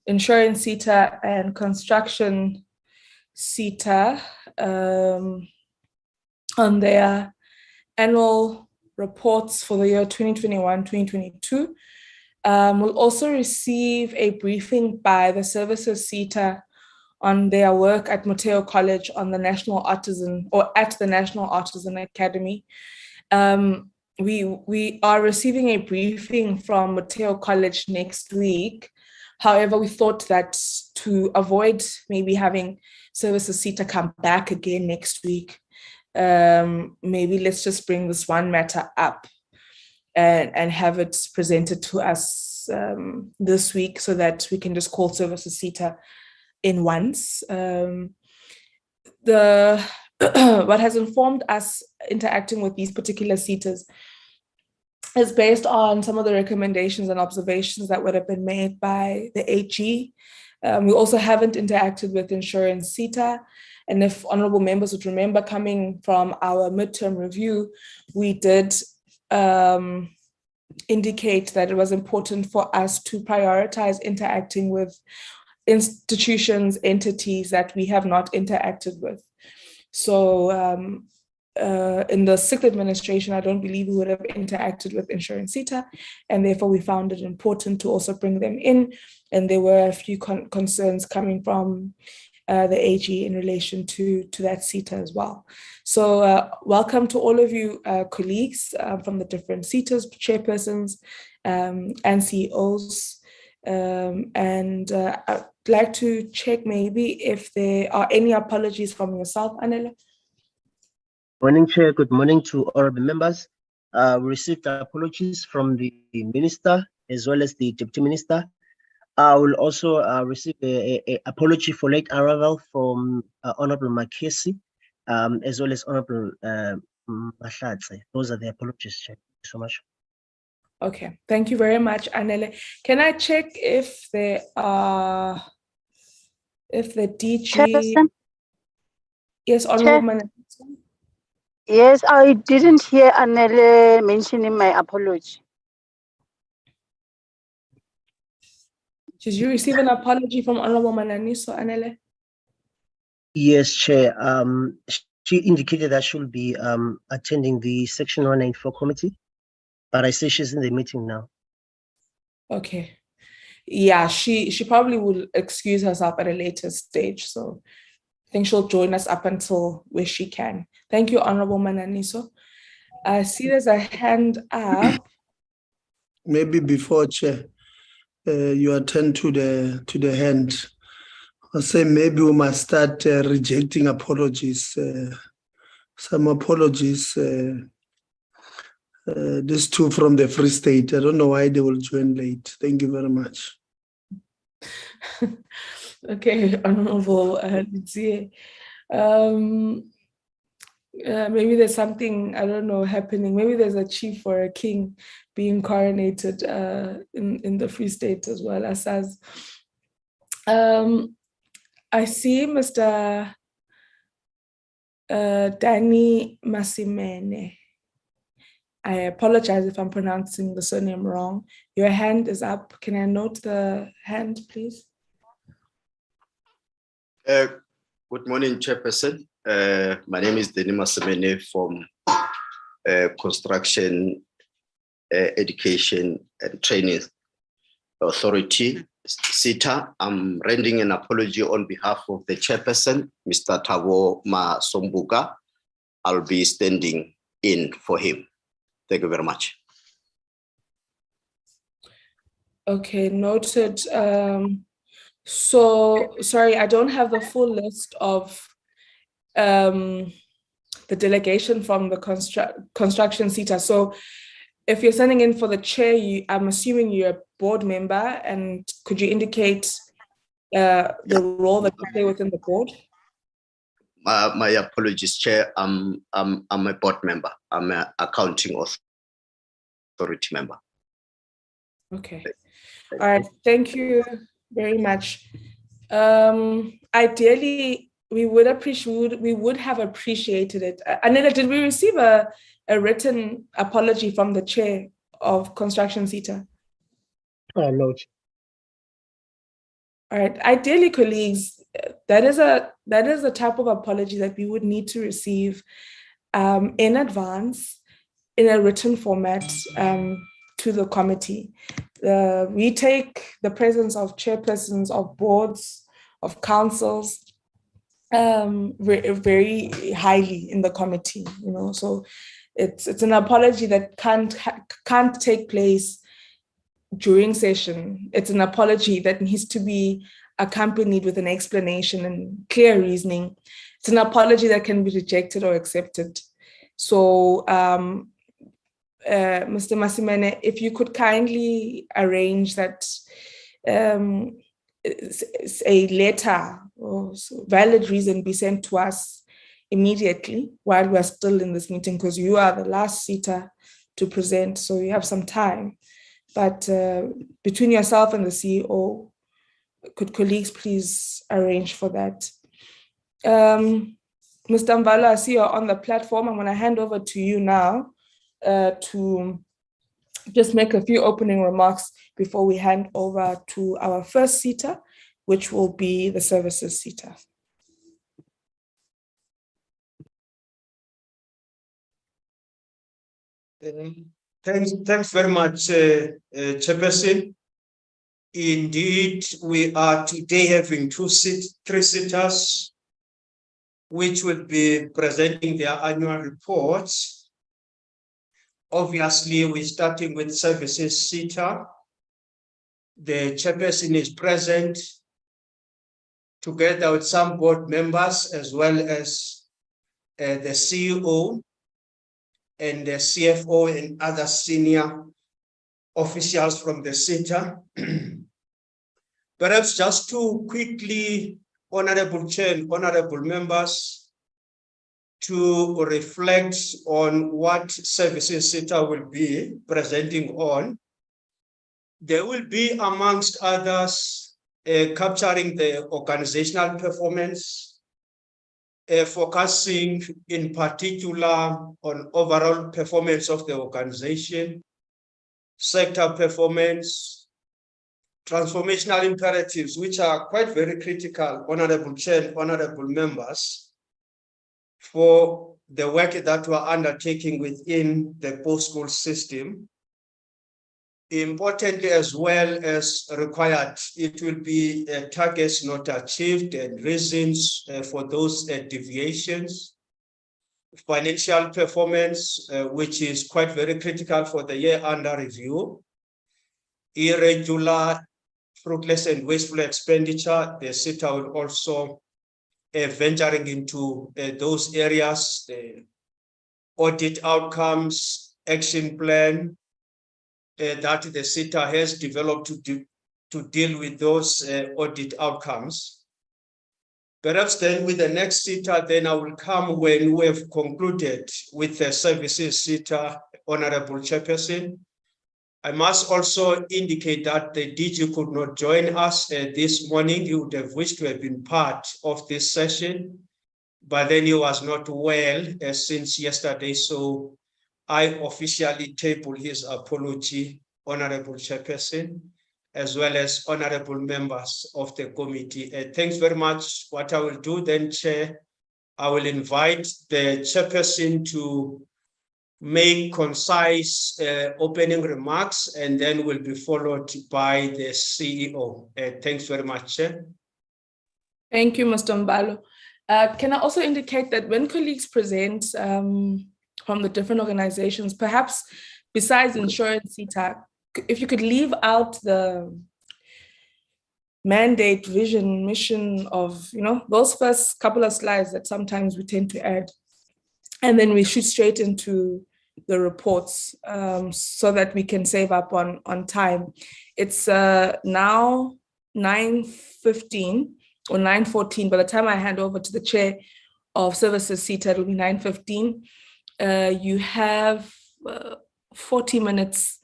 insurance CETA and construction CETA on their annual reports for the year 2021-2022. We'll also receive a briefing by the services CETA on their work at Mateo College on the National Artisan, or at the National Artisan Academy. We are receiving a briefing from Mateo College next week. However, we thought that to avoid maybe having services CETA come back again next week, maybe let's just bring this one matter up and have it presented to us this week so that we can just call services CETA in once. What has informed us interacting with these particular CETAs is based on some of the recommendations and observations that would have been made by the AG. We also haven't interacted with insurance CETA. And if honorable members would remember, coming from our midterm review, we did indicate that it was important for us to prioritize interacting with institutions, entities that we have not interacted with. So in the sixth administration, I don't believe we would have interacted with insurance CETA, and therefore we found it important to also bring them in. And there were a few concerns coming from the AG in relation to that CETA as well. So welcome to all of you colleagues from the different CETAs, chairpersons and CEOs. I'd like to check maybe if there are any apologies from yourself, Anele. Morning, Chair. Good morning to all the members. We received apologies from the Minister as well as the Deputy Minister. I will also receive an apology for late arrival from Honorable Makesi, as well as Honorable Mahlatse. Those are the apologies, Chair. Thank you so much. Okay, thank you very much, Anele. Can I check if there are, if the DG... Chairperson? Yes, Honorable Chair. Yes, I didn't hear Anele mentioning my apology. Did you receive an apology from Honorable Mananiso, Anele? Yes, Chair. She indicated that she'll be attending the Section 194 committee, but I say she's in the meeting now. Okay. Yeah, she probably will excuse herself at a later stage, so I think she'll join us up until where she can. Thank you, Honorable Mananiso. I see there's a hand up. Maybe before, Chair, you attend to the hand. I say maybe we must start rejecting apologies. Some apologies. These two from the Free State. I don't know why they will join late. Thank you very much. Okay, Honorable Lidzie. Maybe there's something, I don't know, happening. Maybe there's a chief or a king being coronated in the Free State as well as us. I see Mr. Danny Masimene. I apologize if I'm pronouncing the surname wrong. Your hand is up. Can I note the hand, please? Good morning, Chairperson. My name is Danny Masimene from Construction Education and Training Authority, SETA. I'm rendering an apology on behalf of the Chairperson, Mr. Thabo Masombuka. I'll be standing in for him. Thank you very much. Okay, noted. So, sorry, I don't have the full list of the delegation from the construction CETA. So if you're sending in for the chair, I'm assuming you're a board member, and could you indicate the role that you play within the board? My apologies, Chair. I'm a board member. I'm an accounting authority member. Okay. All right. Thank you very much. Ideally, we would have appreciated it. Anela, did we receive a written apology from the chair of Construction CETA? No. All right. Ideally, colleagues, that is a type of apology that we would need to receive in advance in a written format to the committee. We take the presence of chairpersons of boards, of councils, very highly in the committee, so it's an apology that can't take place during session. It's an apology that needs to be accompanied with an explanation and clear reasoning. It's an apology that can be rejected or accepted. So Mr. Masimene, if you could kindly arrange that a letter or valid reason be sent to us immediately while we're still in this meeting, because you are the last SETA to present, so you have some time. But between yourself and the CEO, could colleagues please arrange for that? Mr. Mbalo, I see you're on the platform. I'm going to hand over to you now to just make a few opening remarks before we hand over to our first SETA, which will be the services SETA. Thanks very much, Chairperson. Indeed, we are today having three SETAs, which will be presenting their annual reports. Obviously, we're starting with services SETA. The chairperson is present together with some board members, as well as the CEO and the CFO and other senior officials from the SETA. Perhaps just to quickly, Honorable Chair and Honorable members, to reflect on what services SETA will be presenting on. There will be, amongst others, capturing the organizational performance, focusing in particular on overall performance of the organization, sector performance, transformational imperatives, which are quite very critical, Honorable Chair, Honorable members, for the work that we're undertaking within the post-school system. Importantly, as well as required, it will be targets not achieved and reasons for those deviations. Financial performance, which is quite very critical for the year under review. Irregular, fruitless and wasteful expenditure, the SETA will also venturing into those areas, the audit outcomes, action plan, that the SETA has developed to deal with those audit outcomes. Perhaps then with the next SETA, then I will come when we have concluded with the services SETA, Honorable Chairperson. I must also indicate that the DG could not join us this morning. He would have wished to have been part of this session, but then he was not well since yesterday, so I officially table his apology, Honorable Chairperson, as well as honorable members of the committee. Thanks very much. What I will do then, Chair, I will invite the Chairperson to make concise opening remarks, and then will be followed by the CEO. Thanks very much, Chair. Thank you, Mr. Mbalo. Can I also indicate that when colleagues present from the different organizations, perhaps besides insurance SETA, if you could leave out the mandate, vision, mission of, those first couple of slides that sometimes we tend to add, and then we shoot straight into the reports so that we can save up on time. It's now 9:15 or 9:14. By the time I hand over to the chair of services SETA, it'll be 9:15. You have 40 minutes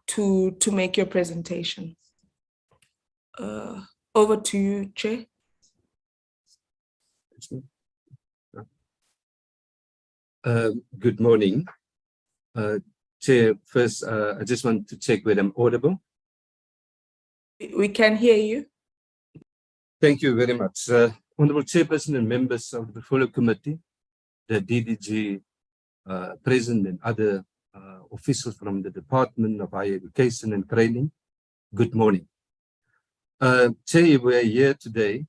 to make your presentation. Over to you, Chair. Good morning. Chair, first, I just want to check whether I'm audible. We can hear you. Thank you very much. Honorable Chairperson and members of the Portfolio Committee, the DDG President and other officials from the Department of Higher Education and Training, good morning. Chair, we are here today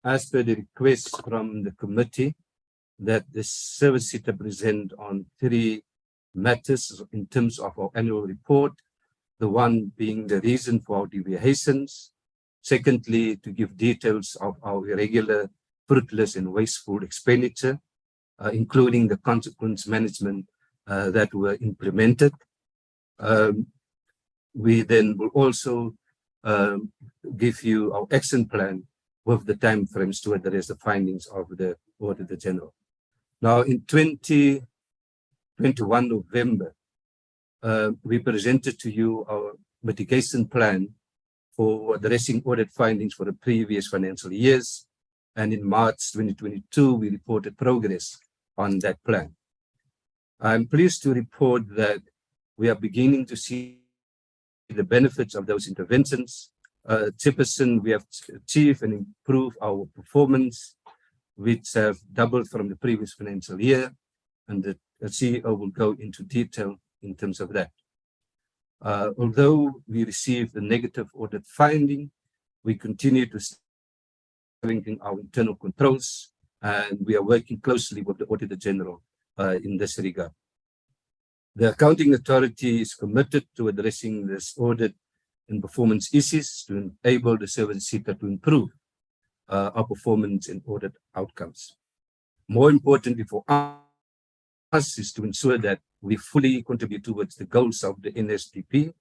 as per the request from the committee that the service SETA present on 3 matters in terms of our annual report, the one being the reason for our deviations, secondly, to give details of our irregular, fruitless and wasteful expenditure, including the consequence management that were implemented. We then will also give you our action plan with the time frames to address the findings of the Auditor General. Now, in 2021 November, we presented to you our mitigation plan for addressing audit findings for the previous financial years. And in March 2022, we reported progress on that plan. I'm pleased to report that we are beginning to see the benefits of those interventions. Chairperson, we have achieved and improved our performance, which have doubled from the previous financial year, and the CEO will go into detail in terms of that. Although we received a negative audit finding, we continue to strengthen our internal controls, and we are working closely with the Auditor General in this regard. The Accounting Authority is committed to addressing this audit and performance issues to enable the service SETA to improve our performance and audit outcomes. More importantly for us is to ensure that we fully contribute towards the goals of the NSDP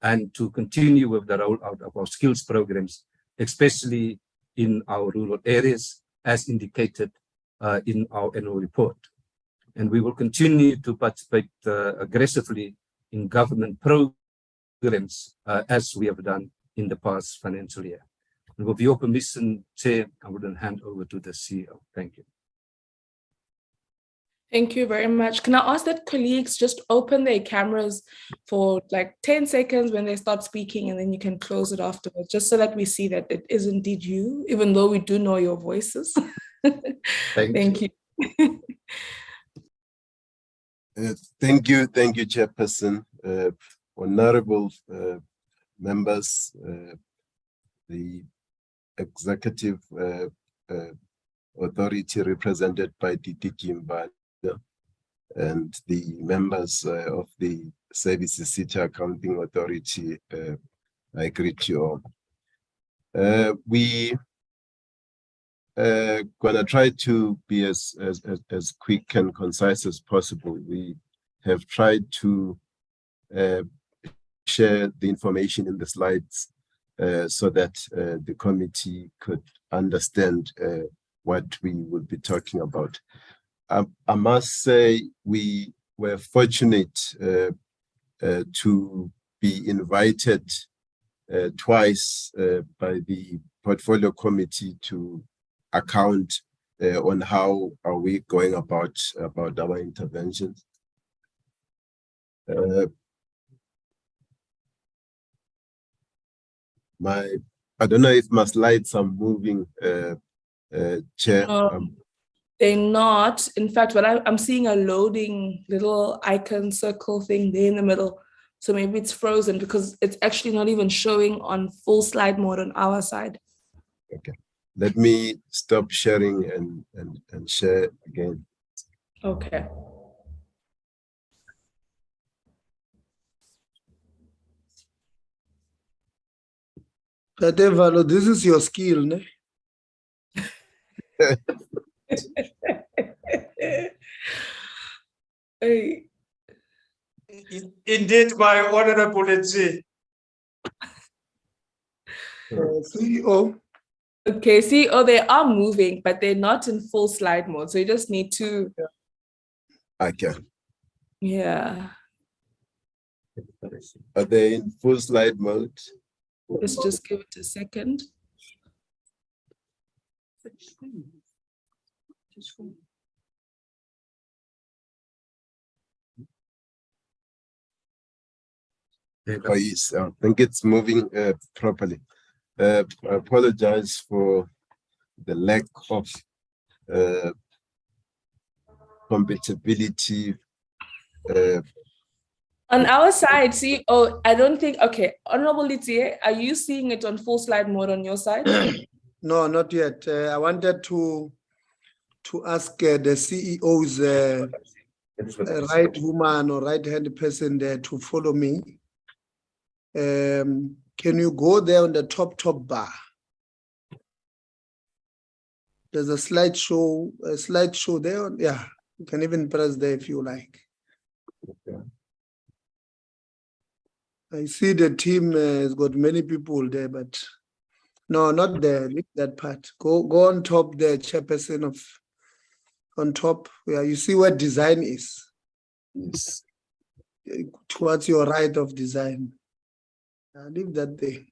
and to continue with the rollout of our skills programs, especially in our rural areas, as indicated in our annual report. And we will continue to participate aggressively in government programs as we have done in the past financial year. And with your permission, Chair, I will then hand over to the CEO. Thank you. Thank you very much. Can I ask that colleagues just open their cameras for like 10 seconds when they start speaking, and then you can close it afterwards, just so that we see that it is indeed you, even though we do know your voices. Thank you. Thank you, Chairperson. Honorable members, the executive authority represented by DDG Mbala, and the members of the Services SETA Accounting Authority, I greet you all. We gonna try to be as quick and concise as possible. We have tried to share the information in the slides so that the committee could understand what we will be talking about. I must say we were fortunate to be invited twice by the Portfolio Committee to account on how are we going about our interventions. I don't know if my slides are moving, Chair. They're not. In fact, when I'm seeing a loading little icon circle thing there in the middle. So maybe it's frozen because it's actually not even showing on full slide mode on our side. Okay. Let me stop sharing and share again. Okay. Valo, this is your skill, ne? Hey. Indeed, my honorable CEO. CEO. Okay, see, they are moving, but they're not in full slide mode. So you just need to. Okay. Yeah. Are they in full slide mode? Let's just give it a second. Oh, yes, I think it's moving properly. I apologize for the lack of compatibility. On our side, see, oh, I don't think, okay, Honorable Litier, are you seeing it on full slide mode on your side? No, not yet. I wanted to ask the CEO's right woman or right-hand person there to follow me. Can you go there on the top bar? There's a slideshow there. Yeah, you can even press there if you like. Okay. I see the team has got many people there, but no, not there. Leave that part. Go on top there, chairperson of on top. Where you see where design is. Yes. Towards your right of design. Leave that there.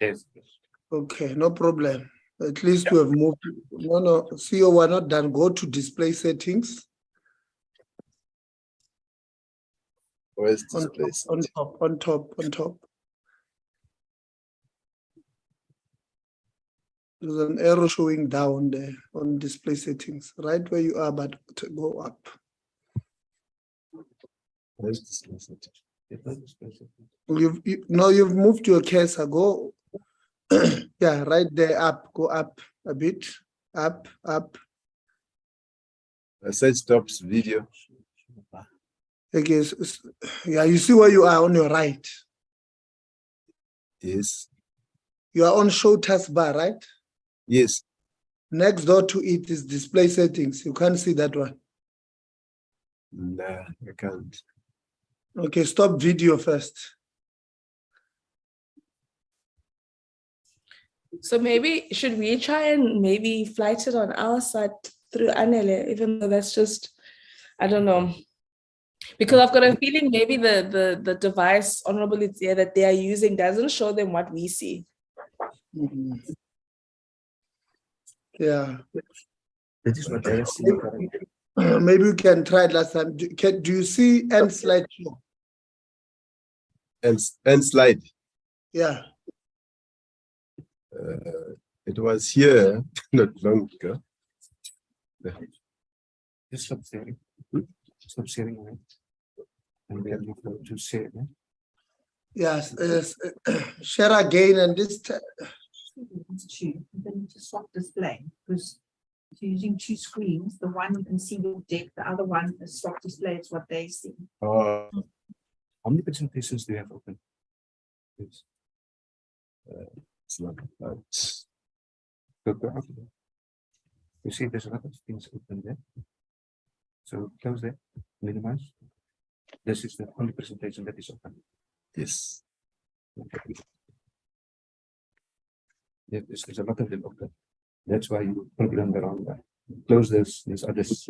Yes. Okay, no problem. At least we have moved. No, CEO, we're not done. Go to display settings. Where's display? On top. There's an arrow showing down there on display settings, right where you are, but to go up. Where's display settings? You've moved your cursor. Go, yeah, right there. Up. Go up a bit. Up. I said stops video. Okay. Yeah, you see where you are on your right. Yes. You are on show taskbar, right? Yes. Next door to it is display settings. You can't see that one. Nah, I can't. Okay, stop video first. So maybe, should we try and maybe flight it on our side through Anele, even though that's just, I don't know. Because I've got a feeling maybe the device, Honorable Litier, that they are using doesn't show them what we see. Mm-hmm. Yeah. That is what I see. Maybe we can try it last time. Do you see end slide show? And slide. Yeah. It was here not long ago. Just stop sharing. Stop sharing, right? And we have to share. Yes. Share again, and this then to swap display, because if you're using two screens, the one you can see your deck, the other one is swap display, is what they see. How many presentations do you have open? Yes. It's not about. You see, there's a lot of things open there. So close there, minimize. This is the only presentation that is open. Yes. Yeah, there's a lot of them open. That's why you put it on the wrong way. Close this, there's others.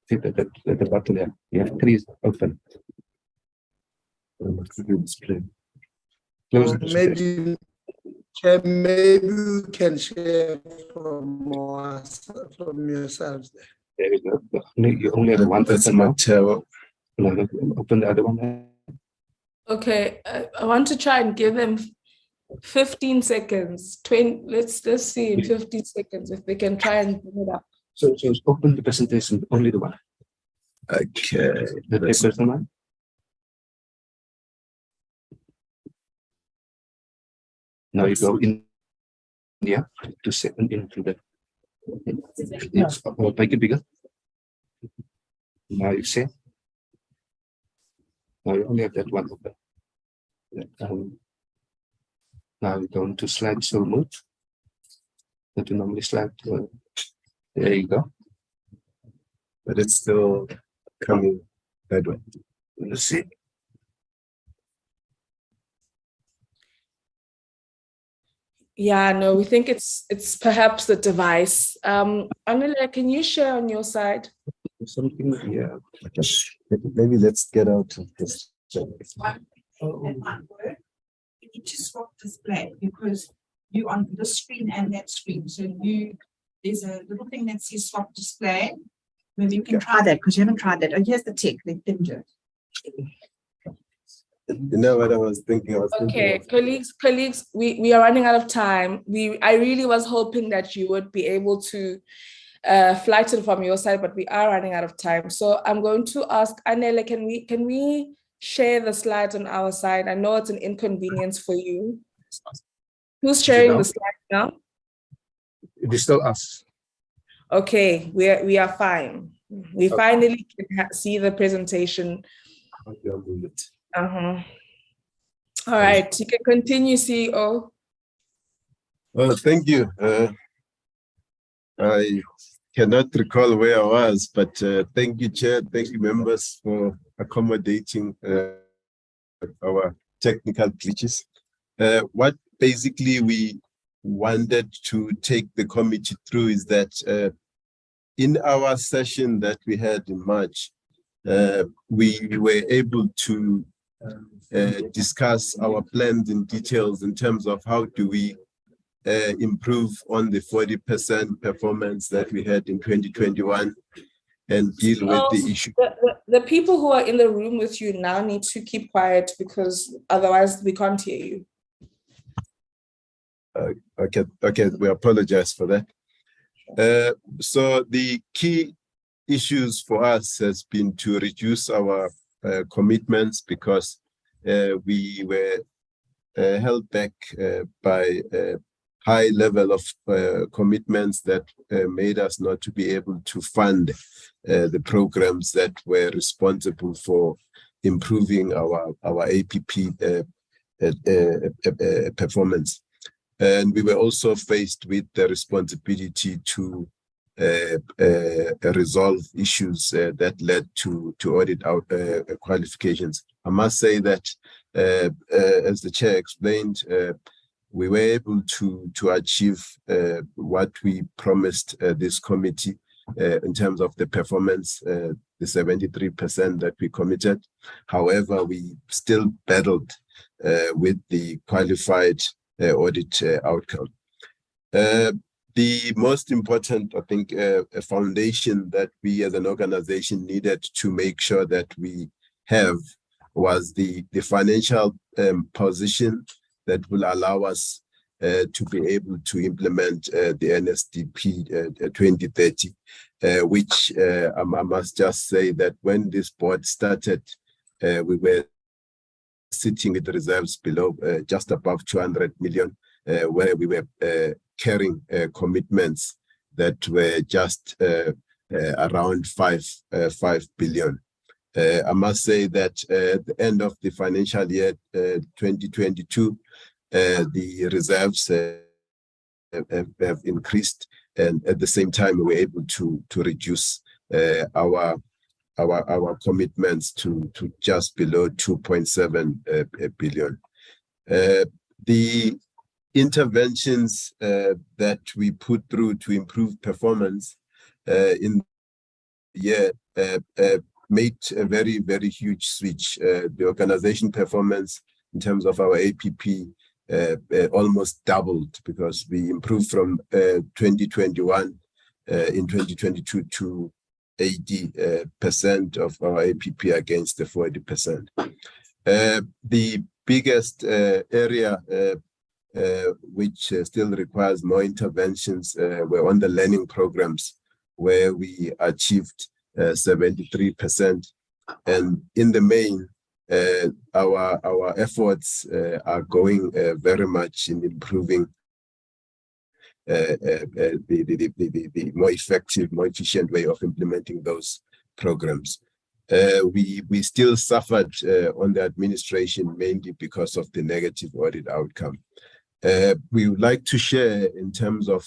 See the button there. You have three open. Display. Close the maybe you can share from yourselves there. There we go. You only have one person now. Open the other one. Okay, I want to try and give them 15 seconds. 20. Let's see in 15 seconds if they can try and bring it up. So open the presentation, only the one. Okay. The person one. Now you go in here to set into the. I'll make it bigger. Now you see. Now you only have that one open. Now you go into slideshow mode. That you normally slide. There you go. But it's still coming that way. Let's see. Yeah, no, we think it's perhaps the device. Angela, can you share on your side? Something, yeah. Maybe let's get out of this. That might work. You need to swap display because you on this screen and that screen. So there's a little thing that says swap display. Maybe you can try that because you haven't tried that. Oh, here's the tick. They didn't do it. You know what I was thinking? Okay, colleagues, we are running out of time. I really was hoping that you would be able to flight it from your side, but we are running out of time. So I'm going to ask Anele, can we share the slides on our side? I know it's an inconvenience for you. Who's sharing the slides now? It is still us. Okay, we are fine. We finally can see the presentation. All right, you can continue, CEO. Well, thank you. I cannot recall where I was, but thank you, Chair. Thank you, members, for accommodating our technical glitches. What basically we wanted to take the committee through is that in our session that we had in March, we were able to discuss our plans in details in terms of how do we improve on the 40% performance that we had in 2021 and deal with the issue. The people who are in the room with you now need to keep quiet because otherwise we can't hear you. Okay, we apologize for that. So the key issues for us has been to reduce our commitments because we were held back by a high level of commitments that made us not to be able to fund the programs that were responsible for improving our APP performance. And we were also faced with the responsibility to resolve issues that led to audit out qualifications. I must say that, as the chair explained, we were able to achieve what we promised this committee in terms of the performance, the 73% that we committed. However, we still battled with the qualified audit outcome. The most important, I think, foundation that we as an organization needed to make sure that we have was the financial position that will allow us to be able to implement the NSDP 2030, which I must just say that when this board started, we were sitting with reserves below just above 200 million, where we were carrying commitments that were just around 5 billion. I must say that at the end of the financial year 2022, the reserves have increased, and at the same time we were able to reduce our commitments to just below 2.7 billion. The interventions that we put through to improve performance in the year made a very, very huge switch. The organization performance in terms of our APP almost doubled because we improved from 2021 in 2022 to 80% of our APP against the 40%. The biggest area which still requires more interventions were on the learning programs, where we achieved 73%. And in the main, our efforts are going very much in improving the more effective, more efficient way of implementing those programs. We still suffered on the administration, mainly because of the negative audit outcome. We would like to share in terms of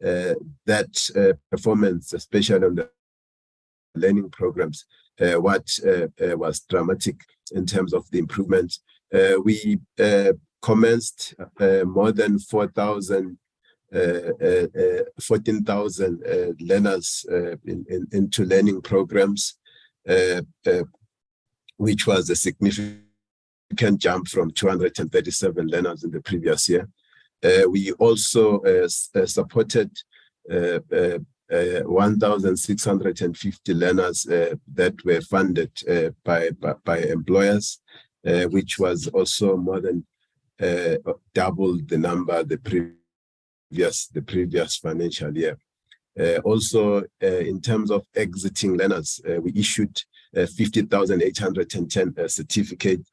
that performance, especially on the learning programs, what was dramatic in terms of the improvement. We commenced more than 14,000 learners into learning programs, which was a significant jump from 237 learners in the previous year. We also supported 1,650 learners that were funded by employers, which was also more than double the number the previous financial year. Also, in terms of exiting learners, we issued 50,810 certificates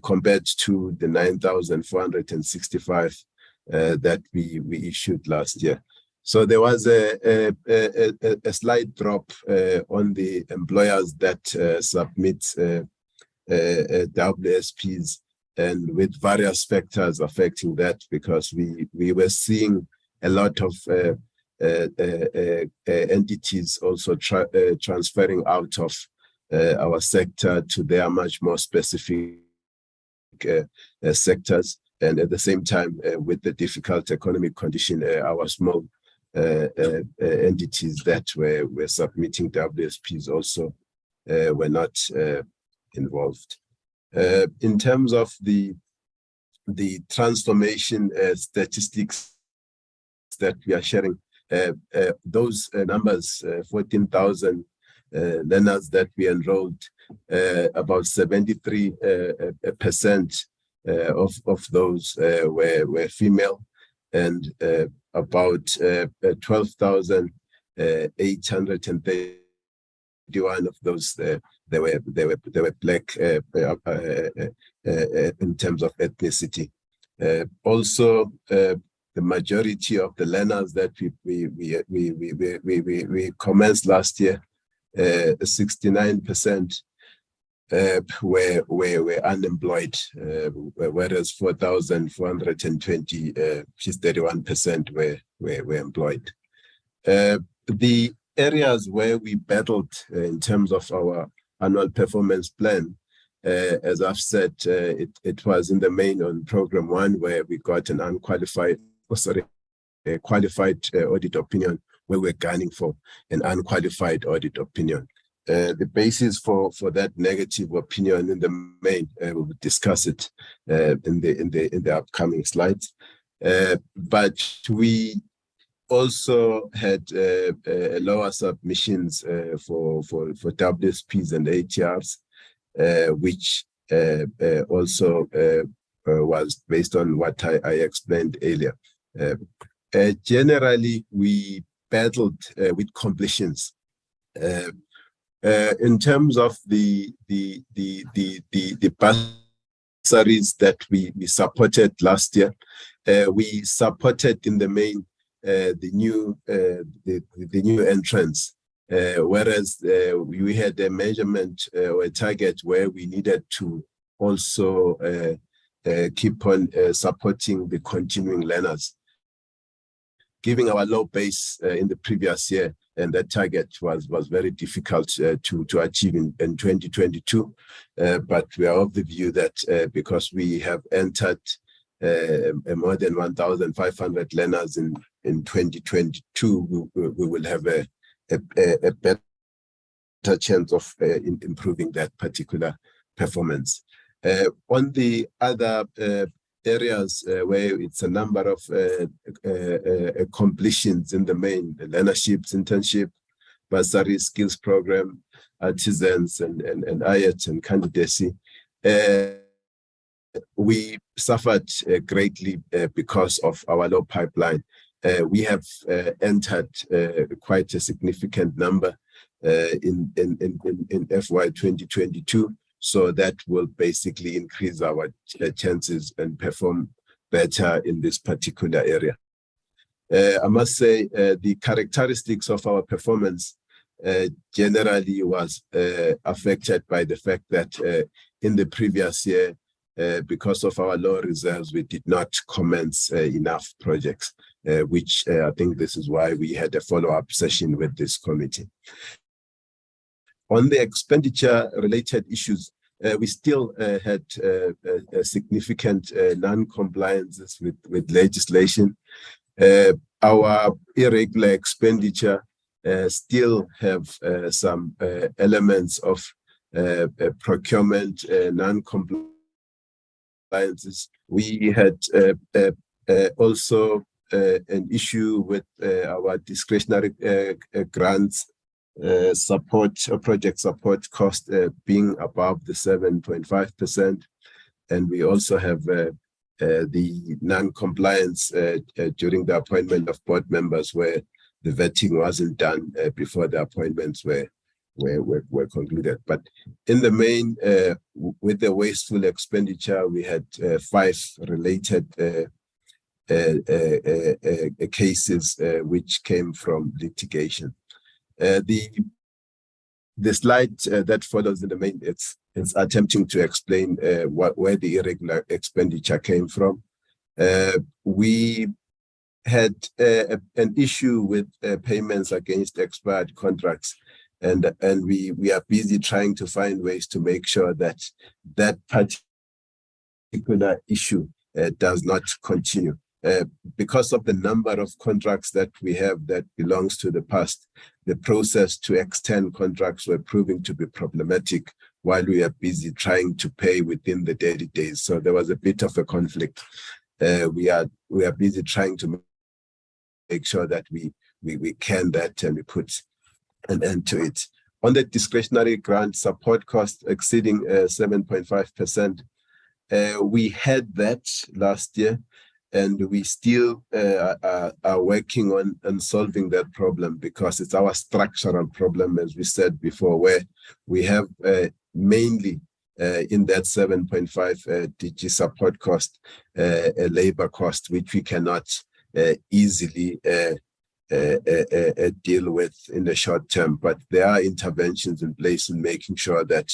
compared to the 9,465 that we issued last year. So there was a slight drop on the employers that submit WSPs, and with various factors affecting that, because we were seeing a lot of entities also transferring out of our sector to their much more specific sectors, and at the same time, with the difficult economic condition, our small entities that were submitting WSPs also were not involved. In terms of the transformation statistics that we are sharing, those numbers, 14,000 learners that we enrolled, about 73% of those were female, and about 12,831 of those they were Black in terms of ethnicity. Also, the majority of the learners that we commenced last year, 69% were unemployed, whereas 4,420, which is 31%, were employed. The areas where we battled in terms of our annual performance plan, as I've said, it was in the main on program 1, where we got an a qualified audit opinion, where we're gunning for an unqualified audit opinion. The basis for that negative opinion in the main, we'll discuss it in the upcoming slides. But we also had lower submissions for WSPs and ATRs, which also was based on what I explained earlier. Generally, we battled with completions. In terms of the bursaries that we supported last year, we supported in the main the new entrants, whereas we had a measurement or a target where we needed to also keep on supporting the continuing learners, giving our low base in the previous year, and that target was very difficult to achieve in 2022. But we are of the view that because we have entered more than 1,500 learners in 2022, we will have a better chance of improving that particular performance. On the other areas where it's a number of completions in the main, the learnerships, internship, bursary, skills program, artisans, and IELTS and candidacy, we suffered greatly because of our low pipeline. We have entered quite a significant number in FY 2022, so that will basically increase our chances and perform better in this particular area. I must say the characteristics of our performance generally was affected by the fact that in the previous year, because of our low reserves, we did not commence enough projects, which I think this is why we had a follow-up session with this committee. On the expenditure-related issues, we still had significant non-compliances with legislation. Our irregular expenditure still have some elements of procurement non-compliances. We had also an issue with our discretionary grants support or project support cost being above the 7.5%. And we also have the non-compliance during the appointment of board members where the vetting wasn't done before the appointments were concluded. But in the main, with the wasteful expenditure, we had 5 related cases which came from litigation. The slide that follows in the main, it's attempting to explain where the irregular expenditure came from. We had an issue with payments against expired contracts, and we are busy trying to find ways to make sure that that particular issue does not continue. Because of the number of contracts that we have that belongs to the past, the process to extend contracts were proving to be problematic while we are busy trying to pay within the 30 days. So there was a bit of a conflict. We are busy trying to make sure that we can that and we put an end to it. On the discretionary grant support cost exceeding 7.5%, we had that last year, and we still are working on solving that problem because it's our structural problem, as we said before, where we have mainly in that 7.5 DG support cost, a labor cost, which we cannot easily deal with in the short term. But there are interventions in place in making sure that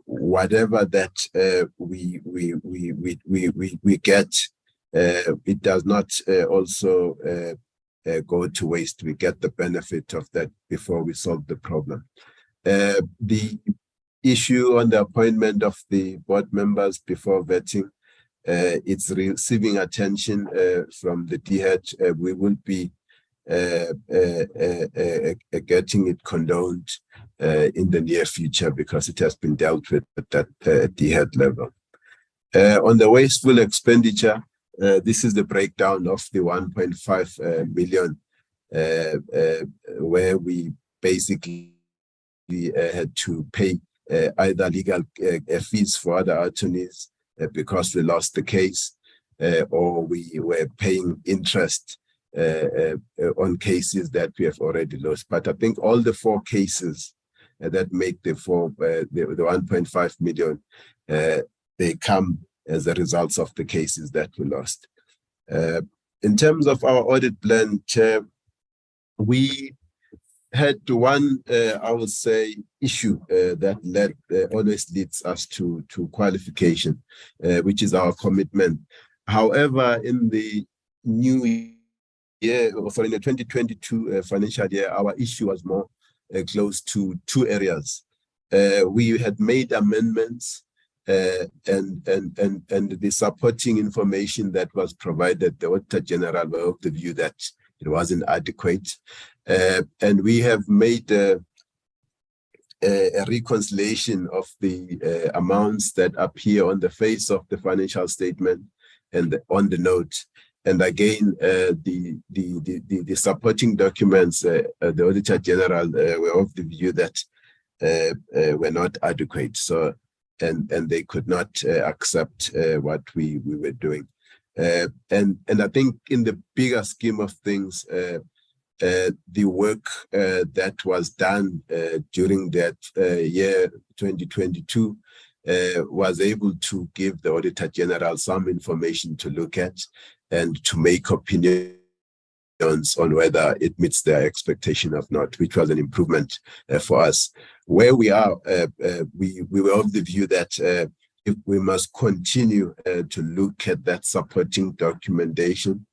whatever that we get, it does not also go to waste. We get the benefit of that before we solve the problem. The issue on the appointment of the board members before vetting, it's receiving attention from the DHET. We will be getting it condoned in the near future because it has been dealt with at that DHET level. On the wasteful expenditure, this is the breakdown of the 1.5 million, where we basically had to pay either legal fees for other attorneys because we lost the case, or we were paying interest on cases that we have already lost. But I think all the 4 cases that make the 1.5 million, they come as a result of the cases that we lost. In terms of our audit plan, Chair, we had one, I would say, issue that always leads us to qualification, which is our commitment. However, in the new year, or in the 2022 financial year, our issue was more close to 2 areas. We had made amendments, and the supporting information that was provided, the Auditor General were of the view that it wasn't adequate. And we have made a reconciliation of the amounts that appear on the face of the financial statement and on the note. And again, the supporting documents, the Auditor General were of the view that were not adequate. So, and they could not accept what we were doing. And I think in the bigger scheme of things, the work that was done during that year 2022 was able to give the Auditor General some information to look at and to make opinions on whether it meets their expectation or not, which was an improvement for us. Where we are, we were of the view that if we must continue to look at that supporting documentation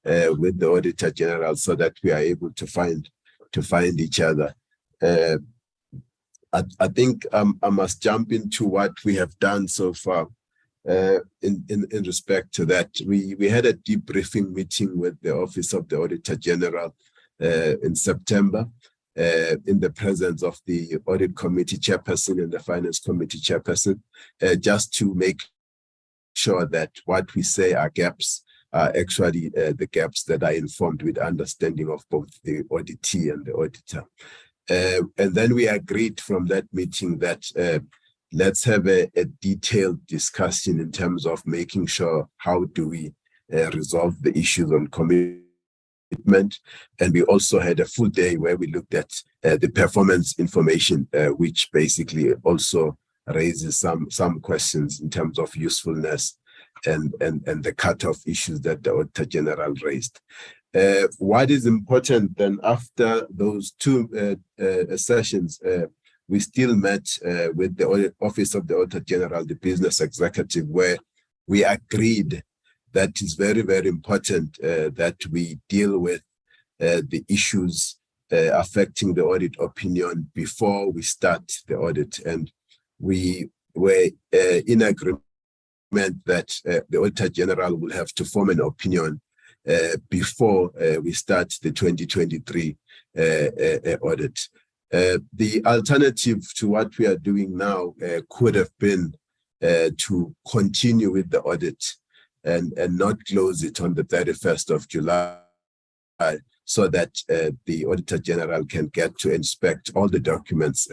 with the Auditor General so that we are able to find each other. I think I must jump into what we have done so far. In respect to that, we had a debriefing meeting with the Office of the Auditor General in September, in the presence of the Audit Committee Chairperson and the Finance Committee Chairperson, just to make sure that what we say are gaps are actually the gaps that are informed with understanding of both the auditee and the auditor. And then we agreed from that meeting that let's have a detailed discussion in terms of making sure how do we resolve the issues on commitment. And we also had a full day where we looked at the performance information, which basically also raises some questions in terms of usefulness and the cutoff issues that the Auditor General raised. What is important then, after those two sessions, we still met with the Office of the Auditor General, the Business Executive, where we agreed that it's very, very important that we deal with the issues affecting the audit opinion before we start the audit. And we were in agreement that the Auditor General will have to form an opinion before we start the 2023 audit. The alternative to what we are doing now could have been to continue with the audit and not close it on the 31st of July, so that the Auditor General can get to inspect all the documents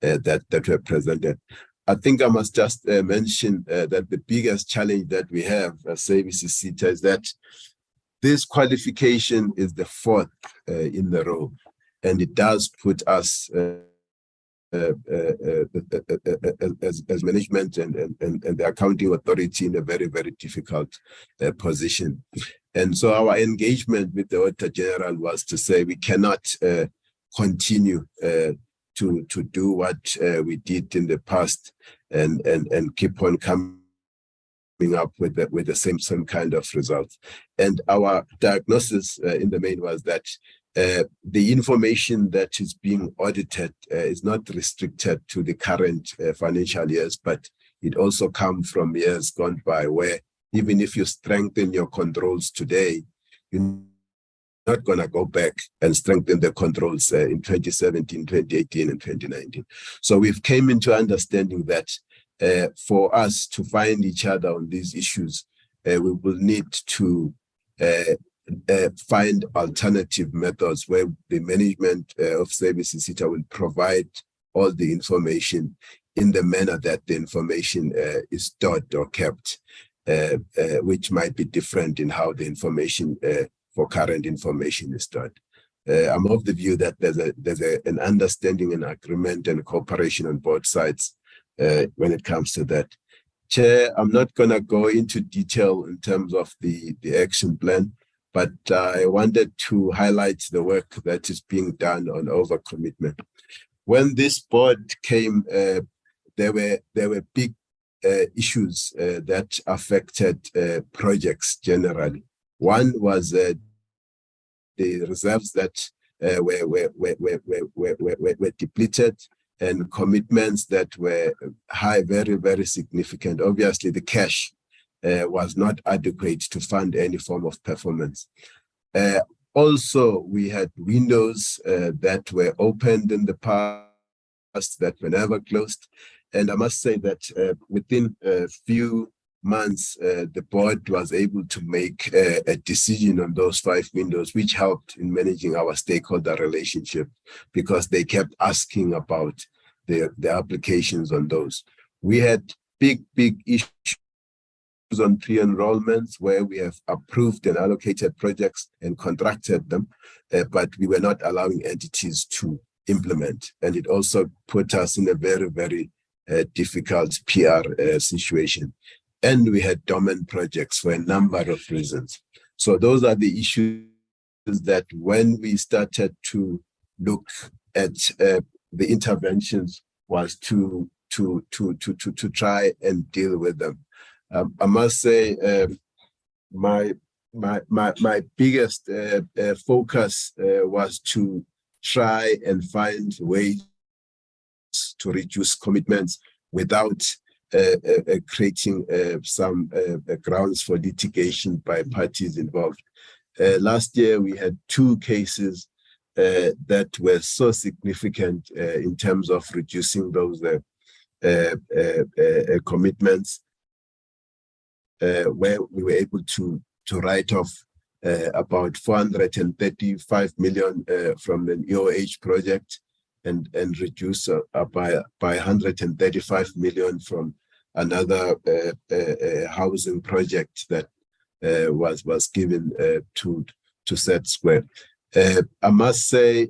that were presented. I think I must just mention that the biggest challenge that we have as Services SETA is that this qualification is the fourth in the row, and it does put us as management and the accounting authority in a very, very difficult position. And so our engagement with the Auditor General was to say we cannot continue to do what we did in the past and keep on coming up with the same kind of results. And our diagnosis in the main was that the information that is being audited is not restricted to the current financial years, but it also comes from years gone by, where even if you strengthen your controls today, you're not going to go back and strengthen the controls in 2017, 2018, and 2019. So we've came into understanding that for us to find each other on these issues, we will need to find alternative methods where the management of Services SETA will provide all the information in the manner that the information is stored or kept, which might be different in how the information for current information is stored. I'm of the view that there's an understanding and agreement and cooperation on both sides when it comes to that. Chair, I'm not going to go into detail in terms of the action plan, but I wanted to highlight the work that is being done on overcommitment. When this board came, there were big issues that affected projects generally. One was the reserves that were depleted, and commitments that were high, very, very significant. Obviously, the cash was not adequate to fund any form of performance. Also, we had windows that were opened in the past that were never closed. And I must say that within a few months, the board was able to make a decision on those 5 windows, which helped in managing our stakeholder relationship, because they kept asking about the applications on those. We had big issues on pre-enrollments where we have approved and allocated projects and contracted them, but we were not allowing entities to implement. And it also put us in a very, very difficult PR situation. And we had dormant projects for a number of reasons. So those are the issues that when we started to look at the interventions was to try and deal with them. I must say my biggest focus was to try and find ways to reduce commitments without creating some grounds for litigation by parties involved. Last year, we had 2 cases that were so significant in terms of reducing those commitments, where we were able to write off about 435 million from an EOH project and reduce by 135 million from another housing project that was given to Set Square. I must say,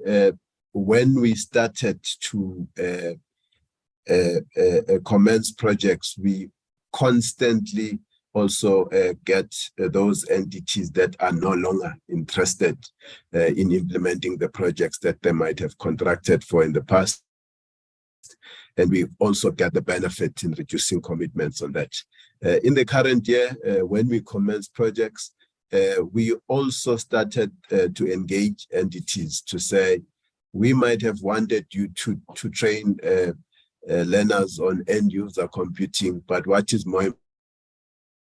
when we started to commence projects, we constantly also get those entities that are no longer interested in implementing the projects that they might have contracted for in the past. And we also get the benefit in reducing commitments on that. In the current year, when we commence projects, we also started to engage entities to say, we might have wanted you to train learners on end user computing, but what is more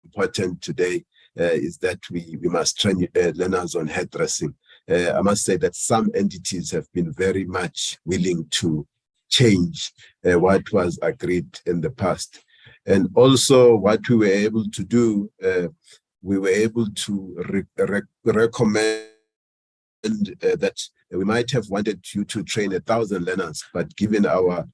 important today is that we must train learners on hairdressing. I must say that some entities have been very much willing to change what was agreed in the past. And also what we were able to do, we were able to recommend that we might have wanted you to train 1,000 learners, but given our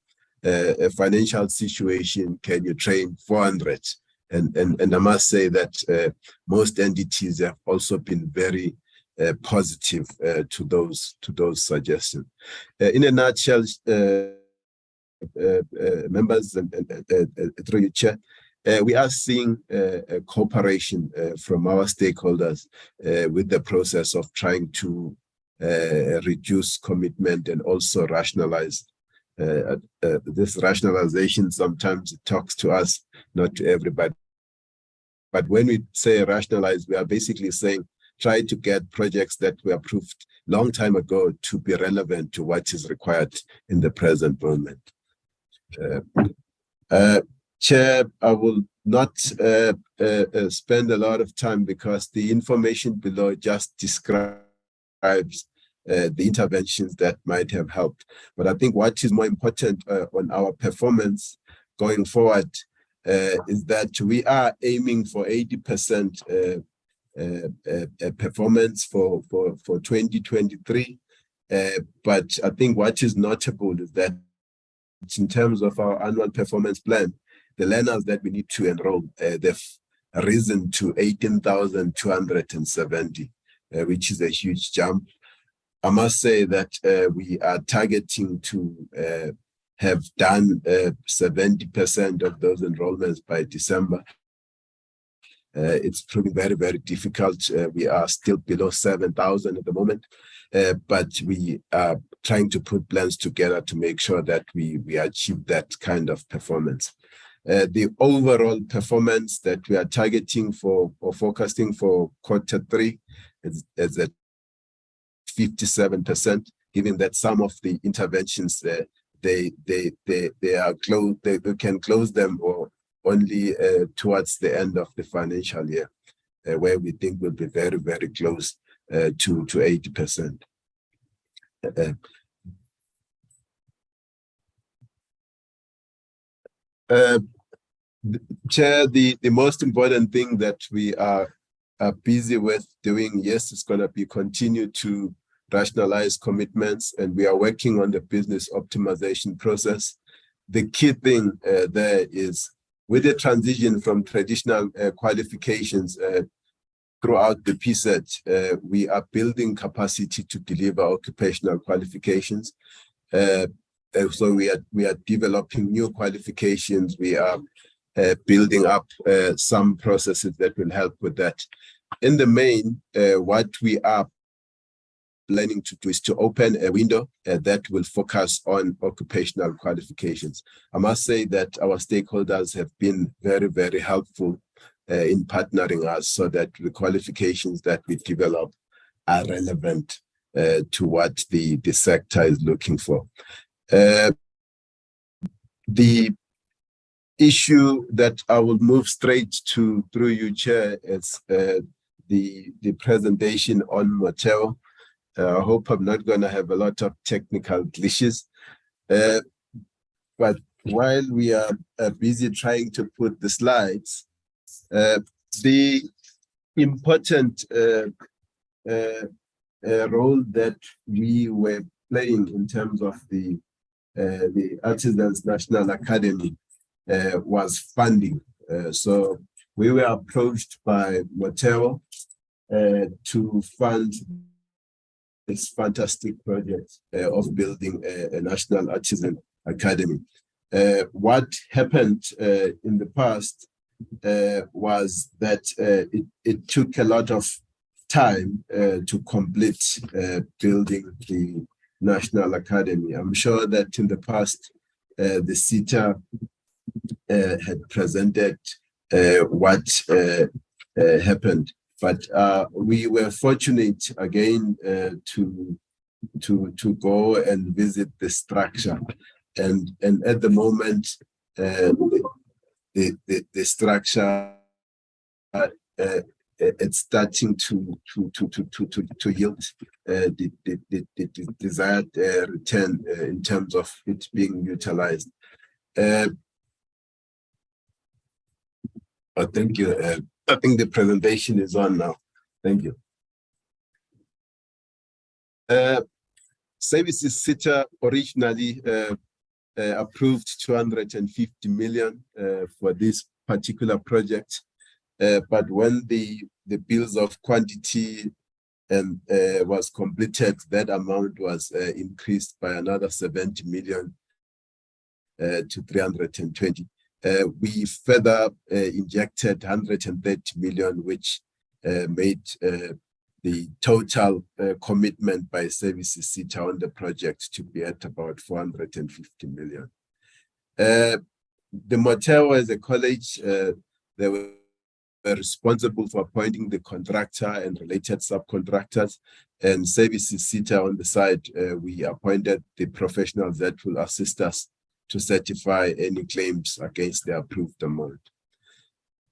financial situation, can you train 400? And I must say that most entities have also been very positive to those suggestions. In a nutshell, members and through you, Chair, we are seeing cooperation from our stakeholders with the process of trying to reduce commitment and also rationalize. This rationalization sometimes talks to us, not to everybody. But when we say rationalize, we are basically saying try to get projects that were approved long time ago to be relevant to what is required in the present moment. Chair, I will not spend a lot of time because the information below just describes the interventions that might have helped. But I think what is more important on our performance going forward is that we are aiming for 80% performance for 2023. But I think what is notable is that in terms of our annual performance plan, the learners that we need to enroll, they've risen to 18,270, which is a huge jump. I must say that we are targeting to have done 70% of those enrollments by December. It's proving very, very difficult. We are still below 7,000 at the moment, but we are trying to put plans together to make sure that we achieve that kind of performance. The overall performance that we are targeting for or forecasting for Q3 is at 57%, given that some of the interventions they are closed, they can close them or only towards the end of the financial year, where we think we'll be very, very close to 80%. Chair, the most important thing that we are busy with doing, yes, it's going to be continue to rationalize commitments, and we are working on the business optimization process. The key thing there is with the transition from traditional qualifications throughout the PSET, we are building capacity to deliver occupational qualifications. So we are developing new qualifications. We are building up some processes that will help with that. In the main, what we are planning to do is to open a window that will focus on occupational qualifications. I must say that our stakeholders have been very, very helpful in partnering us so that the qualifications that we develop are relevant to what the sector is looking for. The issue that I will move straight to through you, Chair, is the presentation on Moteo. I hope I'm not going to have a lot of technical glitches. But while we are busy trying to put the slides, the important role that we were playing in terms of the Artisans National Academy was funding. So we were approached by Motewa to fund this fantastic project of building a National Artisan Academy. What happened in the past was that it took a lot of time to complete building the National Academy. I'm sure that in the past, the CETA had presented what happened, but we were fortunate again to go and visit the structure, and at the moment the structure it's starting to yield the desired return in terms of it being utilized. Thank you. I think the presentation is on now. Thank you. Services SETA originally approved 250 million for this particular project. But when the bills of quantity and was completed, that amount was increased by another 70 million to 320. We further injected 130 million, which made the total commitment by Services SETA on the project to be at about 450 million. The Motewa as a college, they were responsible for appointing the contractor and related subcontractors, and Services SETA on the side, we appointed the professionals that will assist us to certify any claims against the approved amount.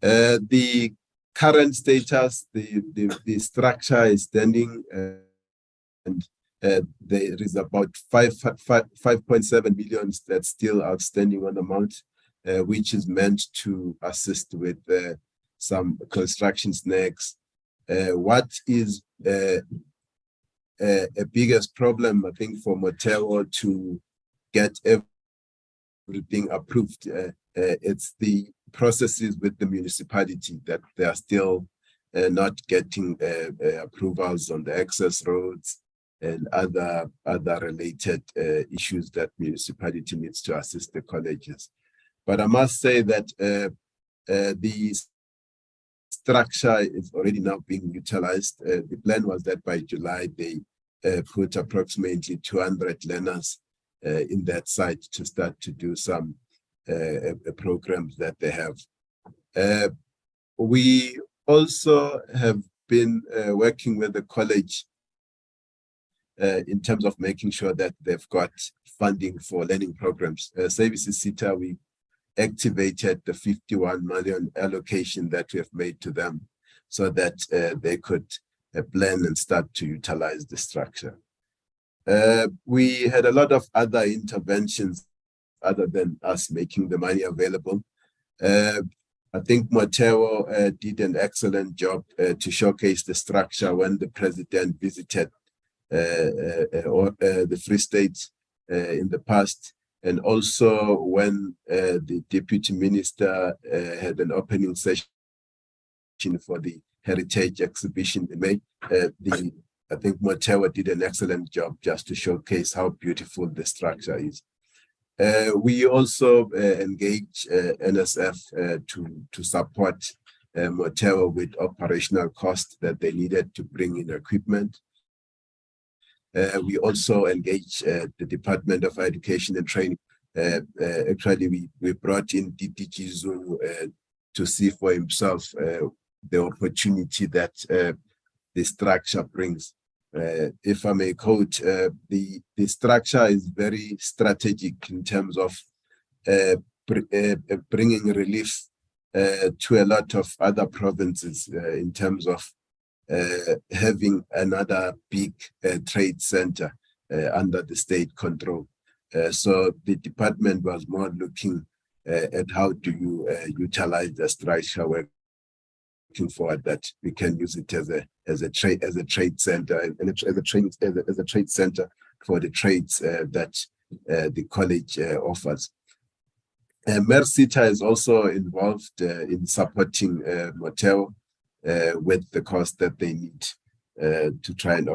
The current status, the structure is standing, and there is about 5.7 million that's still outstanding on amount, which is meant to assist with some construction snags. What is a biggest problem, I think, for Motewa to get everything approved, it's the processes with the municipality that they are still not getting approvals on the access roads and other related issues that municipality needs to assist the colleges. But I must say that the structure is already now being utilized. The plan was that by July they put approximately 200 learners in that site to start to do some programs that they have. We also have been working with the college in terms of making sure that they've got funding for learning programs. Services SETA, we activated the 51 million allocation that we have made to them so that they could plan and start to utilize the structure. We had a lot of other interventions other than us making the money available. I think Motewa did an excellent job to showcase the structure when the president visited the Free State in the past, and also when the deputy minister had an opening session for the heritage exhibition in May. I think Motewa did an excellent job just to showcase how beautiful the structure is. We also engaged NSF to support Motewa with operational costs that they needed to bring in equipment. We also engaged the Department of Education and Training. Actually, we brought in DDG Zulu to see for himself the opportunity that the structure brings. If I may quote, the structure is very strategic in terms of bringing relief to a lot of other provinces in terms of having another big trade center under the state control. So the department was more looking at how do you utilize the structure working looking forward that we can use it as a trade center and as a trade center for the trades that the college offers. SETA is also involved in supporting Motel with the cost that they need to try and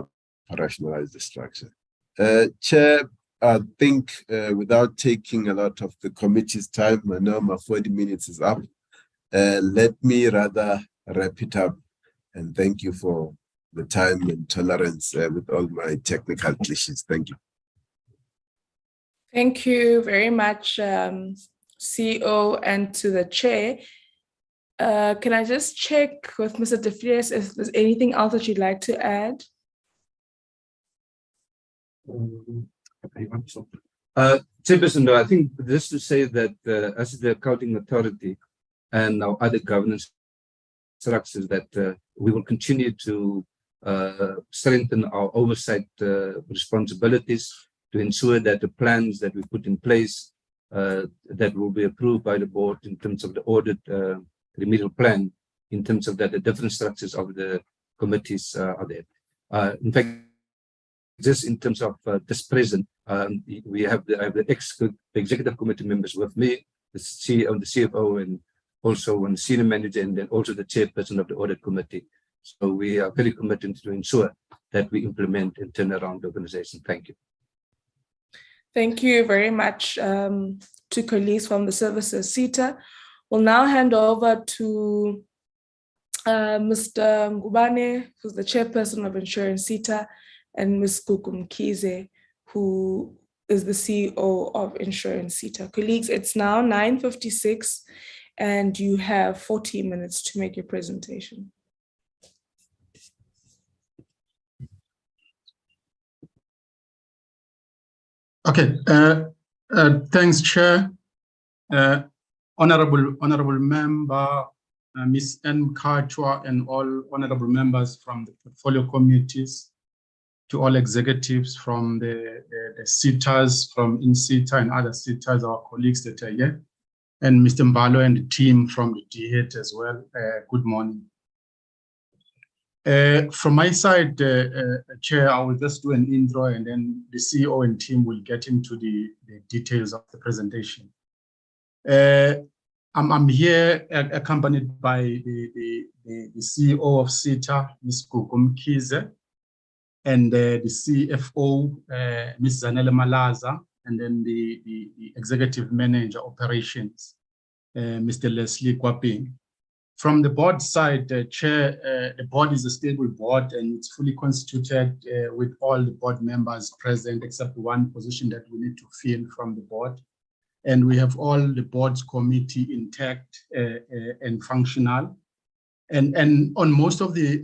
operationalize the structure. Chair, I think without taking a lot of the committee's time, I know my 40 minutes is up. Let me rather wrap it up and thank you for the time and tolerance with all my technical glitches. Thank you. Thank you very much, CEO, and to the chair. Can I just check with Mr. De Vries if there's anything else that you'd like to add? Chairperson, no, I think just to say that as the accounting authority and our other governance structures, that we will continue to strengthen our oversight responsibilities to ensure that the plans that we put in place that will be approved by the board in terms of the audit remedial plan, in terms of that the different structures of the committees are there. In fact, just in terms of this present, we have the executive committee members with me, the CEO, the CFO, and also one senior manager, and then also the chairperson of the audit committee. So we are very committed to ensure that we implement and turn around the organization. Thank you. Thank you very much to colleagues from the services CETA. We'll now hand over to Mr. Ngubane, who's the chairperson of Insurance CETA, and Ms. Gugu Mkhize, who is the CEO of Insurance CETA. Colleagues, it's now 9:56 and you have 40 minutes to make your presentation. Okay, thanks, Chair. Honorable member, Ms. N. Kachwa, and all honorable members from the portfolio committees, to all executives from the CETAs, from INCETA and other CETAs, our colleagues that are here, and Mr. Mbalo and the team from the D8 as well. Good morning. From my side, Chair, I will just do an intro and then the CEO and team will get into the details of the presentation. I'm here accompanied by the CEO of CETA, Ms. Gugu Mkhize, and the CFO, Ms. Zanele Malaza, and then the executive manager operations, Mr. Leslie Kwaping. From the board side, Chair, the board is a stable board and it's fully constituted with all the board members present except one position that we need to fill from the board. And we have all the board's committee intact and functional. And on most of the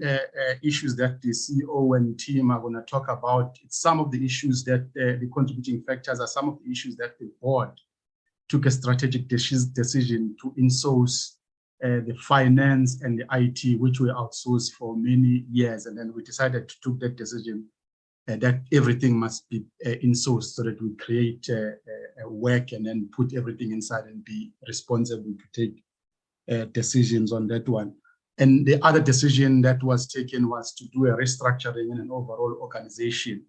issues that the CEO and team are going to talk about, it's some of the issues that the contributing factors are some of the issues that the board took a strategic decision to insource the finance and the IT, which we outsourced for many years. And then we decided to take that decision that everything must be insourced so that we create work and then put everything inside and be responsible to take decisions on that one. And the other decision that was taken was to do a restructuring in an overall organization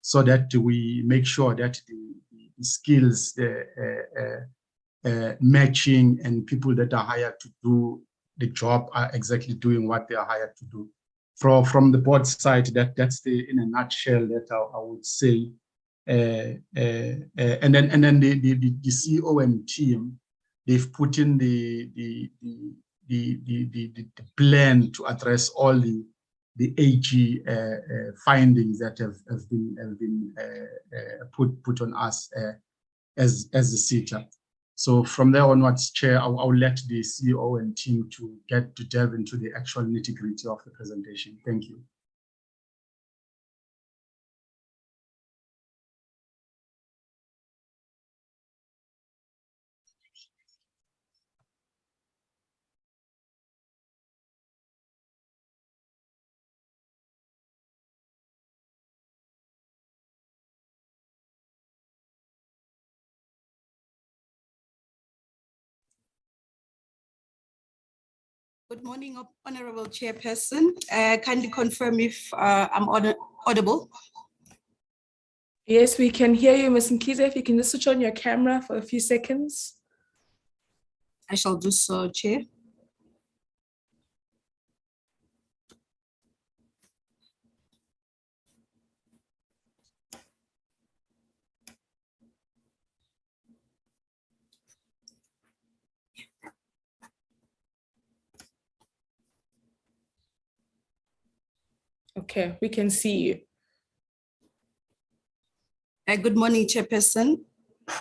so that we make sure that the skills, the matching and people that are hired to do the job are exactly doing what they are hired to do. From the board side, that's in a nutshell that I would say. And then the CEO and team, they've put in the plan to address all the AG findings that have been put on us as the CETA. So from there onwards, Chair, I'll let the CEO and team to delve into the actual nitty-gritty of the presentation. Thank you. Good morning, Honorable Chairperson. Kindly confirm if I'm audible. Yes, we can hear you, Ms. Mkhize. If you can just switch on your camera for a few seconds. I shall do so, Chair. Okay, we can see you. Good morning, Chairperson,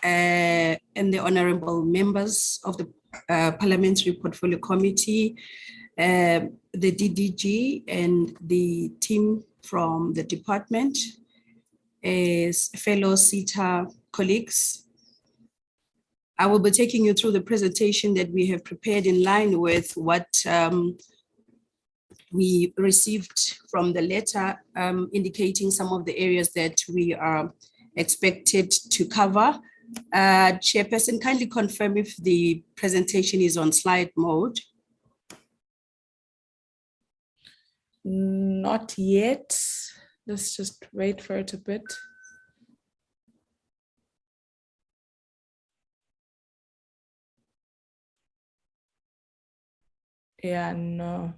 and the honorable members of the Parliamentary Portfolio Committee, the DDG and the team from the department, as fellow SETA colleagues. I will be taking you through the presentation that we have prepared in line with what we received from the letter indicating some of the areas that we are expected to cover. Chairperson, kindly confirm if the presentation is on slide mode. Not yet. Let's just wait for it a bit. Yeah, no.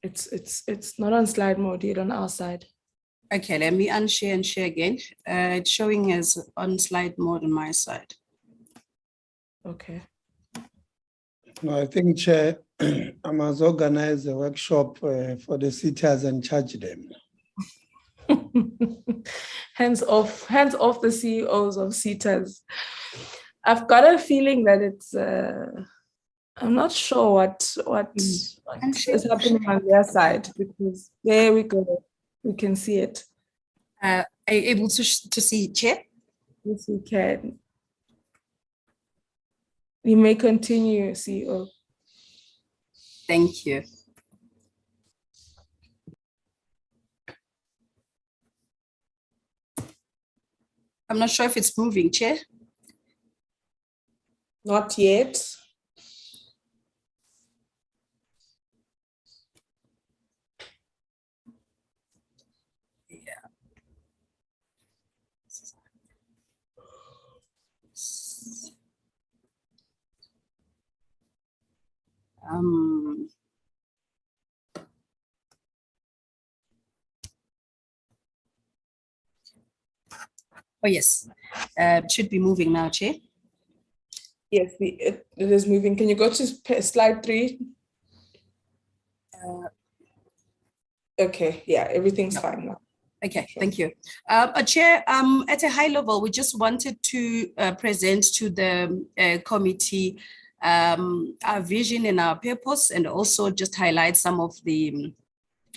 It's not on slide mode yet on our side. Okay, let me unshare and share again. It's showing as on slide mode on my side. Okay. No, I think, Chair, I must organize a workshop for the CETAs and charge them. hands off the CEOs of CETAs. I've got a feeling that it's I'm not sure what is happening on their side, because there we go. We can see it. Are you able to see, Chair? Yes, we can. You may continue, CEO. Thank you. I'm not sure if it's moving, Chair. Not yet. Oh, yes. It should be moving now, Chair. Yes, it is moving. Can you go to slide 3? Okay, yeah, everything's fine now. Okay, thank you. Chair, at a high level, we just wanted to present to the committee our vision and our purpose, and also just highlight some of the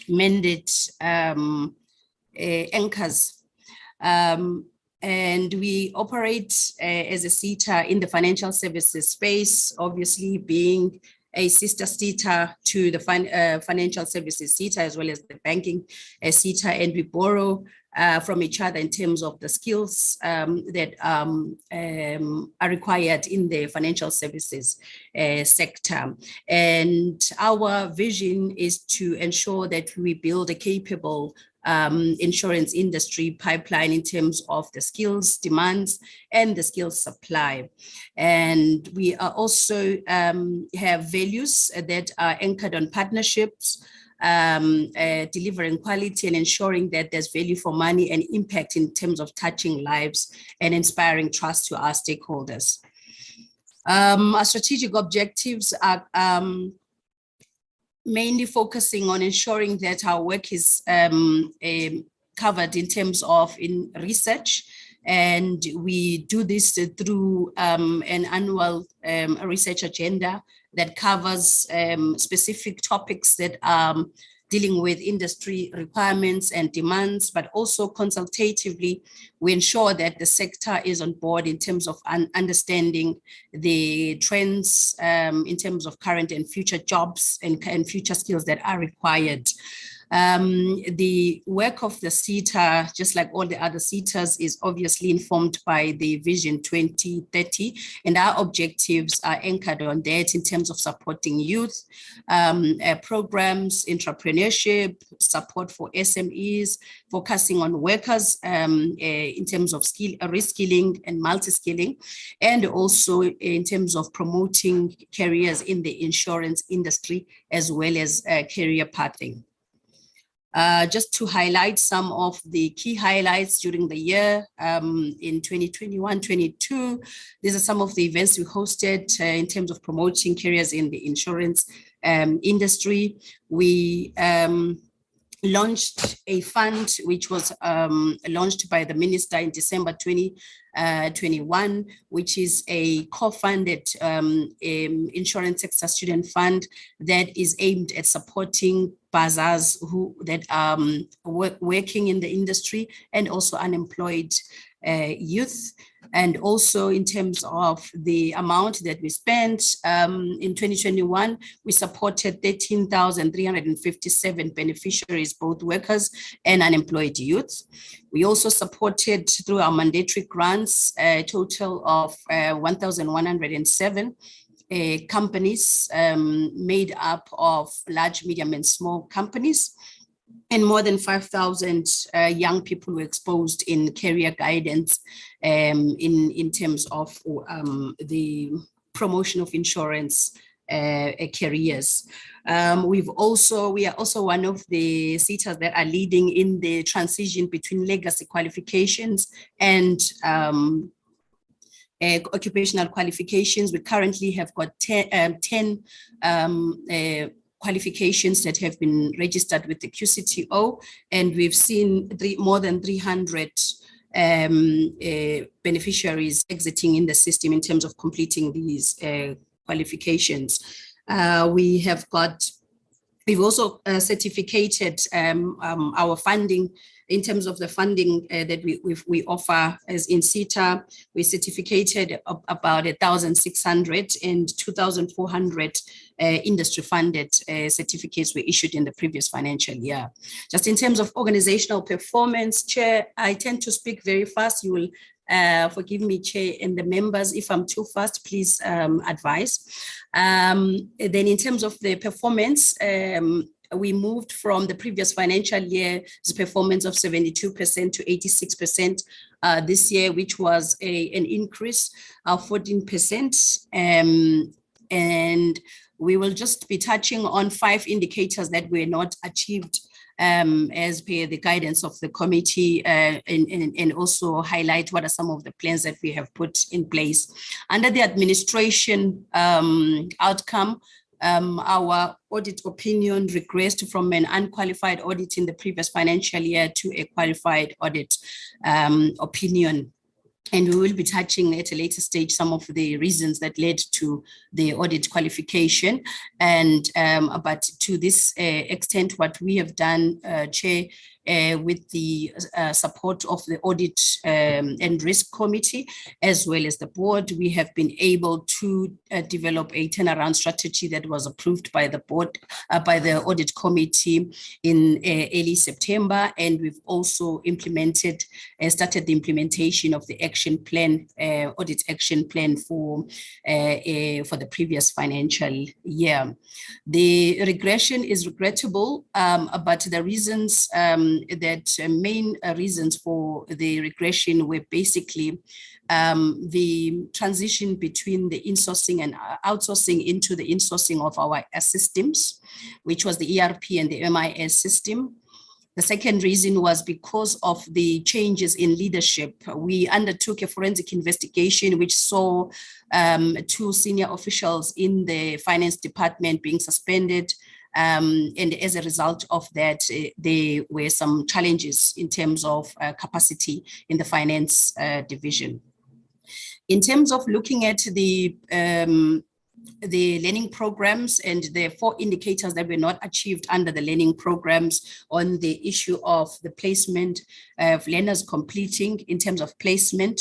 mandate anchors. And we operate as a SETA in the financial services space, obviously being a sister SETA to the financial services SETA, as well as the banking SETA, and we borrow from each other in terms of the skills that are required in the financial services sector. And our vision is to ensure that we build a capable insurance industry pipeline in terms of the skills demands and the skills supply. And we are also have values that are anchored on partnerships, delivering quality and ensuring that there's value for money and impact in terms of touching lives and inspiring trust to our stakeholders. Our strategic objectives are mainly focusing on ensuring that our work is covered in terms of in research, and we do this through an annual research agenda that covers specific topics that are dealing with industry requirements and demands, but also consultatively, we ensure that the sector is on board in terms of understanding the trends in terms of current and future jobs and future skills that are required. The work of the CETA, just like all the other CETAs, is obviously informed by the Vision 2030, and our objectives are anchored on that in terms of supporting youth, programs, entrepreneurship, support for SMEs, focusing on workers in terms of reskilling and multi-skilling, and also in terms of promoting careers in the insurance industry as well as career pathing. Just to highlight some of the key highlights during the year in 2021-22, these are some of the events we hosted in terms of promoting careers in the insurance industry. We launched a fund which was launched by the minister in December 2021, which is a co-funded insurance sector student fund that is aimed at supporting bazaars that are working in the industry and also unemployed youth. And also in terms of the amount that we spent in 2021, we supported 13,357 beneficiaries, both workers and unemployed youth. We also supported through our mandatory grants a total of 1,107 companies made up of large, medium, and small companies. And more than 5,000 young people were exposed in career guidance in terms of the promotion of insurance careers. We are also one of the CETAs that are leading in the transition between legacy qualifications and occupational qualifications. We currently have got 10 qualifications that have been registered with the QCTO, and we've seen more than 300 beneficiaries exiting in the system in terms of completing these qualifications. We've also certificated our funding. In terms of the funding that we offer as in CETA, we certificated about 1,600 and 2,400 industry-funded certificates were issued in the previous financial year. Just in terms of organizational performance, Chair, I tend to speak very fast. You will forgive me, Chair, and the members, if I'm too fast, please advise. Then in terms of the performance, we moved from the previous financial year's performance of 72% to 86% this year, which was an increase of 14%. And we will just be touching on 5 indicators that were not achieved as per the guidance of the committee, and also highlight what are some of the plans that we have put in place. Under the administration outcome, our audit opinion regressed from an unqualified audit in the previous financial year to a qualified audit opinion. And we will be touching at a later stage some of the reasons that led to the audit qualification. And but to this extent, what we have done, Chair, with the support of the Audit and Risk Committee, as well as the board, we have been able to develop a turnaround strategy that was approved by the board, by the Audit Committee in early September. And we've also implemented, started the implementation of the action plan, audit action plan for the previous financial year. The regression is regrettable, but the reasons main reasons for the regression were basically the transition between the insourcing and outsourcing into the insourcing of our systems, which was the ERP and the MIS system. The second reason was because of the changes in leadership. We undertook a forensic investigation which saw 2 senior officials in the finance department being suspended. And as a result of that, there were some challenges in terms of capacity in the finance division. In terms of looking at the learning programs and the 4 indicators that were not achieved under the learning programs on the issue of the placement of learners completing in terms of placement,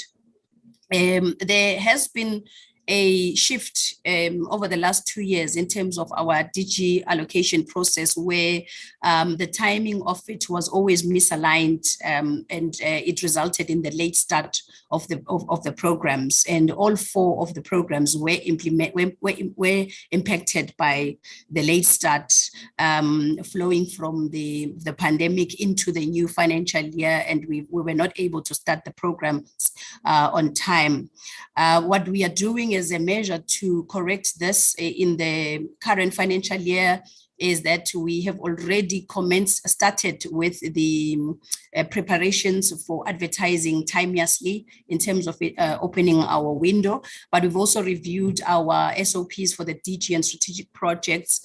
there has been a shift over the last 2 years in terms of our DG allocation process, where the timing of it was always misaligned, and it resulted in the late start of the programs. And all 4 of the programs were impacted by the late start, flowing from the pandemic into the new financial year, and we were not able to start the programs on time. What we are doing as a measure to correct this in the current financial year is that we have already started with the preparations for advertising timeously in terms of opening our window, but we've also reviewed our SOPs for the DG and strategic projects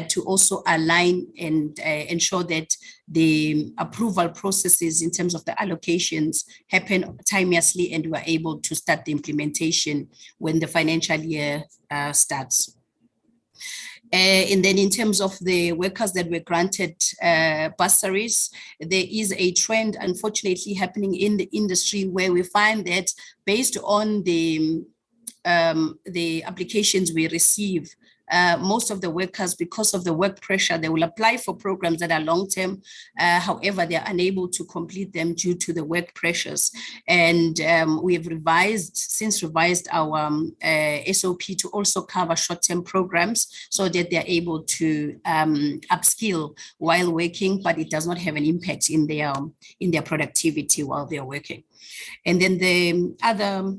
to also align and ensure that the approval processes in terms of the allocations happen timeously, and we're able to start the implementation when the financial year starts. And then in terms of the workers that were granted bursaries, there is a trend, unfortunately, happening in the industry where we find that based on the applications we receive, most of the workers, because of the work pressure, they will apply for programs that are long-term. However, they are unable to complete them due to the work pressures. And we have since revised our SOP to also cover short-term programs so that they're able to upskill while working, but it does not have an impact in their productivity while they're working. And then the other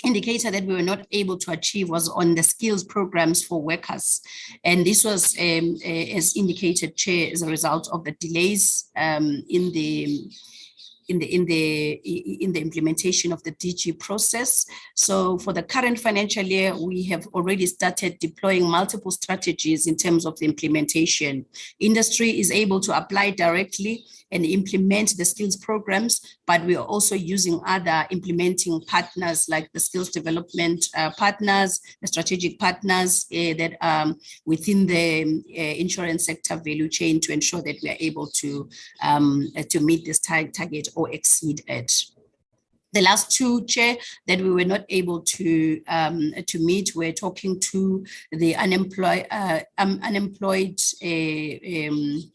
indicator that we were not able to achieve was on the skills programs for workers. And this was, as indicated, Chair, as a result of the delays in the implementation of the DG process. So for the current financial year, we have already started deploying multiple strategies in terms of the implementation. Industry is able to apply directly and implement the skills programs, but we are also using other implementing partners like the skills development partners, the strategic partners that are within the insurance sector value chain to ensure that we are able to meet this target or exceed it. The last 2, Chair, that we were not able to meet, we're talking to the unemployed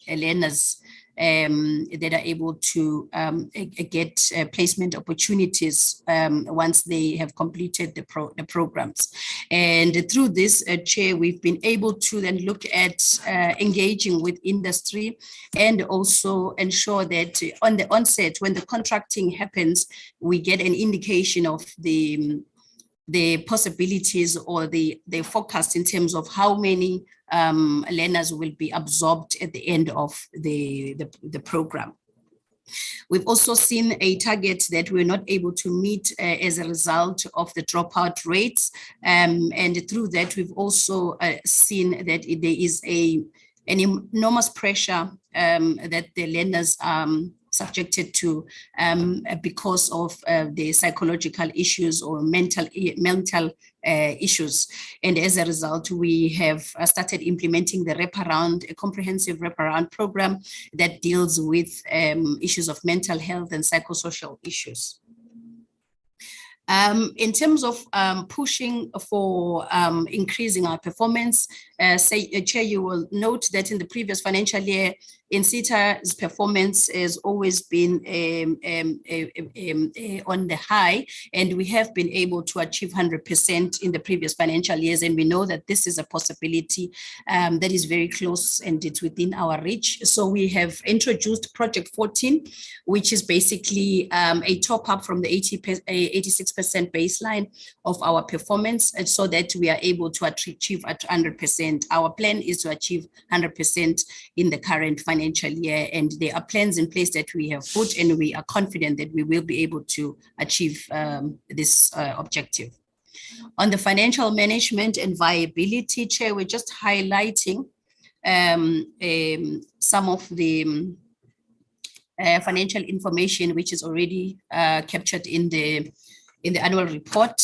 learners that are able to get placement opportunities once they have completed the programs. And through this, Chair, we've been able to then look at engaging with industry and also ensure that on the onset, when the contracting happens, we get an indication of the possibilities or the forecast in terms of how many learners will be absorbed at the end of the program. We've also seen a target that we're not able to meet as a result of the dropout rates. And through that, we've also seen that there is an enormous pressure that the learners subjected to because of the psychological issues or mental issues. And as a result, we have started implementing the wraparound, a comprehensive wraparound program that deals with issues of mental health and psychosocial issues. In terms of pushing for increasing our performance, Chair, you will note that in the previous financial year, in SETA's performance has always been on the high, and we have been able to achieve 100% in the previous financial years. And we know that this is a possibility that is very close and it's within our reach. So we have introduced Project 14, which is basically a top up from the 86% baseline of our performance, and so that we are able to achieve at 100%. Our plan is to achieve 100% in the current financial year, and there are plans in place that we have put, and we are confident that we will be able to achieve this objective. On the financial management and viability, Chair, we're just highlighting some of the financial information which is already captured in the annual report.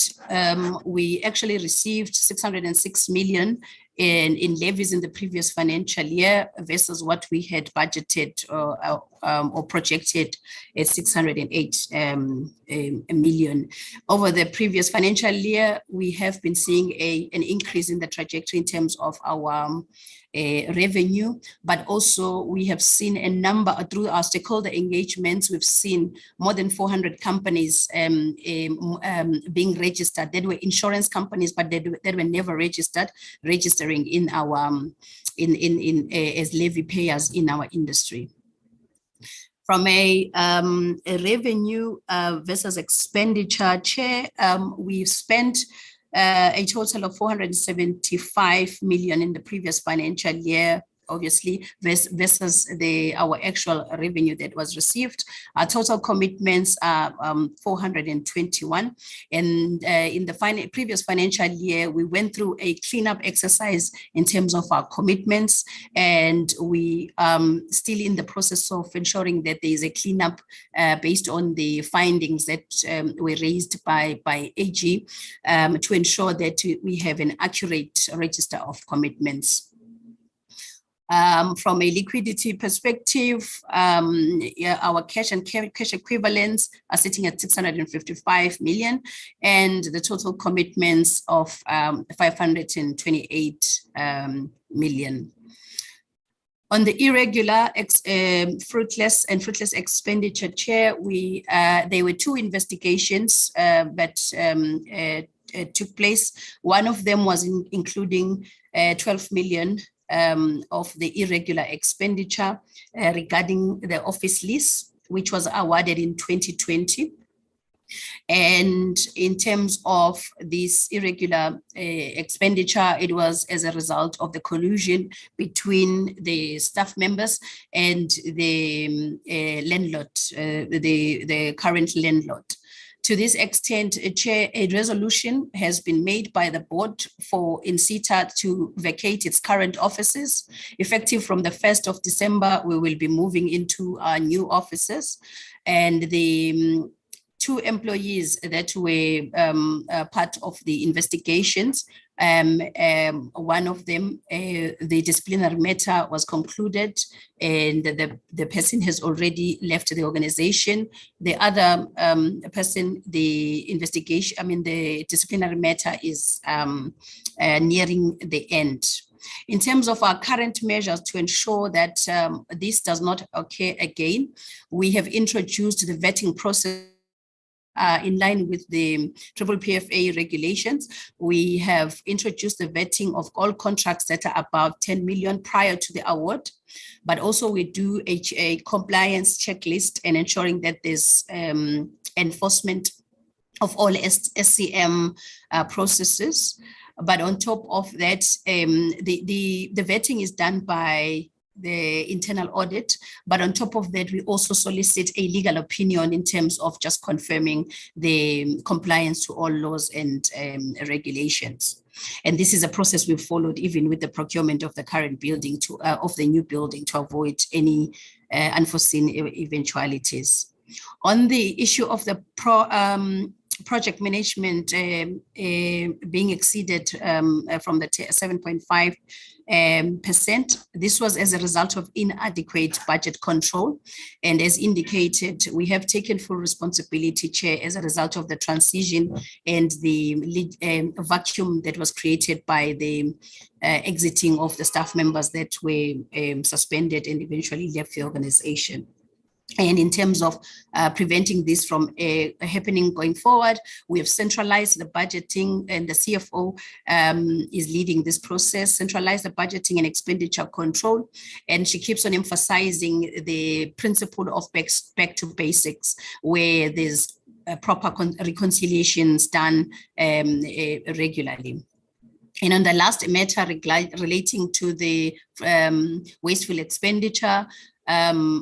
We actually received 606 million in levies in the previous financial year versus what we had budgeted or projected at 608 million. Over the previous financial year, we have been seeing an increase in the trajectory in terms of our revenue, but also we have seen a number through our stakeholder engagements. We've seen more than 400 companies being registered. They were insurance companies, but they were never registering in our as levy payers in our industry. From a revenue versus expenditure, Chair, we've spent a total of 475 million in the previous financial year, obviously, versus our actual revenue that was received. Our total commitments are 421. And in the previous financial year, we went through a cleanup exercise in terms of our commitments, and we still in the process of ensuring that there is a cleanup based on the findings that were raised by AG to ensure that we have an accurate register of commitments. From a liquidity perspective, our cash and cash equivalents are sitting at 655 million, and the total commitments of 528 million. On the irregular, fruitless expenditure, Chair, there were two investigations that took place. One of them was including 12 million of the irregular expenditure regarding the office lease, which was awarded in 2020. And in terms of this irregular expenditure, it was as a result of the collusion between the staff members and the landlord, the current landlord. To this extent, a resolution has been made by the board in SETA to vacate its current offices. Effective from the 1st of December, we will be moving into our new offices, and the two employees that were part of the investigations, one of them, the disciplinary matter was concluded, and the person has already left the organization. The other person, the disciplinary matter is nearing the end. In terms of our current measures to ensure that this does not occur again, we have introduced the vetting process in line with the PPPFA regulations. We have introduced the vetting of all contracts that are above 10 million prior to the award, but also we do a compliance checklist and ensuring that there's enforcement of all SCM processes. But on top of that, the vetting is done by the internal audit, but on top of that, we also solicit a legal opinion in terms of just confirming the compliance to all laws and regulations. And this is a process we've followed even with the procurement of the current building of the new building to avoid any unforeseen eventualities. On the issue of the project management being exceeded from the 7.5%. This was as a result of inadequate budget control. And as indicated, we have taken full responsibility, Chair, as a result of the transition and the vacuum that was created by the exiting of the staff members that were suspended and eventually left the organization. And in terms of preventing this from happening going forward, we have centralized the budgeting, and the CFO is leading this process, centralize the budgeting and expenditure control. And she keeps on emphasizing the principle of back to basics, where there's proper reconciliations done regularly. And on the last matter relating to the wasteful expenditure,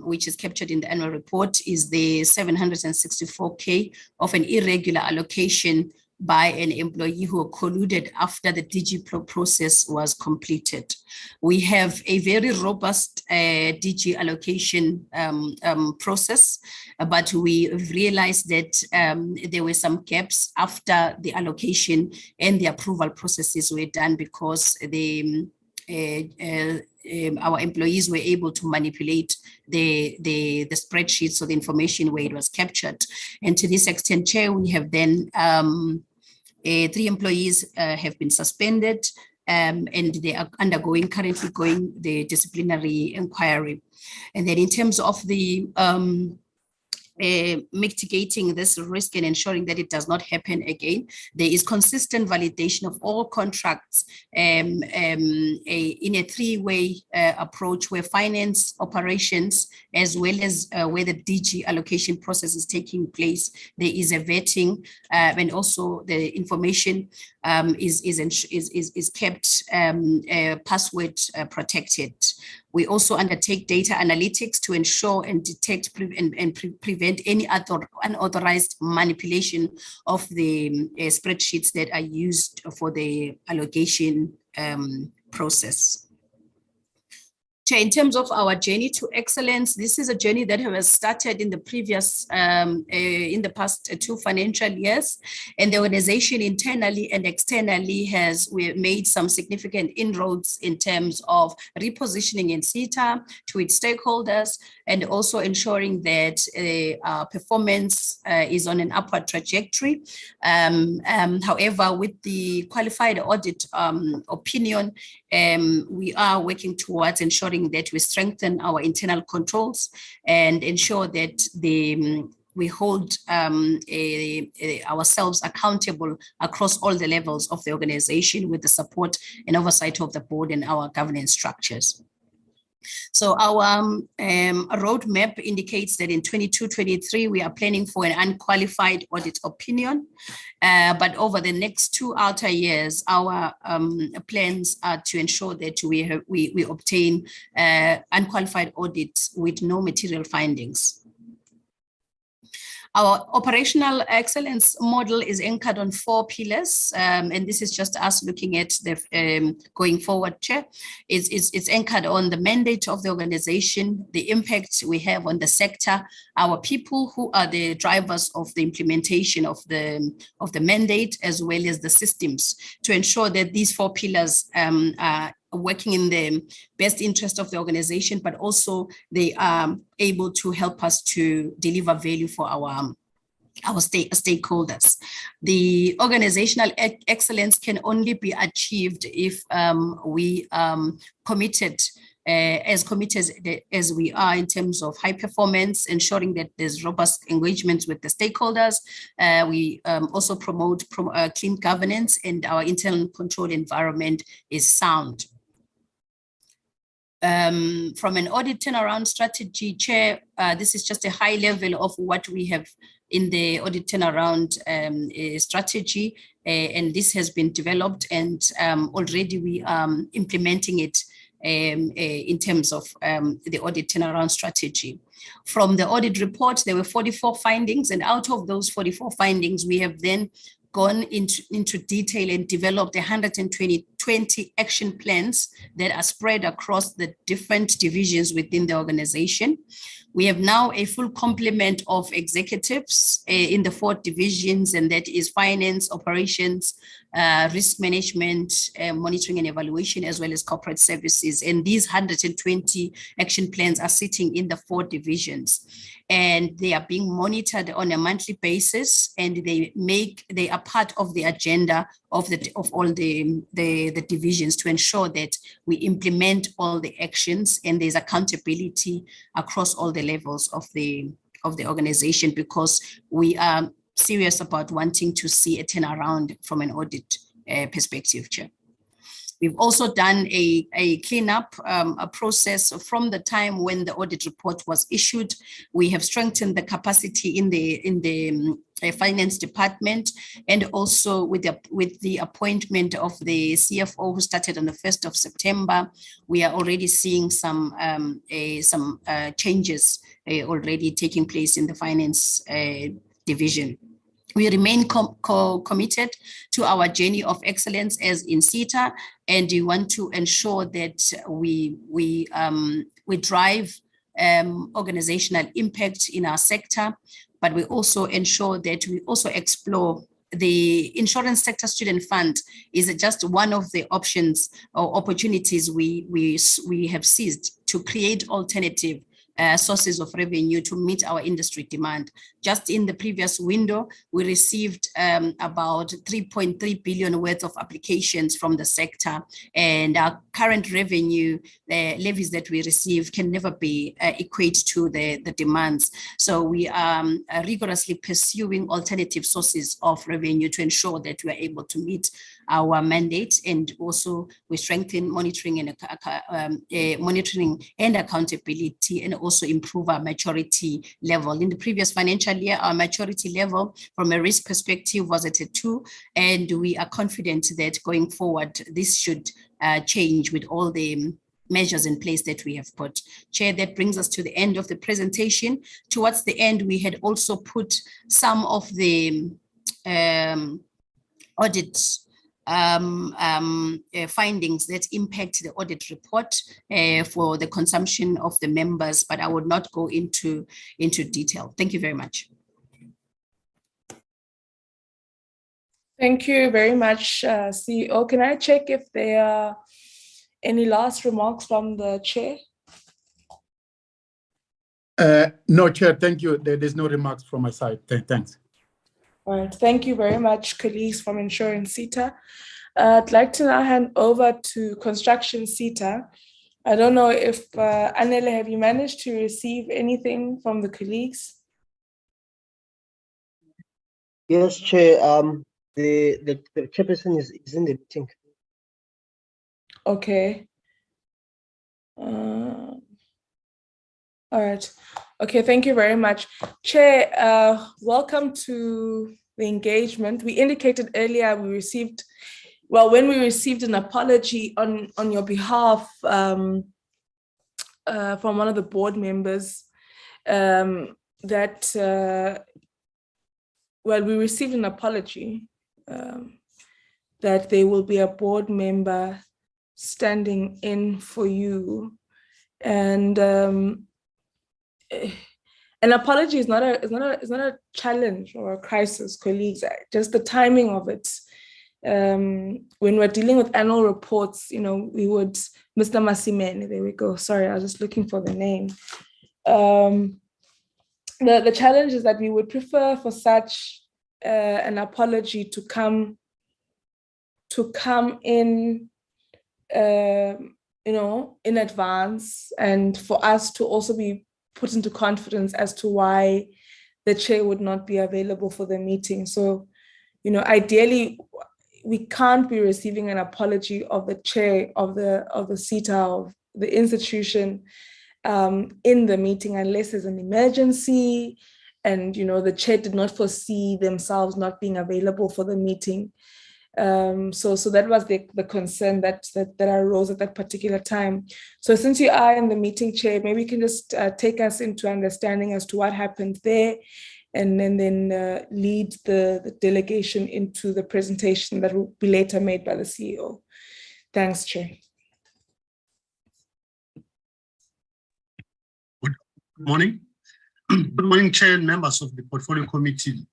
which is captured in the annual report, is the 764K of an irregular allocation by an employee who colluded after the DG process was completed. We have a very robust DG allocation process, but we realized that there were some gaps after the allocation and the approval processes were done because our employees were able to manipulate the spreadsheets or the information where it was captured. And to this extent, Chair, we have then 3 employees have been suspended and they are currently going the disciplinary inquiry. And then in terms of the mitigating this risk and ensuring that it does not happen again, there is consistent validation of all contracts in a 3-way approach where finance, operations, as well as where the DG allocation process is taking place. There is a vetting and also the information is kept password protected. We also undertake data analytics to ensure and detect and prevent any other unauthorized manipulation of the spreadsheets that are used for the allocation process. In terms of our journey to excellence, this is a journey that has started in the previous, in the past 2 financial years, and the organization internally and externally we made some significant inroads in terms of repositioning in CETA to its stakeholders, and also ensuring that performance is on an upward trajectory. However, with the qualified audit opinion, we are working towards ensuring that we strengthen our internal controls and ensure that we hold ourselves accountable across all the levels of the organization with the support and oversight of the board and our governance structures. So our roadmap indicates that in 22-23, we are planning for an unqualified audit opinion. But over the next 2 outer years, our plans are to ensure that we obtain unqualified audits with no material findings. Our operational excellence model is anchored on 4 pillars, and this is just us looking at the going forward, Chair. It's anchored on the mandate of the organization, the impact we have on the sector, our people who are the drivers of the implementation of the mandate, as well as the systems, to ensure that these 4 pillars are working in the best interest of the organization, but also they are able to help us to deliver value for our stakeholders. The organizational excellence can only be achieved if we committed as we are in terms of high performance, ensuring that there's robust engagement with the stakeholders. We also promote clean governance, and our internal control environment is sound. From an audit turnaround strategy, Chair, this is just a high level of what we have in the audit turnaround strategy, and this has been developed, and already we are implementing it in terms of the audit turnaround strategy. From the audit report, there were 44 findings, and out of those 44 findings, we have then gone into detail and developed 120 action plans that are spread across the different divisions within the organization. We have now a full complement of executives in the 4 divisions, and that is finance, operations, risk management, monitoring and evaluation, as well as corporate services. And these 120 action plans are sitting in the 4 divisions, and they are being monitored on a monthly basis, and they are part of the agenda of all the divisions to ensure that we implement all the actions, and there's accountability across all the levels of the organization, because we are serious about wanting to see a turnaround from an audit perspective, Chair. We've also done a cleanup process from the time when the audit report was issued. We have strengthened the capacity in the finance department, and also with the appointment of the CFO who started on the 1st of September, we are already seeing some changes already taking place in the finance division. We remain committed to our journey of excellence as in SETA, and we want to ensure that we drive organizational impact in our sector, but we also ensure that we also explore the insurance sector student fund is just one of the options or opportunities we have seized to create alternative sources of revenue to meet our industry demand. Just in the previous window, we received about 3.3 billion worth of applications from the sector, and our current revenue levies that we receive can never be equate to the demands. So we are rigorously pursuing alternative sources of revenue to ensure that we are able to meet our mandate, and also we strengthen monitoring and accountability, and also improve our maturity level. In the previous financial year, our maturity level from a risk perspective was at a 2, and we are confident that going forward, this should change with all the measures in place that we have put. Chair, that brings us to the end of the presentation. Towards the end, we had also put some of the audit findings that impact the audit report for the consumption of the members, but I would not go into detail. Thank you very much. Thank you very much, CEO. Can I check if there are any last remarks from the chair? No, Chair, thank you. There's no remarks from my side. Thanks. All right, thank you very much, colleagues from Insurance SETA. I'd like to now hand over to Construction SETA. I don't know if, Anele, have you managed to receive anything from the colleagues? Yes, Chair. The chairperson is in the meeting. Okay. All right. Okay, thank you very much. Chair, welcome to the engagement. We indicated earlier when we received an apology on your behalf from one of the board members, we received an apology that there will be a board member standing in for you, and an apology is not a challenge or a crisis, colleagues. Just the timing of it. When we're dealing with annual reports, we would, Mr. Masimene, there we go. Sorry, I was just looking for the name. The challenge is that we would prefer for such an apology to come in, in advance, and for us to also be put into confidence as to why the chair would not be available for the meeting. So, ideally, we can't be receiving an apology of the chair of the SETA, of the institution, in the meeting unless there's an emergency and the chair did not foresee themselves not being available for the meeting. So that was the concern that arose at that particular time. So since you are in the meeting, Chair, maybe you can just take us into understanding as to what happened there, and then lead the delegation into the presentation that will be later made by the CEO. Thanks, Chair. Good morning. Good morning, Chair and members of the Portfolio Committee,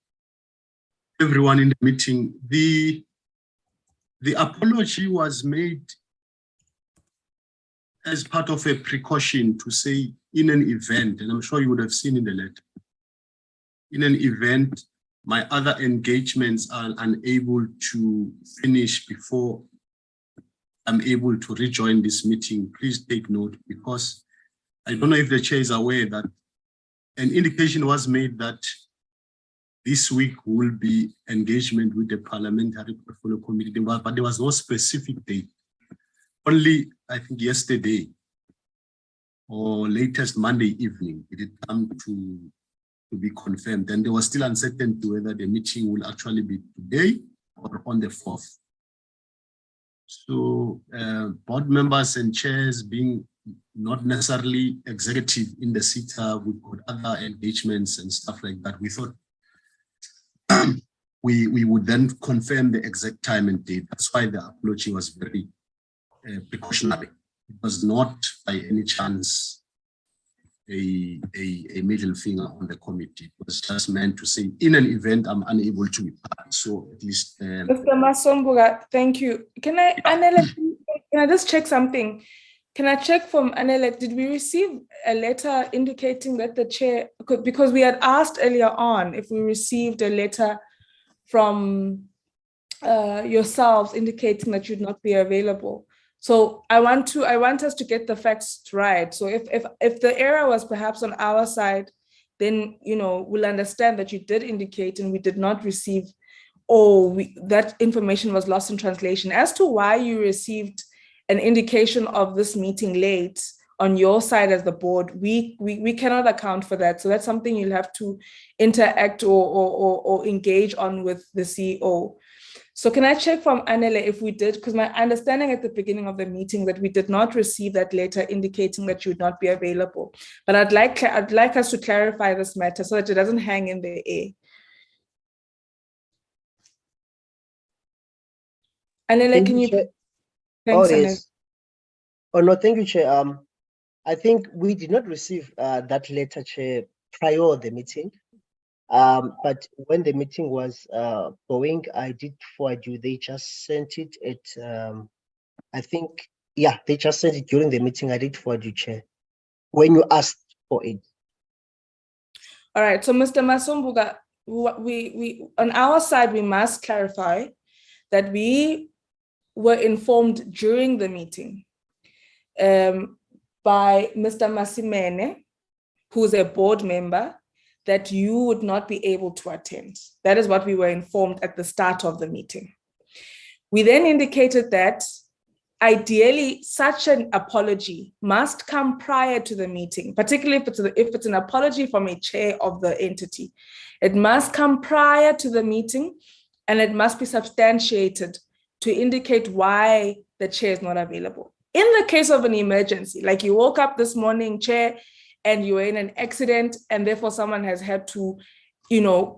everyone in the meeting. The apology was made as part of a precaution to say in an event, and I'm sure you would have seen in the letter, in an event, my other engagements are unable to finish before I'm able to rejoin this meeting. Please take note, because I don't know if the chair is aware that an indication was made that this week will be engagement with the Parliamentary Portfolio Committee, but there was no specific date. Only, I think, yesterday or latest Monday evening, it did come to be confirmed. And there was still uncertainty whether the meeting will actually be today or on the 4th. So board members and chairs being not necessarily executive in the SETA, we've got other engagements and stuff like that. We thought we would then confirm the exact time and date. That's why the apology was very precautionary. It was not by any chance a middle finger on the committee. It was just meant to say, in an event, I'm unable to be part. So at least. Mr. Masombuga, thank you. Can I just check something? Can I check from Anele, did we receive a letter indicating that the chair, because we had asked earlier on if we received a letter from yourselves indicating that you'd not be available. So I want us to get the facts right. So if the error was perhaps on our side, then we'll understand that you did indicate and we did not receive, or that information was lost in translation. As to why you received an indication of this meeting late on your side as the board, we cannot account for that. So that's something you'll have to interact or engage on with the CEO. So can I check from Anele if we did, because my understanding at the beginning of the meeting that we did not receive that letter indicating that you would not be available. But I'd like us to clarify this matter so that it doesn't hang in the air. Anele, can you? Thanks, Anele. Yes. Oh no, thank you, Chair. I think we did not receive that letter, Chair, prior the meeting. But when the meeting was going, I did forward you. They just sent it at I think, yeah, they just sent it during the meeting. I did forward you, Chair, when you asked for it. All right. So, Mr. Masombuga, we on our side, we must clarify that we were informed during the meeting by Mr. Masimene, who's a board member, that you would not be able to attend. That is what we were informed at the start of the meeting. We then indicated that ideally such an apology must come prior to the meeting, particularly if it's an apology from a chair of the entity. It must come prior to the meeting and it must be substantiated to indicate why the chair is not available. In the case of an emergency, like you woke up this morning, Chair, and you were in an accident and therefore someone has had to,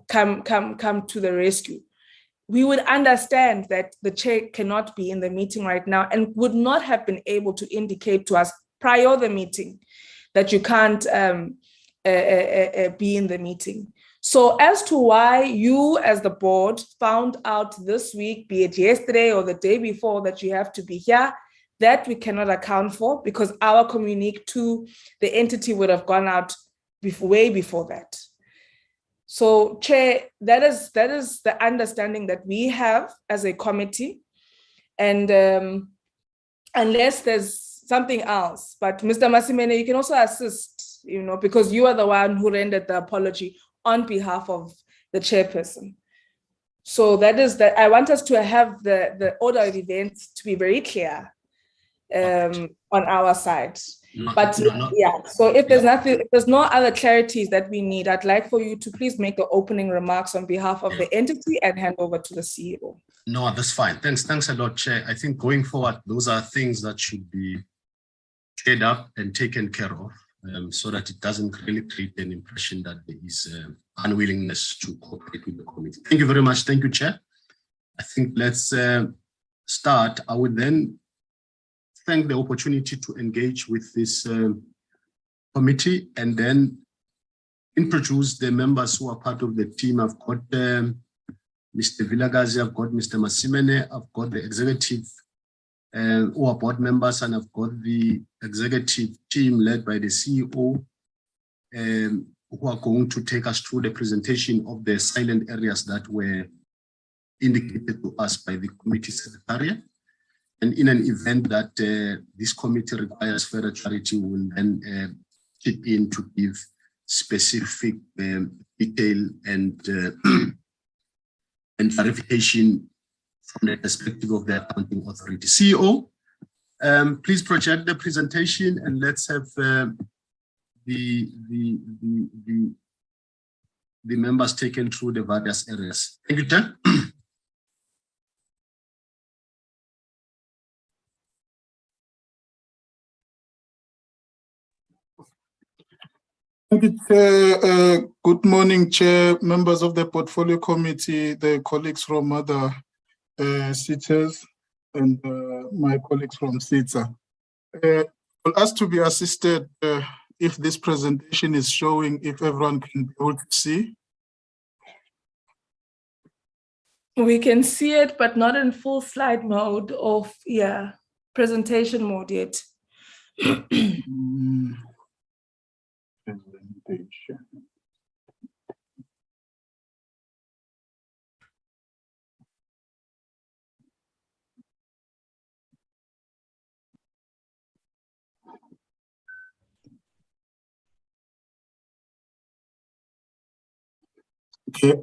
come to the rescue, we would understand that the chair cannot be in the meeting right now and would not have been able to indicate to us prior the meeting that you can't be in the meeting. So as to why you as the board found out this week, be it yesterday or the day before, that you have to be here, that we cannot account for because our communique to the entity would have gone out way before that. So, Chair, that is the understanding that we have as a committee. And unless there's something else, but Mr. Masimene, you can also assist, because you are the one who rendered the apology on behalf of the chairperson. So that is that. I want us to have the order of events to be very clear on our side. So if there's nothing, if there's no other clarities that we need, I'd like for you to please make the opening remarks on behalf of the entity and hand over to the CEO. No, that's fine. Thanks a lot, Chair. I think going forward, those are things that should be cleared up and taken care of, so that it doesn't really create an impression that there is unwillingness to cooperate with the committee. Thank you very much. Thank you, Chair. I think let's start. I would then thank the opportunity to engage with this committee and then introduce the members who are part of the team. I've got Mr. Vilagazi, I've got Mr. Masimene, I've got the executive who are board members, and I've got the executive team led by the CEO who are going to take us through the presentation of the silent areas that were indicated to us by the committee secretariat. And in an event that this committee requires further clarity, we will then chip in to give specific detail and clarification from the perspective of the accounting authority. CEO, please project the presentation and let's have the members taken through the various areas. Thank you, Chair. Thank you, Chair. Good morning, Chair, members of the Portfolio Committee, the colleagues from other SETAs, and my colleagues from SETA. I'll ask to be assisted if this presentation is showing, if everyone can be able to see. We can see it, but not in full slide mode or, presentation mode yet. Presentation. Okay,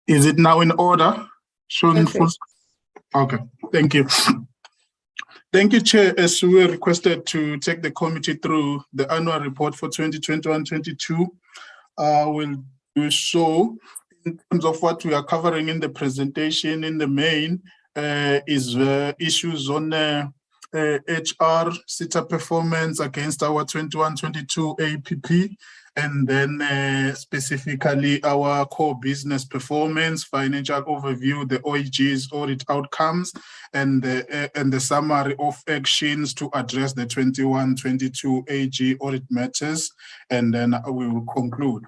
is it now in order? Showing full. Okay, thank you. Thank you, Chair. As we were requested to take the committee through the annual report for 2021-22, we'll do so. In terms of what we are covering in the presentation, in the main is issues on HR, SETA performance against our 21-22 APP, and then specifically our core business performance, financial overview, the OEG's audit outcomes, and the summary of actions to address the 21-22 AG audit matters, and then we will conclude.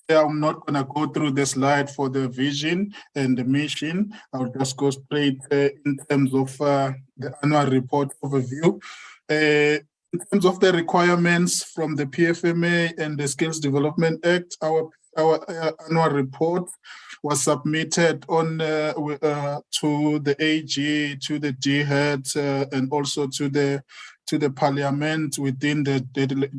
I'm not going to go through the slide for the vision and the mission. I'll just go straight in terms of the annual report overview. In terms of the requirements from the PFMA and the Skills Development Act, our annual report was submitted on to the AG, to the DHET, and also to the Parliament within the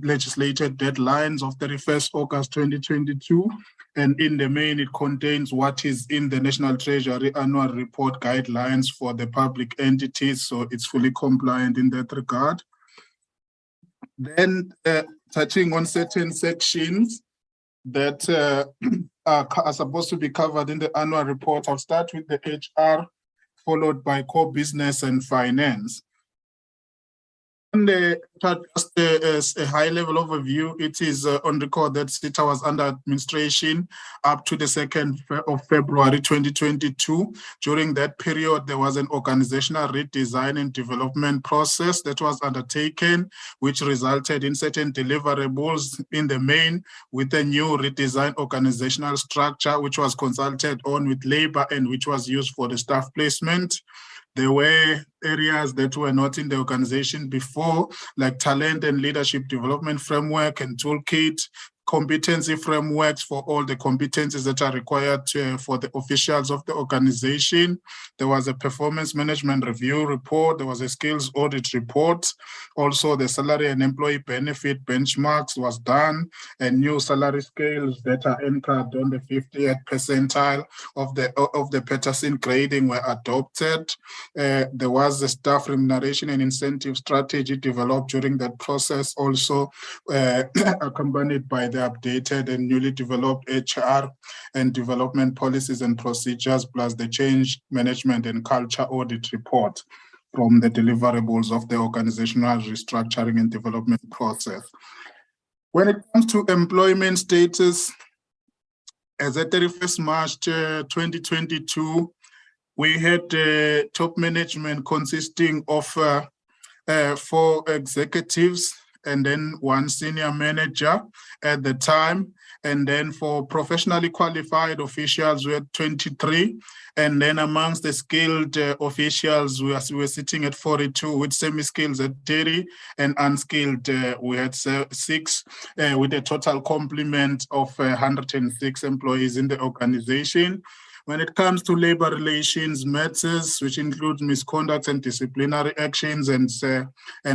legislated deadlines of 31st August 2022. And in the main, it contains what is in the National Treasury annual report guidelines for the public entities, so it's fully compliant in that regard. Then touching on certain sections that are supposed to be covered in the annual report, I'll start with the HR, followed by core business and finance. And just a high-level overview, it is on record that SETA was under administration up to the 2nd of February 2022. During that period, there was an organizational redesign and development process that was undertaken, which resulted in certain deliverables in the main, with a new redesigned organizational structure, which was consulted on with labor and which was used for the staff placement. There were areas that were not in the organization before, like talent and leadership development framework and toolkit, competency frameworks for all the competencies that are required for the officials of the organization. There was a performance management review report. There was a skills audit report. Also, the salary and employee benefit benchmarks was done, and new salary scales that are anchored on the 50th percentile of the Peterson grading were adopted. There was a staff remuneration and incentive strategy developed during that process, also accompanied by the updated and newly developed HR and development policies and procedures, plus the change management and culture audit report from the deliverables of the organizational restructuring and development process. When it comes to employment status, as at 31st March 2022, we had top management consisting of 4 executives and then 1 senior manager at the time. And then for professionally qualified officials, we had 23. And then amongst the skilled officials, we were sitting at 42, with semi-skilled at 30, and unskilled, we had 6, with a total complement of 106 employees in the organization. When it comes to labor relations matters, which include misconduct and disciplinary actions, and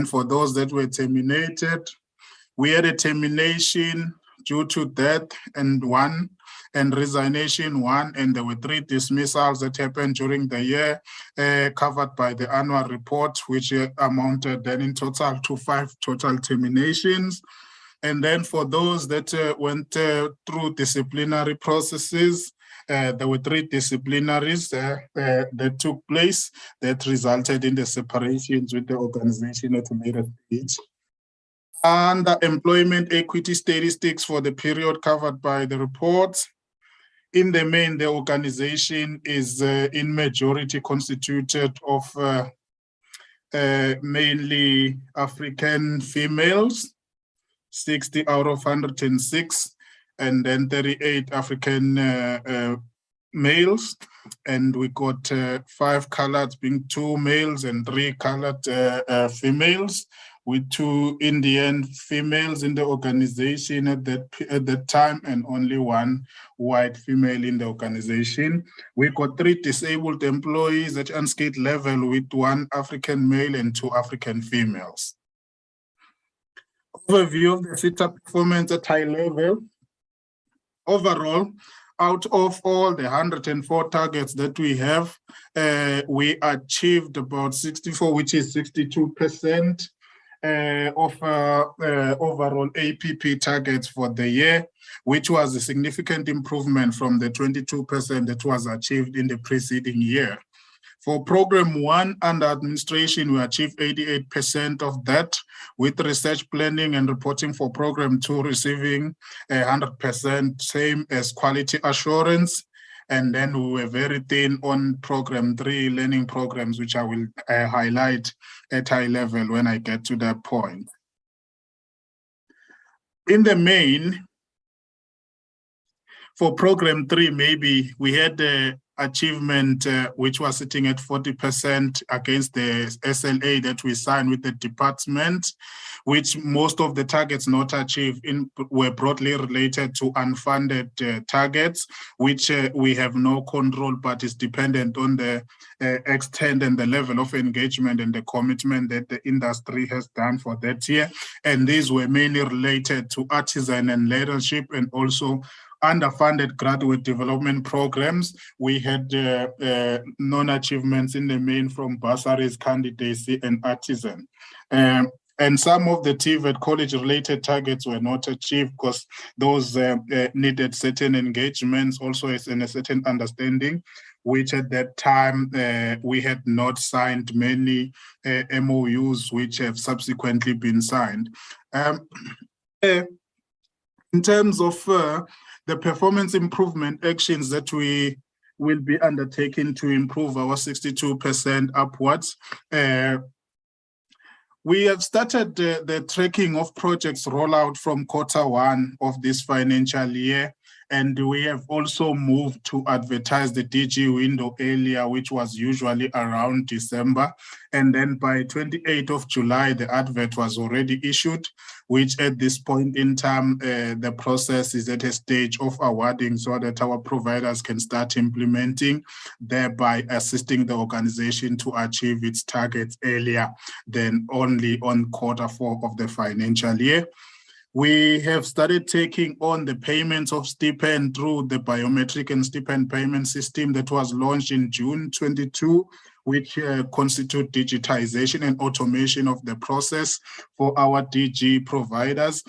for those that were terminated, we had a termination due to death and resignation 1, and there were 3 dismissals that happened during the year, covered by the annual report, which amounted then in total to 5 total terminations. And then for those that went through disciplinary processes, there were 3 disciplinaries that took place that resulted in the separations with the organization at a later stage. Under employment equity statistics for the period covered by the report, in the main, the organization is in majority constituted of mainly African females, 60 out of 106, and then 38 African males. And we got 5 colored, being 2 males and 3 colored females, with 2 Indian females in the organization at that time, and only 1 white female in the organization. We got 3 disabled employees at unskilled level, with 1 African male and 2 African females. Overview of the SETA performance at high level. Overall, out of all the 104 targets that we have, we achieved about 64, which is 62% of overall APP targets for the year, which was a significant improvement from the 22% that was achieved in the preceding year. For program 1 under administration, we achieved 88% of that, with research planning and reporting for program 2 receiving 100%, same as quality assurance. And then we were very thin on program 3 learning programs, which I will highlight at high level when I get to that point. In the main, for program 3, maybe we had the achievement which was sitting at 40% against the SLA that we signed with the department, which most of the targets not achieved were broadly related to unfunded targets, which we have no control, but is dependent on the extent and the level of engagement and the commitment that the industry has done for that year. And these were mainly related to artisan and leadership, and also underfunded graduate development programs. We had non-achievements in the main from bursaries, candidacy, and artisan. And some of the TVET college-related targets were not achieved because those needed certain engagements, also as in a certain understanding, which at that time we had not signed many MOUs, which have subsequently been signed. In terms of the performance improvement actions that we will be undertaking to improve our 62% upwards, we have started the tracking of projects rollout from Q1 of this financial year, and we have also moved to advertise the DG window earlier, which was usually around December. And then by 28th of July, the advert was already issued, which at this point in time, the process is at a stage of awarding so that our providers can start implementing, thereby assisting the organization to achieve its targets earlier than only on Q4 of the financial year. We have started taking on the payments of stipend through the biometric and stipend payment system that was launched in June 22, which constitute digitization and automation of the process for our DG providers,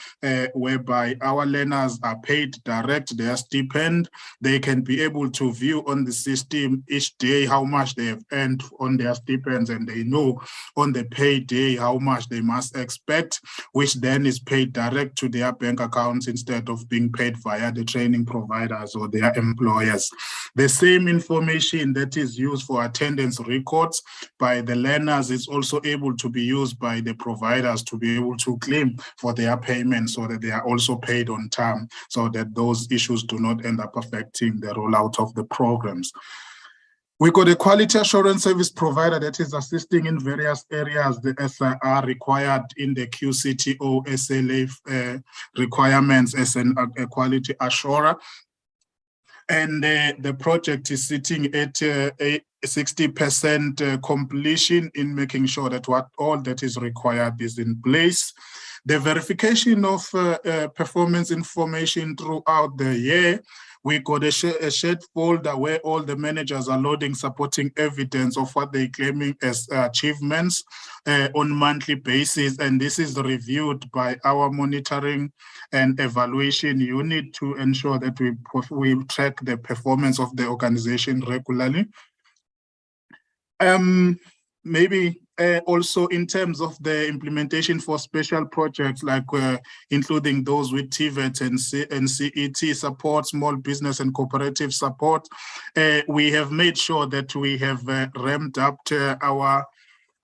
whereby our learners are paid direct their stipend. They can be able to view on the system each day how much they have earned on their stipends, and they know on the pay day how much they must expect, which then is paid direct to their bank accounts instead of being paid via the training providers or their employers. The same information that is used for attendance records by the learners is also able to be used by the providers to be able to claim for their payments, so that they are also paid on time, so that those issues do not end up affecting the rollout of the programs. We got a quality assurance service provider that is assisting in various areas that are required in the QCTO SLA requirements as a quality assurer. And the project is sitting at a 60% completion in making sure that all that is required is in place. The verification of performance information throughout the year, we got a shared folder where all the managers are loading supporting evidence of what they're claiming as achievements on monthly basis. And this is reviewed by our monitoring and evaluation unit to ensure that we track the performance of the organization regularly. Maybe also in terms of the implementation for special projects, like including those with TVET and CET support, small business and cooperative support, we have made sure that we have ramped up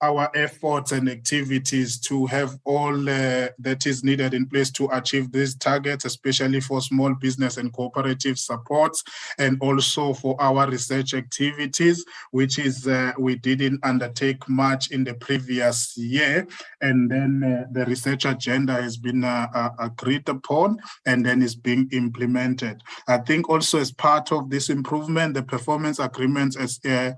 our efforts and activities to have all that is needed in place to achieve these targets, especially for small business and cooperative supports, and also for our research activities, which is we didn't undertake much in the previous year. And then the research agenda has been agreed upon and then is being implemented. I think also as part of this improvement, the performance agreements, as the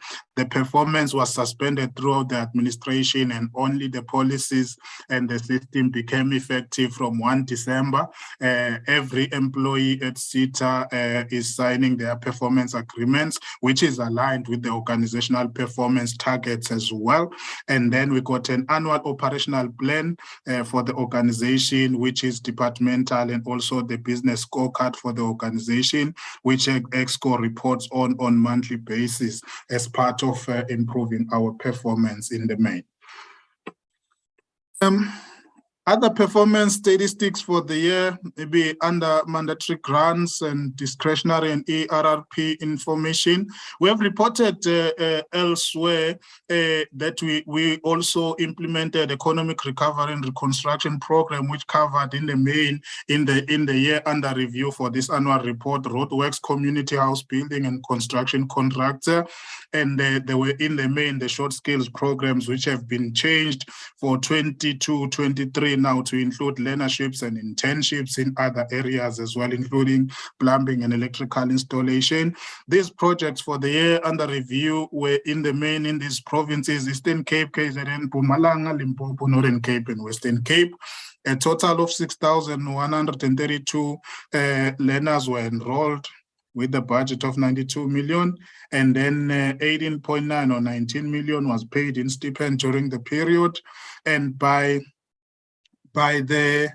performance was suspended throughout the administration, and only the policies and the system became effective from 1 December. Every employee at SETA is signing their performance agreements, which is aligned with the organizational performance targets as well. And then we got an annual operational plan for the organization, which is departmental, and also the business scorecard for the organization, which EXCO reports on monthly basis as part of improving our performance in the main. Other performance statistics for the year, maybe under mandatory grants and discretionary and ERRP information. We have reported elsewhere that we also implemented economic recovery and reconstruction program, which covered in the main in the year under review for this annual report, roadworks, community house building and construction contractor. And they were in the main the short skills programs, which have been changed for 22-23 now to include learnerships and internships in other areas as well, including plumbing and electrical installation. These projects for the year under review were in the main in these provinces: Eastern Cape, KZN, Mpumalanga, Limpopo, Northern Cape and Western Cape. A total of 6,132 learners were enrolled, with a budget of 92 million, and then 18.9 or 19 million was paid in stipend during the period. And by the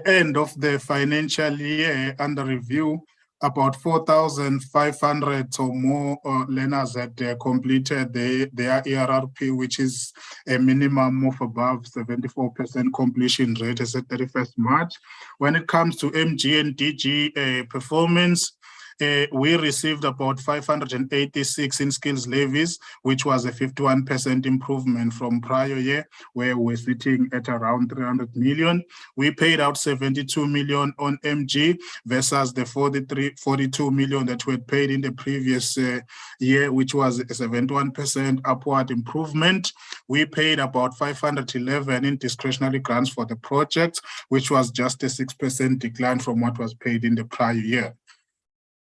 end of the financial year under review, about 4,500 or more learners had completed their ERRP, which is a minimum of above 74% completion rate as at 31st March. When it comes to MG and DG performance, we received about 586 in skills levies, which was a 51% improvement from prior year, where we're sitting at around 300 million. We paid out 72 million on MG versus the 42 million that we had paid in the previous year, which was a 71% upward improvement. We paid about 511 in discretionary grants for the project, which was just a 6% decline from what was paid in the prior year.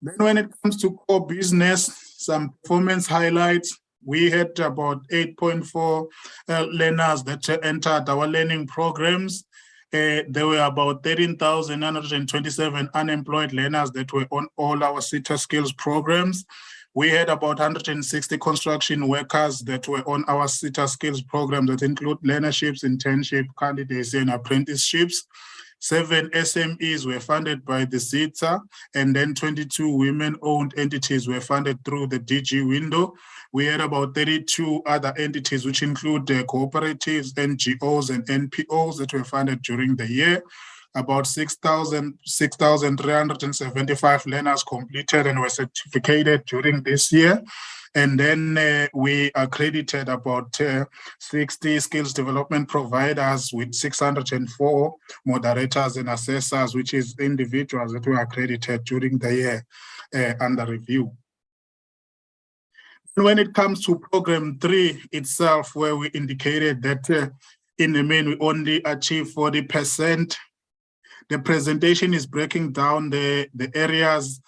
Then when it comes to core business, some performance highlights. We had about 8.4 learners that entered our learning programs. There were about 13,927 unemployed learners that were on all our SETA skills programs. We had about 160 construction workers that were on our SETA skills program that include learnerships, internship, candidacy, and apprenticeships. 7 SMEs were funded by the SETA, and then 22 women-owned entities were funded through the DG window. We had about 32 other entities, which include cooperatives, NGOs, and NPOs that were funded during the year. About 6,375 learners completed and were certificated during this year. And then we accredited about 60 skills development providers with 604 moderators and assessors, which is individuals that were accredited during the year under review. When it comes to program 3 itself, where we indicated that in the main we only achieved 40%, the presentation is breaking down the areas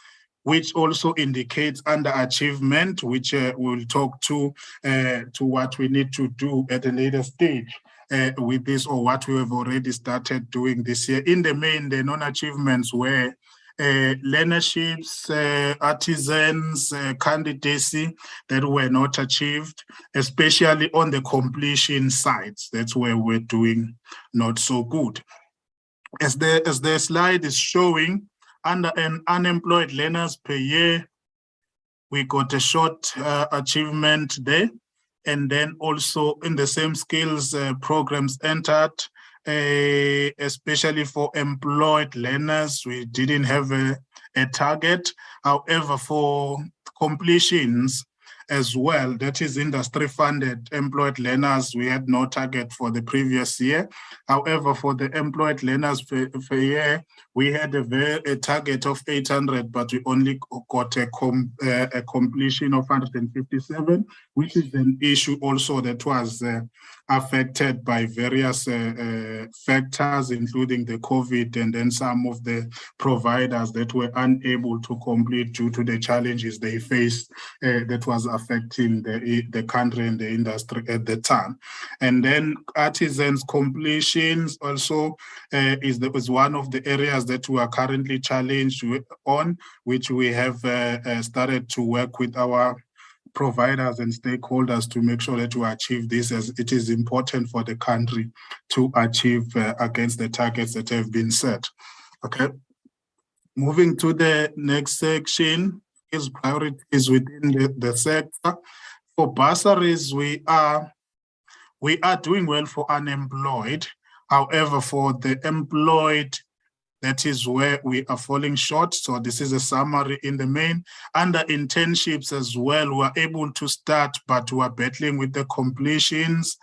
which also indicates underachievement, which we'll talk to what we need to do at a later stage with this, or what we have already started doing this year. In the main, the non-achievements were learnerships, artisans, candidacy that were not achieved, especially on the completion sides. That's where we're doing not so good. As the slide is showing, under an unemployed learners per year, we got a short achievement there. And then also in the same skills programs entered, especially for employed learners, we didn't have a target. However, for completions as well, that is industry funded employed learners, we had no target for the previous year. However, for the employed learners per year, we had a target of 800, but we only got a completion of 157, which is an issue also that was affected by various factors, including the COVID, and then some of the providers that were unable to complete due to the challenges they faced that was affecting the country and the industry at the time. And then artisans completions also is one of the areas that we are currently challenged on, which we have started to work with our providers and stakeholders to make sure that we achieve this, as it is important for the country to achieve against the targets that have been set. Okay. Moving to the next section is priorities within the sector. For bursaries, we are doing well for unemployed. However, for the employed, that is where we are falling short. So this is a summary in the main. Under internships as well, we are able to start, but we are battling with the completions.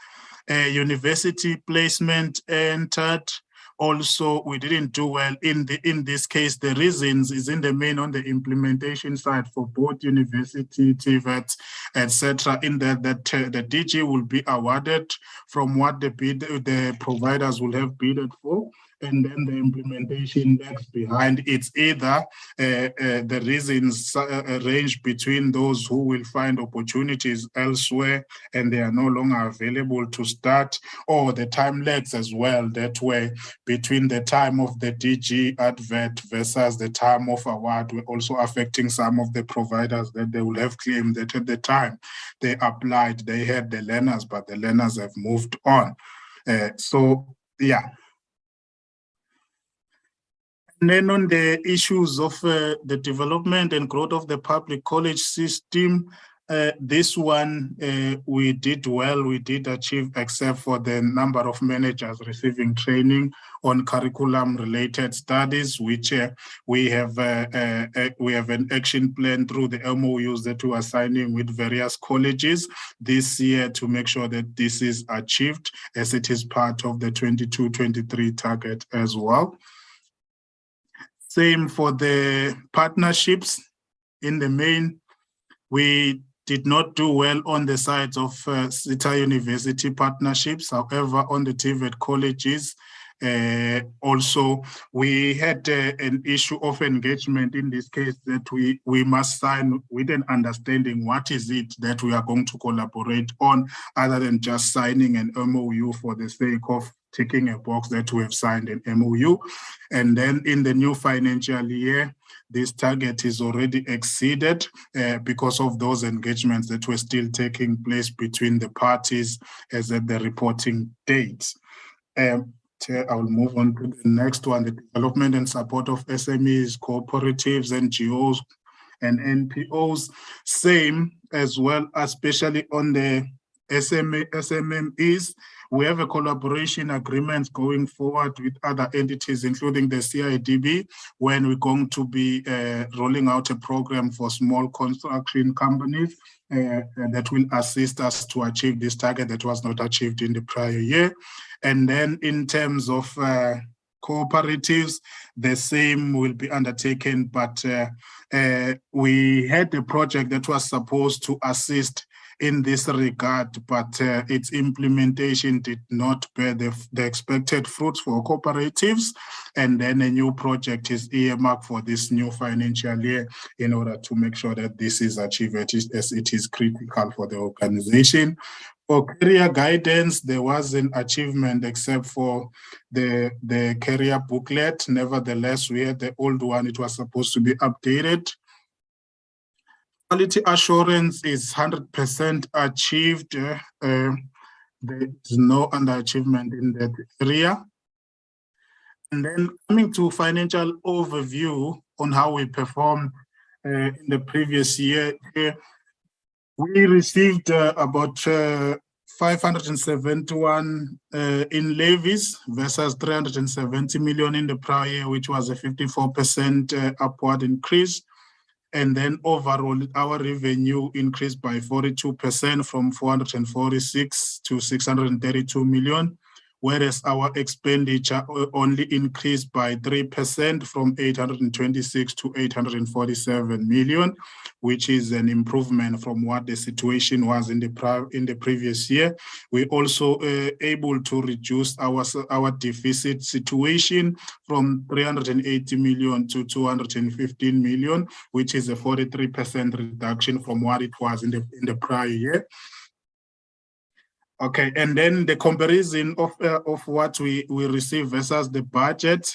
University placement entered. Also, we didn't do well in this case. The reasons is in the main on the implementation side for both university, TVET, etc. In that the DG will be awarded from what the providers will have bidded for. And then the implementation lags behind. It's either the reasons range between those who will find opportunities elsewhere and they are no longer available to start, or the time lags as well, that way between the time of the DG advert versus the time of award, were also affecting some of the providers that they will have claimed that at the time they applied, they had the learners, but the learners have moved on. So, yeah. And then on the issues of the development and growth of the public college system, this one we did well, we did achieve, except for the number of managers receiving training on curriculum-related studies, which we have an action plan through the MOUs that we are signing with various colleges this year to make sure that this is achieved, as it is part of the 22-23 target as well. Same for the partnerships. In the main, we did not do well on the sides of SETA university partnerships. However, on the TVET colleges, also we had an issue of engagement in this case, that we must sign with an understanding what is it that we are going to collaborate on, other than just signing an MOU for the sake of ticking a box that we have signed an MOU. And then in the new financial year, this target is already exceeded because of those engagements that were still taking place between the parties as at the reporting dates. I'll move on to the next one, the development and support of SMEs, cooperatives, NGOs, and NPOs. Same as well, especially on the SMMEs. We have a collaboration agreement going forward with other entities, including the CIDB, when we're going to be rolling out a program for small construction companies that will assist us to achieve this target that was not achieved in the prior year. And then in terms of cooperatives, the same will be undertaken, but we had a project that was supposed to assist in this regard, but its implementation did not bear the expected fruits for cooperatives. And then a new project is earmarked for this new financial year in order to make sure that this is achieved, as it is critical for the organization. For career guidance, there was an achievement except for the career booklet. Nevertheless, we had the old one, it was supposed to be updated. Quality assurance is 100% achieved. There is no underachievement in that area. And then coming to financial overview on how we performed in the previous year. We received about 571 in levies versus 370 million in the prior year, which was a 54% upward increase. And then overall, our revenue increased by 42% from 446 to 632 million, whereas our expenditure only increased by 3% from 826 to 847 million, which is an improvement from what the situation was in the previous year. We also able to reduce our deficit situation from 380 million to 215 million, which is a 43% reduction from what it was in the prior year. Okay, and then the comparison of what we received versus the budget,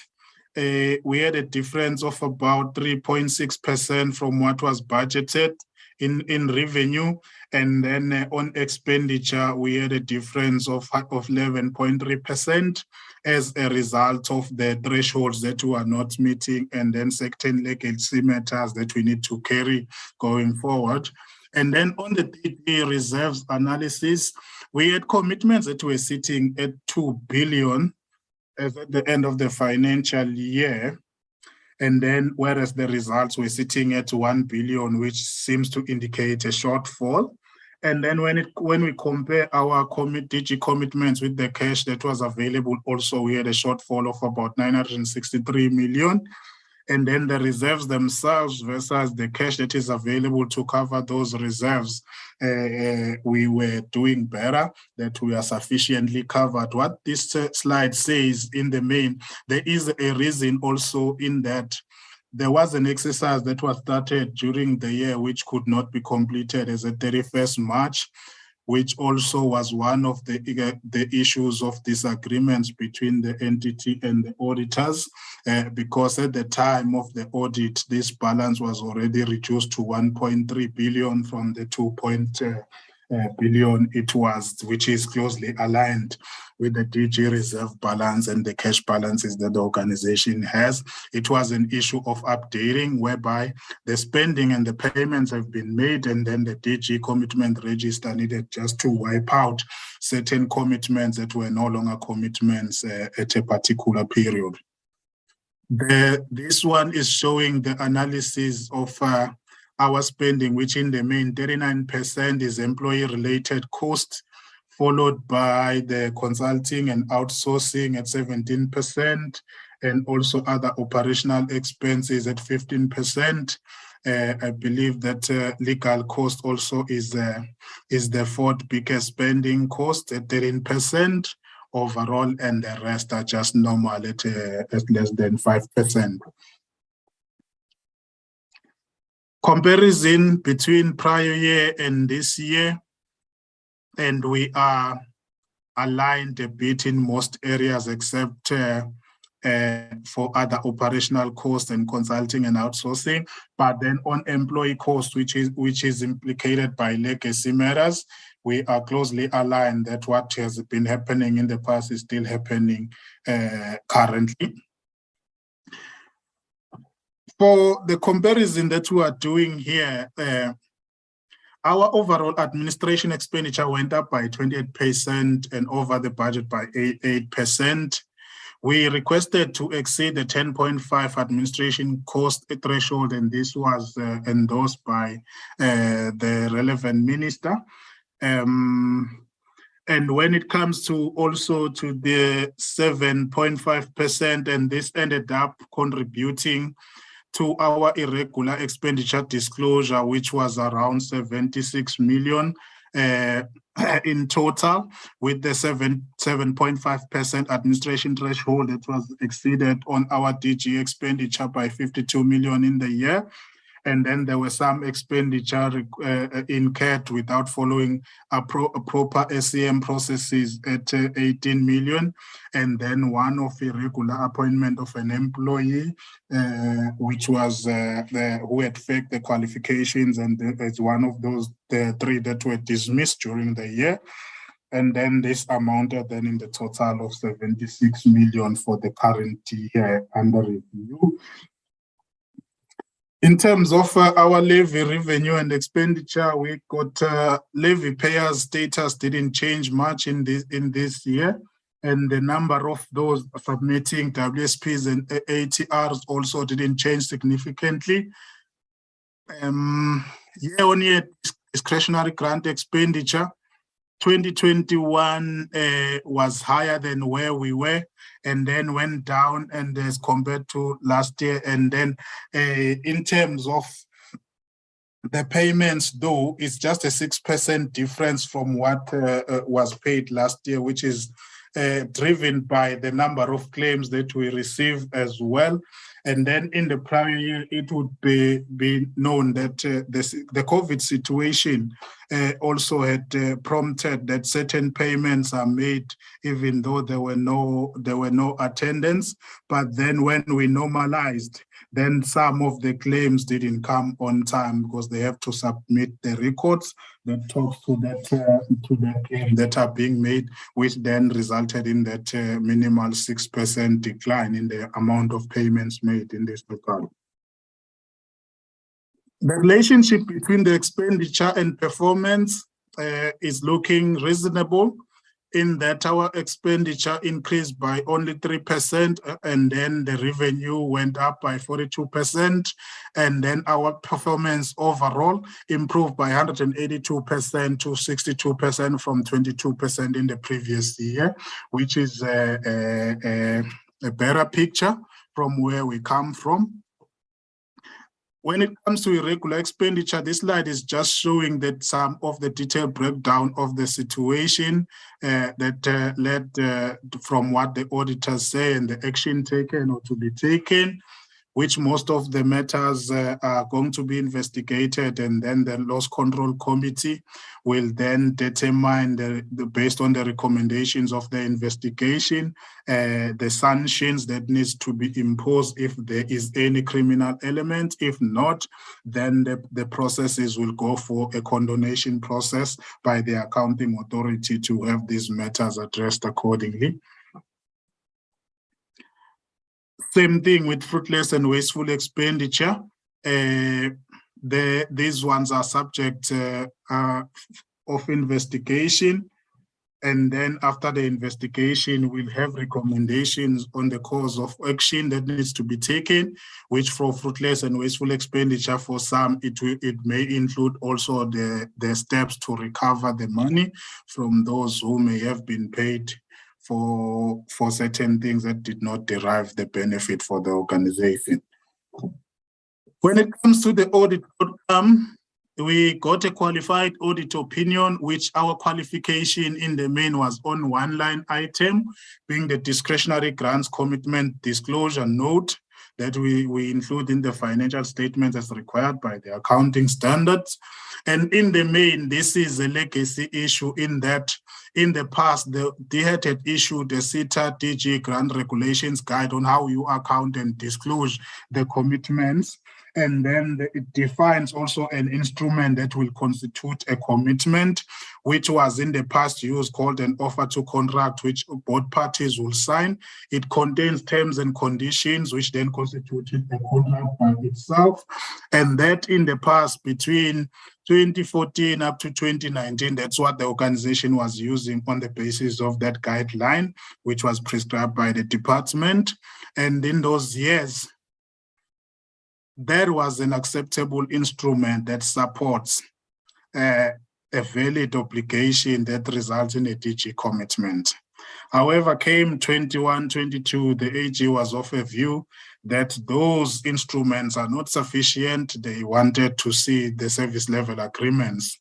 we had a difference of about 3.6% from what was budgeted in revenue, and then on expenditure we had a difference of 11.3% as a result of the thresholds that we are not meeting, and then certain legacy matters that we need to carry going forward. And then on the DD reserves analysis, we had commitments that were sitting at 2 billion as at the end of the financial year. And then whereas the results were sitting at 1 billion, which seems to indicate a shortfall. And then when we compare our DG commitments with the cash that was available, also we had a shortfall of about 963 million. And then the reserves themselves versus the cash that is available to cover those reserves, we were doing better, that we are sufficiently covered. What this slide says in the main, there is a reason also in that there was an exercise that was started during the year which could not be completed as a 31st March, which also was one of the issues of disagreements between the entity and the auditors, because at the time of the audit, this balance was already reduced to 1.3 billion from the 2 billion it was, which is closely aligned with the DG reserve balance and the cash balances that the organization has. It was an issue of updating whereby the spending and the payments have been made, and then the DG commitment register needed just to wipe out certain commitments that were no longer commitments at a particular period. This one is showing the analysis of our spending, which in the main 39% is employee-related costs, followed by the consulting and outsourcing at 17%, and also other operational expenses at 15%. I believe that legal cost also is the fourth biggest spending cost at 13% overall, and the rest are just normal at less than 5%. Comparison between prior year and this year, and we are aligned a bit in most areas except for other operational costs and consulting and outsourcing. But then on employee cost, which is implicated by legacy matters, we are closely aligned that what has been happening in the past is still happening currently. For the comparison that we are doing here, our overall administration expenditure went up by 28% and over the budget by 8%. We requested to exceed the 10.5 administration cost threshold, and this was endorsed by the relevant minister. And when it comes to also to the 7.5%, and this ended up contributing to our irregular expenditure disclosure, which was around 76 million in total, with the 7.5% administration threshold that was exceeded on our DG expenditure by 52 million in the year. And then there were some expenditure incurred without following a proper SEM processes at 18 million. And then one of irregular appointment of an employee, which was who had faked the qualifications, and it's one of those the three that were dismissed during the year. And then this amounted then in the total of 76 million for the current year under review. In terms of our levy revenue and expenditure, we got levy payers status didn't change much in this year, and the number of those submitting WSPs and ATRs also didn't change significantly. Year-on-year discretionary grant expenditure, 2021 was higher than where we were, and then went down and as compared to last year. And then in terms of the payments, though, it's just a 6% difference from what was paid last year, which is driven by the number of claims that we receive as well. And then in the prior year, it would be known that the COVID situation also had prompted that certain payments are made, even though there were no attendance. But then when we normalized, then some of the claims didn't come on time because they have to submit the records that talks to that claim that are being made, which then resulted in that minimal 6% decline in the amount of payments made in this regard. The relationship between the expenditure and performance is looking reasonable, in that our expenditure increased by only 3%, and then the revenue went up by 42%, and then our performance overall improved by 182% to 62% from 22% in the previous year, which is a better picture from where we come from. When it comes to irregular expenditure, this slide is just showing that some of the detailed breakdown of the situation that led from what the auditors say and the action taken or to be taken, which most of the matters are going to be investigated, and then the loss control committee will then determine based on the recommendations of the investigation, the sanctions that needs to be imposed if there is any criminal element. If not, then the processes will go for a condonation process by the accounting authority to have these matters addressed accordingly. Same thing with fruitless and wasteful expenditure. These ones are subject of investigation. And then after the investigation, we'll have recommendations on the course of action that needs to be taken, which for fruitless and wasteful expenditure, for some, it may include also the steps to recover the money from those who may have been paid for certain things that did not derive the benefit for the organization. When it comes to the audit outcome, we got a qualified audit opinion, which our qualification in the main was on one line item, being the discretionary grants commitment disclosure note that we include in the financial statements as required by the accounting standards. And in the main, this is a legacy issue in that in the past, the DHET had issued a CETA DG grant regulations guide on how you account and disclose the commitments. And then it defines also an instrument that will constitute a commitment, which was in the past used called an offer to contract, which both parties will sign. It contains terms and conditions, which then constituted a contract by itself. And that in the past, between 2014 up to 2019, that's what the organization was using on the basis of that guideline, which was prescribed by the department. And in those years, there was an acceptable instrument that supports a valid obligation that results in a DG commitment. However, came 21-22, the AG was of a view that those instruments are not sufficient. They wanted to see the service level agreements.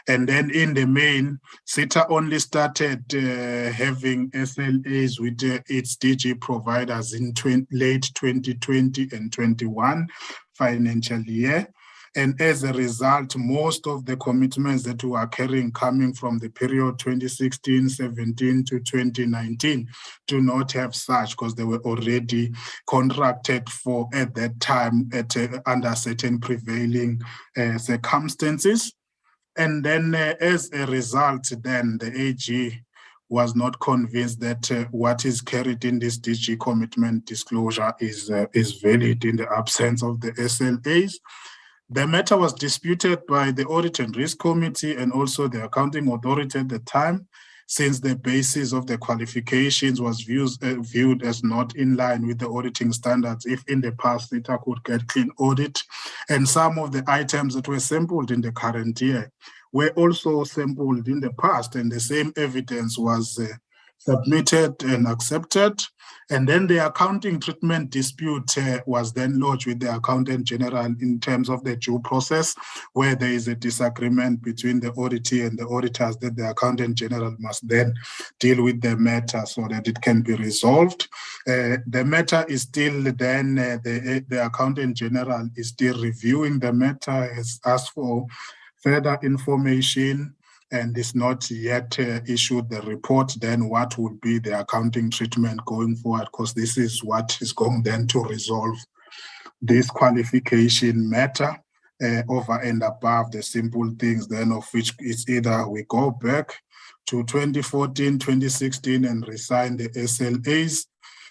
And then in the main, SETA only started having SLAs with its DG providers in late 2020 and 21 financial year. And as a result, most of the commitments that we are carrying coming from the period 2016-17 to 2019 do not have such, because they were already contracted for at that time under certain prevailing circumstances. And then as a result, then the AG was not convinced that what is carried in this DG commitment disclosure is valid in the absence of the SLAs. The matter was disputed by the Audit and Risk Committee and also the Accounting Authority at the time, since the basis of the qualifications was viewed as not in line with the auditing standards if in the past SETA could get clean audit. And some of the items that were sampled in the current year were also sampled in the past, and the same evidence was submitted and accepted. And then the accounting treatment dispute was then lodged with the Accountant General in terms of the due process, where there is a disagreement between the auditee and the auditors that the Accountant General must then deal with the matter so that it can be resolved. The matter is still then, the Accountant General is still reviewing the matter, has asked for further information, and is not yet issued the report. Then what would be the accounting treatment going forward? Because this is what is going then to resolve this qualification matter over and above the simple things then, of which it's either we go back to 2014, 2016 and resign the SLAs,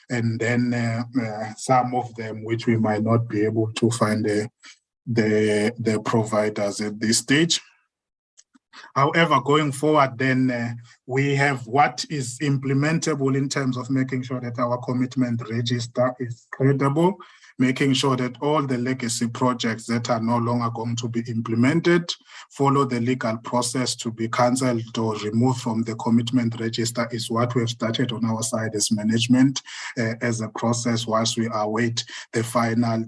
and then some of them which we might not be able to find the providers at this stage. However, going forward, then we have what is implementable in terms of making sure that our commitment register is credible, making sure that all the legacy projects that are no longer going to be implemented follow the legal process to be cancelled or removed from the commitment register is what we have started on our side as management as a process whilst we await the final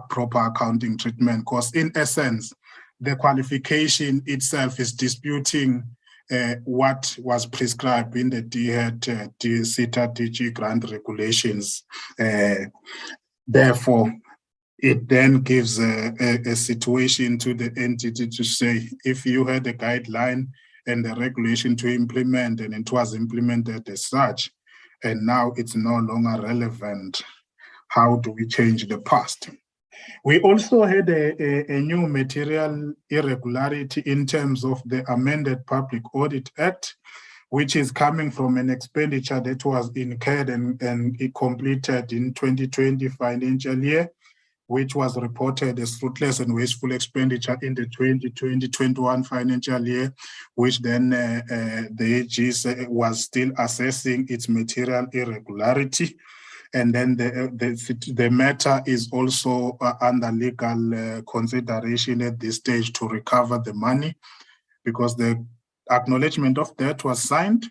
proper accounting treatment. Because in essence, the qualification itself is disputing what was prescribed in the CETA DG grant regulations. Therefore, it then gives a situation to the entity to say, if you had a guideline and the regulation to implement and it was implemented as such, and now it's no longer relevant, how do we change the past? We also had a new material irregularity in terms of the amended Public Audit Act, which is coming from an expenditure that was incurred and completed in 2020 financial year, which was reported as fruitless and wasteful expenditure in the 2020-21 financial year, which then the AG was still assessing its material irregularity. And then the matter is also under legal consideration at this stage to recover the money, because the acknowledgement of that was signed.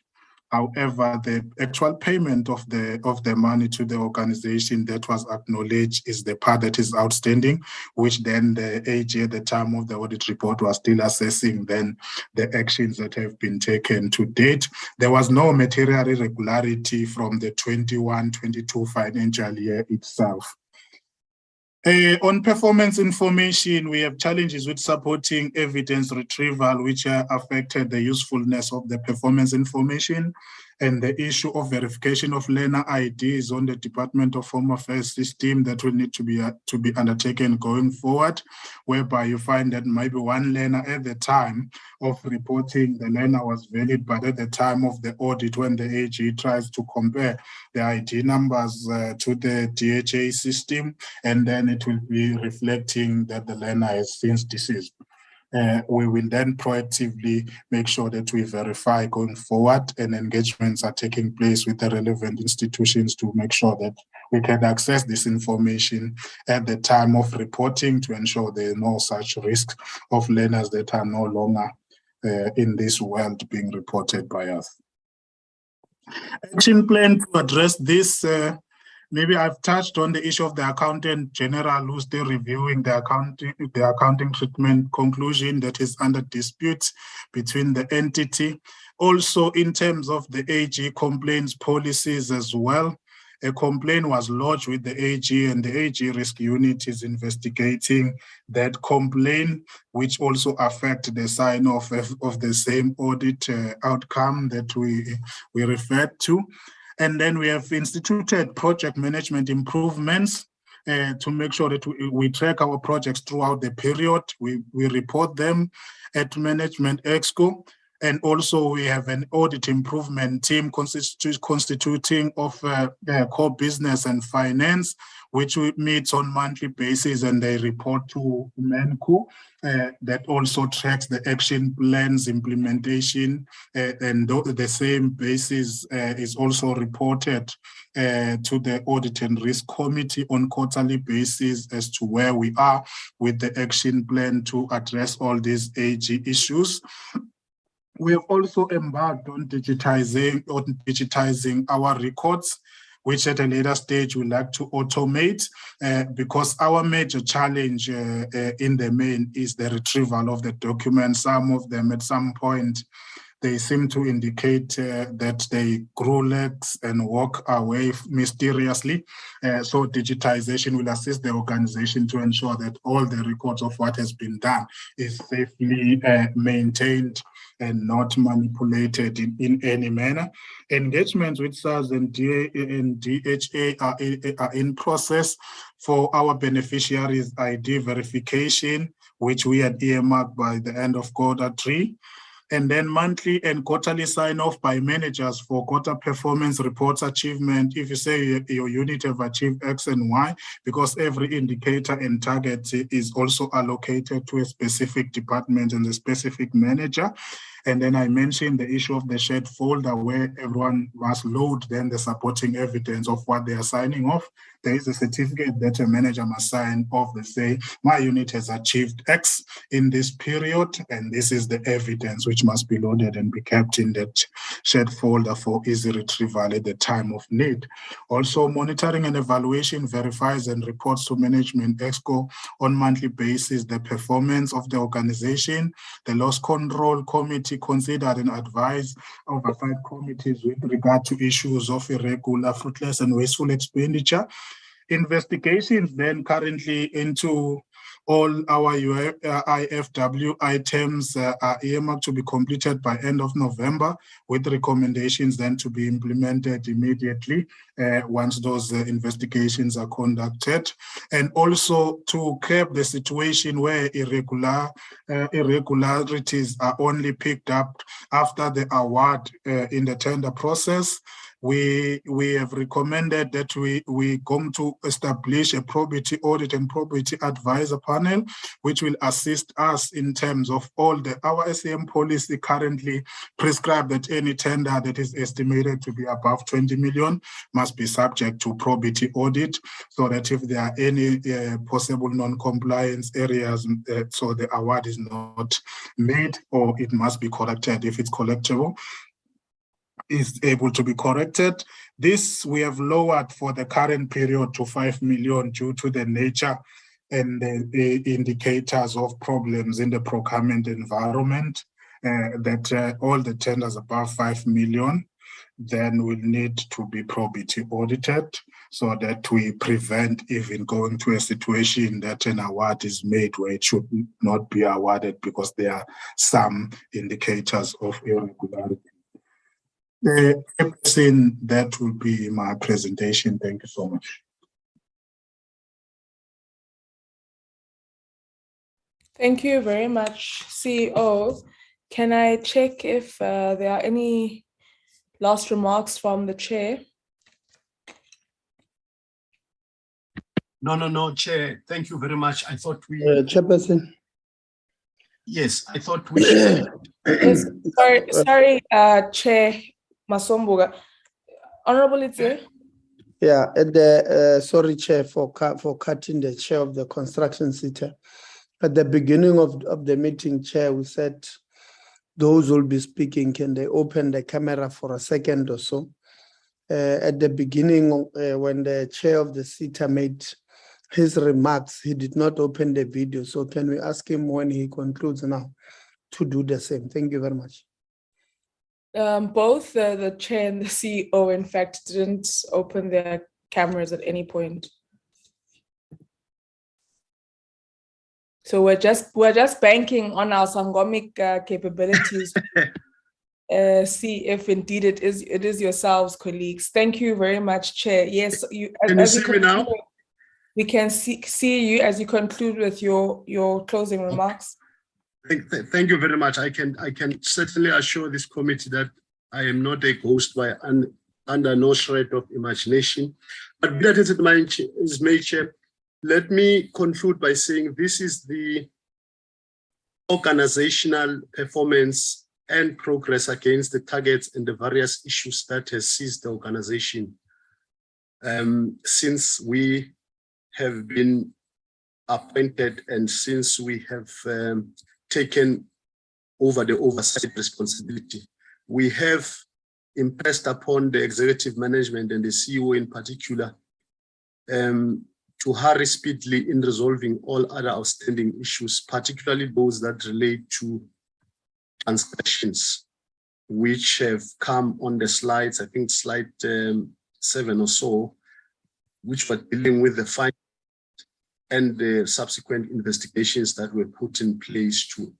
However, the actual payment of the money to the organization that was acknowledged is the part that is outstanding, which then the AG at the time of the audit report was still assessing then the actions that have been taken to date. There was no material irregularity from the 21-22 financial year itself. On performance information, we have challenges with supporting evidence retrieval, which affected the usefulness of the performance information, and the issue of verification of learner IDs on the Department of Home Affairs system that will need to be undertaken going forward, whereby you find that maybe one learner at the time of reporting the learner was valid, but at the time of the audit, when the AG tries to compare the ID numbers to the DHA system, and then it will be reflecting that the learner has since deceased. We will then proactively make sure that we verify going forward, and engagements are taking place with the relevant institutions to make sure that we can access this information at the time of reporting to ensure there are no such risks of learners that are no longer in this world being reported by us. Action plan to address this. Maybe I've touched on the issue of the Accountant General who's still reviewing the accounting treatment conclusion that is under dispute between the entity. Also, in terms of the AG complaints policies as well, a complaint was lodged with the AG, and the AG Risk Unit is investigating that complaint, which also affect the sign-off of the same audit outcome that we referred to. And then we have instituted project management improvements to make sure that we track our projects throughout the period. We report them at Management Exco. And also we have an audit improvement team constituting of core business and finance, which we meet on monthly basis, and they report to MENCO. That also tracks the action plans implementation, and the same basis is also reported to the Audit and Risk Committee on quarterly basis as to where we are with the action plan to address all these AG issues. We have also embarked on digitizing our records, which at a later stage we like to automate, because our major challenge in the main is the retrieval of the documents. Some of them at some point, they seem to indicate that they grow legs and walk away mysteriously. So digitization will assist the organization to ensure that all the records of what has been done is safely maintained and not manipulated in any manner. Engagements with SARS and DHA are in process for our beneficiaries' ID verification, which we had earmarked by the end of Q3. And then monthly and quarterly sign-off by managers for quarter performance reports achievement. If you say your unit have achieved X and Y, because every indicator and target is also allocated to a specific department and a specific manager. And then I mentioned the issue of the shared folder where everyone must load then the supporting evidence of what they are signing off. There is a certificate that a manager must sign off that say, my unit has achieved X in this period, and this is the evidence which must be loaded and be kept in that shared folder for easy retrieval at the time of need. Also, monitoring and evaluation verifies and reports to Management Exco on monthly basis the performance of the organization. The Loss Control Committee considered and advised oversight committees with regard to issues of irregular, fruitless, and wasteful expenditure. Investigations then currently into all our IFW items are earmarked to be completed by end of November, with recommendations then to be implemented immediately once those investigations are conducted. And also to curb the situation where irregularities are only picked up after the award in the tender process. We have recommended that we come to establish a probity audit and probity advisor panel, which will assist us in terms of all our SAM policy currently prescribe that any tender that is estimated to be above 20 million must be subject to probity audit, so that if there are any possible non-compliance areas, so the award is not made or it must be corrected if it's collectible, is able to be corrected. This we have lowered for the current period to 5 million due to the nature and the indicators of problems in the procurement environment, that all the tenders above 5 million then will need to be probity audited, so that we prevent even going to a situation that an award is made where it should not be awarded because there are some indicators of irregularity. That will be my presentation. Thank you so much. Thank you very much, CEO. Can I check if there are any last remarks from the chair? No, Chair. Thank you very much. I thought we... Chairperson. Yes, I thought we should... Yes, sorry, Chair Masomboga. Honorable Itze? Yeah, sorry, Chair, for cutting the chair of the construction CETA. At the beginning of the meeting, Chair, we said those who will be speaking, can they open the camera for a second or so? At the beginning, when the chair of the CETA made his remarks, he did not open the video. So can we ask him when he concludes now to do the same? Thank you very much. Both the chair and the CEO, in fact, didn't open their cameras at any point. So we're just banking on our Sangomic capabilities. See if indeed it is yourselves, colleagues. Thank you very much, Chair. Yes, Can you see me now? We can see you as you conclude with your closing remarks. Thank you very much. I can certainly assure this committee that I am not a ghost under no shred of imagination. But that is my chair. Let me conclude by saying this is the organizational performance and progress against the targets and the various issues that has seized the organization since we have been appointed and since we have taken over the oversight responsibility. We have impressed upon the executive management and the CEO in particular to hurry speedily in resolving all other outstanding issues, particularly those that relate to transactions, which have come on the slides, I think slide 7 or so, which were dealing with the fine and the subsequent investigations that were put in place to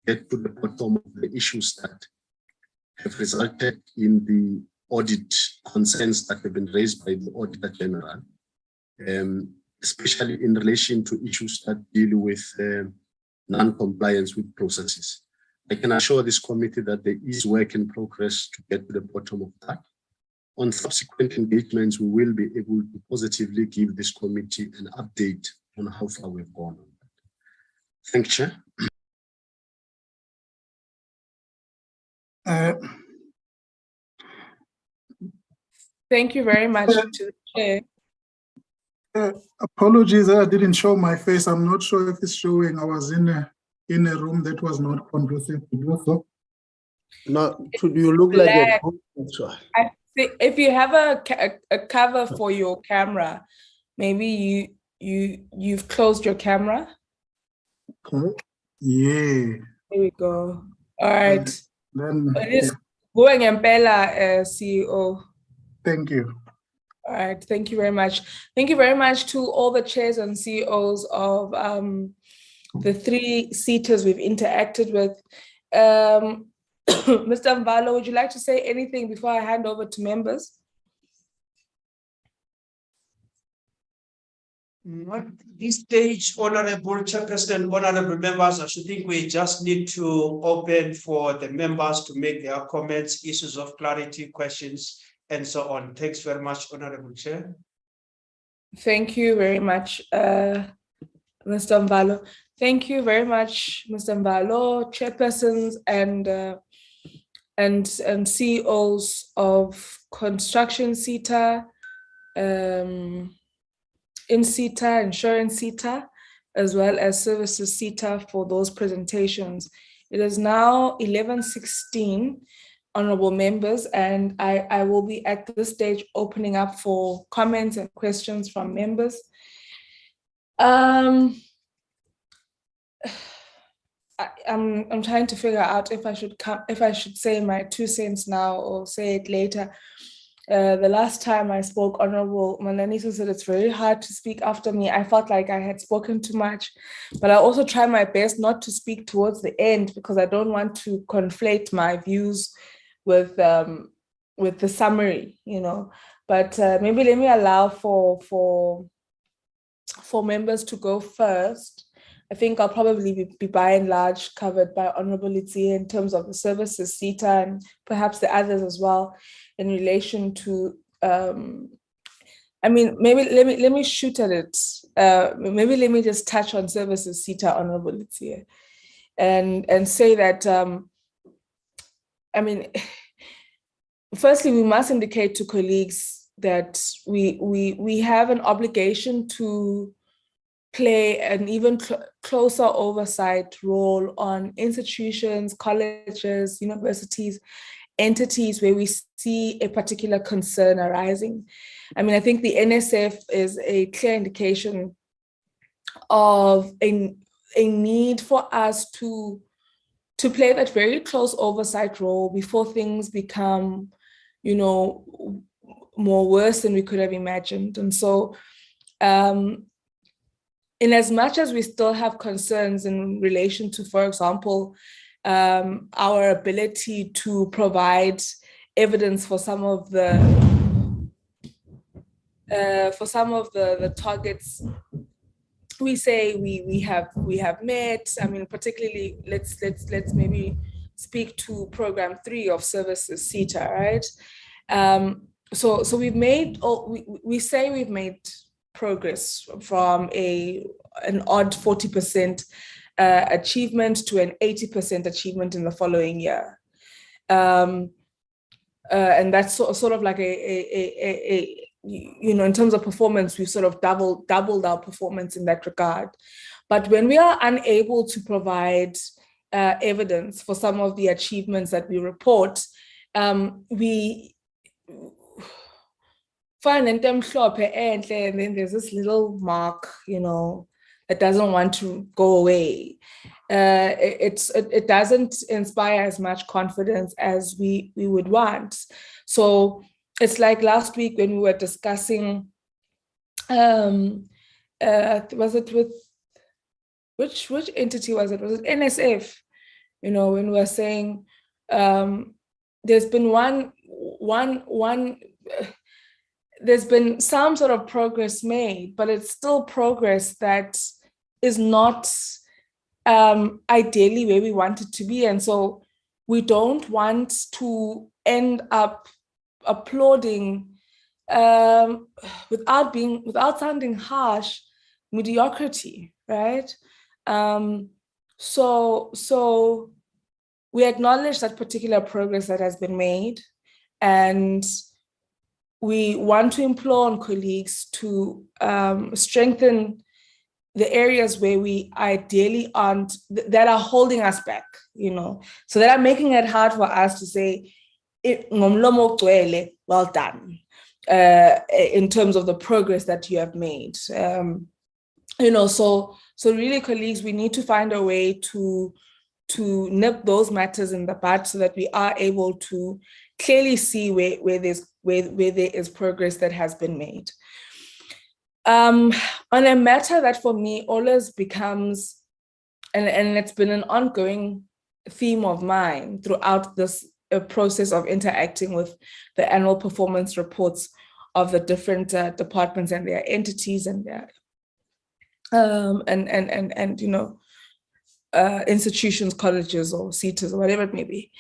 get to the bottom of the issues that have resulted in the audit concerns that have been raised by the Auditor General, especially in relation to issues that deal with non-compliance with processes. I can assure this committee that there is work in progress to get to the bottom of that. On subsequent engagements, we will be able to positively give this committee an update on how far we've gone on that. Thank you, Chair. Thank you very much to the chair. Apologies, I didn't show my face. I'm not sure if it's showing. I was in a room that was not conducive to do so. No, should you look like a I think if you have a cover for your camera, maybe you've closed your camera. Okay. Yeah. There we go. All right. Then it is going Mpela, CEO. Thank you. All right, thank you very much. Thank you very much to all the chairs and CEOs of the 3 SETAs we've interacted with. Mr. Mbalo, would you like to say anything before I hand over to members? At this stage, Honorable Chairperson, honorable members, I should think we just need to open for the members to make their comments, issues of clarity, questions, and so on. Thanks very much, Honorable Chair. Thank you very much, Mr. Mbalo. Thank you very much, Mr. Mbalo, chairpersons and CEOs of Construction SETA, in SETA, Insurance SETA, as well as Services SETA for those presentations. It is now 11:16, honorable members, and I will be at this stage opening up for comments and questions from members. I'm trying to figure out if I should say my 2 cents now or say it later. The last time I spoke, Honorable Mananiso said it's very hard to speak after me. I felt like I had spoken too much, but I also try my best not to speak towards the end because I don't want to conflate my views with the summary, you know. But maybe let me allow for members to go first. I think I'll probably be by and large covered by Honorable Litsi in terms of the Services SETA and perhaps the others as well in relation to, I mean, maybe let me shoot at it. Maybe let me just touch on Services SETA, Honorable Litsi, and say that, I mean, firstly, we must indicate to colleagues that we have an obligation to play an even closer oversight role on institutions, colleges, universities, entities where we see a particular concern arising. I mean, I think the NSF is a clear indication of a need for us to play that very close oversight role before things become, more worse than we could have imagined. And so, in as much as we still have concerns in relation to, for example, our ability to provide evidence for some of the targets we say we have met. I mean, particularly let's maybe speak to program 3 of services CETA, right? So we've made, we say we've made progress from an odd 40% achievement to an 80% achievement in the following year. And that's sort of like in terms of performance, we've sort of doubled our performance in that regard. But when we are unable to provide evidence for some of the achievements that we report, we find them and then there's this little mark, that doesn't want to go away. It doesn't inspire as much confidence as we would want. So it's like last week when we were discussing, was it with, which entity was it? Was it NSF? When we were saying there's been there's been some sort of progress made, but it's still progress that is not ideally where we want it to be. And so we don't want to end up applauding without sounding harsh, mediocrity, right? So we acknowledge that particular progress that has been made, and we want to implore on colleagues to strengthen the areas where we ideally aren't, that are holding us back, so that are making it hard for us to say, well done, in terms of the progress that you have made. So really, colleagues, we need to find a way to nip those matters in the bud so that we are able to clearly see where there is progress that has been made. On a matter that for me always becomes, and it's been an ongoing theme of mine throughout this process of interacting with the annual performance reports of the different departments and their entities and their institutions, colleges or CETAs or whatever it may be.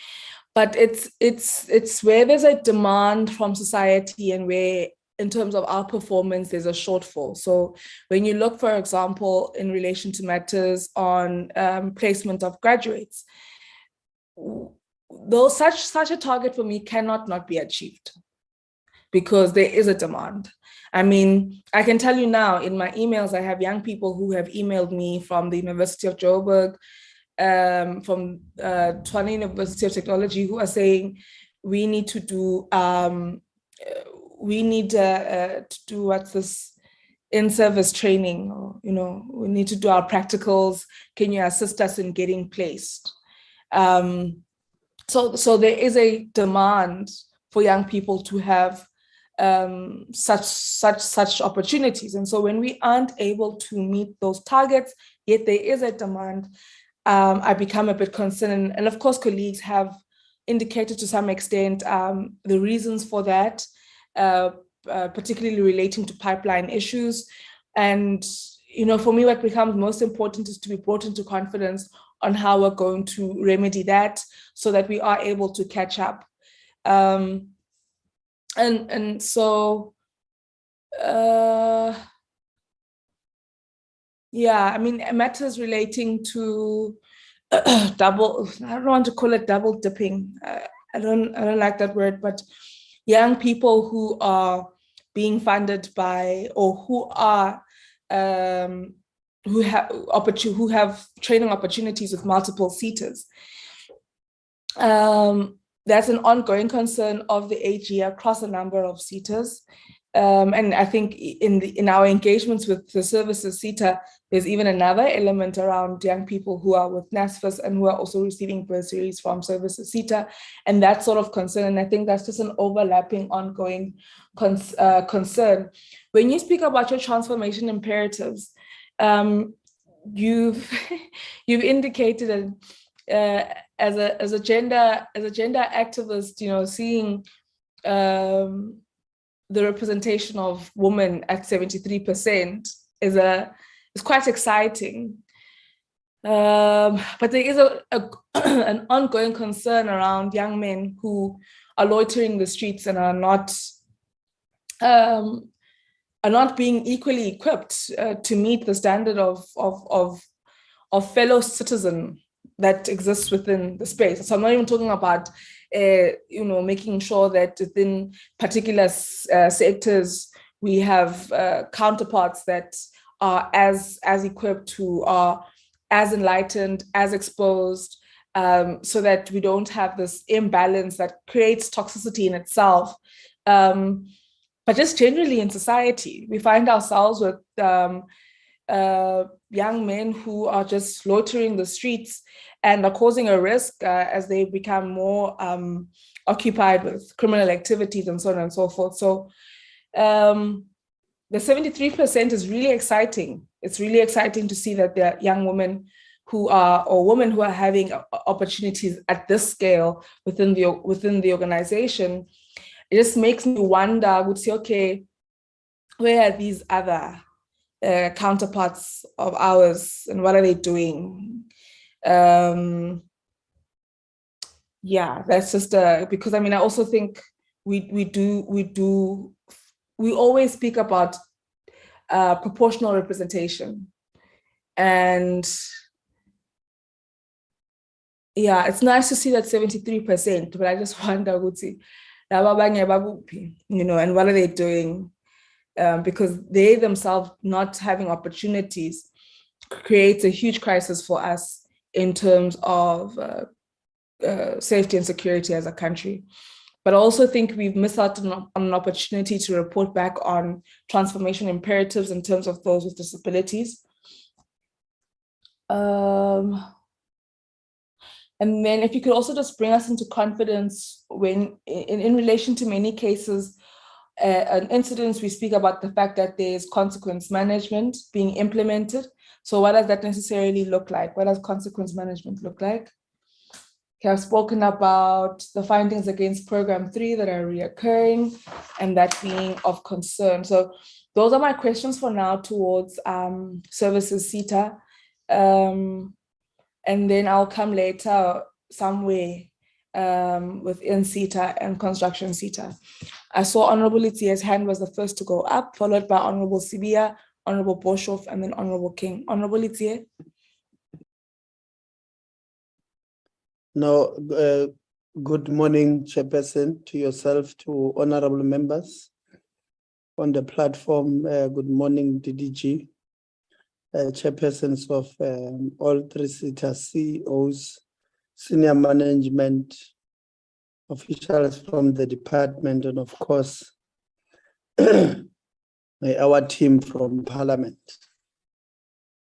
But it's where there's a demand from society and where, in terms of our performance, there's a shortfall. So when you look, for example, in relation to matters on placement of graduates, though such a target for me cannot not be achieved, because there is a demand. I mean, I can tell you now, in my emails, I have young people who have emailed me from the University of Joburg, from Tshwane University of Technology, who are saying we need to do what's this, in-service training, or we need to do our practicals. Can you assist us in getting placed? So there is a demand for young people to have such opportunities. And so when we aren't able to meet those targets, yet there is a demand, I become a bit concerned. And of course, colleagues have indicated to some extent the reasons for that, particularly relating to pipeline issues. And, for me, what becomes most important is to be brought into confidence on how we're going to remedy that so that we are able to catch up. And so, yeah, I mean, matters relating to I don't want to call it double dipping. I don't like that word, but young people who are being funded by, or who have training opportunities with multiple CETAs. That's an ongoing concern of the AG across a number of CETAs. And I think in our engagements with the services CETA, there's even another element around young people who are with NSFAS and who are also receiving bursaries from services CETA, and that sort of concern. And I think that's just an overlapping, ongoing concern. When you speak about your transformation imperatives, you've indicated as a gender activist, seeing the representation of women at 73% is quite exciting. But there is an ongoing concern around young men who are loitering the streets and are not being equally equipped to meet the standard of fellow citizen that exists within the space. So I'm not even talking about making sure that within particular sectors we have counterparts that are as equipped, who are as enlightened, as exposed, so that we don't have this imbalance that creates toxicity in itself. But just generally in society, we find ourselves with young men who are just loitering the streets and are causing a risk as they become more occupied with criminal activities and so on and so forth. So the 73% is really exciting. It's really exciting to see that there are young women who are, or women who are having opportunities at this scale within the organization. It just makes me wonder, I would say, okay, where are these other counterparts of ours and what are they doing? Yeah, that's just because I mean, I also think we always speak about proportional representation, and yeah, it's nice to see that 73%, but I just wonder, and what are they doing? Because they themselves not having opportunities creates a huge crisis for us in terms of safety and security as a country. But I also think we've missed out on an opportunity to report back on transformation imperatives in terms of those with disabilities. And then if you could also just bring us into confidence when in relation to many cases, an incidents, we speak about the fact that there's consequence management being implemented. So what does that necessarily look like? What does consequence management look like? Okay, I've spoken about the findings against program 3 that are reoccurring and that being of concern. So those are my questions for now towards services CETA. And then I'll come later somewhere within CETA and construction CETA. I saw Honorable Litie's hand was the first to go up, followed by Honorable Sibia, Honorable Boshoff, and then Honorable King. Honorable Litie. No, good morning, Chairperson, to yourself, to honorable members on the platform. Good morning, DDG, chairpersons of all 3 CETA CEOs, senior management, officials from the department, and of course, our team from Parliament,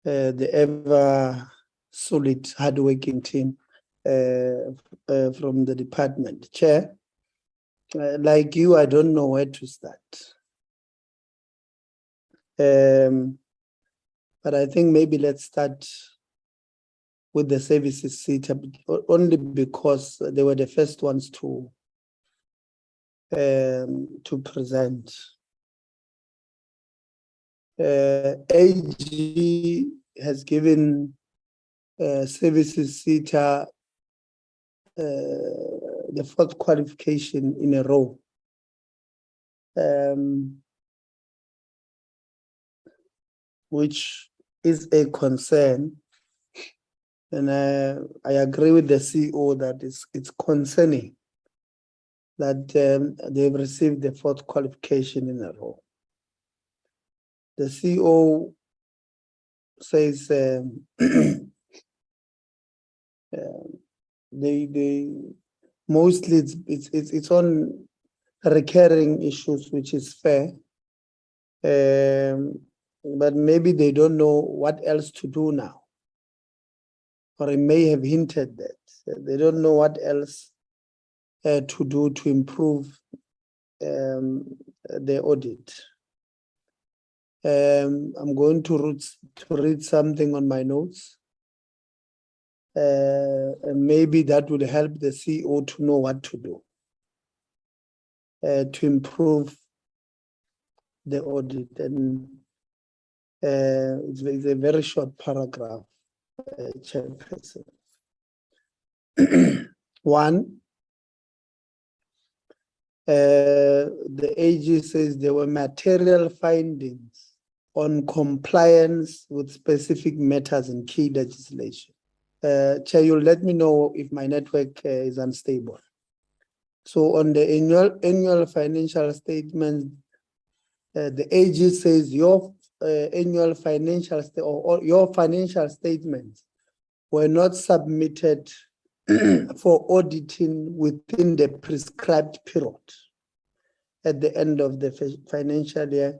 the ever solid, hardworking team from the department. Chair, like you, I don't know where to start. But I think maybe let's start with the services CETA, only because they were the first ones to present. AG has given services CETA the 4th qualification in a row. Which is a concern. And I agree with the CEO that it's concerning that they've received the 4th qualification in a row. The CEO says they mostly it's on recurring issues, which is fair. But maybe they don't know what else to do now. Or it may have hinted that they don't know what else to do to improve the audit. I'm going to read something on my notes. And maybe that will help the CEO to know what to do to improve the audit. And It's a very short paragraph, Chairperson. One, the AG says there were material findings on compliance with specific matters in key legislation. Chair, you'll let me know if my network is unstable. So on the annual financial statement, the AG says your annual financial or your financial statements were not submitted for auditing within the prescribed period at the end of the financial year,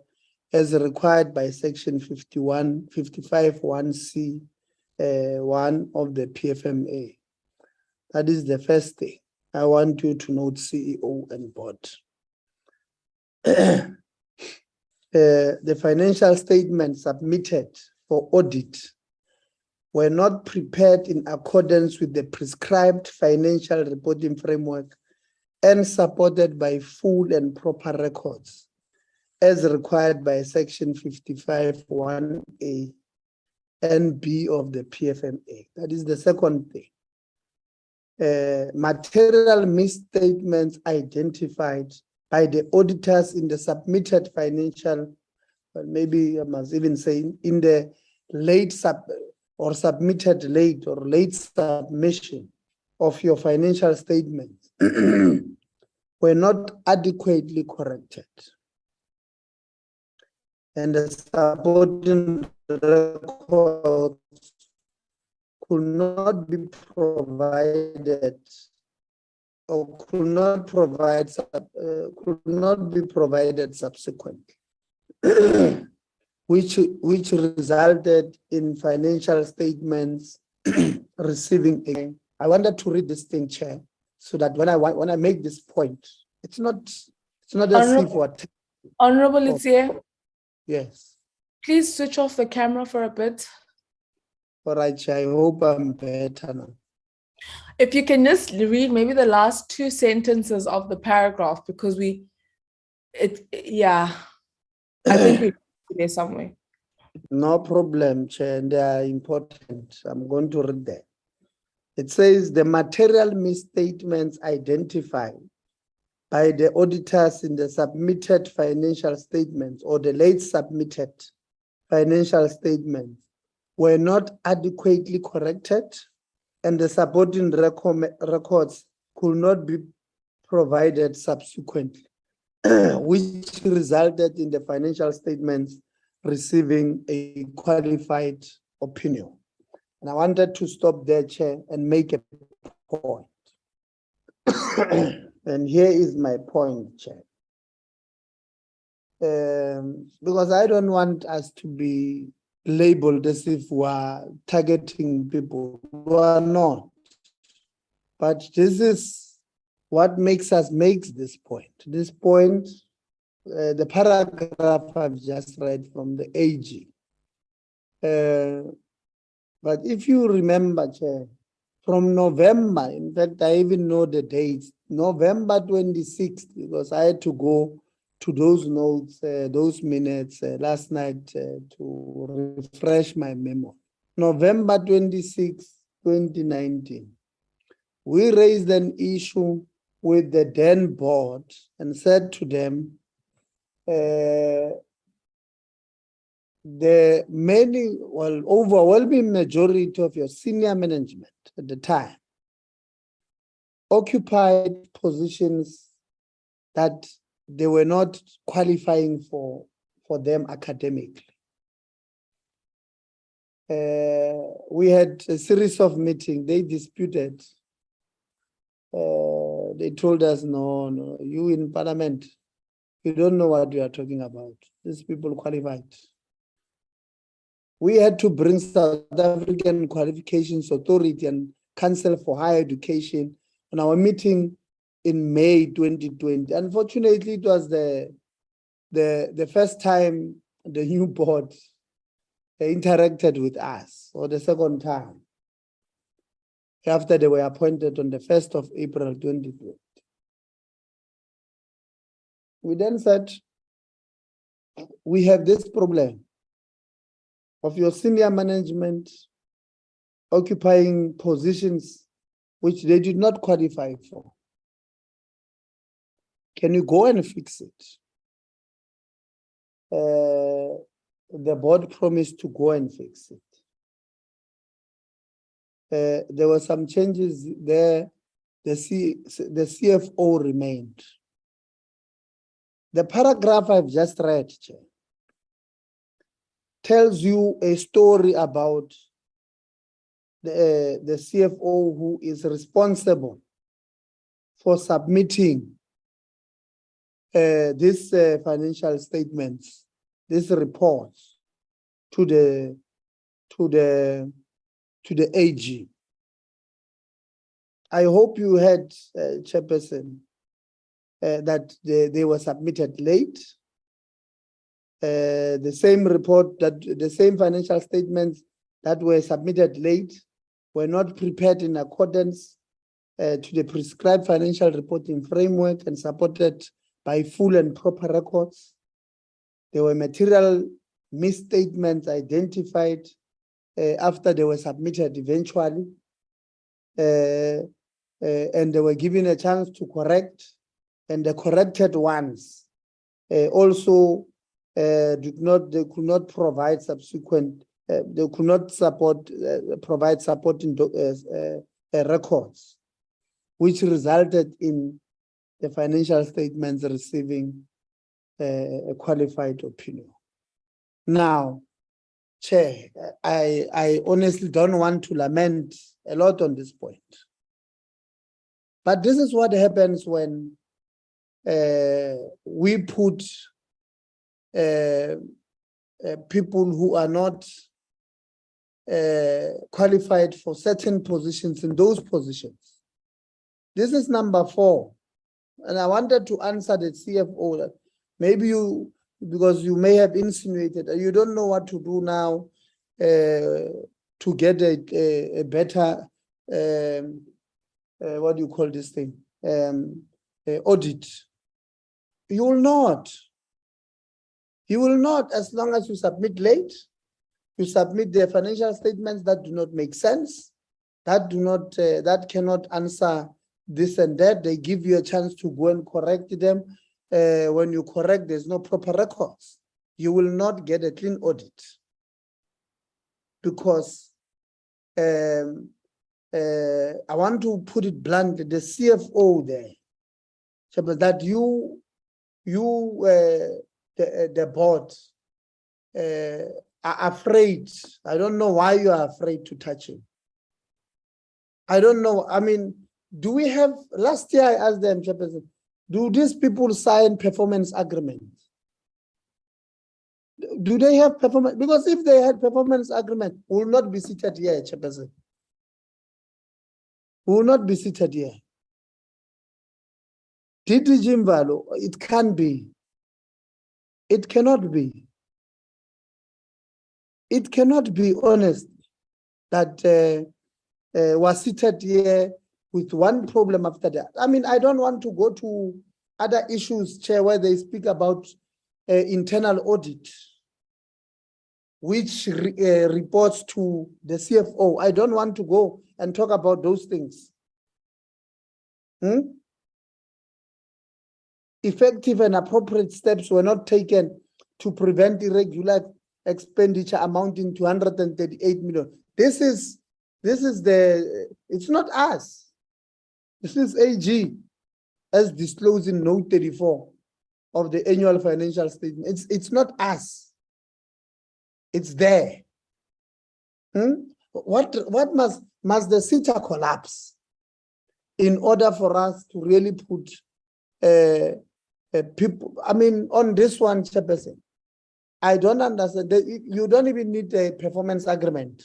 as required by Section 55(1)(c) 1 of the PFMA. That is the first thing I want you to note, CEO and board. The financial statements submitted for audit were not prepared in accordance with the prescribed financial reporting framework and supported by full and proper records as required by Section 55(1)(a) and B of the PFMA. That is the second thing. Material misstatements identified by the auditors in the submitted financial, well, maybe I must even say in the late submitted late or late submission of your financial statements were not adequately corrected. And the supporting records could not be provided or could not be provided subsequently, which resulted in financial statements receiving a. I wanted to read this thing, Chair, so that when I make this point, it's not as if what. Honorable Itzia, Yes. please switch off the camera for a bit. All right, Chair, I hope I'm better now. If you can just read maybe the last two sentences of the paragraph, because I think we're there somewhere. No problem, Chair, and they are important. I'm going to read that. It says the material misstatements identified by the auditors in the submitted financial statements or the late submitted financial statements were not adequately corrected, and the supporting records could not be provided subsequently, which resulted in the financial statements receiving a qualified opinion. And I wanted to stop there, Chair, and make a point. And here is my point, Chair. Because I don't want us to be labeled as if we are targeting people who are not. But this is what makes this point. This point, the paragraph I've just read from the AG. But if you remember, Chair, from November, in fact, I even know the dates, November 26th, because I had to go to those notes, those minutes last night to refresh my memory. November 26, 2019, we raised an issue with the then board and said to them, the overwhelming majority of your senior management at the time occupied positions that they were not qualifying for them academically. We had a series of meetings, they disputed. They told us, no, you in parliament, you don't know what you are talking about. These people qualified. We had to bring South African Qualifications Authority and Council for Higher Education on our meeting in May 2020. Unfortunately, it was the first time the new board interacted with us, or the second time, after they were appointed on the 1st of April 2020. We then said, we have this problem. of your senior management occupying positions which they did not qualify for? Can you go and fix it? The board promised to go and fix it. There were some changes there. The CFO remained. The paragraph I've just read, Chair, tells you a story about the CFO who is responsible for submitting these financial statements, these reports to the AG. I hope you had, Chairperson, that they were submitted late. The same report, the same financial statements that were submitted late were not prepared in accordance to the prescribed financial reporting framework and supported by full and proper records. There were material misstatements identified after they were submitted eventually. And they were given a chance to correct, and the corrected ones also they could not provide subsequent, they could not provide supporting records, which resulted in the financial statements receiving a qualified opinion. Now, Chair, I honestly don't want to lament a lot on this point. But this is what happens when we put people who are not qualified for certain positions in those positions. This is number 4. And I wanted to answer the CFO that maybe you, because you may have insinuated that you don't know what to do now to get a better, what do you call this thing? Audit. You will not. You will not, as long as you submit late, you submit the financial statements that do not make sense, that do not, that cannot answer this and that. They give you a chance to go and correct them. When you correct, there's no proper records. You will not get a clean audit because I want to put it bluntly, the CFO there, that the board are afraid. I don't know why you are afraid to touch him. I don't know. I mean, do we have, last year I asked them, Chairperson, do these people sign performance agreements? Do they have performance? Because if they had performance agreement, we will not be seated here, Chairperson. We will not be seated here. Titi Jimvalo, it can be. It cannot be. It cannot be honest that we're seated here with one problem after that. I mean, I don't want to go to other issues, Chair, where they speak about internal audit, which reports to the CFO. I don't want to go and talk about those things. Effective and appropriate steps were not taken to prevent irregular expenditure amounting to 138 million. This is it's not us. This is AG, as disclosed in note 34 of the annual financial statement. It's not us. It's there. What must the SETA collapse in order for us to really put people? I mean, on this one, Chairperson, I don't understand. You don't even need a performance agreement.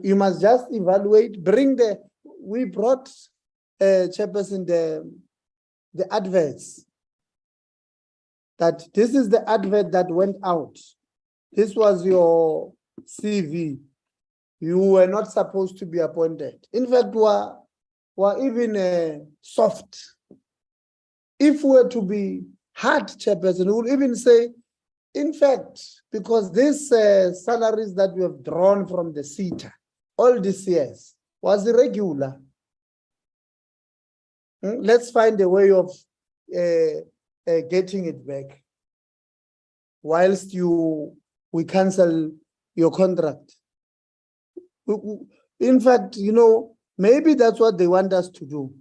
You must just evaluate, we brought, Chairperson, the adverts. That this is the advert that went out. This was your CV. You were not supposed to be appointed. In fact, were even soft. If we were to be hard, Chairperson, we would even say In fact, because these salaries that we have drawn from the CETA all these years was irregular. Let's find a way of getting it back whilst we cancel your contract. In fact, you know, maybe that's what they want us to do.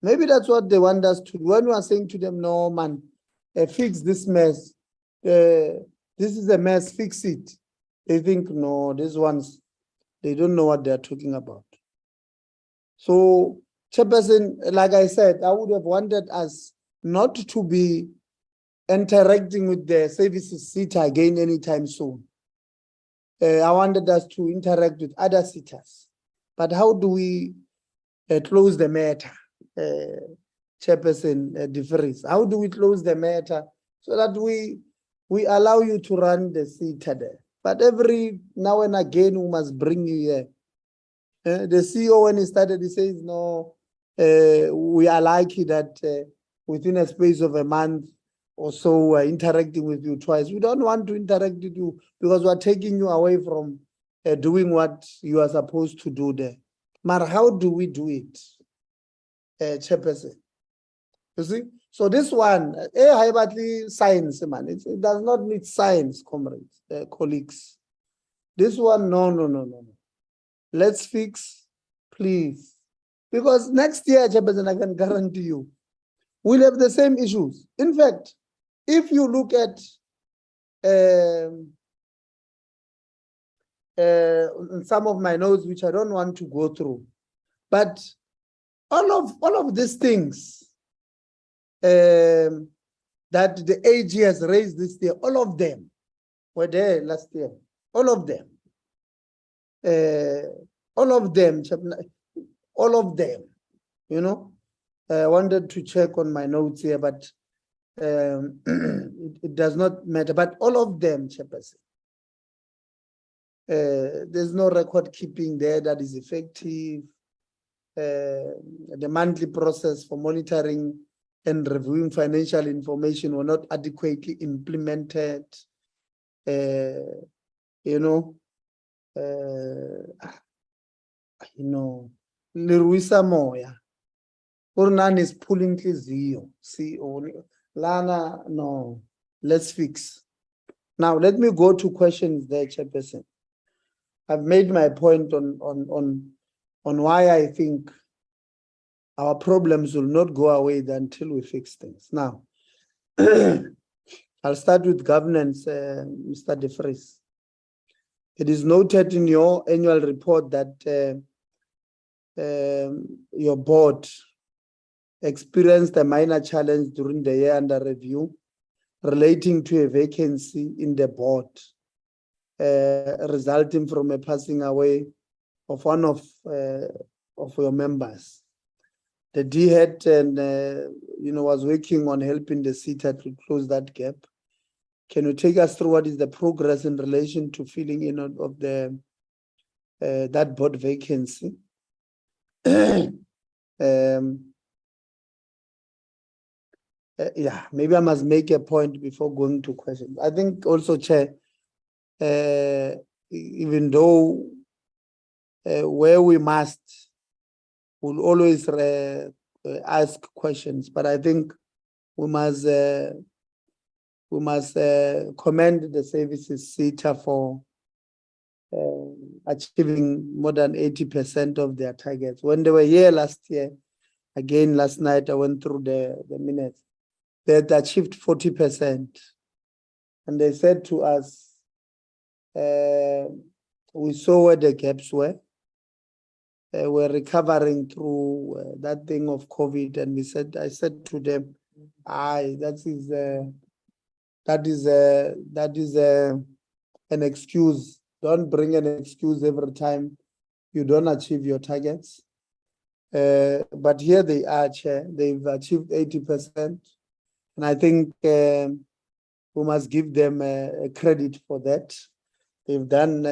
Maybe that's what they want us to do. When we are saying to them, no, man, fix this mess. This is a mess, fix it. They think, no, these ones, they don't know what they're talking about. So, Chairperson, like I said, I would have wanted us not to be interacting with the services CETA again anytime soon. I wanted us to interact with other CETAs. But how do we close the matter? Chairperson DeVries, how do we close the matter so that we allow you to run the CETA there? But every now and again, we must bring you here. The CEO, when he started, he says, no, we are lucky that within a space of a month or so, we're interacting with you twice. We don't want to interact with you because we're taking you away from doing what you are supposed to do there. But how do we do it, Chairperson? You see? So this one, science, man. It does not need science, comrades, colleagues. This one, no. Let's fix, please. Because next year, Chairperson, I can guarantee you, we'll have the same issues. In fact, if you look at some of my notes, which I don't want to go through, but all of these things that the AG has raised this year, all of them were there last year. All of them. All of them, you know. I wanted to check on my notes here, but it does not matter. But all of them, Chairperson. There's no record keeping there that is effective. The monthly process for monitoring and reviewing financial information were not adequately implemented. Liruisa moya. Urnan is pulling zero. See, Lana, no. Let's fix. Now let me go to questions there, Chairperson. I've made my point on why I think our problems will not go away until we fix things. Now, I'll start with governance, Mr. DeVries. It is noted in your annual report that your board experienced a minor challenge during the year under review relating to a vacancy in the board, resulting from a passing away of one of your members. The D had was working on helping the CETA to close that gap. Can you take us through what is the progress in relation to filling in of the that board vacancy? Yeah, maybe I must make a point before going to questions. I think also, Chair, even though where we must, we'll always ask questions, but I think we must commend the services CETA for achieving more than 80% of their targets. When they were here last year, again last night I went through the minutes. They had achieved 40%. And they said to us, we saw where the gaps were. We're recovering through that thing of COVID. And I said to them, that is an excuse. Don't bring an excuse every time you don't achieve your targets. But here they are, Chair. They've achieved 80%. And I think we must give them credit for that. They've done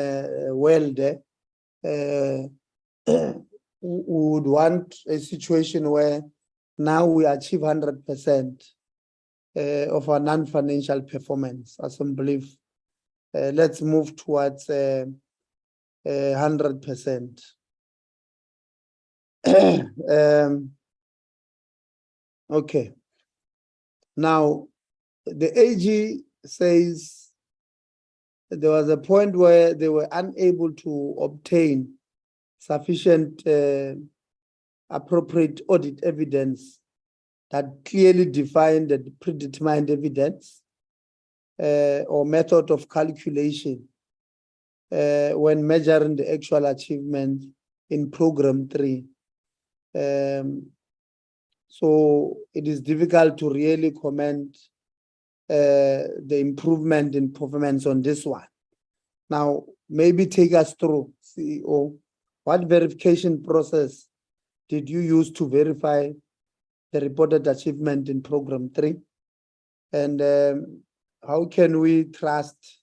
well there. We would want a situation where now we achieve 100%. of our non-financial performance as in belief. Let's move towards 100%. Okay. Now, the AG says there was a point where they were unable to obtain sufficient appropriate audit evidence that clearly defined the predetermined evidence or method of calculation when measuring the actual achievement in program 3. So it is difficult to really comment the improvement in performance on this one. Now, maybe take us through, CEO, what verification process did you use to verify the reported achievement in program 3? And how can we trust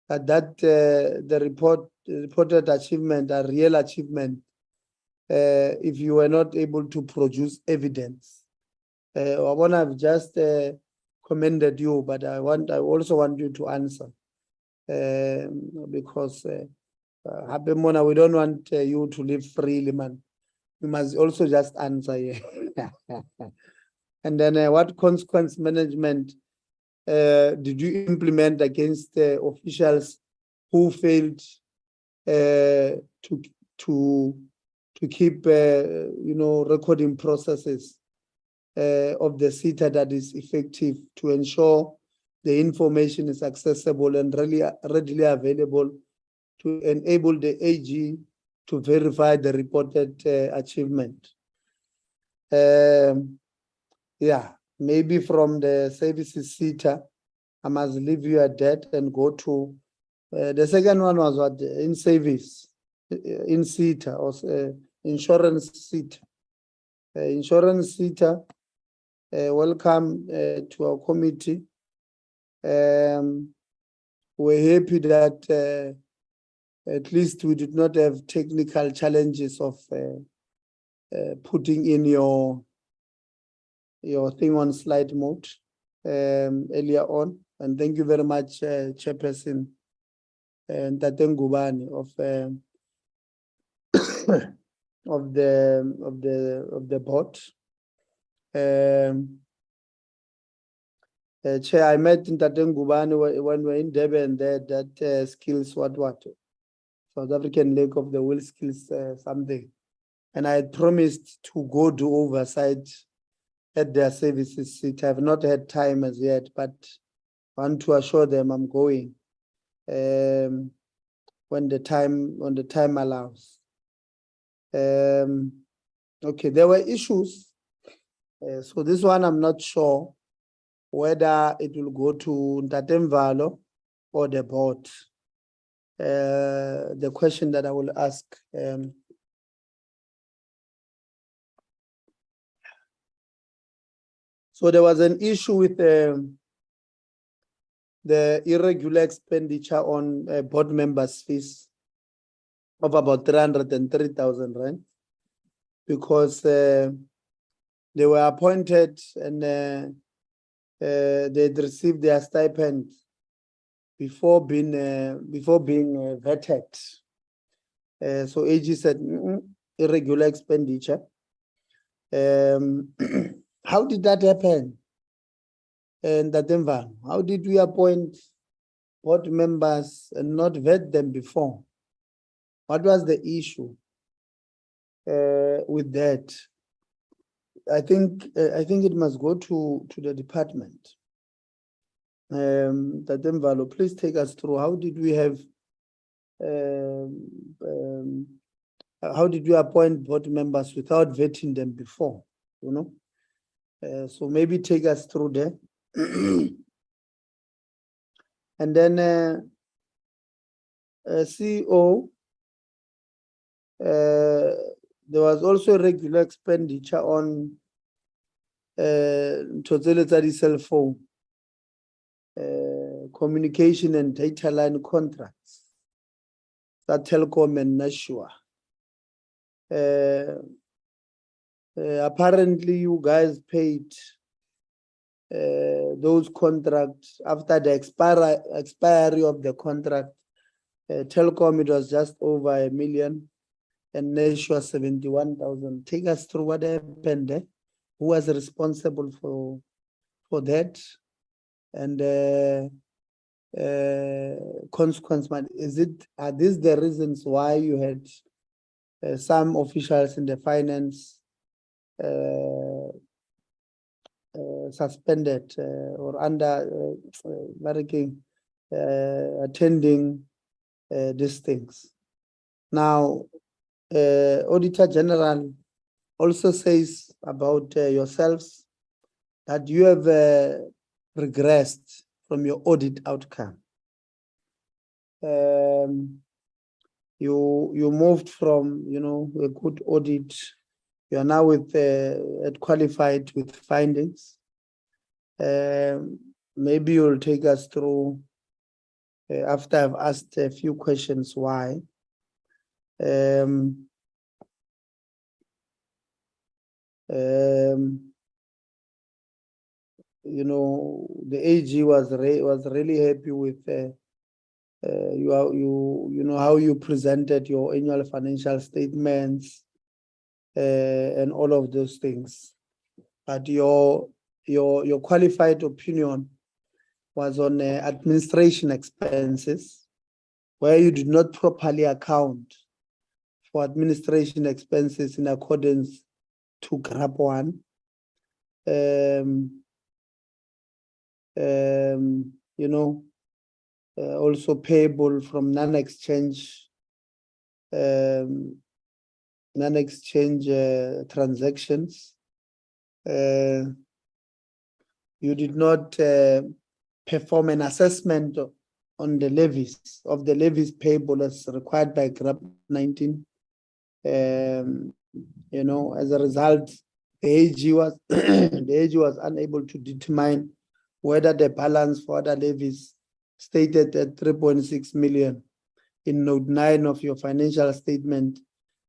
that the reported achievement are real achievement if you were not able to produce evidence? I want to have just commended you, but I also want you to answer because Habemona, we don't want you to live freely, man. You must also just answer here. And then what consequence management did you implement against officials who failed to keep recording processes of the CETA that is effective to ensure the information is accessible and really readily available to enable the AG to verify the reported achievement? Yeah, maybe from the services CETA, I must leave you at that and go to the second one was what in service, in CETA or insurance CETA. Insurance CETA, welcome to our committee. We're happy that at least we did not have technical challenges of putting in your thing on slide mode earlier on. And thank you very much, Chairperson and Taten Gubani of the board. Chair, I met Taten Gubani when we were in Durban there, that skills what South African Lake of the Will skills something. And I had promised to go do oversight at their services seat. I have not had time as yet, but I want to assure them I'm going when the time allows. Okay, there were issues. So this one I'm not sure whether it will go to Ntatemvalo or the board. The question that I will ask. So there was an issue with the irregular expenditure on board members' fees of about 303,000 rand, because they were appointed and they'd received their stipend before being vetted. So AG said irregular expenditure. How did that happen? And how did we appoint board members and not vet them before? What was the issue with that? I think it must go to the department. Tatemvalo, please take us through. How did we have? How did we appoint board members without vetting them before? You know. So maybe take us through there. And then CEO, there was also regular expenditure on Totalitari cell phone, communication and data line contracts, that Telkom and Nashua. Apparently you guys paid those contracts after the expiry of the contract. Telkom, it was just over 1 million, and Nashua 71,000. Take us through what happened there. Who was responsible for that? And consequence, are these the reasons why you had some officials in the finance suspended or under attending these things? Now, Auditor General also says about yourselves that you have regressed from your audit outcome. You moved from, a good audit. You are now with qualified with findings. Maybe you'll take us through after I've asked a few questions why. The AG was really happy with how you presented your annual financial statements and all of those things. But your qualified opinion was on administration expenses, where you did not properly account for administration expenses in accordance to GRAP 1. Also payable from non-exchange transactions. You did not perform an assessment on the levies payable as required by GRAP 19. As a result, the AG was unable to determine whether the balance for other levies stated at 3.6 million in note 9 of your financial statement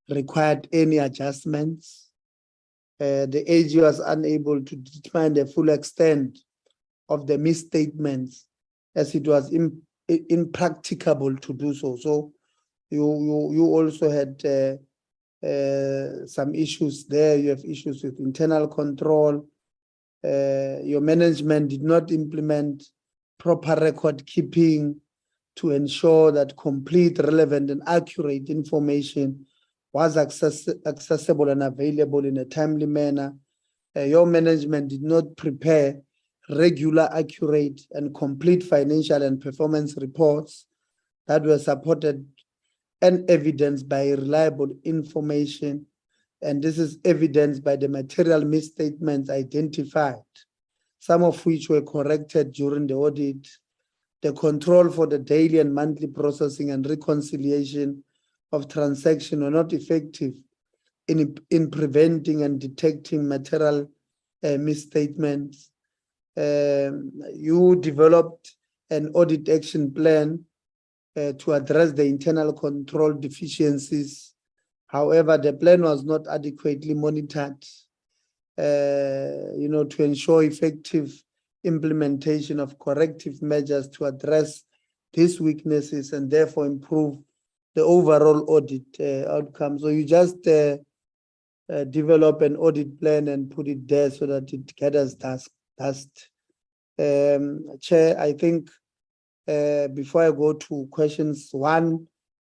required any adjustments. The AG was unable to determine the full extent of the misstatements, as it was impracticable to do so. So you also had some issues there. You have issues with internal control. Your management did not implement proper record keeping to ensure that complete, relevant, and accurate information was accessible and available in a timely manner. Your management did not prepare regular, accurate, and complete financial and performance reports that were supported and evidenced by reliable information. And this is evidenced by the material misstatements identified, some of which were corrected during the audit. The control for the daily and monthly processing and reconciliation of transactions were not effective in preventing and detecting material misstatements. You developed an audit action plan to address the internal control deficiencies. However, the plan was not adequately monitored, to ensure effective implementation of corrective measures to address these weaknesses and therefore improve the overall audit outcome. So you just develop an audit plan and put it there so that it gathers dust. Chair, I think before I go to questions, one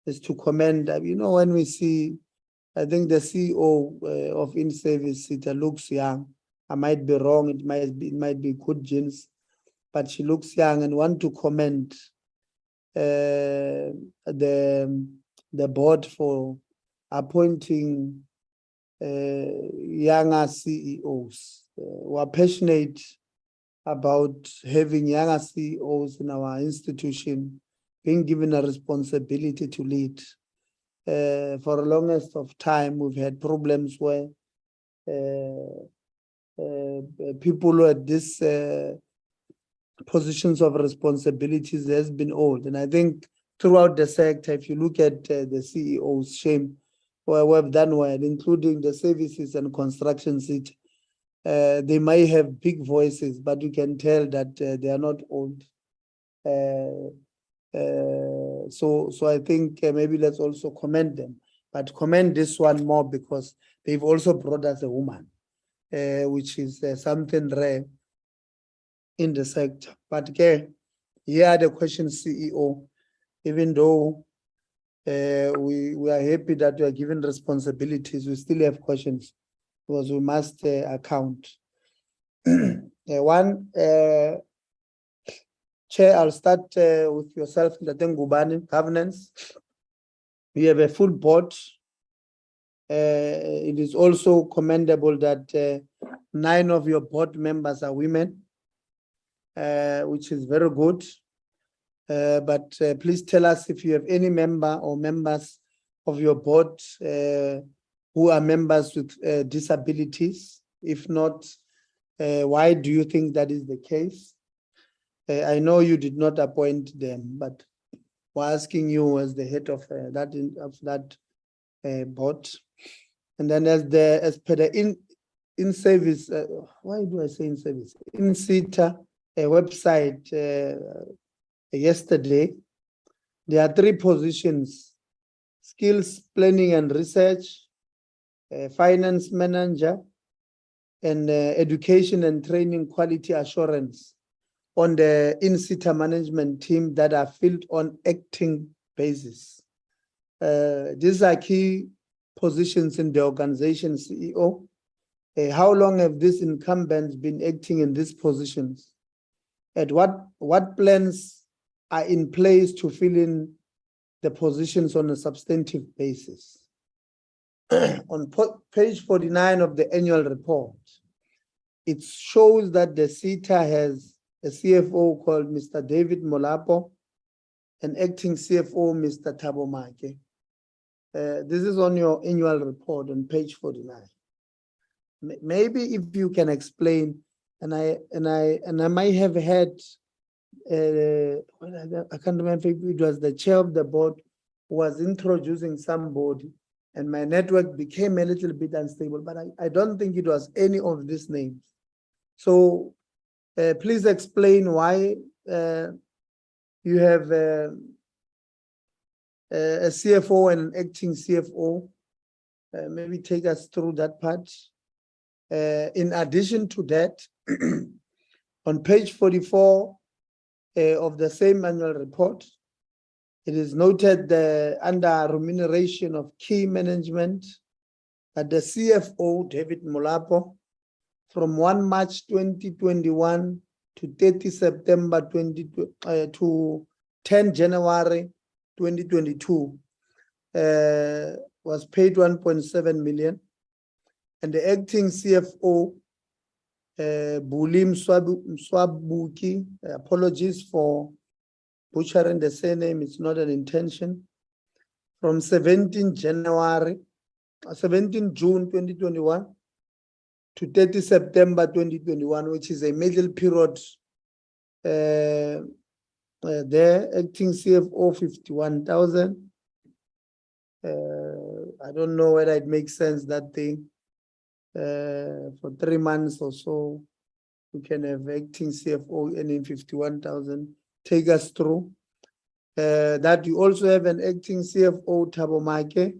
is to commend, when we see, I think the CEO of in-service CETA looks young. I might be wrong, it might be good genes, but she looks young, and want to commend the board for appointing younger CEOs who are passionate about having younger CEOs in our institution, being given a responsibility to lead. For the longest of time, we've had problems where people at these positions of responsibilities has been old. And I think throughout the sector, if you look at the CEOs, shame, we've done well, including the services and construction sector. They may have big voices, but you can tell that they are not old. So I think maybe let's also commend them, but commend this one more because they've also brought us a woman, which is something rare in the sector. But here are the questions, CEO. Even though we are happy that we are given responsibilities, we still have questions because we must account. One, Chair, I'll start with yourself, Ngubane, governance. We have a full board. It is also commendable that 9 of your board members are women, which is very good. But please tell us if you have any member or members of your board who are members with disabilities. If not, why do you think that is the case? I know you did not appoint them, but we're asking you as the head of that board. And then as per the in service, why do I say in service? In SETA website yesterday, there are 3 positions: skills planning and research, finance manager, and education and training quality assurance on the in-SETA management team that are filled on acting basis. These are key positions in the organization, CEO. How long have these incumbents been acting in these positions? And what plans are in place to fill in the positions on a substantive basis? On page 49 of the annual report, it shows that the SETA has a CFO called Mr. David Molapo, and acting CFO, Mr. Thabo Make. This is on your annual report on page 49. Maybe if you can explain, and I might have had, I can't remember if it was the chair of the board who was introducing somebody, and my network became a little bit unstable, but I don't think it was any of these names. So please explain why you have a CFO and an acting CFO. Maybe take us through that part. In addition to that, on page 44 of the same annual report, it is noted under remuneration of key management that the CFO, David Molapo, from 1 March 2021 to 30 September to 10 January 2022 was paid 1.7 million. And the acting CFO, Bulim Swabuki, apologies for butchering the surname, it's not an intention, from 17 June 2021 to 30 September 2021, which is a middle period. There, acting CFO 51,000. I don't know whether it makes sense that thing. For 3 months or so, we can have acting CFO earning 51,000. Take us through. That you also have an acting CFO, Thabo Make,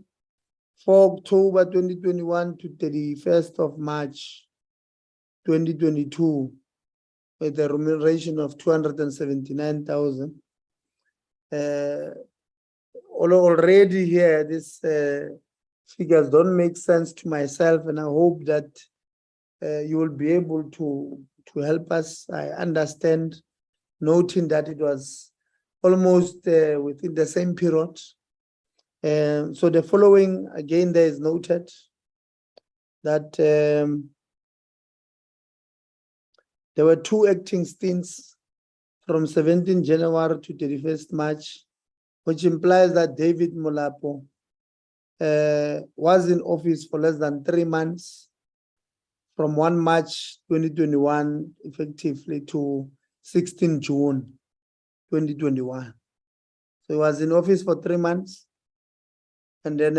for October 2021 to 31st of March 2022, with a remuneration of 279,000. Already here, these figures don't make sense to myself, and I hope that you will be able to help us. I understand, noting that it was almost within the same period. So the following, again, there is noted that there were 2 acting stints from 17 January to 31st March, which implies that David Molapo was in office for less than 3 months, from 1 March 2021 effectively to 16 June 2021. So he was in office for 3 months. And then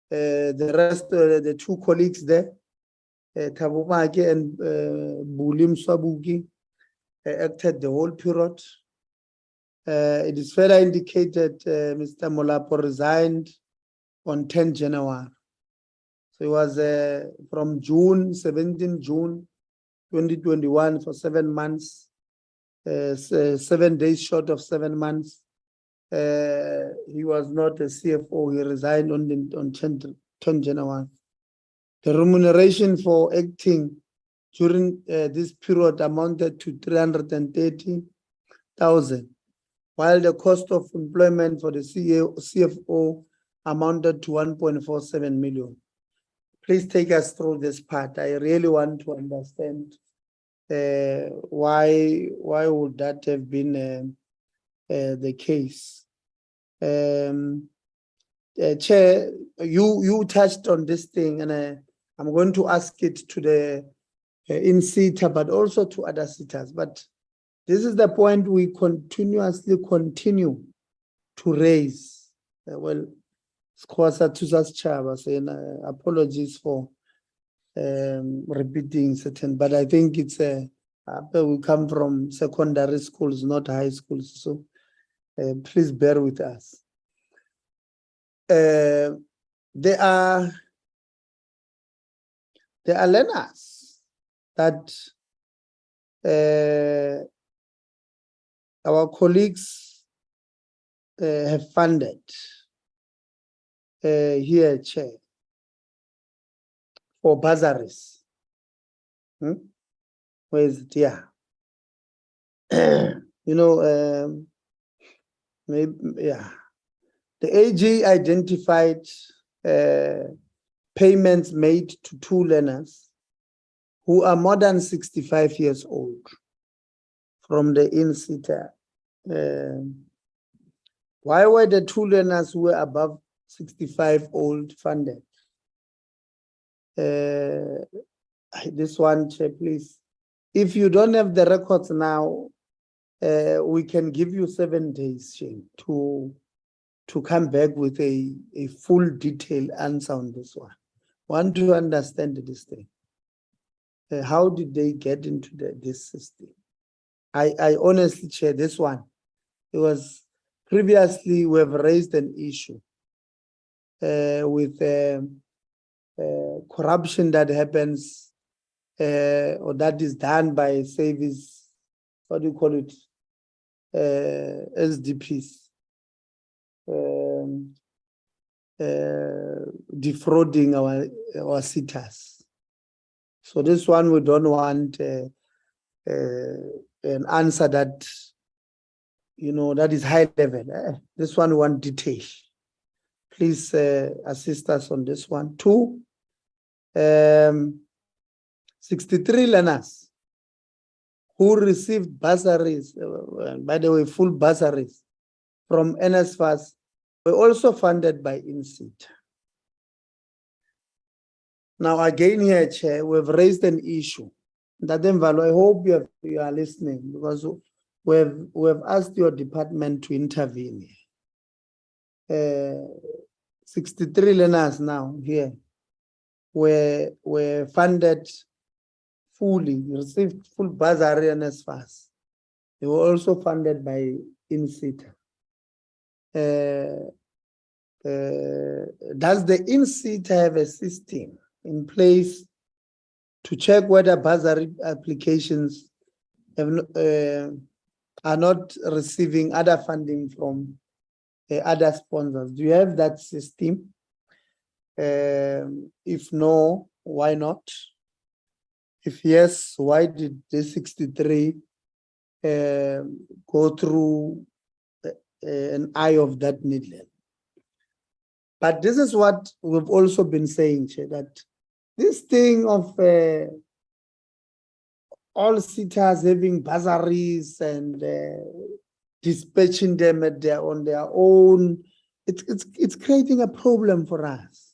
the rest, the 2 colleagues there, Thabo Make and Bulim Swabuki acted the whole period. It is further indicated Mr. Molapo resigned on 10 January. So it was from 17 June 2021 for 7 months, 7 days short of 7 months. He was not a CFO. He resigned on 10 January. The remuneration for acting during this period amounted to 330,000, while the cost of employment for the CFO amounted to 1.47 million. Please take us through this part. I really want to understand why would that have been the case. Chair, you touched on this thing, and I'm going to ask it to the in SETA, but also to other SETAs. But this is the point we continuously continue to raise. Well, Squasa Tusas Chava saying apologies for repeating certain, but I think it's we come from secondary schools, not high schools, so please bear with us. There are learners that our colleagues have funded here, Chair, for bursaries. Where is it? Yeah. You know, maybe, yeah. The AG identified payments made to 2 learners who are more than 65 years old from the SETA. Why were the 2 learners who were above 65 old funded? This one, Chair, please. If you don't have the records now, we can give you 7 days, Chair, to come back with a full detailed answer on this one. Want to understand this thing. How did they get into this system? I honestly, Chair, this one, it was previously we have raised an issue with corruption that happens or that is done by service, what do you call it, SDPs, defrauding our SETAs. So this one, we don't want an answer that, you know, that is high level. This one we want detail. Please assist us on this one. 2, 63 learners who received bursaries, by the way, full bursaries from NSFAS were also funded by SETA. Now, again here, Chair, we've raised an issue. That I hope you are listening, because we've asked your department to intervene. 63 learners now here were funded fully, received full bursary and NSFAS. They were also funded by SETA. Does the SETA have a system in place to check whether bursary applications are not receiving other funding from other sponsors? Do you have that system? If no, why not? If yes, why did the 63 go through an eye of that needle? But this is what we've also been saying, Chair, that this thing of all SETAs having bursaries and dispatching them on their own, it's creating a problem for us.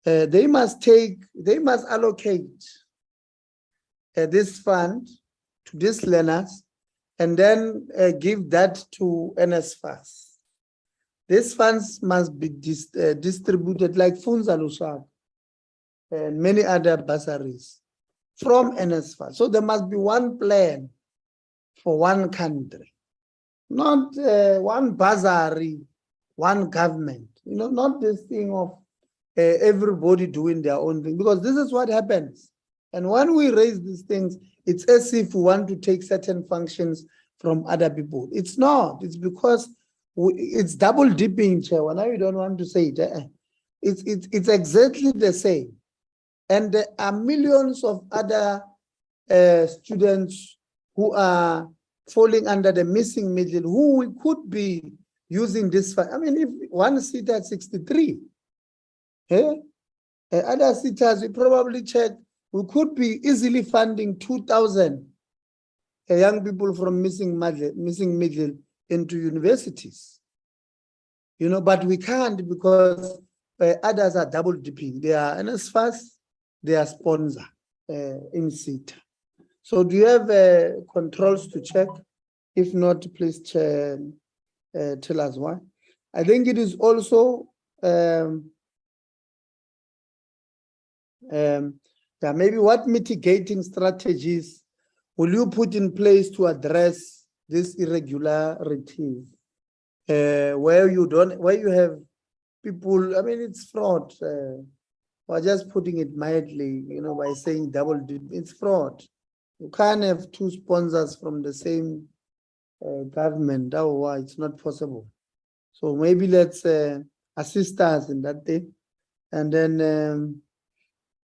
They must allocate this fund to these learners and then give that to NSFAS. These funds must be distributed like funds alusha. and many other bursaries from NSFAS. So there must be one plan for one country, not one bursary, one government, not this thing of everybody doing their own thing, because this is what happens. And when we raise these things, it's as if we want to take certain functions from other people. It's not. It's because it's double dipping, Chair. Now you don't want to say it. It's exactly the same. And there are millions of other students who are falling under the missing middle, who we could be using this. I mean, if one seat at 63, other seaters, we probably check, we could be easily funding 2,000 young people from missing middle into universities. But we can't, because others are double dipping. They are NSFAS, they are sponsor in CETA. So do you have controls to check? If not, please tell us why. I think it is also maybe what mitigating strategies will you put in place to address this irregularities where you have people, I mean, it's fraud. Or just putting it mildly, by saying double dip, it's fraud. You can't have two sponsors from the same government. Otherwise, it's not possible. So maybe let's assist us in that thing. And then,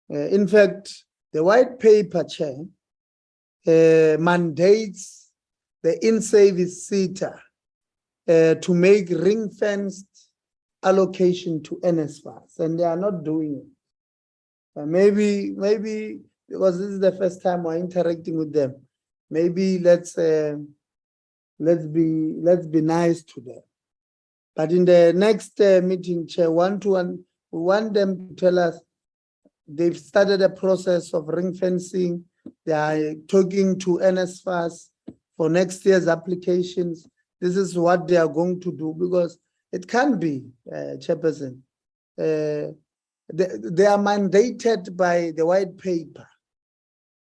in fact, the white paper, Chair, mandates the in-service CETA to make ring-fenced allocation to NSFAS, and they are not doing it. Maybe because this is the first time we're interacting with them, maybe let's be nice to them. But in the next meeting, Chair, we want them to tell us they've started a process of ring fencing. They are talking to NSFAS for next year's applications. This is what they are going to do, because it can be, Chairperson. They are mandated by the white paper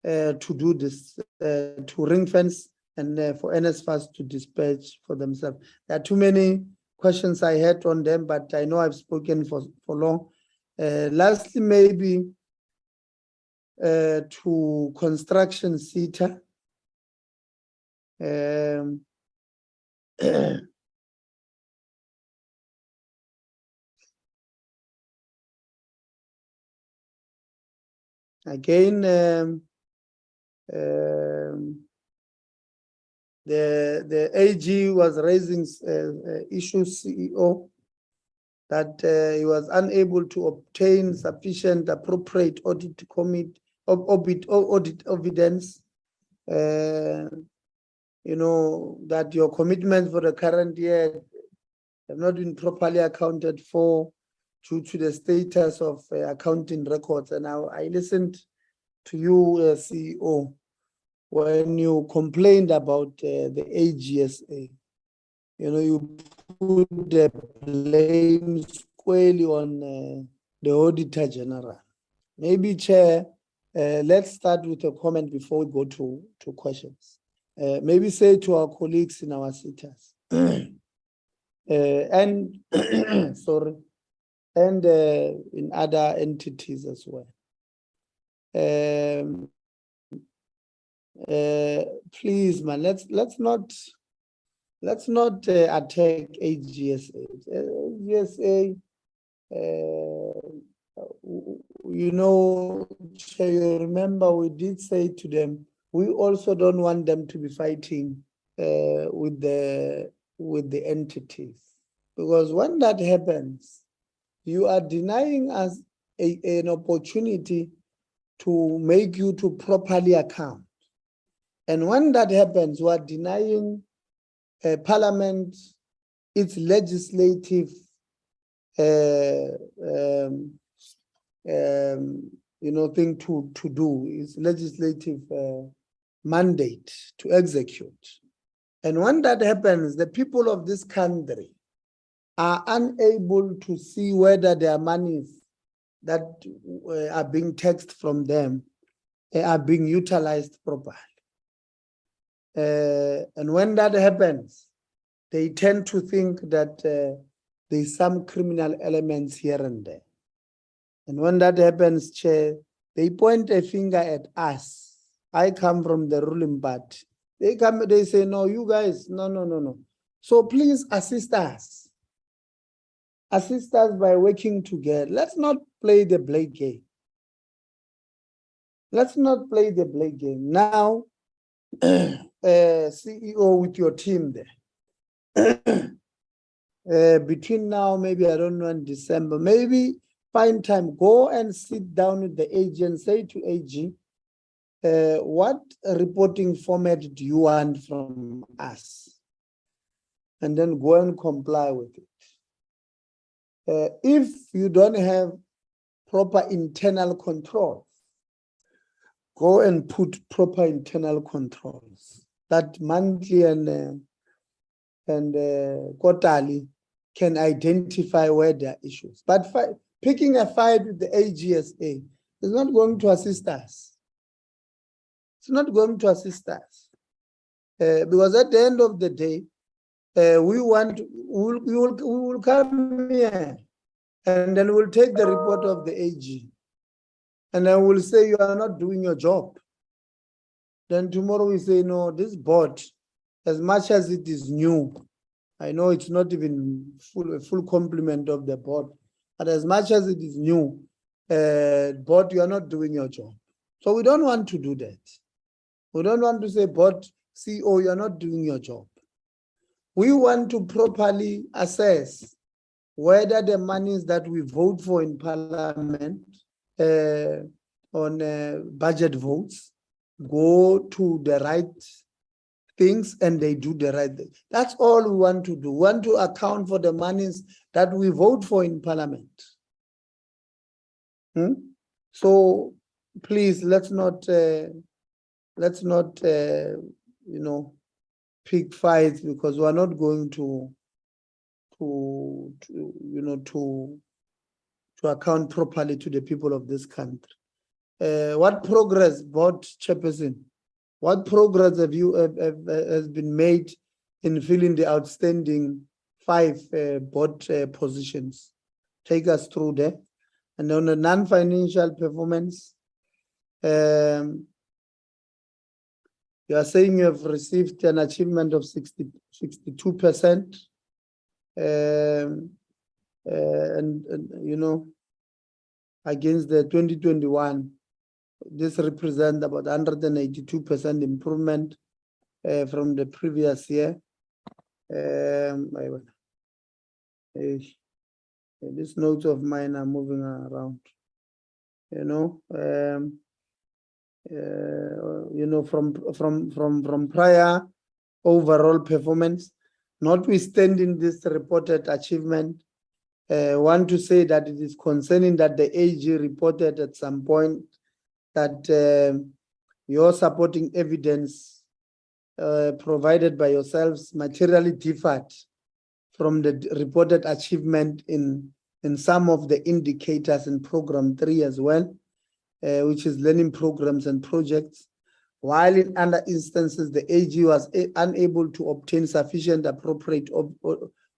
to do this, to ring fence and for NSFAS to dispatch for themselves. There are too many questions I had on them, but I know I've spoken for long. Lastly, maybe to construction CETA. Again, the AG was raising issues, CEO, that he was unable to obtain sufficient appropriate audit evidence. That your commitments for the current year have not been properly accounted for due to the status of accounting records. And now I listened to you, CEO, when you complained about the AGSA. You put the blame squarely on the Auditor General. Maybe, Chair, let's start with a comment before we go to questions. Maybe say to our colleagues in our CETAs and sorry, and in other entities as well. Please, man, let's not attack AGSA. AGSA, you remember we did say to them, we also don't want them to be fighting with the entities, because when that happens, you are denying us an opportunity to make you to properly account. And when that happens, we are denying Parliament its legislative thing to do, its legislative mandate to execute. And when that happens, the people of this country are unable to see whether their monies that are being taxed from them are being utilized properly. And when that happens, they tend to think that there's some criminal elements here and there. And when that happens, Chair, they point a finger at us. I come from the ruling party. They say, no, you guys, no. So please assist us. Assist us by working together. Let's not play the blame game. Let's not play the blame game. Now, CEO with your team there. Between now, maybe, I don't know, in December, maybe find time, go and sit down with the AG and say to AG, what reporting format do you want from us? And then go and comply with it. If you don't have proper internal controls, go and put proper internal controls that monthly and quarterly can identify where there are issues. But picking a fight with the AGSA is not going to assist us. It's not going to assist us. Because at the end of the day, we will come here and then we'll take the report of the AG and then we'll say you are not doing your job. Then tomorrow we say, no, this board, as much as it is new, I know it's not even a full complement of the board, but as much as it is new, board, you are not doing your job. So we don't want to do that. We don't want to say, board CEO, you are not doing your job. We want to properly assess whether the monies that we vote for in Parliament on budget votes go to the right things and they do the right thing. That's all we want to do. We want to account for the monies that we vote for in Parliament. So please, let's not pick fights, because we are not going to account properly to the people of this country. What progress, board chairperson? What progress has been made in filling the outstanding 5 board positions? Take us through that. And on the non-financial performance, you are saying you have received an achievement of 62%. And against the 2021, this represents about 182% improvement from the previous year. These notes of mine are moving around. From prior overall performance, notwithstanding this reported achievement, want to say that it is concerning that the AG reported at some point that your supporting evidence provided by yourselves materially differed from the reported achievement in some of the indicators in program 3 as well, which is learning programs and projects, while in other instances the AG was unable to obtain sufficient appropriate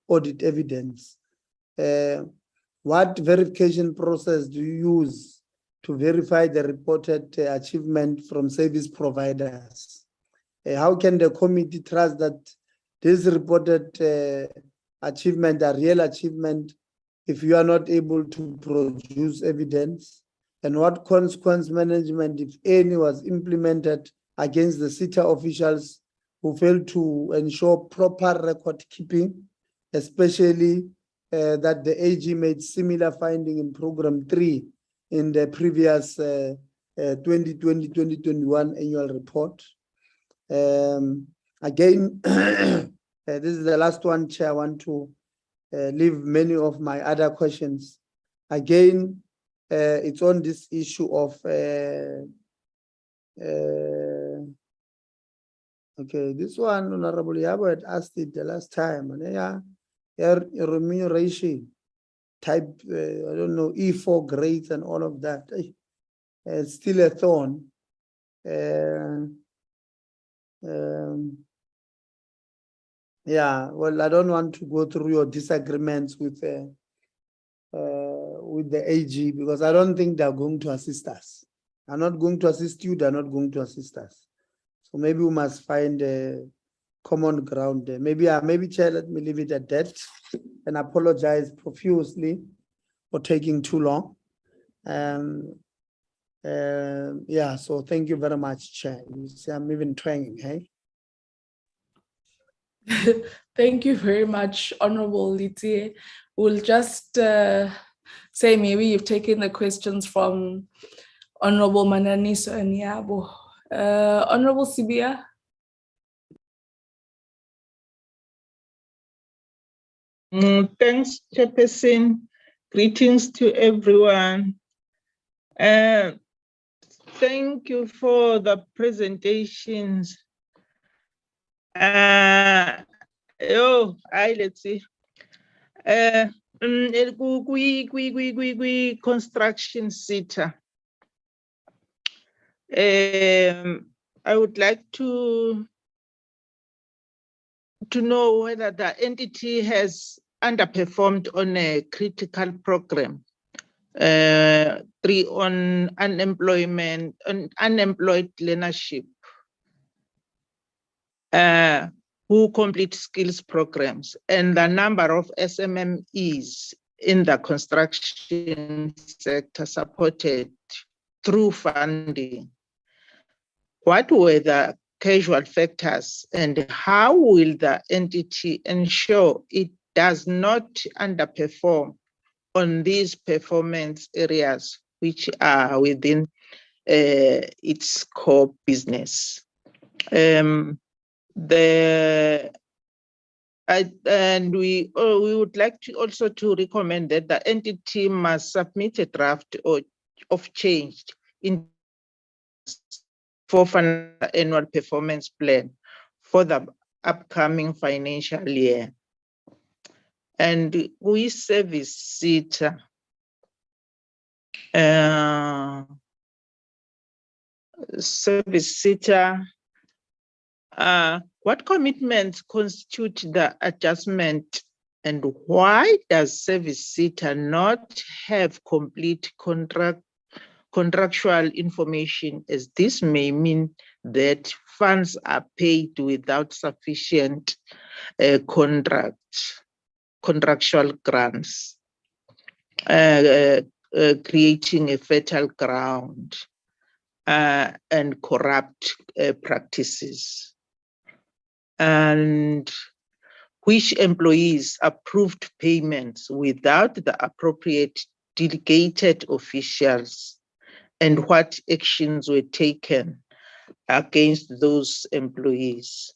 audit evidence. What verification process do you use to verify the reported achievement from service providers? How can the committee trust that this reported achievement are real achievement if you are not able to produce evidence? And what consequence management, if any, was implemented against the CETA officials who failed to ensure proper record keeping, especially that the AG made similar finding in program 3 in the previous 2020-2021 annual report? Again, this is the last one, Chair. I want to leave many of my other questions. Again, it's on this issue of okay, this one, Honorable Yabo had asked it the last time, and remuneration. type, I don't know, E4 grades and all of that. It's still a thorn. Yeah, well, I don't want to go through your disagreements with the AG, because I don't think they're going to assist us. They're not going to assist you, they're not going to assist us. So maybe we must find a common ground there. Maybe, Chair, let me leave it at that and apologize profusely for taking too long. Yeah, so thank you very much, Chair. You see, I'm even twanging, hey? Thank you very much, Honorable Liti. We'll just say maybe you've taken the questions from Honorable Mananiso and Yabo. Honorable Sibia. Thanks, Chairperson. Greetings to everyone. Thank you for the presentations. Let's see. Construction SETA. I would like to know whether the entity has underperformed on a critical program. 3 on unemployment, on unemployed learnership. Who complete skills programs, and the number of SMMEs in the construction sector supported through funding. What were the casual factors, and how will the entity ensure it does not underperform on these performance areas which are within its core business? And we would like to also to recommend that the entity must submit a draft of change in for annual performance plan for the upcoming financial year. And we service SETA. What commitments constitute the adjustment, and why does Service SETA not have complete contractual information, as this may mean that funds are paid without sufficient contractual grants, creating a fertile ground and corrupt practices? And which employees approved payments without the appropriate delegated officials, and what actions were taken against those employees?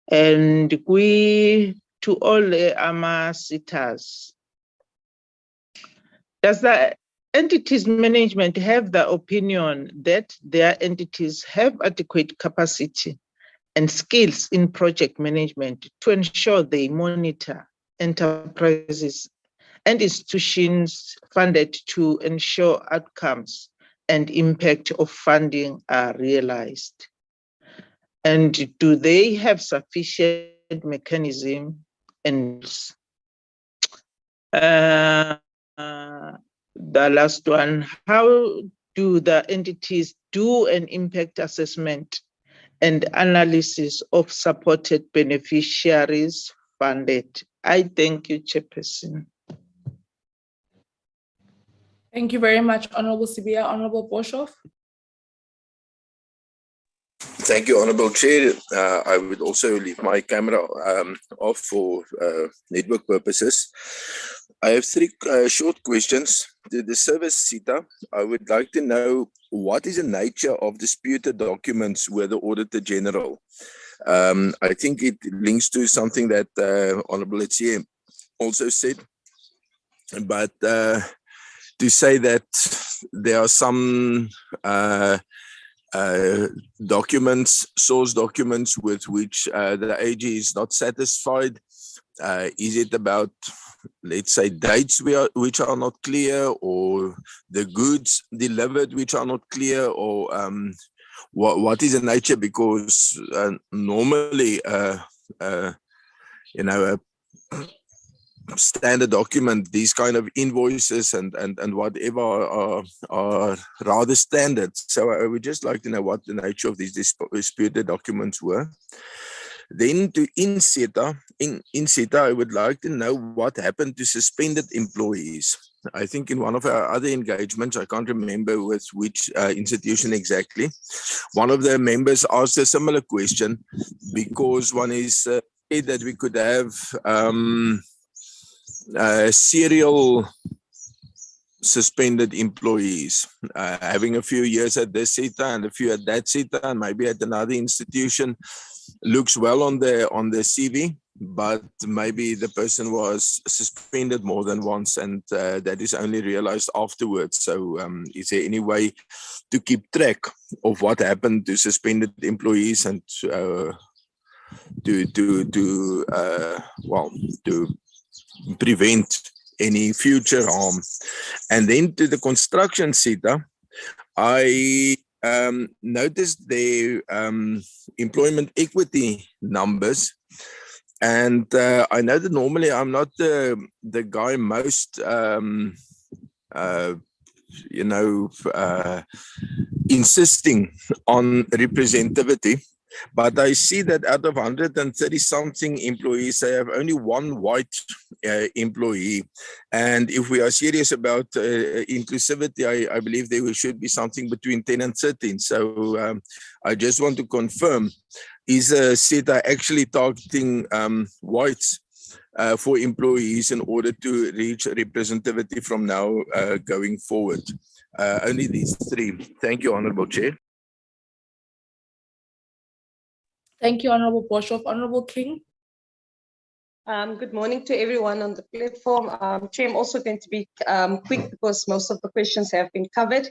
And we, to all AMA SETAs, does the entities management have the opinion that their entities have adequate capacity and skills in project management to ensure they monitor enterprises and institutions funded to ensure outcomes and impact of funding are realized? And do they have sufficient mechanism and the last one, how do the entities do an impact assessment and analysis of supported beneficiaries funded? I thank you, Chairperson. Thank you very much, Honorable Sibia. Honorable Boshoff. Thank you, Honorable Chair. I would also leave my camera off for network purposes. I have 3 short questions. The Service SETA, I would like to know what is the nature of disputed documents with the Auditor General. I think it links to something that Honorable Chair also said, but to say that there are some documents, source documents with which the AG is not satisfied, Is it about, let's say, dates which are not clear, or the goods delivered which are not clear, or what is the nature? Because normally, you know, a standard document, these kind of invoices and whatever are rather standard. So I would just like to know what the nature of these disputed documents were. Then in SETA, I would like to know what happened to suspended employees. I think in one of our other engagements, I can't remember with which institution exactly, one of the members asked a similar question, because one is said that we could have serial suspended employees, having a few years at this SETA and a few at that SETA, and maybe at another institution. Looks well on the CV, but maybe the person was suspended more than once, and that is only realized afterwards. So is there any way to keep track of what happened to suspended employees and to prevent any future harm? And then to the construction SETA, I noticed the employment equity numbers, and I know that normally I'm not the guy most insisting on representativity, but I see that out of 130 something employees, I have only one white employee. And if we are serious about inclusivity, I believe there should be something between 10 and 13. So I just want to confirm, is SETA actually targeting whites for employees in order to reach representativity from now going forward? Only these three. Thank you, Honorable Chair. Thank you, Honorable Boshoff. Honorable King. Good morning to everyone on the platform. Chair, I'm also going to be quick because most of the questions have been covered.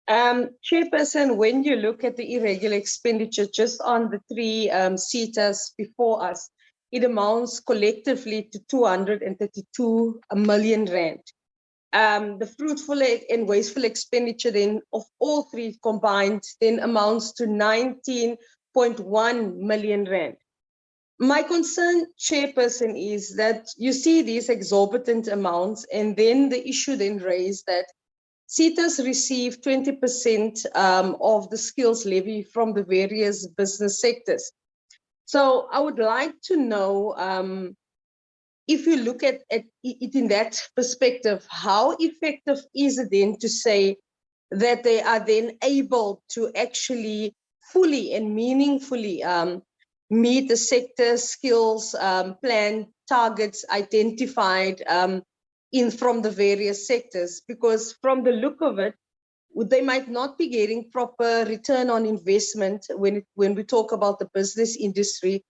Chairperson, when you look at the irregular expenditure just on the three SETAs before us, it amounts collectively to 232 million rand. The fruitful and wasteful expenditure then of all three combined then amounts to 19.1 million rand. My concern, Chairperson, is that you see these exorbitant amounts, and then the issue then raised that SETAs receive 20% of the skills levy from the various business sectors. So I would like to know, if you look at it in that perspective, how effective is it then to say that they are then able to actually fully and meaningfully meet the sector skills plan targets identified from the various sectors? Because from the look of it, they might not be getting proper return on investment when we talk about the business industry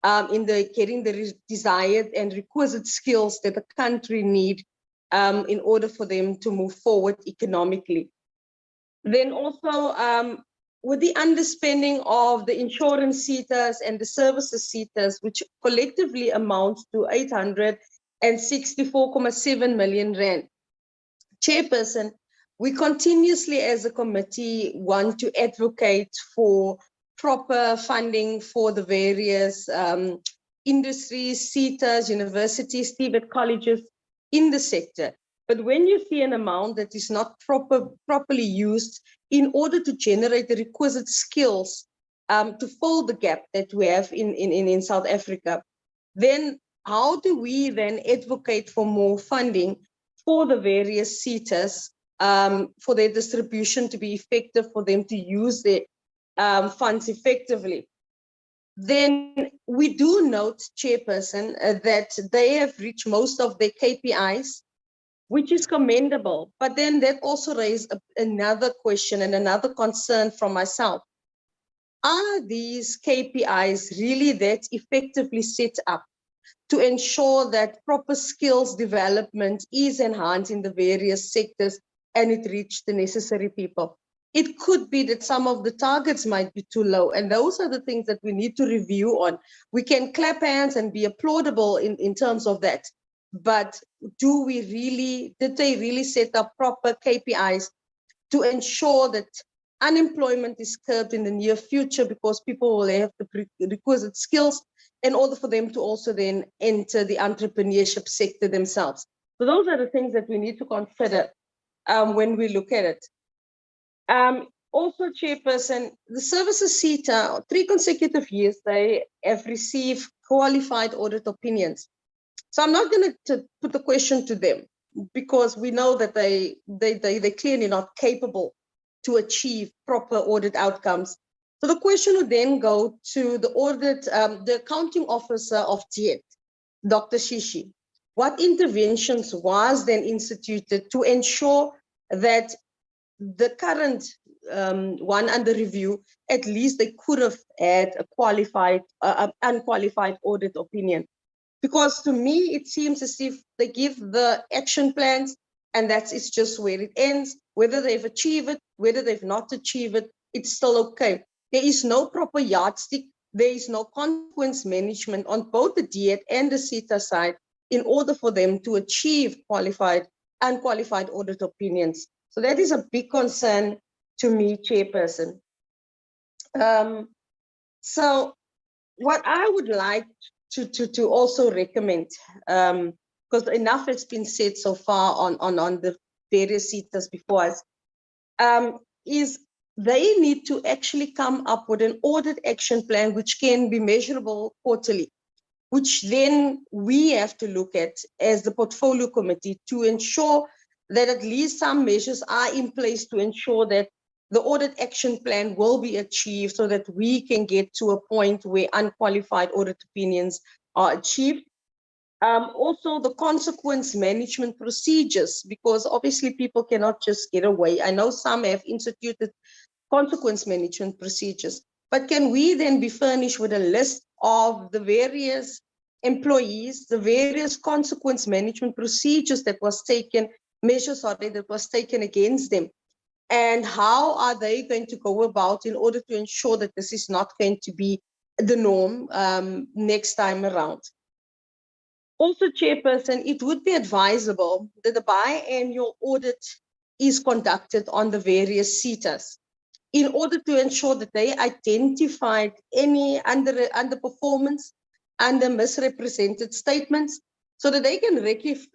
in getting the desired and requisite skills that the country need in order for them to move forward economically. Then also, with the underspending of the insurance SETAs and the services SETAs, which collectively amounts to 864.7 million rand. Chairperson, we continuously as a committee want to advocate for proper funding for the various industries, SETAs, universities, TVET colleges in the sector. But when you see an amount that is not properly used in order to generate the requisite skills to fill the gap that we have in South Africa, then how do we then advocate for more funding for the various SETAs for their distribution to be effective, for them to use their funds effectively? Then we do note, Chairperson, that they have reached most of their KPIs, which is commendable. But then that also raised another question and another concern from myself. Are these KPIs really that effectively set up to ensure that proper skills development is enhanced in the various sectors and it reached the necessary people? it could be that some of the targets might be too low. And those are the things that we need to review on. We can clap hands and be applaudable in terms of that. But did they really set up proper KPIs to ensure that unemployment is curbed in the near future, because people will have the requisite skills in order for them to also then enter the entrepreneurship sector themselves. So those are the things that we need to consider when we look at it. Also, Chairperson, the services CETA, 3 consecutive years, they have received qualified audit opinions. So I'm not going to put the question to them, because we know that they're clearly not capable to achieve proper audit outcomes. So the question would then go to the audit, the accounting officer of DIET, Dr. Shishi. What interventions was then instituted to ensure that the current one under review, at least they could have had a qualified, unqualified audit opinion? Because to me, it seems as if they give the action plans and it's just where it ends. Whether they've achieved it, whether they've not achieved it, it's still okay. There is no proper yardstick. There is no consequence management on both the DIET and the CETA side in order for them to achieve qualified, unqualified audit opinions. So that is a big concern to me, Chairperson. So what I would like to also recommend, because enough has been said so far on the various CETAs before us, is they need to actually come up with an audit action plan which can be measurable quarterly, which then we have to look at as the portfolio committee to ensure that at least some measures are in place to ensure that the audit action plan will be achieved, so that we can get to a point where unqualified audit opinions are achieved. Also, the consequence management procedures, because obviously people cannot just get away. I know some have instituted consequence management procedures, but can we then be furnished with a list of the various employees, the various consequence management procedures that was taken, measures that was taken against them? And how are they going to go about in order to ensure that this is not going to be the norm next time around? Also, Chairperson, it would be advisable that the biannual audit is conducted on the various CETAs in order to ensure that they identified any underperformance, under misrepresented statements, so that they can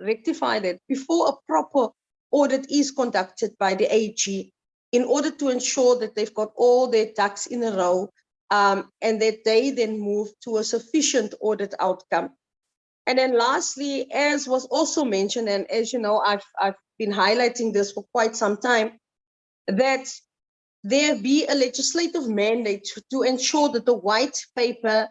rectify that before a proper audit is conducted by the AG, in order to ensure that they've got all their ducks in a row, and that they then move to a sufficient audit outcome. And then lastly, as was also mentioned, and as you know, I've been highlighting this for quite some time, that there be a legislative mandate to ensure that the white paper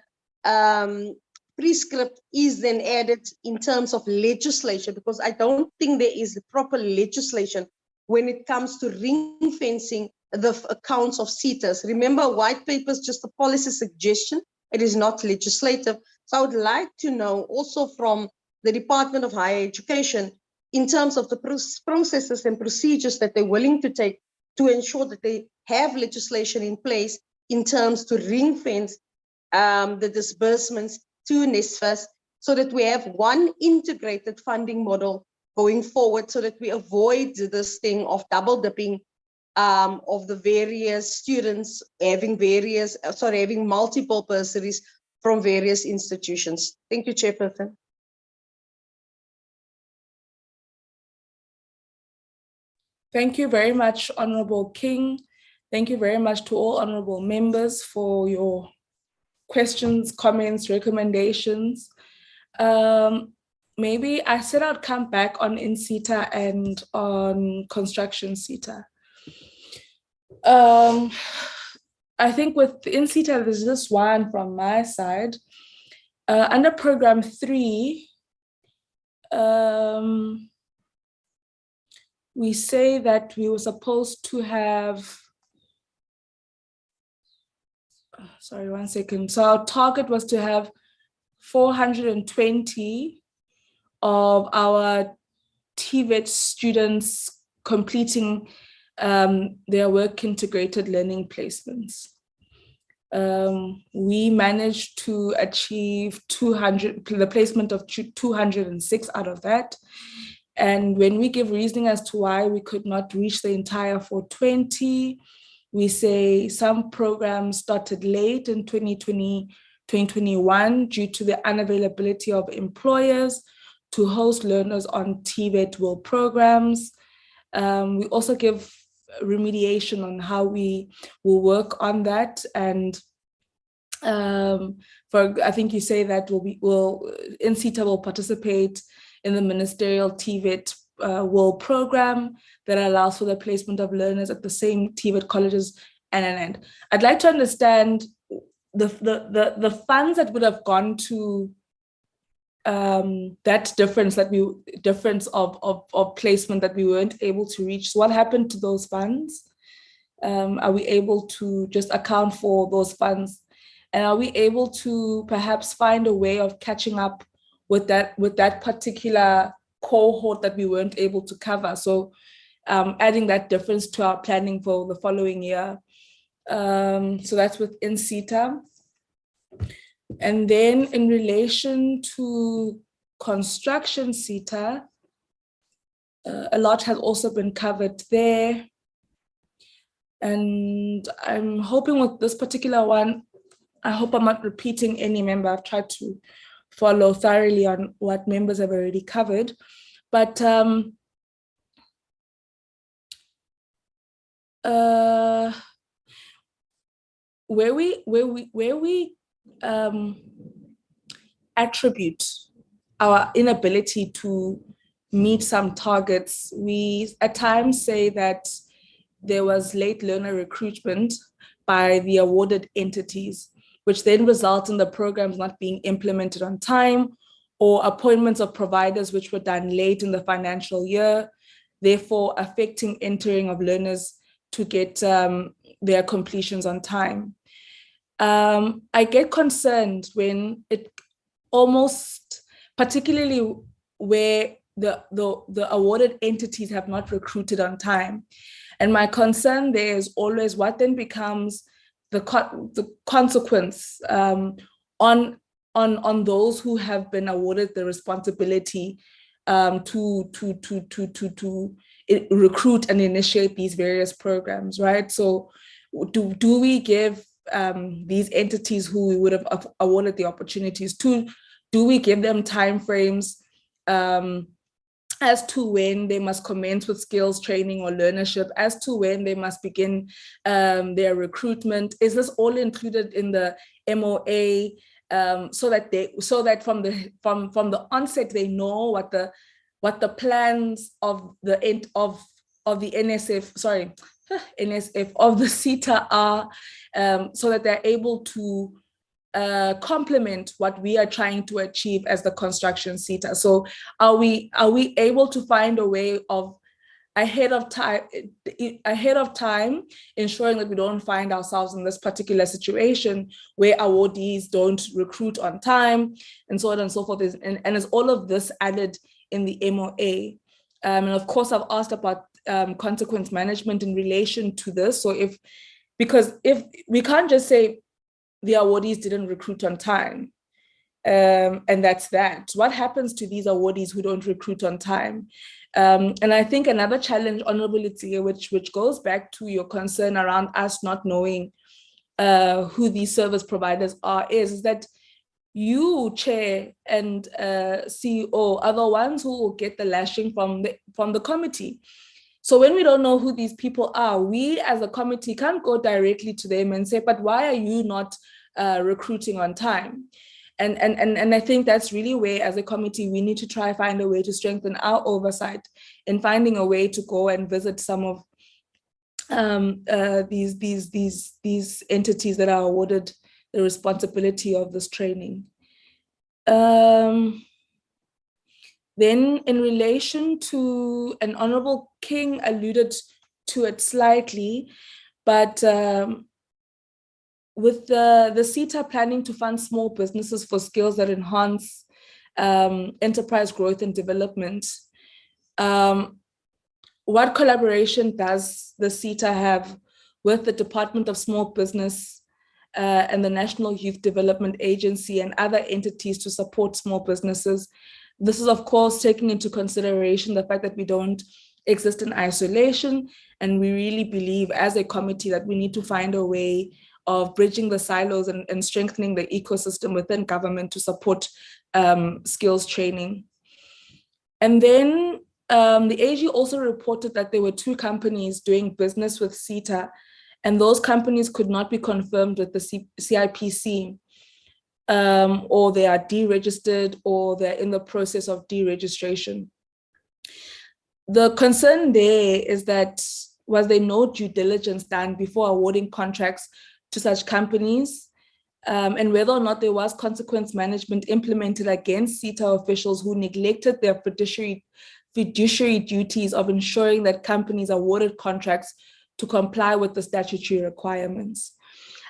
prescript is then added in terms of legislation, because I don't think there is the proper legislation when it comes to ring fencing the accounts of CETAs. Remember, white paper is just a policy suggestion. It is not legislative. So I would like to know also from the Department of Higher Education, in terms of the processes and procedures that they're willing to take to ensure that they have legislation in place in terms to ring fence the disbursements to NSFAS, so that we have one integrated funding model going forward, so that we avoid this thing of double dipping of the various students having multiple bursaries from various institutions. Thank you, Chairperson. Thank you very much, Honorable King. Thank you very much to all honorable members for your questions, comments, recommendations. Maybe I said I'd come back on CETA and on construction CETA. I think with CETA, there's just one from my side. Under program 3, we say that we were supposed to have, sorry, 1 second. So our target was to have 420 of our TVET students completing their work integrated learning placements. We managed to achieve the placement of 206 out of that. And when we give reasoning as to why we could not reach the entire 420, we say some programs started late in 2021 due to the unavailability of employers to host learners on TVET World programs. We also give remediation on how we will work on that. And I think you say that SETA will participate in the ministerial TVET World program that allows for the placement of learners at the same TVET colleges and. I'd like to understand the funds that would have gone to that difference of placement that we weren't able to reach. So what happened to those funds? Are we able to just account for those funds? And are we able to perhaps find a way of catching up with that particular cohort that we weren't able to cover? So adding that difference to our planning for the following year. So that's within SETA. And then in relation to construction SETA, a lot has also been covered there. And I'm hoping with this particular one, I hope I'm not repeating any member. I've tried to follow thoroughly on what members have already covered. But where we attribute our inability to meet some targets, we at times say that there was late learner recruitment by the awarded entities, which then result in the programs not being implemented on time, or appointments of providers which were done late in the financial year, therefore affecting entering of learners to get their completions on time. I get concerned when it almost, particularly where the awarded entities have not recruited on time. And my concern there is always what then becomes the consequence on those who have been awarded the responsibility to recruit and initiate these various programs, right? So do we give these entities who we would have awarded the opportunities to, do we give them timeframes as to when they must commence with skills training or learnership, as to when they must begin their recruitment? Is this all included in the MOA so that from the onset they know what the plans of the NSF of the SETA are, so that they're able to complement what we are trying to achieve as the construction SETA. So are we able to find a way of ahead of time ensuring that we don't find ourselves in this particular situation where awardees don't recruit on time and so on and so forth, and is all of this added in the MOA? And of course, I've asked about consequence management in relation to this. So because if we can't just say the awardees didn't recruit on time, and that's that. What happens to these awardees who don't recruit on time? And I think another challenge, Honorable Itzige, which goes back to your concern around us not knowing who these service providers are, is that you, Chair and CEO, are the ones who will get the lashing from the committee. So when we don't know who these people are, we as a committee can't go directly to them and say, but why are you not recruiting on time? And I think that's really where, as a committee, we need to try to find a way to strengthen our oversight in finding a way to go and visit some of these entities that are awarded the responsibility of this training. Then in relation to, and Honorable King alluded to it slightly, but with the SETA planning to fund small businesses for skills that enhance enterprise growth and development, what collaboration does the CETA have with the Department of Small Business and the National Youth Development Agency and other entities to support small businesses? This is, of course, taking into consideration the fact that we don't exist in isolation, and we really believe as a committee that we need to find a way of bridging the silos and strengthening the ecosystem within government to support skills training. And then the AG also reported that there were 2 companies doing business with CETA, and those companies could not be confirmed with the CIPC, or they are deregistered or they're in the process of deregistration. The concern there is that was there no due diligence done before awarding contracts to such companies, and whether or not there was consequence management implemented against CETA officials who neglected their fiduciary duties of ensuring that companies awarded contracts to comply with the statutory requirements.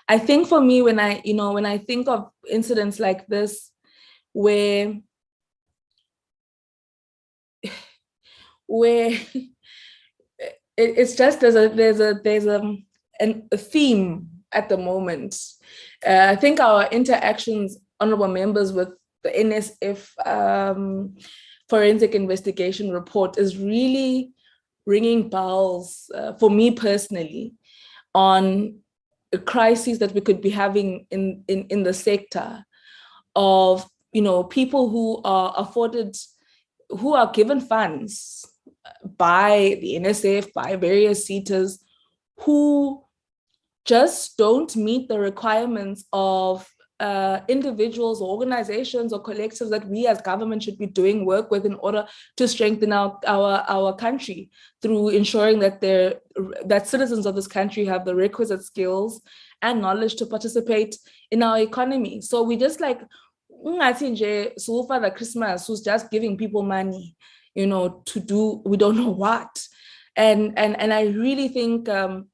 I think for me, when I think of incidents like this, where it's just there's a theme at the moment. I think our interactions, honorable members, with the NSF forensic investigation report is really ringing bells for me personally on crises that we could be having in the sector of, people who are given funds by the NSF, by various CETAs, who just don't meet the requirements of individuals or organizations or collectives that we as government should be doing work with in order to strengthen our country through ensuring that citizens of this country have the requisite skills and knowledge to participate in our economy. So we just so Father Christmas, who's just giving people money, to do we don't know what. And I really think, Mr.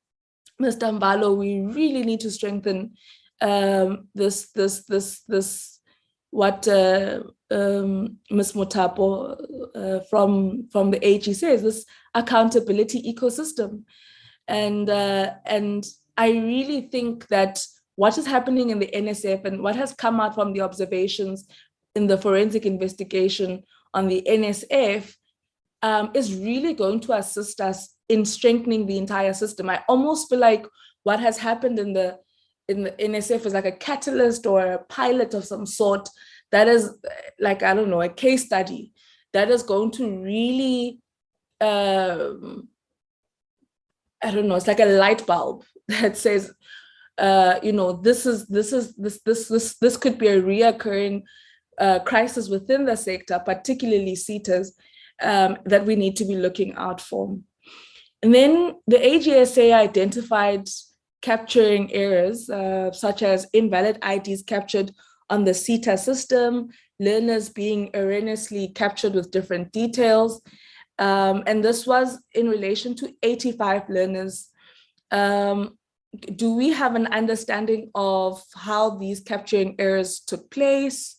Mbalo, we really need to strengthen this what Ms. Mutapo from the AG says, this accountability ecosystem. And I really think that what is happening in the NSF and what has come out from the observations in the forensic investigation on the NSF is really going to assist us in strengthening the entire system. I almost feel like what has happened in the NSF is like a catalyst or a pilot of some sort that is like, I don't know, a case study that is going to really, I don't know, it's like a light bulb that says, this could be a reoccurring crisis within the sector, particularly CETAs, that we need to be looking out for. And then the AGSA identified capturing errors, such as invalid IDs captured on the CETA system, learners being erroneously captured with different details. And this was in relation to 85 learners. Do we have an understanding of how these capturing errors took place,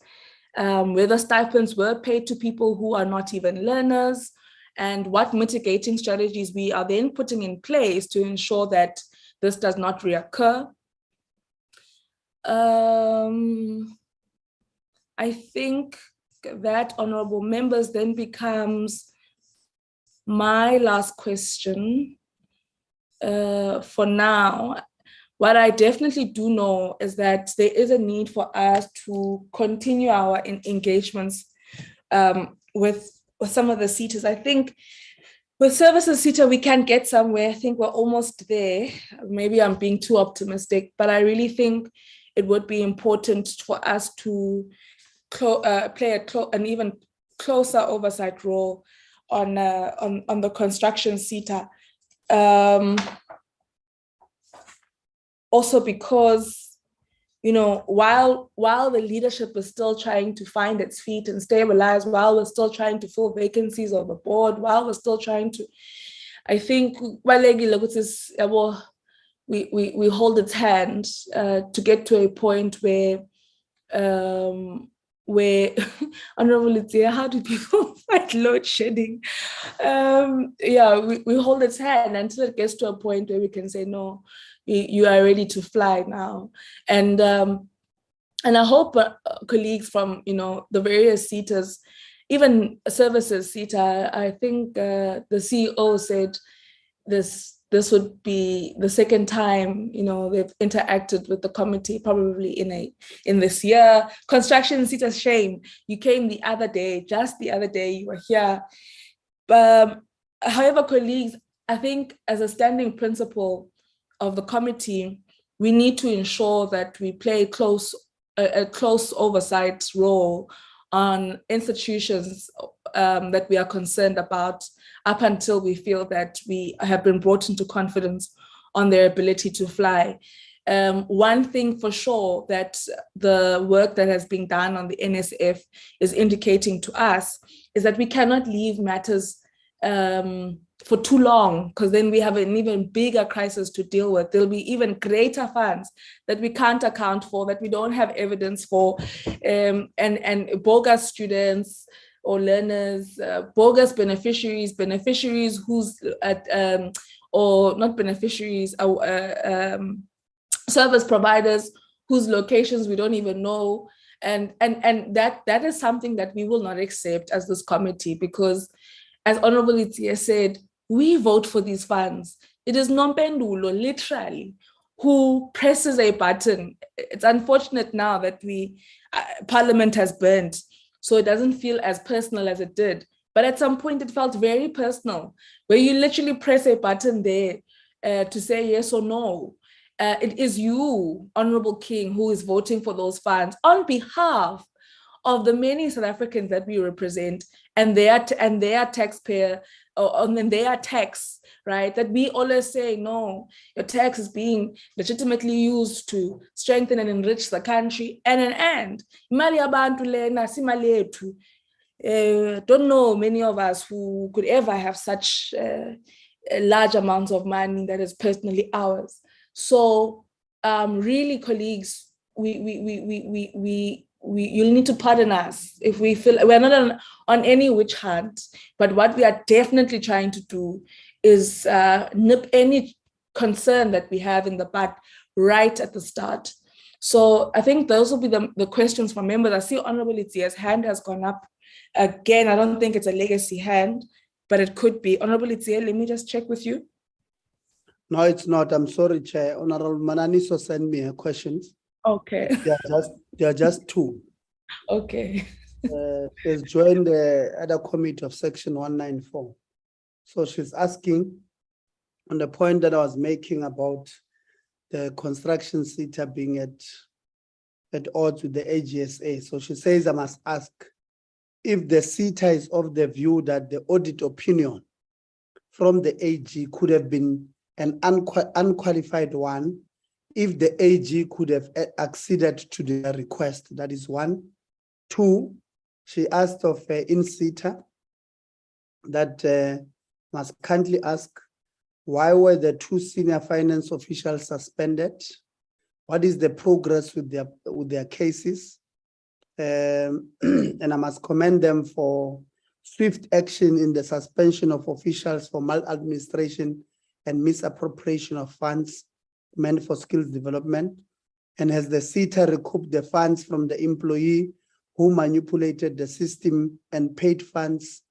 whether stipends were paid to people who are not even learners, and what mitigating strategies we are then putting in place to ensure that this does not reoccur? I think that, honorable members, then becomes my last question for now. What I definitely do know is that there is a need for us to continue our engagements with some of the CETAs. I think with services CETA, we can get somewhere. I think we're almost there. Maybe I'm being too optimistic, but I really think it would be important for us to play an even closer oversight role on the construction CETA. Also because, while the leadership is still trying to find its feet and stabilize, while we're still trying to fill vacancies on the board, while we're still trying to, I think we hold its hand to get to a point where Honorable Litia, how do people fight load shedding. Yeah, we hold its hand until it gets to a point where we can say, no, you are ready to fly now. And I hope colleagues from, the various SETAs, even services SETA, I think the CEO said this would be the second time, they've interacted with the committee, probably in this year. Construction SETA, shame. You came just the other day, you were here. However, colleagues, I think as a standing principle of the committee, we need to ensure that we play a close oversight role on institutions that we are concerned about, up until we feel that we have been brought into confidence on their ability to fly. One thing for sure that the work that has been done on the NSF is indicating to us is that we cannot leave matters for too long, because then we have an even bigger crisis to deal with. There'll be even greater funds that we can't account for, that we don't have evidence for, and bogus students or learners, bogus beneficiaries who's or not beneficiaries, service providers whose locations we don't even know. And that is something that we will not accept as this committee, because as Honorable Itia said, we vote for these funds. It is Nompendulo, literally, who presses a button. It's unfortunate now that Parliament has burnt, so it doesn't feel as personal as it did. But at some point, it felt very personal, where you literally press a button there to say yes or no. It is you, Honorable King, who is voting for those funds on behalf of the many South Africans that we represent, and their taxpayer, and their tax, right? That we always say, no, your tax is being legitimately used to strengthen and enrich the country. And imali yabantu lena si mali yethu. Don't know many of us who could ever have such large amounts of money that is personally ours. So really, colleagues, you'll need to pardon us if we feel we're not on any witch hunt, but what we are definitely trying to do is nip any concern that we have in the bud right at the start. So I think those will be the questions from members. I see Honorable Itia's hand has gone up again. I don't think it's a legacy hand, but it could be. Honorable Itia, let me just check with you. No, it's not. I'm sorry, Chair. Honorable Mananiso sent me her questions. Okay. They are just two. Okay. She's joined the other committee of Section 194. So she's asking on the point that I was making about the construction SETA being at odds with the AGSA. So she says I must ask if the SETA is of the view that the audit opinion from the AG could have been an unqualified one, if the AG could have acceded to the request. That is one. Two, she asked of in SETA that must kindly ask, why were the two senior finance officials suspended? What is the progress with their cases? And I must commend them for swift action in the suspension of officials for maladministration and misappropriation of funds meant for skills development. And has the SETA recouped the funds from the employee who manipulated the system and paid funds,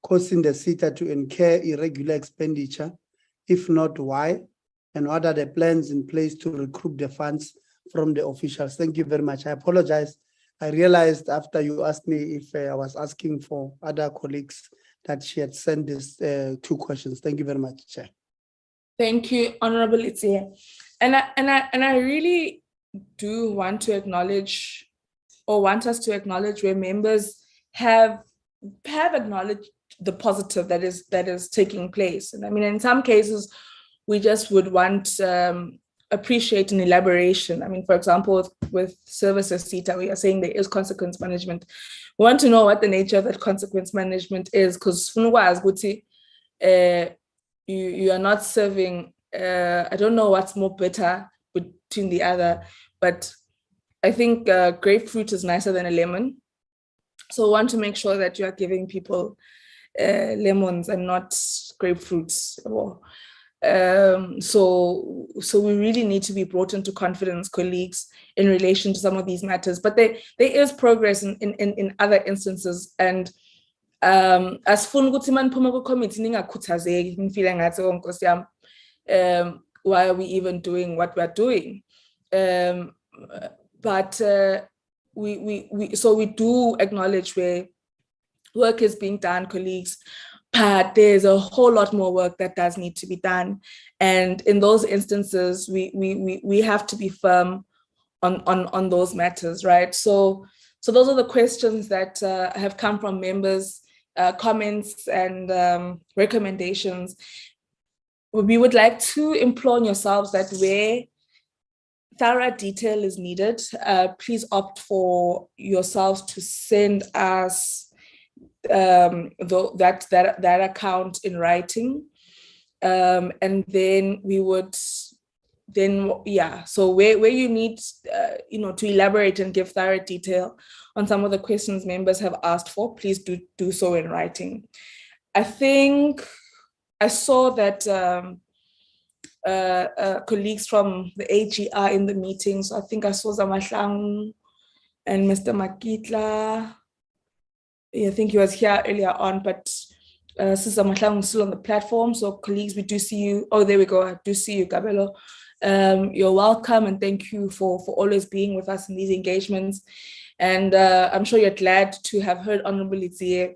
causing the SETA to incur irregular expenditure? If not, why? And what are the plans in place to recoup the funds from the officials? Thank you very much. I apologize. I realized after you asked me if I was asking for other colleagues that she had sent these two questions. Thank you very much, Chair. Thank you, Honorable Itia. And I really do want to acknowledge, or want us to acknowledge, where members have acknowledged the positive that is taking place. And I mean, in some cases, we just would want appreciate an elaboration. I mean, for example, with services SETA, we are saying there is consequence management. We want to know what the nature of that consequence management is, because you are not serving, I don't know what's more better between the other, but I think grapefruit is nicer than a lemon. So we want to make sure that you are giving people lemons and not grapefruits. So we really need to be brought into confidence, colleagues, in relation to some of these matters. But there is progress in other instances. And as fun ukuthi maniphume ku-committee ningakhuthazeki ngifile ngathi oh Nkosi yami, why are we even doing what we're doing? But we do acknowledge where work is being done, colleagues, but there's a whole lot more work that does need to be done. And in those instances, we have to be firm on those matters, right? So those are the questions that have come from members, comments and recommendations. We would like to implore on yourselves that where thorough detail is needed, please opt for yourselves to send us that account in writing, and then we would so where you need to elaborate and give thorough detail on some of the questions members have asked for, please do so in writing. I think I saw that colleagues from the AG are in the meeting, so I think I saw Zamahlang and Mr. Makitla. I think he was here earlier on, but Sister Mahlang is still on the platform. So colleagues, we do see you. Oh, there we go. I do see you, Gabelo. You're welcome, and thank you for always being with us in these engagements. And I'm sure you're glad to have heard Honorable Izie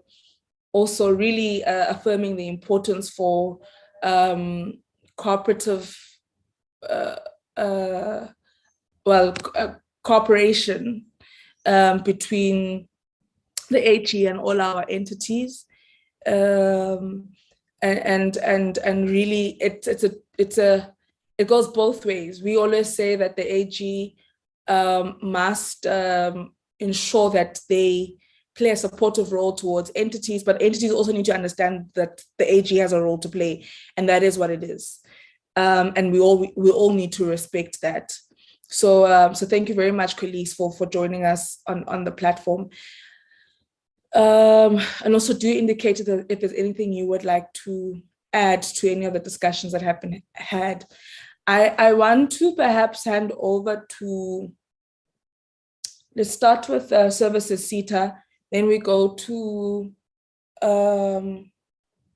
also really affirming the importance for cooperative, cooperation between the AG and all our entities, and really it goes both ways. We always say that the AG must ensure that they play a supportive role towards entities, but entities also need to understand that the AG has a role to play, and that is what it is. And we all need to respect that. So thank you very much, colleagues, for joining us on the platform. And also do indicate that if there's anything you would like to add to any of the discussions that have been had. I want to perhaps hand over to, let's start with services CETA, then we go to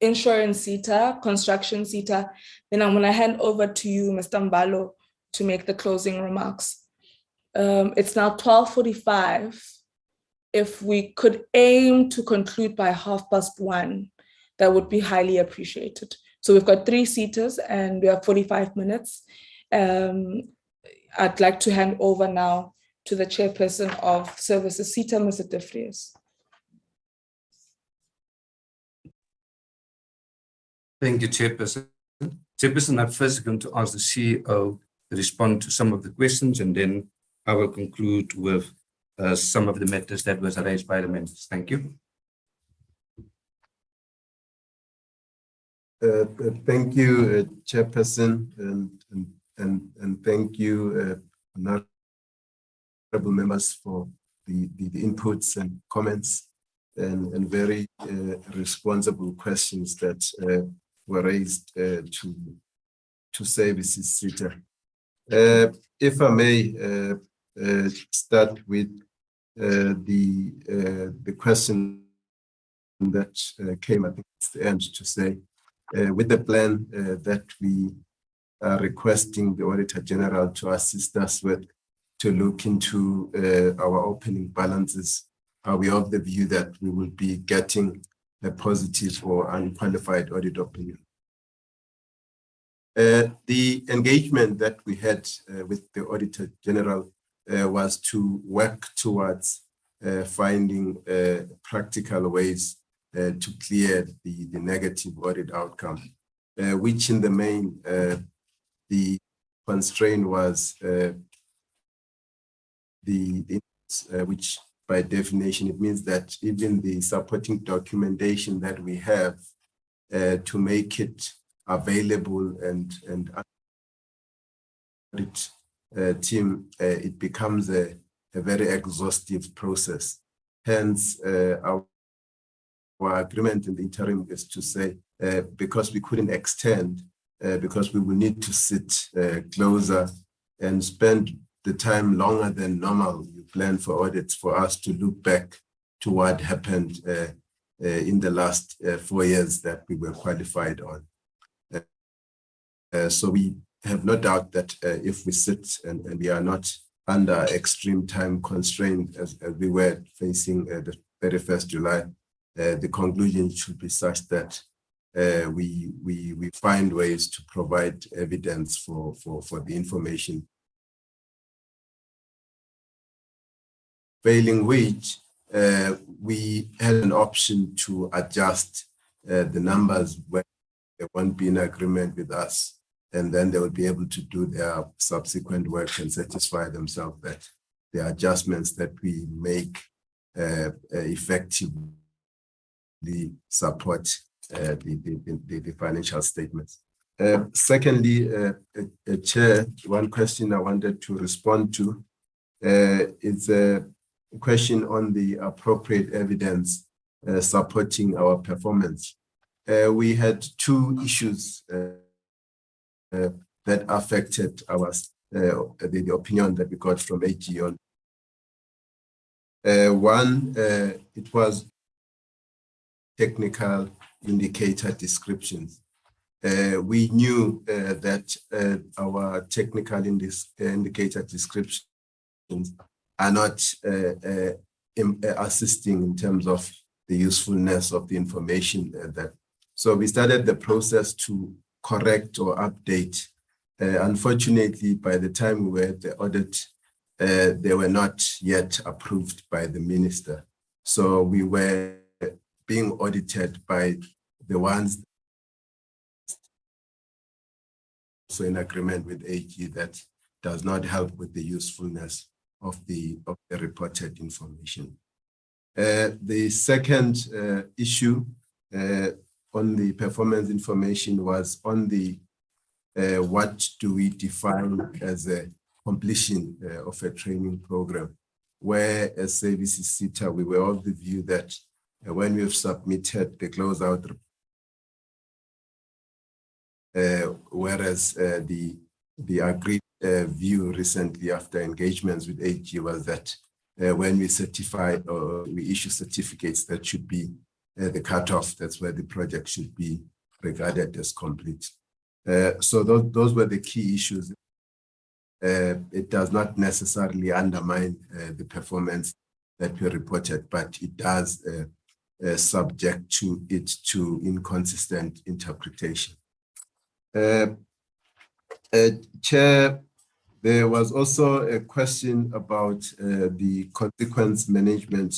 insurance CETA, construction CETA, then I'm going to hand over to you, Mr. Mbalo, to make the closing remarks. It's now 12:45. If we could aim to conclude by 1:30, that would be highly appreciated. So we've got 3 seaters and we have 45 minutes. I'd like to hand over now to the chairperson of services CETA, Mr. De Vries. Thank you, Chairperson. Chairperson, I'm first going to ask the CEO to respond to some of the questions, and then I will conclude with some of the matters that was raised by the members. Thank you. Thank you, Chairperson, and thank you, honorable members, for the inputs and comments and very responsible questions that were raised to services CETA. If I may start with the question that came at the end, to say, with the plan that we are requesting the Auditor General to assist us with, to look into our opening balances, we have the view that we will be getting a positive or unqualified audit opinion. The engagement that we had with the Auditor General was to work towards finding practical ways to clear the negative audit outcome, which in the main, the constraint was which by definition, it means that even the supporting documentation that we have to make it available and audit team, it becomes a very exhaustive process. Hence, our agreement in the interim is to say, because we couldn't extend, because we will need to sit closer and spend the time longer than normal you plan for audits, for us to look back to what happened in the last 4 years that we were qualified on. So we have no doubt that if we sit and we are not under extreme time constraint as we were facing the 31st July, the conclusion should be such that we find ways to provide evidence for the information. Failing which, we had an option to adjust the numbers when they won't be in agreement with us, and then they will be able to do their subsequent work and satisfy themselves that the adjustments that we make effectively support the financial statements. Secondly, Chair, one question I wanted to respond to is a question on the appropriate evidence supporting our performance. We had two issues that affected our the opinion that we got from AG on. One, it was technical indicator descriptions. We knew that our technical indicator descriptions are not assisting in terms of the usefulness of the information that. So we started the process to correct or update. Unfortunately, by the time we were at the audit, they were not yet approved by the minister. So we were being audited by the ones so in agreement with AG that does not help with the usefulness of the reported information. The second issue on the performance information was on the what do we define as a completion of a training program, where as services SETA, we were of the view that when we've submitted the closeout, whereas the agreed view recently after engagements with AG was that when we certify or we issue certificates, that should be the cutoff. That's where the project should be regarded as complete. So those were the key issues. It does not necessarily undermine the performance that we reported, but it does subject to it to inconsistent interpretation. Chair, there was also a question about the consequence management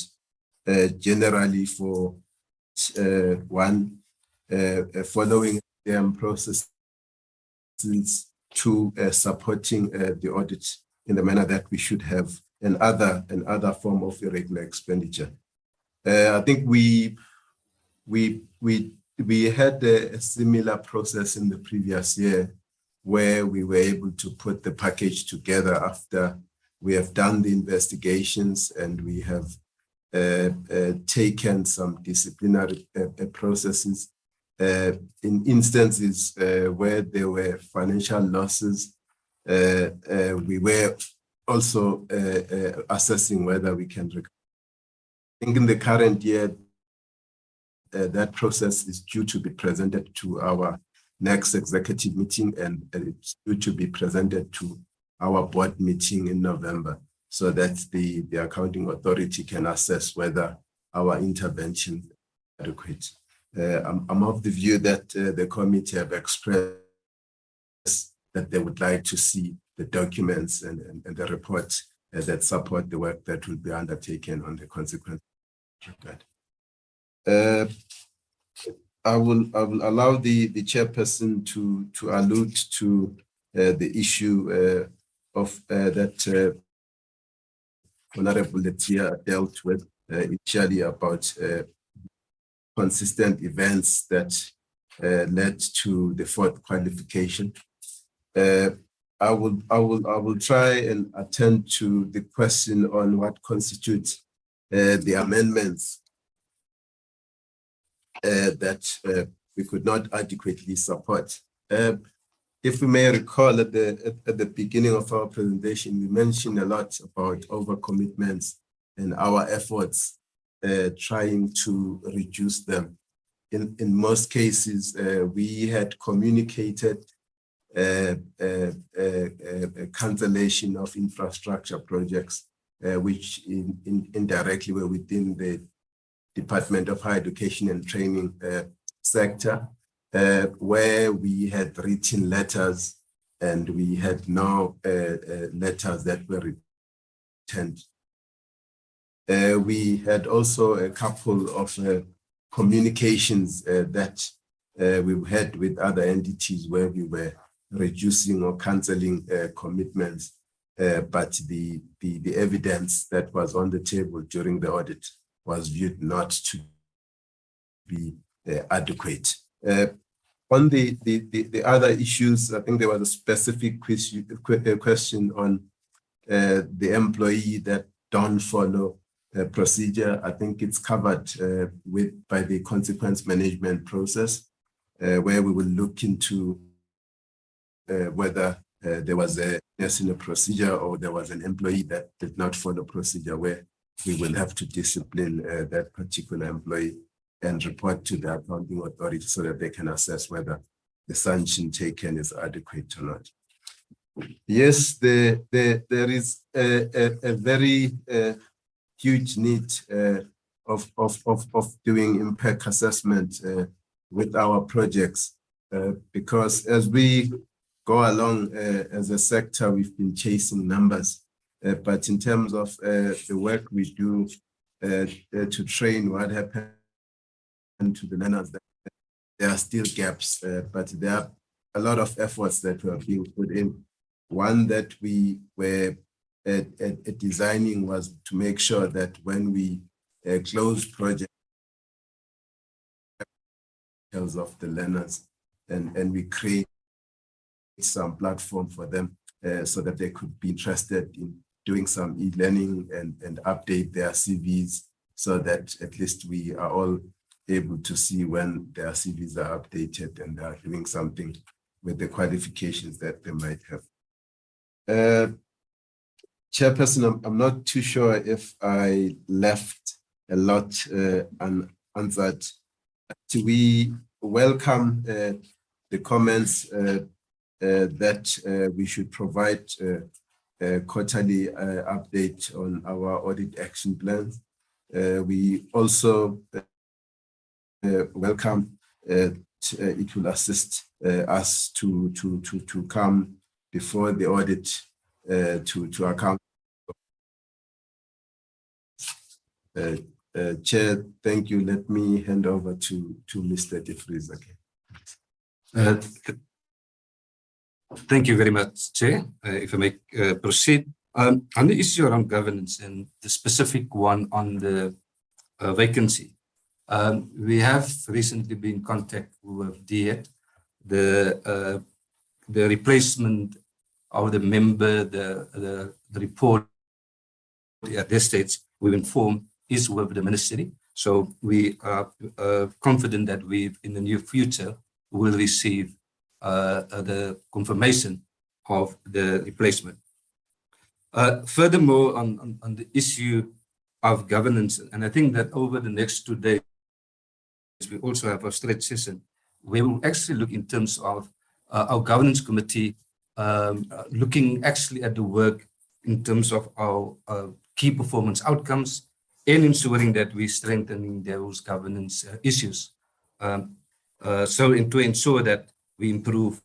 generally for one, following processes to supporting the audit in the manner that we should have, and other form of irregular expenditure. I think we had a similar process in the previous year, where we were able to put the package together after we have done the investigations and we have taken some disciplinary processes in instances where there were financial losses. We were also assessing whether we can recover. I think in the current year, that process is due to be presented to our next executive meeting, and it's due to be presented to our board meeting in November, so that the accounting authority can assess whether our intervention is adequate. I'm of the view that the committee have expressed that they would like to see the documents and the report that support the work that will be undertaken on the consequence. I will allow the chairperson to allude to the issue of that Honorable Letia dealt with initially about consistent events that led to the fourth qualification. I will try and attend to the question on what constitutes the amendments that we could not adequately support. If we may recall at the beginning of our presentation, we mentioned a lot about overcommitments and our efforts trying to reduce them. In most cases, we had communicated a cancellation of infrastructure projects, which indirectly were within the Department of Higher Education and Training sector, where we had written letters and we had now letters that were returned. We had also a couple of communications that we had with other entities where we were reducing or cancelling commitments, but the evidence that was on the table during the audit was viewed not to be adequate. On the other issues, I think there was a specific question on the employee that don't follow procedure. I think it's covered by the consequence management process, where we will look into whether there was a procedure or there was an employee that did not follow procedure, where we will have to discipline that particular employee and report to the accounting authority so that they can assess whether the sanction taken is adequate or not. Yes, there is a very huge need of doing impact assessment with our projects, because as we go along as a sector, we've been chasing numbers, but in terms of the work we do to train what happened to the learners, there are still gaps, but there are a lot of efforts that were being put in. One that we were designing was to make sure that when we close projects of the learners and we create some platform for them so that they could be interested in doing some e-learning and update their CVs, so that at least we are all able to see when their CVs are updated and they are doing something with the qualifications that they might have. Chairperson, I'm not too sure if I left a lot unanswered. We welcome the comments that we should provide a quarterly update on our audit action plans. We also welcome it will assist us to come before the audit to account. Chair, thank you. Let me hand over to Mr. De Vries again. Thank you very much, Chair. If I may proceed. On the issue around governance and the specific one on the vacancy, we have recently been in contact with DHET, the replacement of the member, the report at this stage we've informed is with the ministry. So we are confident that we, in the near future, will receive the confirmation of the replacement. Furthermore, on the issue of governance, and I think that over the next 2 days, we also have a stretch session where we'll actually look in terms of our governance committee, looking actually at the work in terms of our key performance outcomes and ensuring that we're strengthening those governance issues. So to ensure that we improve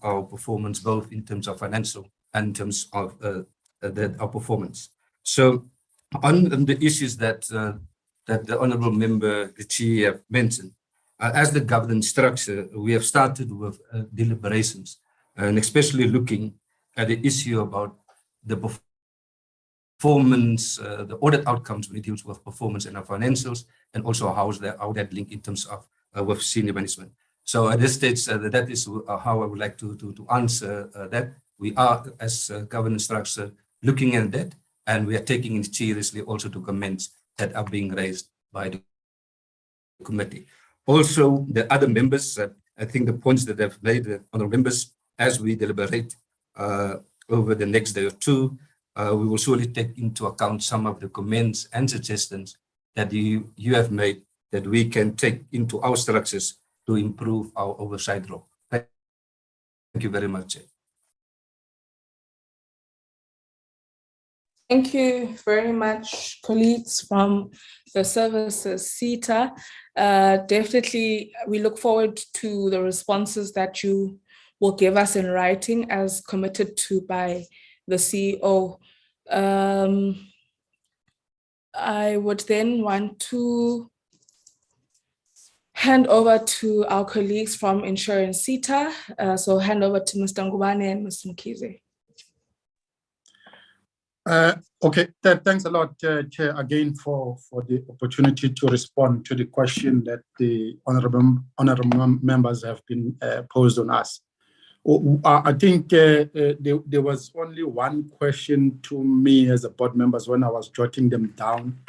our performance, both in terms of financial and in terms of our performance. So on the issues that the Honourable Member, the Chair, have mentioned, as the governance structure, we have started with deliberations, and especially looking at the issue about the performance, the audit outcomes when it deals with performance and our financials, and also how that link in terms of with senior management. So at this stage, that is how I would like to answer that. We are, as governance structure, looking at that, And we are taking it seriously also to comments that are being raised by the committee. Also, the other members, I think the points that have made the honourable members, as we deliberate over the next day or two, we will surely take into account some of the comments and suggestions that you have made that we can take into our structures to improve our oversight role. Thank you very much. Thank you very much, colleagues from the services CETA. Definitely, we look forward to the responses that you will give us in writing as committed to by the CEO. I would then want to hand over to our colleagues from Insurance CETA. So hand over to Mr. Ngubane and Mr. Mkhize. Okay, thanks a lot, Chair, again for the opportunity to respond to the question that the honourable members have been posed on us. I think there was only one question to me as a board members when I was jotting them down.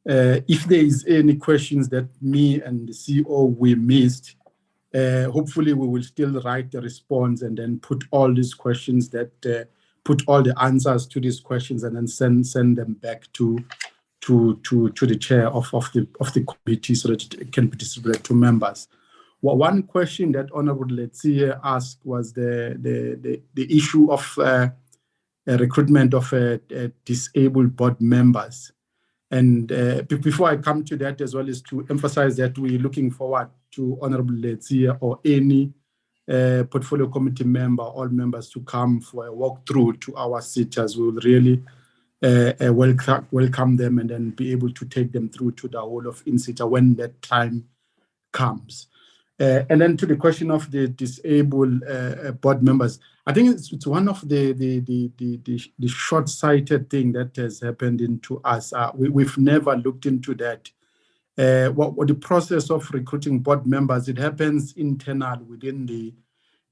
If there is any questions that me and the CEO we missed, hopefully we will still write the response and then put all these questions that put all the answers to these questions and then send them back to the chair of the committee so that it can be distributed to members. Well, one question that Honourable Letsie asked was the issue of recruitment of disabled board members. And before I come to that, as well as to emphasize that we're looking forward to Honourable Letsie or any portfolio committee member, all members to come for a walkthrough to our CETAs. We will really welcome them and then be able to take them through to the whole of INCETA when that time comes. And then to the question of the disabled board members, I think it's one of the short-sighted thing that has happened into us. We've never looked into that. What the process of recruiting board members, it happens internal within the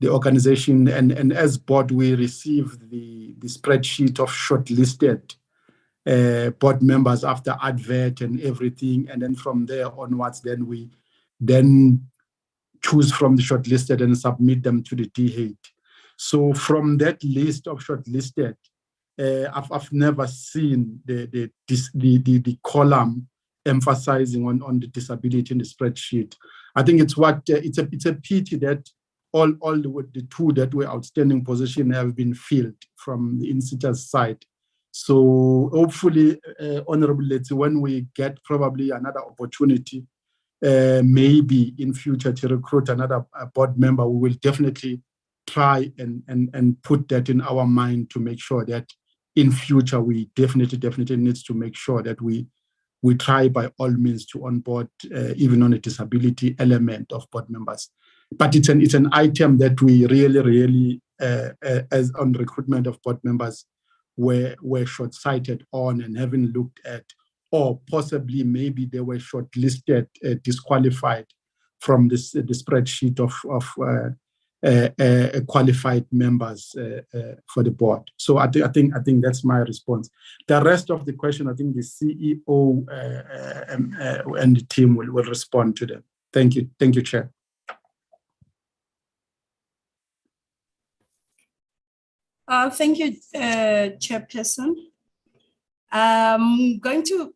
organization, and as board we receive the spreadsheet of shortlisted board members after advert and everything, and then from there onwards then we choose from the shortlisted and submit them to the D8. So from that list of shortlisted, I've never seen the column emphasizing on the disability in the spreadsheet. I think it's a pity that all the two that were outstanding position have been filled from the INCETA's side. So hopefully, Honourable Letsie, when we get probably another opportunity, maybe in future to recruit another board member, we will definitely try and put that in our mind to make sure that in future we definitely needs to make sure that we try by all means to onboard even on a disability element of board members. But it's an item that we really as on recruitment of board members were short-sighted on and haven't looked at, or possibly maybe they were shortlisted, disqualified from the spreadsheet of qualified members for the board. So I think that's my response. The rest of the question, I think the CEO and the team will respond to them. Thank you, Chair. Thank you, Chairperson. I'm going to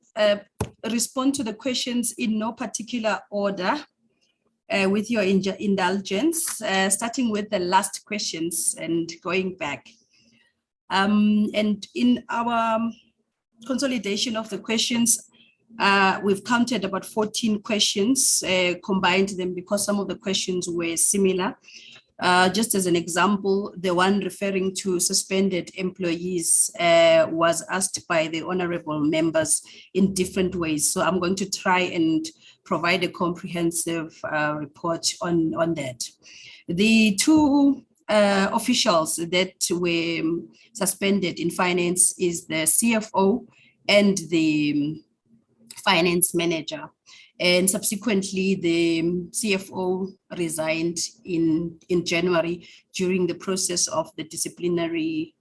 respond to the questions in no particular order. With your indulgence, starting with the last questions and going back. And in our consolidation of the questions, we've counted about 14 questions, combined them because some of the questions were similar. Just as an example, the one referring to suspended employees was asked by the honorable members in different ways. So I'm going to try and provide a comprehensive report on that. The two officials that were suspended in finance is the CFO and the finance manager. And subsequently, the CFO resigned in January during the process of the disciplinary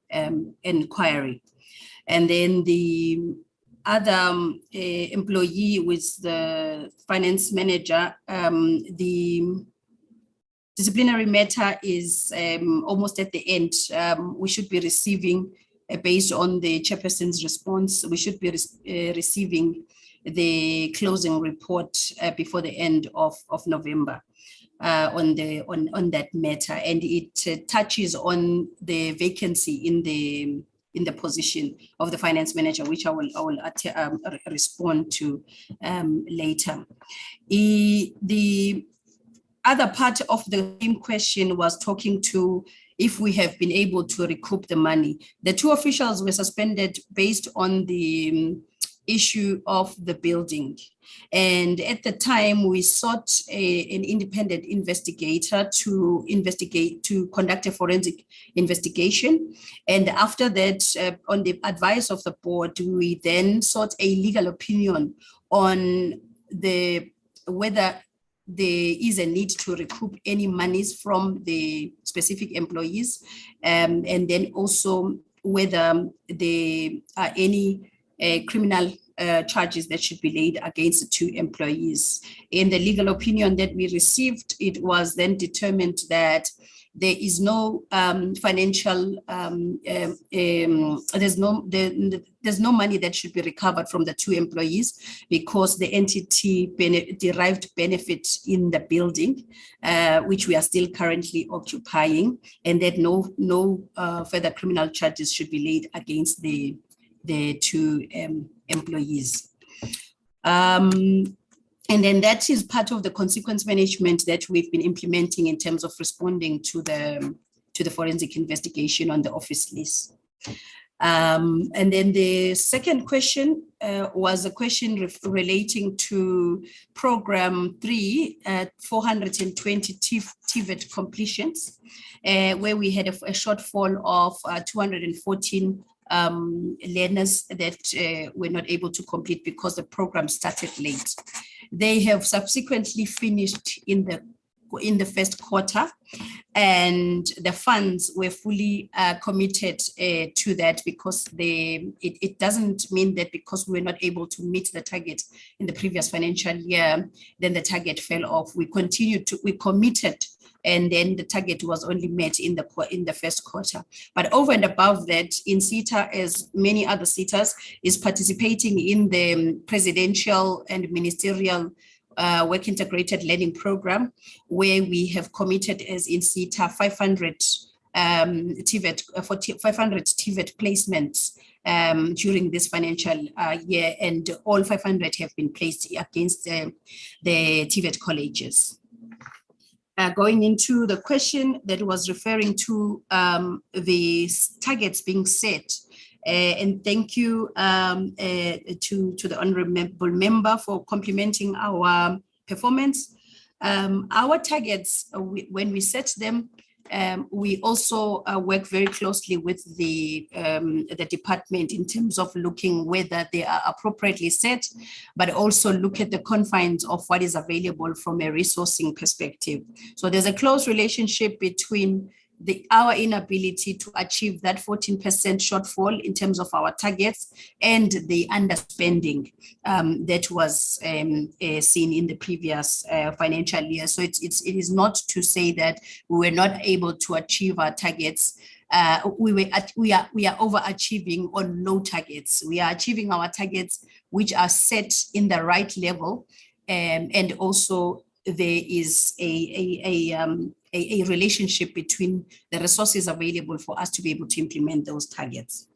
inquiry. And then the other employee with the finance manager, the disciplinary matter is almost at the end. We should be receiving, based on the chairperson's response, we should be receiving the closing report before the end of November on that matter, and it touches on the vacancy in the position of the finance manager, which I will respond to later. The other part of the same question was talking to if we have been able to recoup the money. The two officials were suspended based on the issue of the building. And at the time, we sought an independent investigator to conduct a forensic investigation. And after that, on the advice of the board, we then sought a legal opinion on whether there is a need to recoup any monies from the specific employees, and then also whether there are any criminal charges that should be laid against the two employees. In the legal opinion that we received, it was then determined that there is no financial, there's no money that should be recovered from the two employees because the entity derived benefit in the building, which we are still currently occupying, and that no further criminal charges should be laid against the two employees. And then that is part of the consequence management that we've been implementing in terms of responding to the forensic investigation on the office lease. And then the second question was a question relating to program 3, 420 TVET completions, where we had a shortfall of 214 learners that were not able to complete because the program started late. They have subsequently finished in the first quarter, and the funds were fully committed to that because it doesn't mean that because we were not able to meet the target in the previous financial year, then the target fell off. We committed, and then the target was only met in the first quarter. But over and above that, in SETA, as many other SETAs, is participating in the presidential and ministerial work integrated learning program, where we have committed as in SETA 500 TVET placements during this financial year, and all 500 have been placed against the TVET colleges. Going into the question that was referring to the targets being set, and thank you to the honorable member for complimenting our performance. Our targets, when we set them, we also work very closely with the department in terms of looking whether they are appropriately set, but also look at the confines of what is available from a resourcing perspective. So there's a close relationship between our inability to achieve that 14% shortfall in terms of our targets and the underspending that was seen in the previous financial year. So it is not to say that we were not able to achieve our targets. We are overachieving on low targets. We are achieving our targets which are set in the right level, and also there is a relationship between the resources available for us to be able to implement those targets.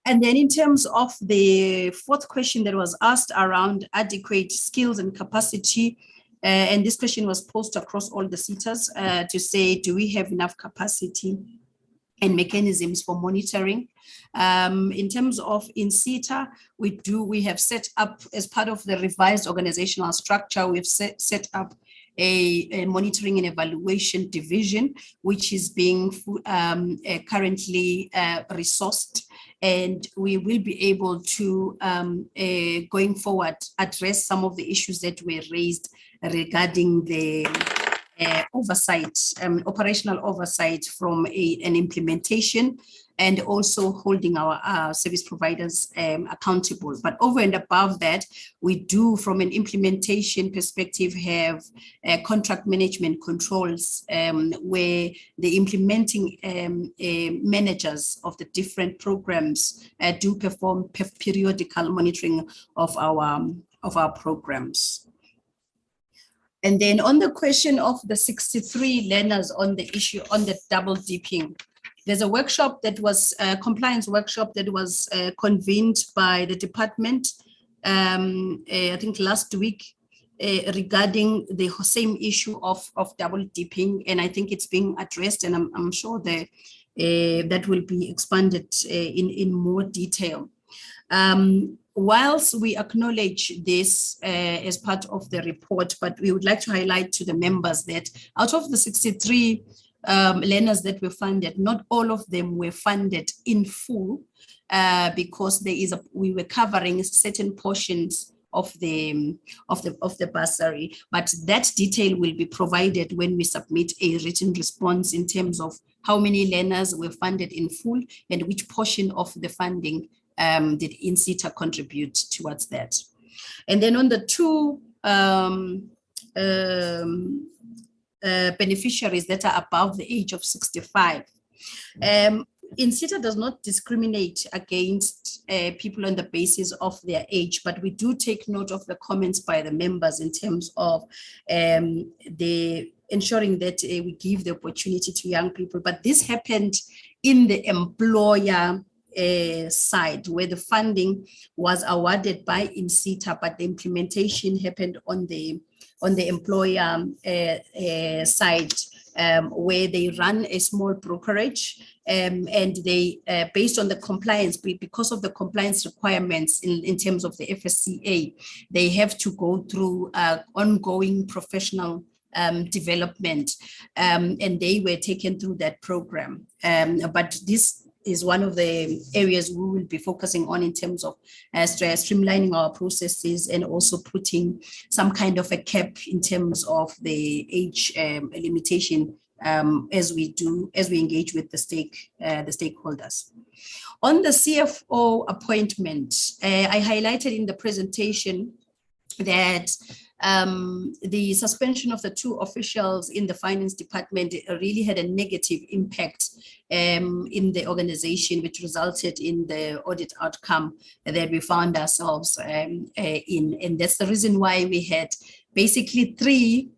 And then in terms of the fourth question that was asked around adequate skills and capacity, and this question was posed across all the SETAs to say, do we have enough capacity and mechanisms for monitoring? In terms of in SETA, we have set up, as part of the revised organizational structure, we've set up a monitoring and evaluation division, which is being currently resourced, and we will be able to, going forward, address some of the issues that were raised regarding the oversight, operational oversight from an implementation, and also holding our service providers accountable. But over and above that, we do, from an implementation perspective, have contract management controls where the implementing managers of the different programs do perform periodical monitoring of our programs. And then on the question of the 63 learners on the issue on the double dipping, there's a workshop that was a compliance workshop that was convened by the department, I think last week, regarding the same issue of double dipping. And I think it's being addressed, and I'm sure that that will be expanded in more detail. Whilst we acknowledge this as part of the report, but we would like to highlight to the members that out of the 63 learners that were funded, not all of them were funded in full because we were covering certain portions of the bursary, but that detail will be provided when we submit a written response in terms of how many learners were funded in full and which portion of the funding did SETA contribute towards that. And then on the two beneficiaries that are above the age of 65, SETA does not discriminate against people on the basis of their age, but we do take note of the comments by the members in terms of the ensuring that we give the opportunity to young people. But this happened in the employer side, where the funding was awarded by SETA, but the implementation happened on the employer side, where they run a small brokerage, and they, based on the compliance, because of the compliance requirements in terms of the FSCA, they have to go through ongoing professional development, and they were taken through that program. But this is one of the areas we will be focusing on in terms of streamlining our processes and also putting some kind of a cap in terms of the age limitation as we engage with the stakeholders. On the CFO appointment, I highlighted in the presentation that the suspension of the two officials in the finance department really had a negative impact in the organization, which resulted in the audit outcome that we found ourselves in. And that's the reason why we had basically three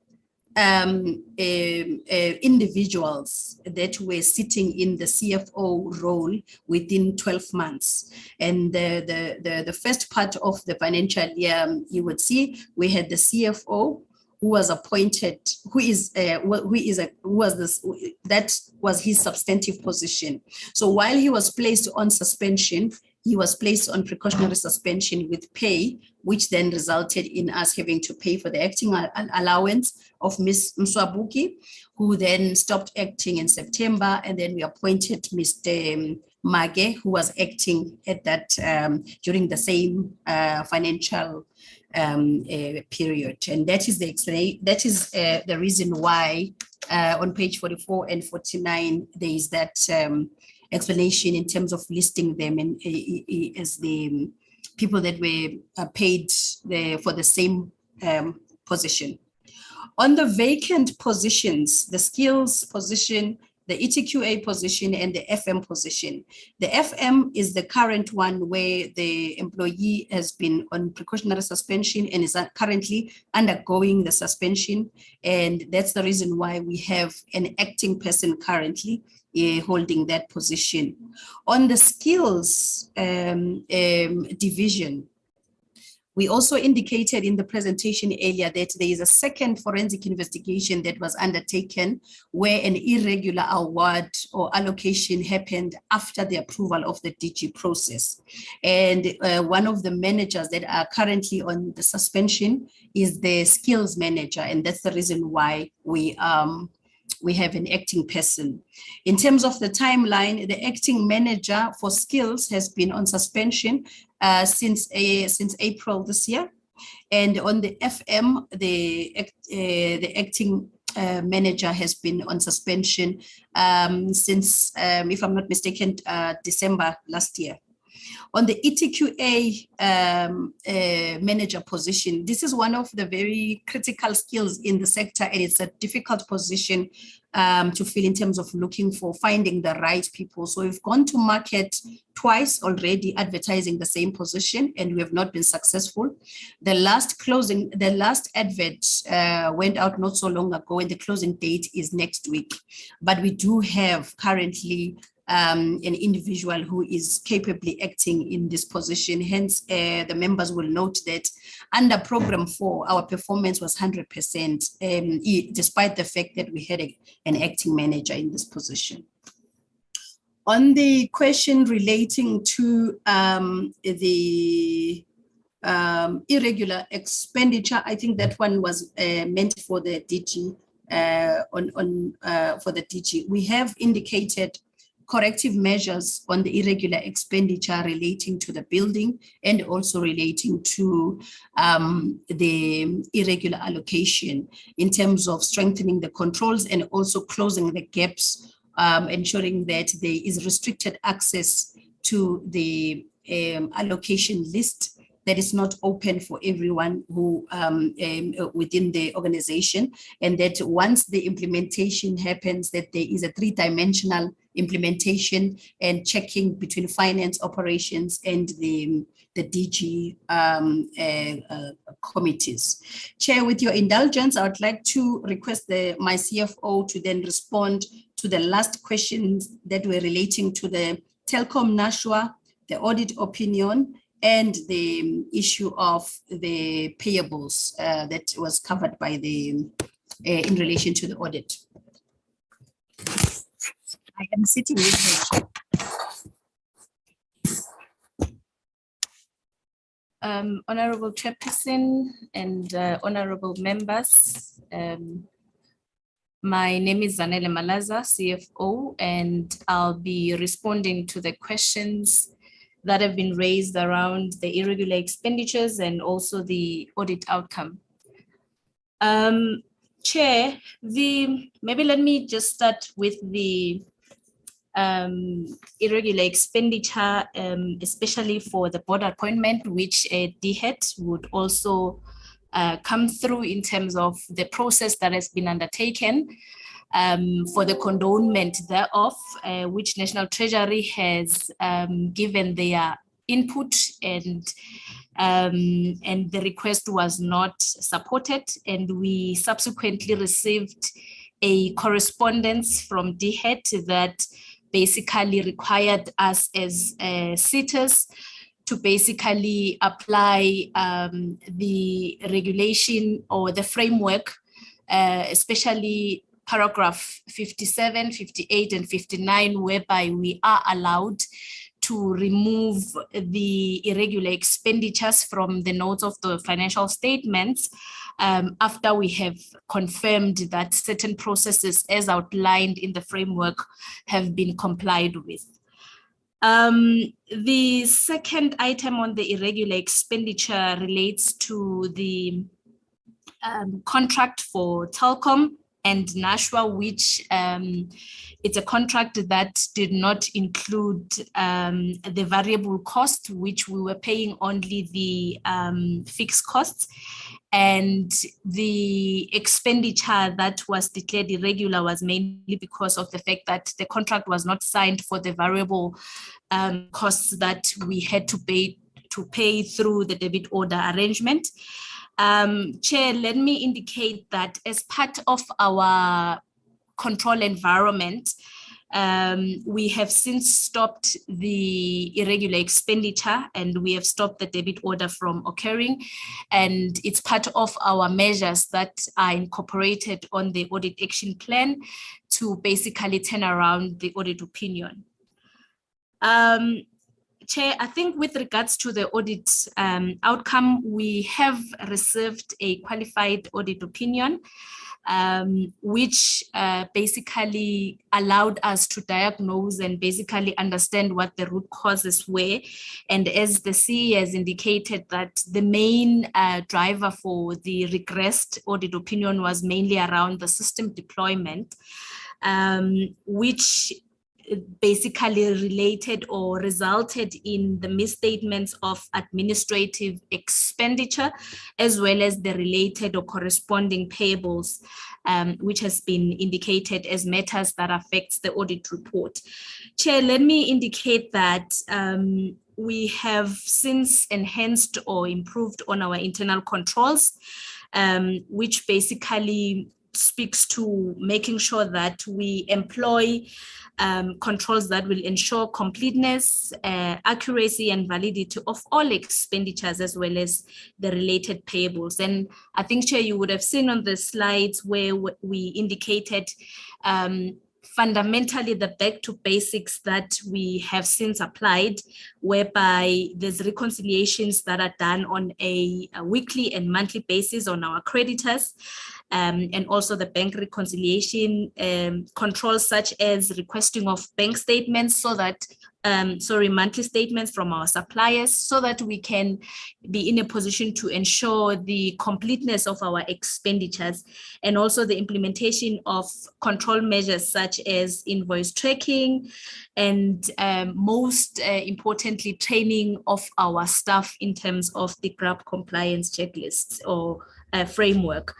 individuals that were sitting in the CFO role within 12 months. And the first part of the financial year, you would see, we had the CFO who was appointed, that was his substantive position. So while he was placed on suspension, he was placed on precautionary suspension with pay, which then resulted in us having to pay for the acting allowance of Ms. Mswabuki, who then stopped acting in September, and then we appointed Mr. Mage, who was acting at that during the same financial period. And that is the reason why on page 44 and 49 there is that explanation in terms of listing them as the people that were paid for the same position. On the vacant positions, the skills position, the ETQA position, and the FM position. The FM is the current one where the employee has been on precautionary suspension and is currently undergoing the suspension. And that's the reason why we have an acting person currently holding that position. On the skills division, we also indicated in the presentation earlier that there is a second forensic investigation that was undertaken where an irregular award or allocation happened after the approval of the DG process. And one of the managers that are currently on the suspension is the skills manager, and that's the reason why we have an acting person. In terms of the timeline, the acting manager for skills has been on suspension since April this year. And on the FM, the acting manager has been on suspension since, if I'm not mistaken, December last year. On the ETQA manager position, this is one of the very critical skills in the sector, and it's a difficult position to fill in terms of looking for finding the right people. So we've gone to market twice already advertising the same position, and we have not been successful. The last advert went out not so long ago, and the closing date is next week. But we do have currently an individual who is capably acting in this position. Hence, the members will note that under program 4, our performance was 100%, despite the fact that we had an acting manager in this position. On the question relating to the irregular expenditure, I think that one was meant for the DG. For the DG, we have indicated corrective measures on the irregular expenditure relating to the building and also relating to the irregular allocation in terms of strengthening the controls and also closing the gaps, ensuring that there is restricted access to the allocation list that is not open for everyone who within the organization, and that once the implementation happens, that there is a 3-dimensional implementation and checking between finance operations and the DG committees. Chair, with your indulgence, I would like to request my CFO to then respond to the last questions that were relating to the Telkom Nashua, the audit opinion, and the issue of the payables that was covered by the in relation to the audit. I am sitting with her. Honorable Chairperson and honorable members, my name is Zanele Malaza, CFO, and I'll be responding to the questions that have been raised around the irregular expenditures and also the audit outcome. Chair, maybe let me just start with the irregular expenditure, especially for the board appointment, which DHET would also come through in terms of the process that has been undertaken for the condonement thereof, which National Treasury has given their input, and the request was not supported, and we subsequently received a correspondence from DHET that basically required us as SETAs to basically apply the regulation or the framework, especially paragraph 57, 58, and 59, whereby we are allowed to remove the irregular expenditures from the notes of the financial statements after we have confirmed that certain processes as outlined in the framework have been complied with. The second item on the irregular expenditure relates to the contract for Telkom and Nashua, which it's a contract that did not include the variable cost, which we were paying only the fixed costs. And the expenditure that was declared irregular was mainly because of the fact that the contract was not signed for the variable costs that we had to pay through the debit order arrangement. Chair, let me indicate that as part of our control environment, we have since stopped the irregular expenditure and we have stopped the debit order from occurring. And it's part of our measures that are incorporated on the audit action plan to basically turn around the audit opinion. Chair, I think with regards to the audit outcome, we have received a qualified audit opinion, which basically allowed us to diagnose and basically understand what the root causes were. And as the CE has indicated, that the main driver for the regressed audit opinion was mainly around the system deployment, which basically related or resulted in the misstatements of administrative expenditure, as well as the related or corresponding payables, which has been indicated as matters that affects the audit report. Chair, let me indicate that we have since enhanced or improved on our internal controls, which basically speaks to making sure that we employ controls that will ensure completeness, accuracy, and validity of all expenditures, as well as the related payables. And I think, Chair, you would have seen on the slides where we indicated fundamentally the back to basics that we have since applied, whereby there's reconciliations that are done on a weekly and monthly basis on our creditors, and also the bank reconciliation controls such as requesting of bank statements so that monthly statements from our suppliers, so that we can be in a position to ensure the completeness of our expenditures, and also the implementation of control measures such as invoice tracking, and most importantly, training of our staff in terms of the GRAP compliance checklists or framework.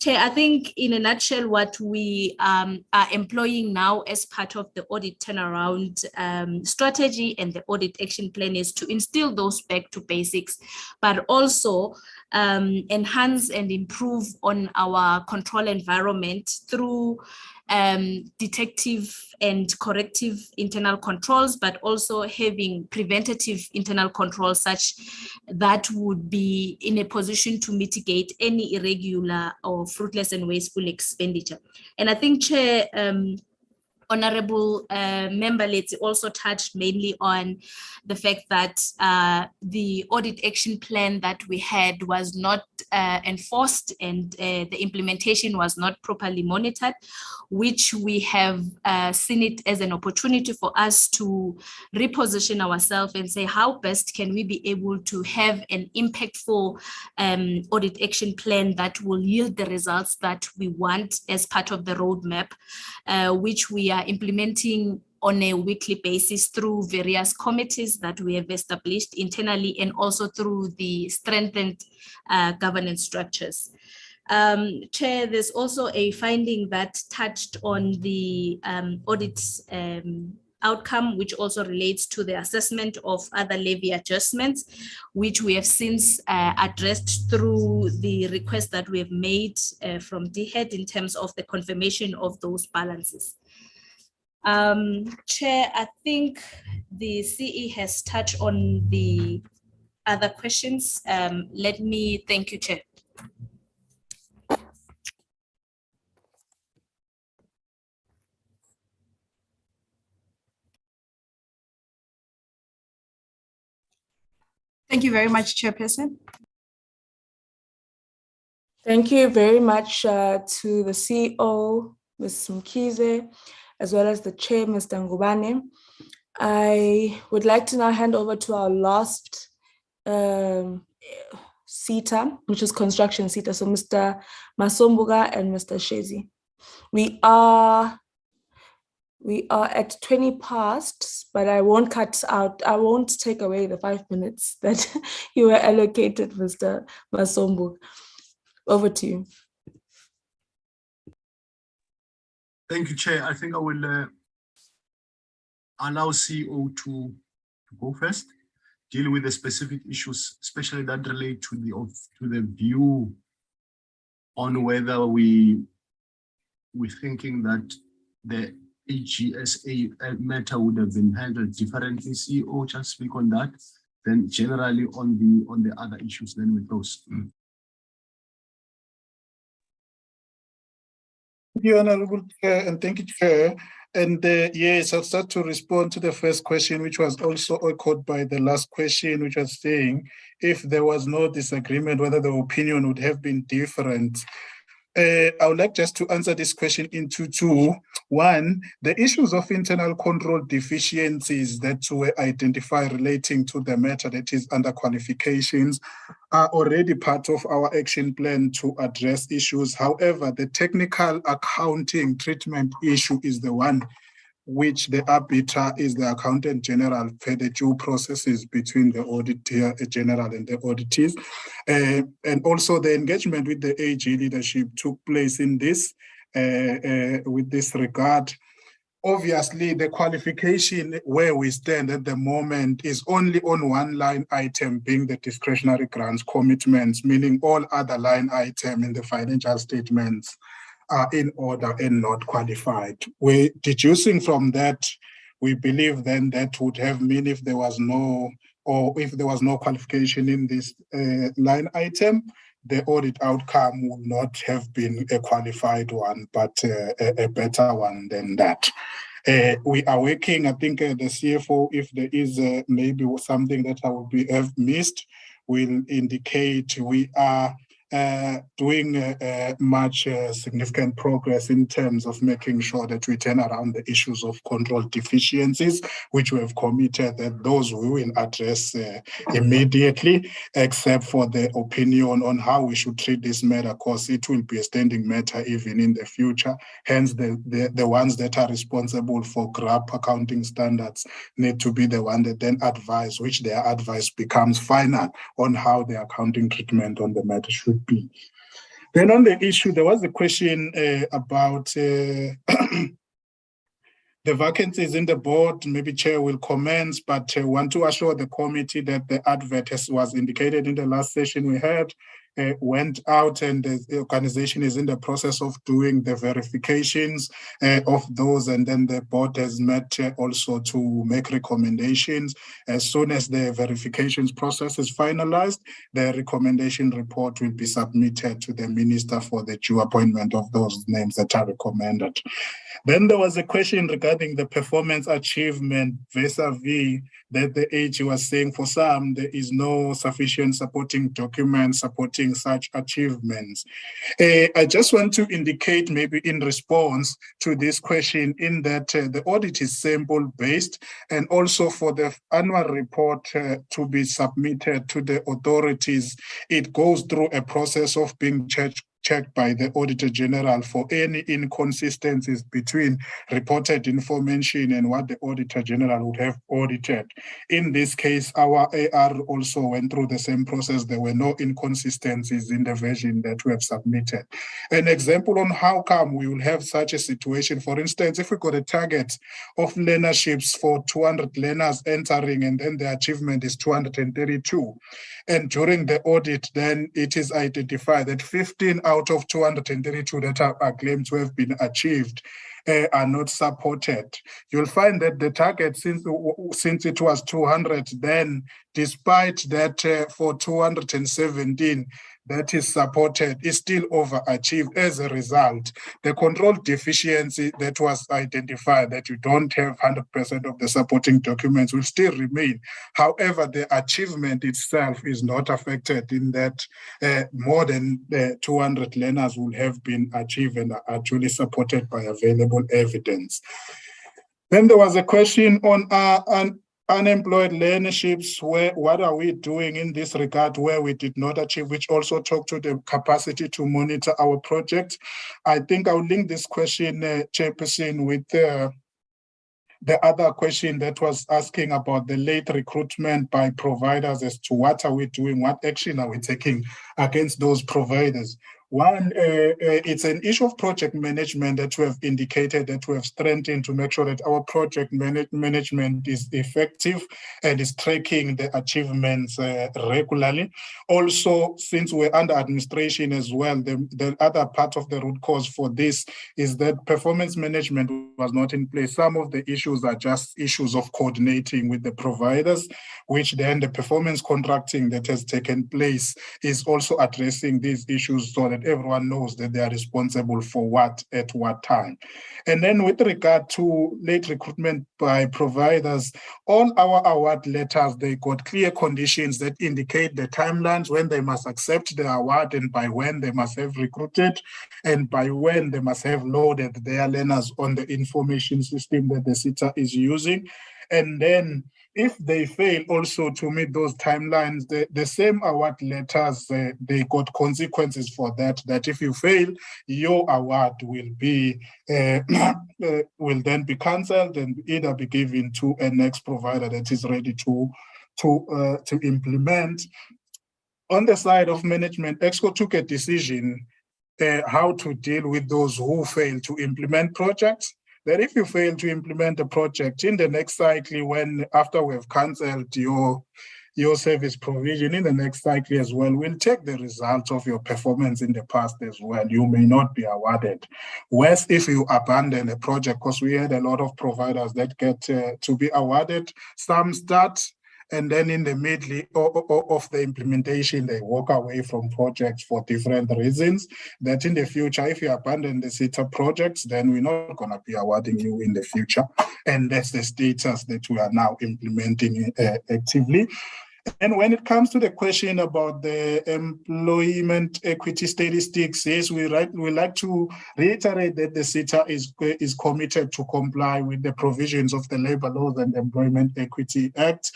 Chair, I think in a nutshell, what we are employing now as part of the audit turnaround strategy and the audit action plan is to instill those back to basics, but also enhance and improve on our control environment through detective and corrective internal controls, but also having preventative internal controls such that would be in a position to mitigate any irregular or fruitless and wasteful expenditure. And I think, Chair, Honorable Member Letsi also touched mainly on the fact that the audit action plan that we had was not enforced, and the implementation was not properly monitored, which we have seen it as an opportunity for us to reposition ourselves and say, how best can we be able to have an impactful audit action plan that will yield the results that we want as part of the roadmap, which we are implementing on a weekly basis through various committees that we have established internally, and also through the strengthened governance structures. Chair, there's also a finding that touched on the audit outcome, which also relates to the assessment of other levy adjustments, which we have since addressed through the request that we have made from DHED in terms of the confirmation of those balances. Chair, I think the CE has touched on the other questions. Let me thank you, Chair. Thank you very much, Chairperson. Thank you very much to the CEO, Ms. Mkhize, as well as the Chair, Mr. Ngubane. I would like to now hand over to our last CETA, which is construction CETA. So Mr. Masombuga and Mr. Shezi. We are at 20 past, but I won't take away the 5 minutes that you were allocated, Mr. Masombuga. Over to you. Thank you, Chair. I think I will allow CEO to go first, deal with the specific issues, especially that relate to the view on whether we're thinking that the AGSA matter would have been handled differently. CEO, just speak on that. Then generally on the other issues, then with those. Thank you, Honorable Chair, and thank you, Chair. And yes, I'll start to respond to the first question, which was also echoed by the last question, which was saying if there was no disagreement, whether the opinion would have been different. I would like just to answer this question into two. One, the issues of internal control deficiencies that were identified relating to the matter that is under qualifications are already part of our action plan to address issues. However, the technical accounting treatment issue is the one which the arbiter is the accountant general per the due processes between the auditor general and the auditees. And also the engagement with the AG leadership took place in this, with this regard. Obviously, the qualification where we stand at the moment is only on one line item, being the discretionary grants commitments, meaning all other line items in the financial statements are in order and not qualified. We're deducing from that, we believe then that would have mean if there was no, or if there was no qualification in this line item, the audit outcome would not have been a qualified one, but a better one than that. We are working, I think the CFO, if there is maybe something that I would have missed, will indicate we are doing much significant progress in terms of making sure that we turn around the issues of control deficiencies, which we have committed that those we will address immediately, except for the opinion on how we should treat this matter, because it will be a standing matter even in the future. Hence, the ones that are responsible for GRAP accounting standards need to be the one that then advise, which their advice becomes final on how the accounting treatment on the matter should be. Then on the issue, there was a question about the vacancies in the board. Maybe Chair will comment, but want to assure the committee that the advert, as was indicated in the last session we had, went out, and the organization is in the process of doing the verifications of those, and then the board has met also to make recommendations. As soon as the verifications process is finalized, the recommendation report will be submitted to the minister for the due appointment of those names that are recommended. Then there was a question regarding the performance achievement vis-a-vis that the AG was saying for some, there is no sufficient supporting documents supporting such achievements. I just want to indicate maybe in response to this question in that the audit is sample-based, and also for the annual report to be submitted to the authorities, it goes through a process of being checked by the Auditor General for any inconsistencies between reported information and what the Auditor General would have audited. In this case, our AR also went through the same process. There were no inconsistencies in the version that we have submitted. An example on how come we will have such a situation, for instance, if we got a target of learnerships for 200 learners entering, and then the achievement is 232. And during the audit, then it is identified that 15 out of 232 that are claimed to have been achieved are not supported. You'll find that the target, since it was 200, then despite that for 217, that is supported, is still overachieved. As a result, the control deficiency that was identified, that you don't have 100% of the supporting documents, will still remain. However, the achievement itself is not affected in that more than 200 learners will have been achieved and are actually supported by available evidence. Then there was a question on unemployed learnerships, what are we doing in this regard where we did not achieve, which also talked to the capacity to monitor our project. I think I'll link this question, Chairperson, with the other question that was asking about the late recruitment by providers as to what are we doing, what action are we taking against those providers. One, it's an issue of project management that we have indicated that we have strengthened to make sure that our project management is effective and is tracking the achievements regularly. Also, since we're under administration as well, the other part of the root cause for this is that performance management was not in place. Some of the issues are just issues of coordinating with the providers, which then the performance contracting that has taken place is also addressing these issues so that that everyone knows that they are responsible for what at what time. And then with regard to late recruitment by providers, all our award letters, they got clear conditions that indicate the timelines when they must accept the award and by when they must have recruited and by when they must have loaded their learners on the information system that the SETA is using. And then if they fail also to meet those timelines, the same award letters, they got consequences for that, that if you fail, your award will be will then be cancelled and either be given to a next provider that is ready to implement. On the side of management, EXCO took a decision how to deal with those who fail to implement projects. That if you fail to implement a project in the next cycle, after we've cancelled your service provision in the next cycle as well, we'll take the results of your performance in the past as well. You may not be awarded. Worse if you abandon a project, because we had a lot of providers that get to be awarded. Some start, and then in the middle of the implementation, they walk away from projects for different reasons. That in the future, if you abandon the SETA projects, then we're not going to be awarding you in the future. And that's the status that we are now implementing actively. And when it comes to the question about the employment equity statistics, yes, we like to reiterate that the SETA is committed to comply with the provisions of the Labor Laws and Employment Equity Act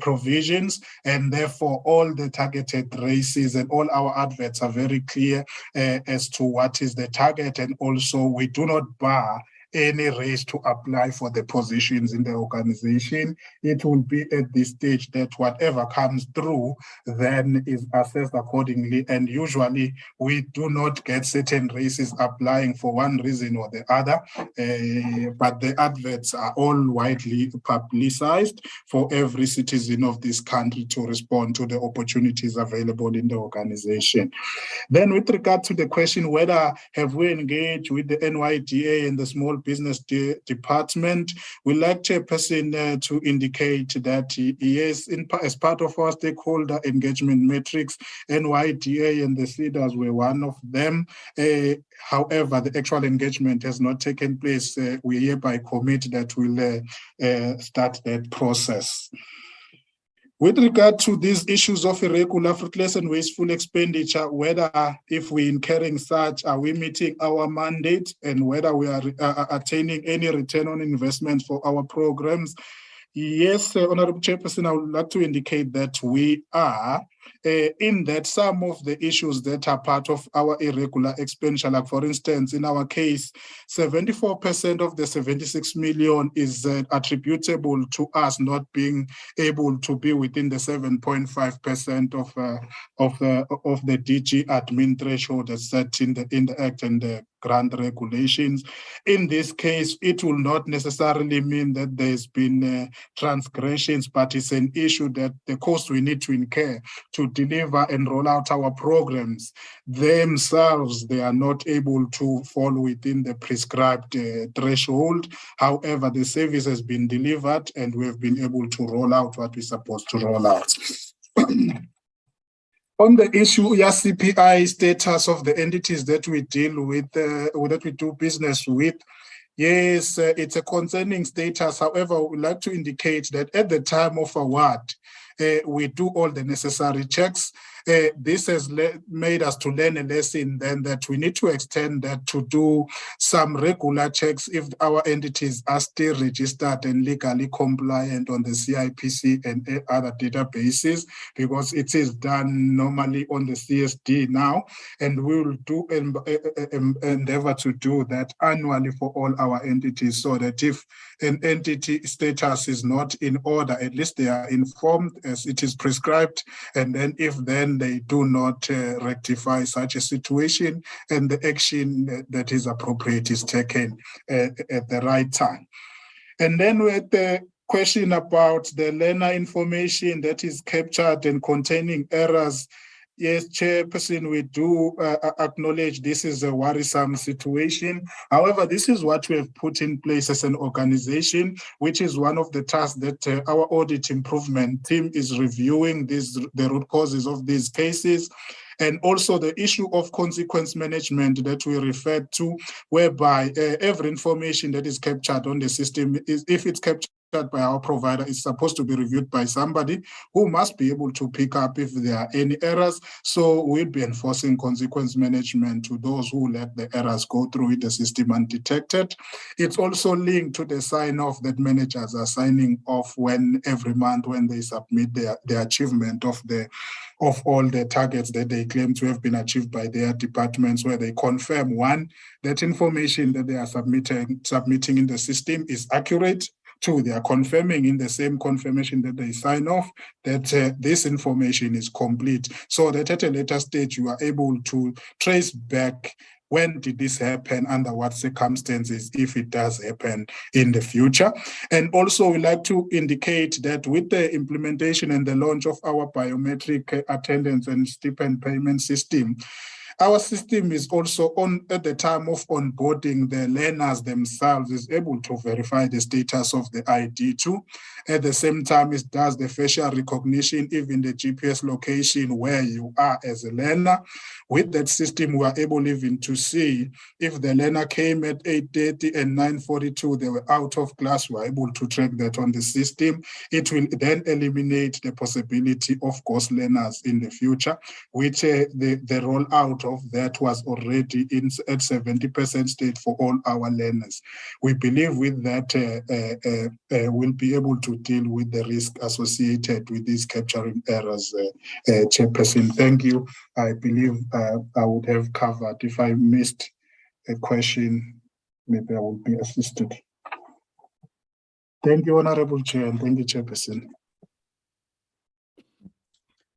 provisions, and therefore all the targeted races and all our adverts are very clear as to what is the target, and also we do not bar any race to apply for the positions in the organization. It will be at this stage that whatever comes through then is assessed accordingly. And usually we do not get certain races applying for one reason or the other, but the adverts are all widely publicized for every citizen of this country to respond to the opportunities available in the organization. Then with regard to the question whether have we engaged with the NYDA and the Small Business Department, we like Chairperson to indicate that yes, as part of our stakeholder engagement matrix, NYDA and the leaders were one of them. However, the actual engagement has not taken place. We hereby commit that we'll start that process. With regard to these issues of irregular, fruitless, and wasteful expenditure, whether if we're incurring such, are we meeting our mandate, and whether we are attaining any return on investment for our programs, yes, Honorable Chairperson, I would like to indicate that we are, in that some of the issues that are part of our irregular expenditure, like for instance, in our case, 74% of the 76 million is attributable to us not being able to be within the 7.5% of the DG admin threshold that's set in the Act and the grant regulations. In this case, it will not necessarily mean that there's been transgressions, but it's an issue that the cost we need to incur to deliver and roll out our programs themselves, they are not able to fall within the prescribed threshold. However, the service has been delivered and we have been able to roll out what we're supposed to roll out. On the issue, yes, CPI status of the entities that we deal with, that we do business with, yes, it's a concerning status. However, we would like to indicate that at the time of award, we do all the necessary checks. This has made us to learn a lesson then that we need to extend that to do some regular checks if our entities are still registered and legally compliant on the CIPC and other databases, because it is done normally on the CSD now, and we will do endeavor to do that annually for all our entities, so that if an entity status is not in order, at least they are informed as it is prescribed, and then if then they do not rectify such a situation, and the action that is appropriate is taken at the right time. And then with the question about the learner information that is captured and containing errors, yes, Chairperson, we do acknowledge this is a worrisome situation. However, this is what we have put in place as an organization, which is one of the tasks that our audit improvement team is reviewing the root causes of these cases. And also the issue of consequence management that we referred to, whereby every information that is captured on the system, if it's captured by our provider, is supposed to be reviewed by somebody who must be able to pick up if there are any errors. So we'll be enforcing consequence management to those who let the errors go through with the system undetected. It's also linked to the sign-off that managers are signing off when every month when they submit the achievement of all the targets that they claim to have been achieved by their departments, where they confirm, one, that information that they are submitting in the system is accurate. Two, they are confirming in the same confirmation that they sign off that this information is complete, so that at a later stage you are able to trace back when did this happen, under what circumstances, if it does happen in the future. And also we like to indicate that with the implementation and the launch of our biometric attendance and stipend payment system, our system is also at the time of onboarding, the learners themselves is able to verify the status of the ID too. At the same time, it does the facial recognition, even the GPS location where you are as a learner. With that system, we are able even to see if the learner came at 8:30 and 9:42, they were out of class, we are able to track that on the system. It will then eliminate the possibility of ghost learners in the future, which the rollout of that was already at 70% state for all our learners. We believe with that we'll be able to deal with the risk associated with these capturing errors. Chairperson, thank you. I believe I would have covered. If I missed a question, maybe I will be assisted. Thank you, Honorable Chair, and thank you, Chairperson.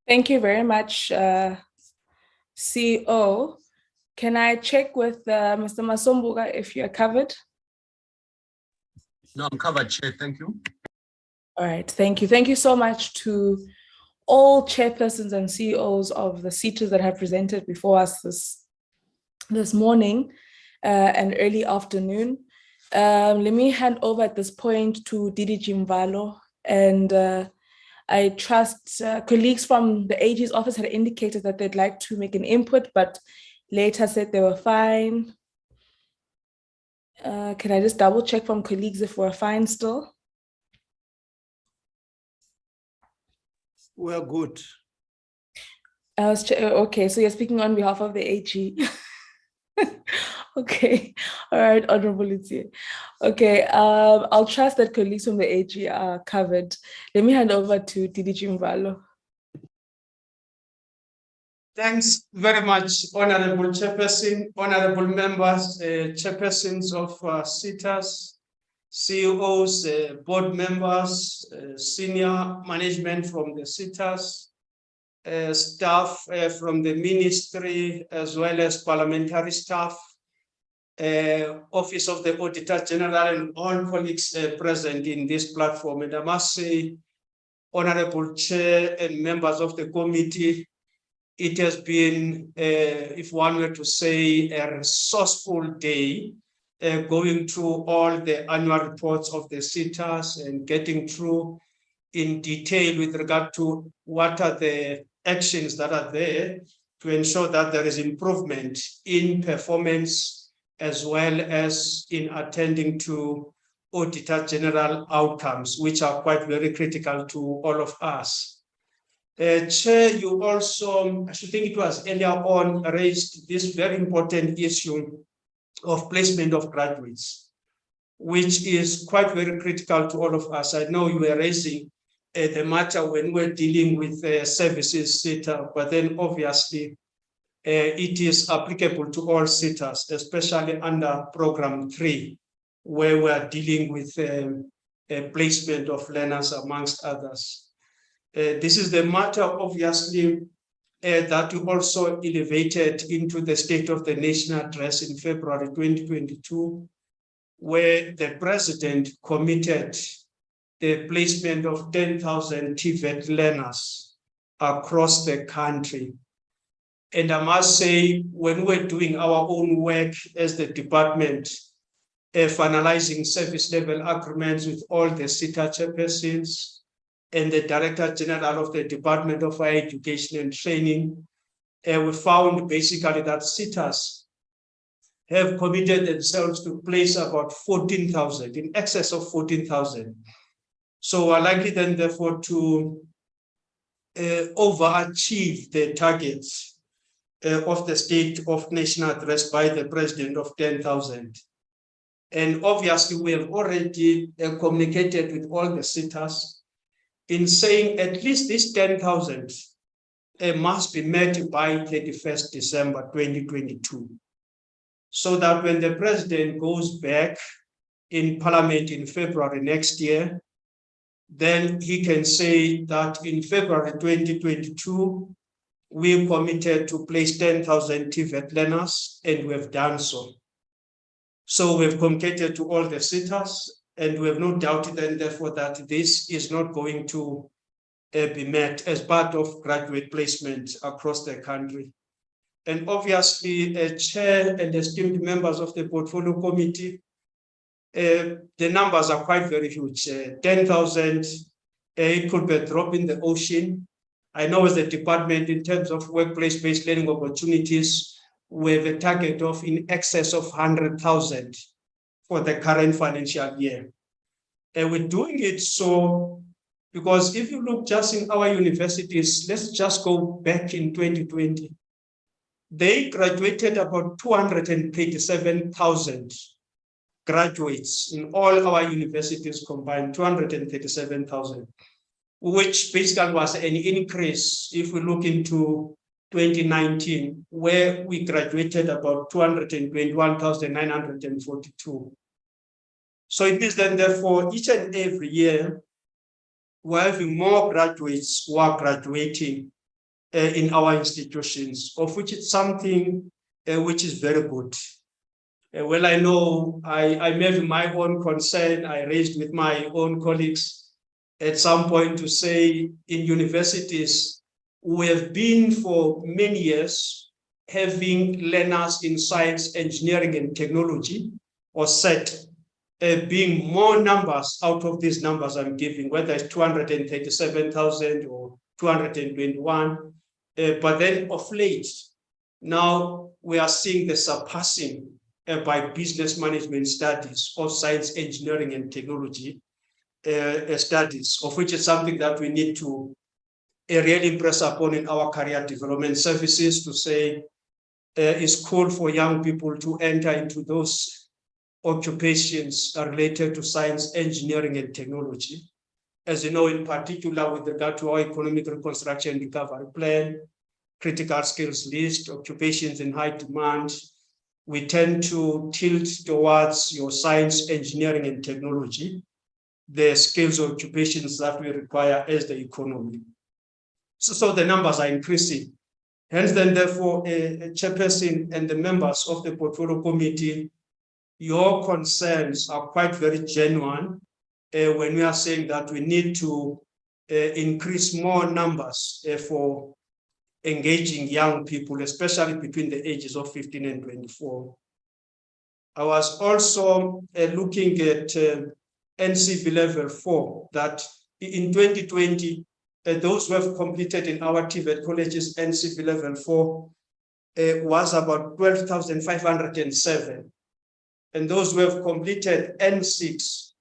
Thank you very much, CEO. Can I check with Mr. Masombuga if you're covered? No, I'm covered, Chair. Thank you. All right, thank you. Thank you so much to all chairpersons and CEOs of the SETAs that have presented before us this morning and early afternoon. Let me hand over at this point to Didi Jimvalo, and I trust colleagues from the AG's office had indicated that they'd like to make an input, but later said they were fine. Can I just double check from colleagues if we're fine still? We're good. Okay, so you're speaking on behalf of the AG. Okay, all right, Honorable Lutia. Okay, I'll trust that colleagues from the AG are covered. Let me hand over to Didi Jimvalo. Thanks very much, Honorable Chairperson, Honorable members, chairpersons of SETAs, CEOs, board members, senior management from the SETAs, staff from the ministry, as well as parliamentary staff, Office of the Auditor General, and all colleagues present in this platform. And I must say, Honorable Chair and members of the committee, it has been, if one were to say, a resourceful day, going through all the annual reports of the SETAs and getting through in detail with regard to what are the actions that are there to ensure that there is improvement in performance, as well as in attending to Auditor General outcomes, which are quite very critical to all of us. Chair, you also, I should think it was earlier on, raised this very important issue of placement of graduates, which is quite very critical to all of us. I know you were raising the matter when we're dealing with services SETA, but then obviously it is applicable to all SETAs, especially under Program 3, where we're dealing with placement of learners, amongst others. This is the matter, obviously, that we also elevated into the State of the Nation address in February 2022, where the President committed the placement of 10,000 TVET learners across the country. And I must say, when we're doing our own work as the department, finalizing service level agreements with all the SETA chairpersons and the Director General of the Department of Higher Education and Training, we found basically that SETAs have committed themselves to place about 14,000, in excess of 14,000. So are likely then therefore to overachieve the targets of the State of National Address by the President of 10,000. And obviously we have already communicated with all the SETAs in saying at least this 10,000 must be met by 31st December 2022. So that when the President goes back in Parliament in February next year, then he can say that in February 2022, we committed to place 10,000 TVET learners, and we have done so. So we've communicated to all the SETAs, and we have no doubt then therefore that this is not going to be met as part of graduate placement across the country. And obviously, Chair and esteemed members of the Portfolio Committee, the numbers are quite very huge. 10,000, it could be a drop in the ocean. I know as a department, in terms of workplace-based learning opportunities, we have a target of in excess of 100,000 for the current financial year. And we're doing it so, because if you look just in our universities, let's just go back in 2020, they graduated about 237,000 graduates in all our universities combined, 237,000, which basically was an increase if we look into 2019, where we graduated about 221,942. So it means that therefore each and every year, we're having more graduates who are graduating in our institutions, of which it's something which is very good. Well, I know I made my own concern, I raised with my own colleagues at some point to say in universities, we have been for many years having learners in science, engineering, and technology, or SET, being more numbers out of these numbers I'm giving, whether it's 237,000 or 221, but then of late, now we are seeing the surpassing by business management studies or science, engineering, and technology studies, of which is something that we need to really impress upon in our career development services to say it's cool for young people to enter into those occupations related to science, engineering, and technology. As you know, in particular with regard to our economic reconstruction and recovery plan, critical skills list, occupations in high demand, we tend to tilt towards your science, engineering, and technology, the skills or occupations that we require as the economy. So the numbers are increasing. Hence then therefore, Chairperson and the members of the Portfolio Committee, your concerns are quite very genuine when we are saying that we need to increase more numbers for engaging young people, especially between the ages of 15 and 24. I was also looking at NCV level 4, that in 2020, those who have completed in our TVET colleges NCV level 4 was about 12,507. And those who have completed N6,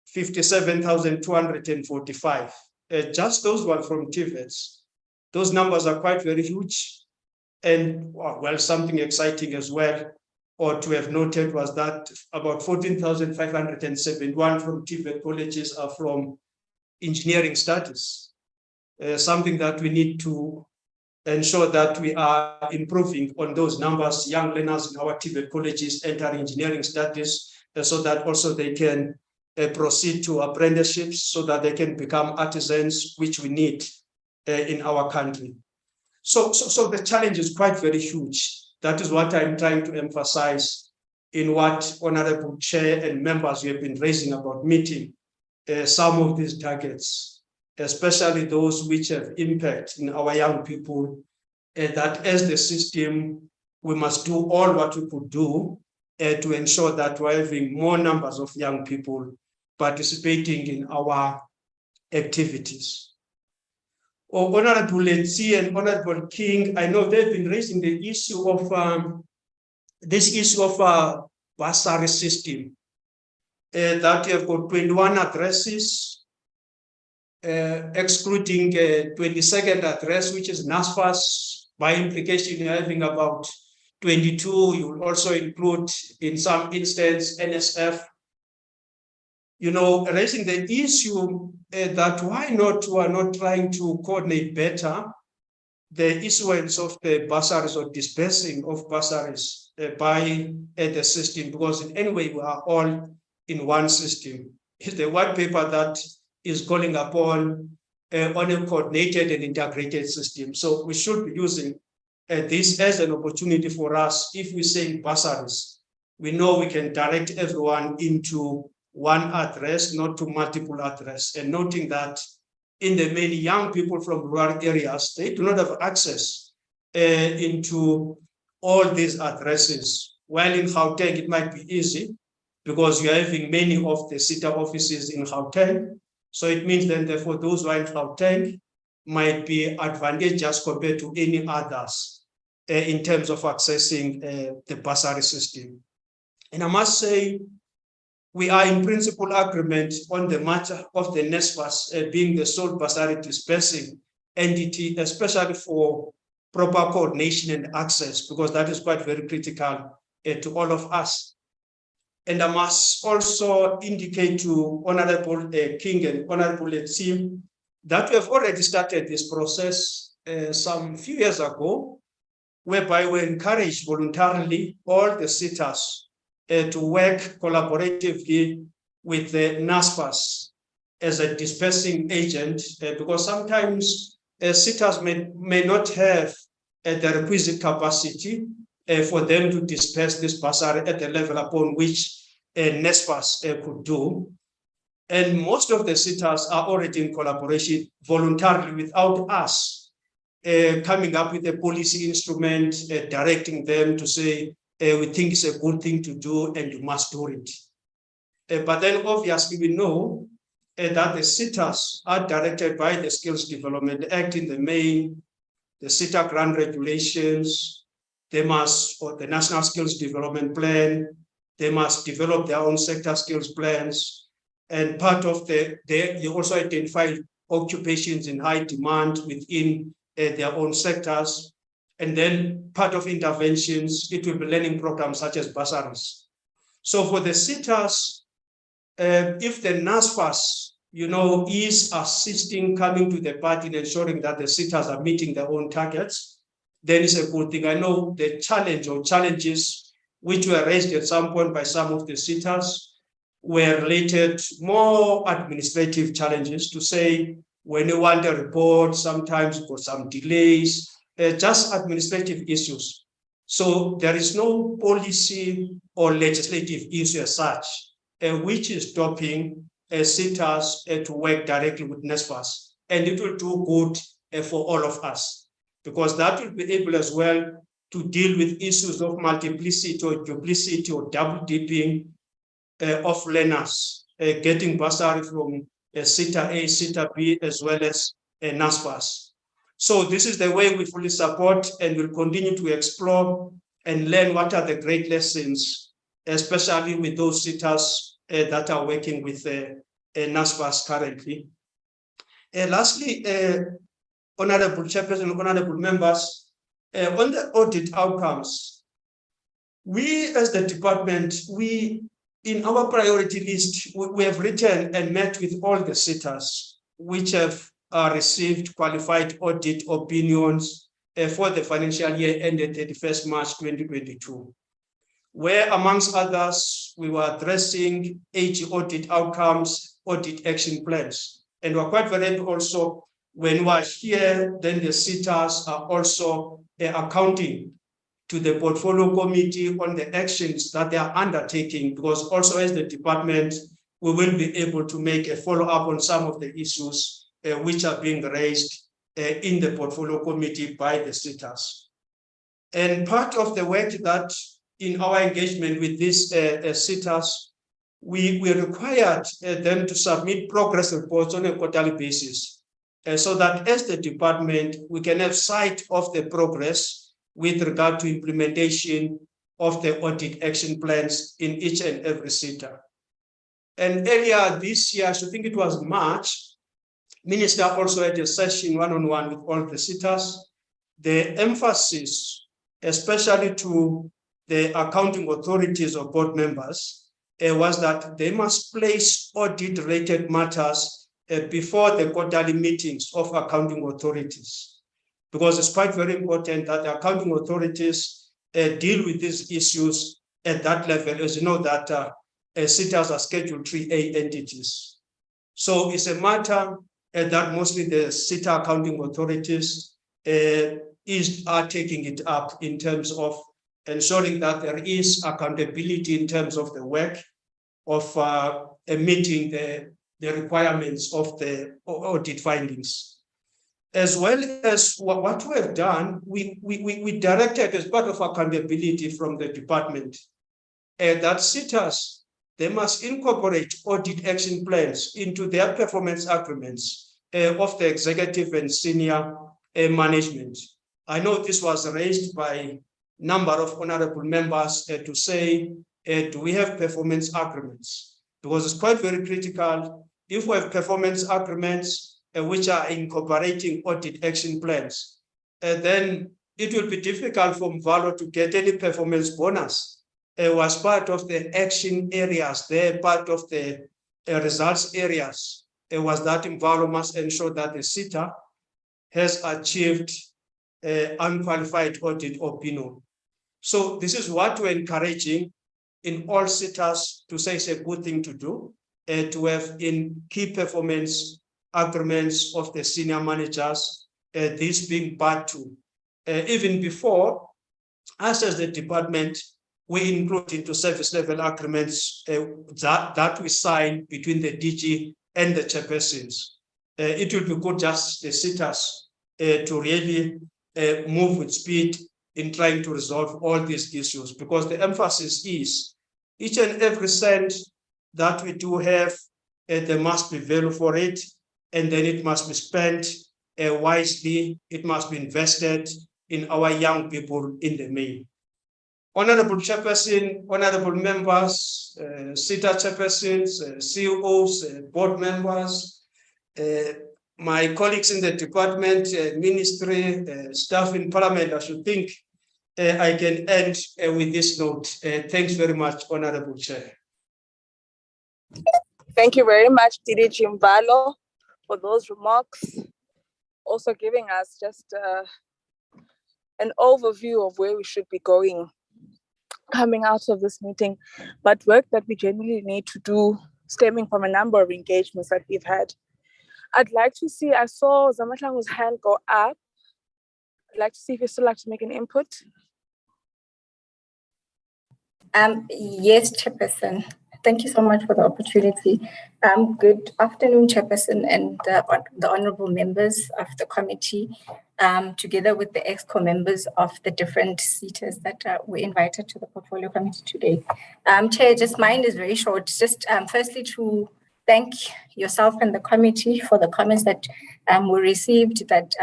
57,245. Just those ones from TVETs. Those numbers are quite very huge. And well, something exciting as well, or to have noted, was that about 14,571 from TVET colleges are from engineering studies. Something that we need to ensure that we are improving on those numbers, young learners in our TVET colleges enter engineering studies, so that also they can proceed to apprenticeships so that they can become artisans, which we need in our country. So the challenge is quite very huge. That is what I'm trying to emphasize in what Honorable Chair and members have been raising about meeting some of these targets, especially those which have impact in our young people, that as the system, we must do all what we could do to ensure that we're having more numbers of young people participating in our activities. Honorable Letsi and Honorable King, I know they've been raising the issue of bursary system. That you have got 21 addresses, excluding 22nd address, which is NASFAS. By implication, you're having about 22. You will also include, in some instance, NSF. You know, raising the issue that why not we are not trying to coordinate better the issuance of the bursaries or dispersing of bursaries by the system, because in any way we are all in one system. It's the white paper that is calling upon on a coordinated and integrated system. So we should be using this as an opportunity for us. If we say bursaries, we know we can direct everyone into one address, not to multiple address, and noting that in the many young people from rural areas, they do not have access into all these addresses. While in Gauteng, it might be easy because you're having many of the SETA offices in Gauteng. So it means then, therefore, those who are in Gauteng might be advantageous compared to any others in terms of accessing the bursary system. And I must say, we are in principle agreement on the matter of the NSFAS being the sole bursary dispersing entity, especially for proper coordination and access, because that is quite very critical to all of us. And I must also indicate to Honorable King and Honorable Letsi that we have already started this process some few years ago, whereby we encourage voluntarily all the SETAs to work collaboratively with the NASFAS as a dispersing agent, because sometimes SETAs may not have the requisite capacity for them to disperse this bursary at the level upon which NSFAS could do. And most of the SETAs are already in collaboration voluntarily without us coming up with a policy instrument, directing them to say, we think it's a good thing to do and you must do it. But then obviously we know that the SETAs are directed by the Skills Development Act in the main, the SETA grant regulations. They must, or the National Skills Development Plan, they must develop their own sector skills plans. And part of they also identify occupations in high demand within their own sectors. And then part of interventions, it will be learning programs such as bursaries. So for the SETAs, if the NASFAS, is assisting, coming to the party and ensuring that the SETAs are meeting their own targets, then it's a good thing. I know the challenge or challenges which were raised at some point by some of the SETAs were related more administrative challenges, to say when you want a report, sometimes for some delays, just administrative issues. So there is no policy or legislative issue as such, which is stopping SETAs to work directly with NSFAS. And it will do good for all of us, because that will be able as well to deal with issues of multiplicity or duplicity or double dipping of learners, getting bursary from SETA A, SETA B, as well as NSFAS. So this is the way we fully support, and will continue to explore and learn what are the great lessons, especially with those SETAs that are working with NSFAS currently. Lastly, Honorable Chairperson, Honorable Members, on the audit outcomes, we as the department, in our priority list, we have written and met with all the SETAs which have received qualified audit opinions for the financial year ended 31st March 2022, where amongst others, we were addressing 80 audit outcomes, audit action plans. And we're quite very also, when we're here, then the SETAs are also accounting to the portfolio committee on the actions that they are undertaking, because also as the department, we will be able to make a follow-up on some of the issues which are being raised in the portfolio committee by the SETAs. And part of the work that in our engagement with these SETAs, we required them to submit progress reports on a quarterly basis. so that as the department, we can have sight of the progress with regard to implementation of the audit action plans in each and every SETA. And earlier this year, I think it was March, Minister also had a session one-on-one with all the SETAs. The emphasis, especially to the accounting authorities or board members, was that they must place audit-related matters before the quarterly meetings of accounting authorities, because it's quite very important that the accounting authorities deal with these issues at that level. As you know, that SETAs are Schedule 3A entities. So it's a matter that mostly the SETA accounting authorities are taking it up in terms of ensuring that there is accountability in terms of the work of meeting the requirements of the audit findings. As well as what we have done, we directed as part of accountability from the department that SETAs, they must incorporate audit action plans into their performance agreements of the executive and senior management. I know this was raised by a number of honorable members to say, do we have performance agreements? Because it's quite very critical. If we have performance agreements which are incorporating audit action plans, then it will be difficult for Mvalo to get any performance bonus. Was part of the action areas, they're part of the results areas. It was that Mvalo must ensure that the SETA has achieved unqualified audit opinion. So this is what we're encouraging in all SETAs to say it's a good thing to do, to have in key performance agreements of the senior managers, this being part 2. Even before, us as the department, we include into service level agreements that we sign between the DG and the chairpersons. It will be good just the SETAs to really move with speed in trying to resolve all these issues, because the emphasis is each and every cent that we do have, there must be value for it, and then it must be spent wisely. It must be invested in our young people in the main. Honorable Chairperson, honorable members, SETA chairpersons, CEOs, board members, my colleagues in the department, ministry, staff in parliament, I should think I can end with this note. Thanks very much, Honorable Chair. Thank you very much, DDG Mvalo, for those remarks. Also giving us just an overview of where we should be going coming out of this meeting, but work that we generally need to do stemming from a number of engagements that we've had. I'd like to see, I saw Zamatlang's hand go up. I'd like to see if you'd still like to make an input. Yes, Chairperson. Thank you so much for the opportunity. Good afternoon, Chairperson, and the honorable members of the committee, together with the EXCO members of the different SETAs that were invited to the portfolio committee today. Chair, just mine is very short. Just firstly to thank yourself and the committee for the comments that were received that,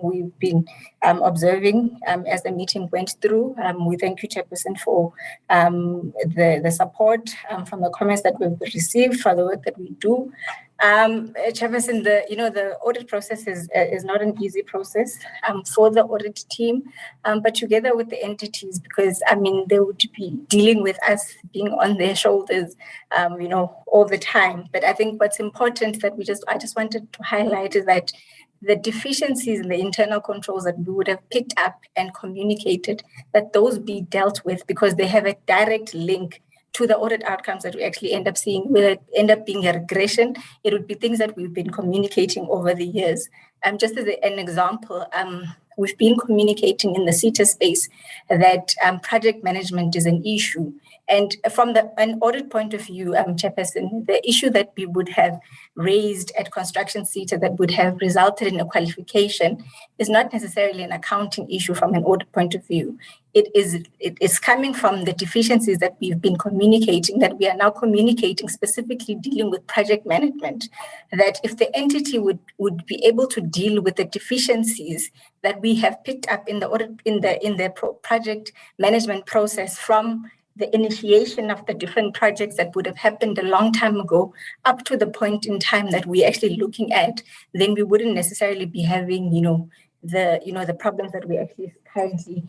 we've been observing as the meeting went through. We thank you, Chairperson, for the support from the comments that we've received for the work that we do. Chairperson, the audit process is not an easy process for the audit team, but together with the entities, because they would be dealing with us being on their shoulders, all the time. But I think what's important that I just wanted to highlight is that the deficiencies in the internal controls that we would have picked up and communicated, that those be dealt with, because they have a direct link to the audit outcomes that we actually end up seeing. Will it end up being a regression? It would be things that we've been communicating over the years. Just as an example, we've been communicating in the CETA space that project management is an issue. And from an audit point of view, Chairperson, the issue that we would have raised at construction CETA that would have resulted in a qualification is not necessarily an accounting issue from an audit point of view. It is coming from the deficiencies that we've been communicating, that we are now communicating, specifically dealing with project management, that if the entity would be able to deal with the deficiencies that we have picked up in the audit, in the project management process from the initiation of the different projects that would have happened a long time ago up to the point in time that we're actually looking at, then we wouldn't necessarily be having, the problems that we actually currently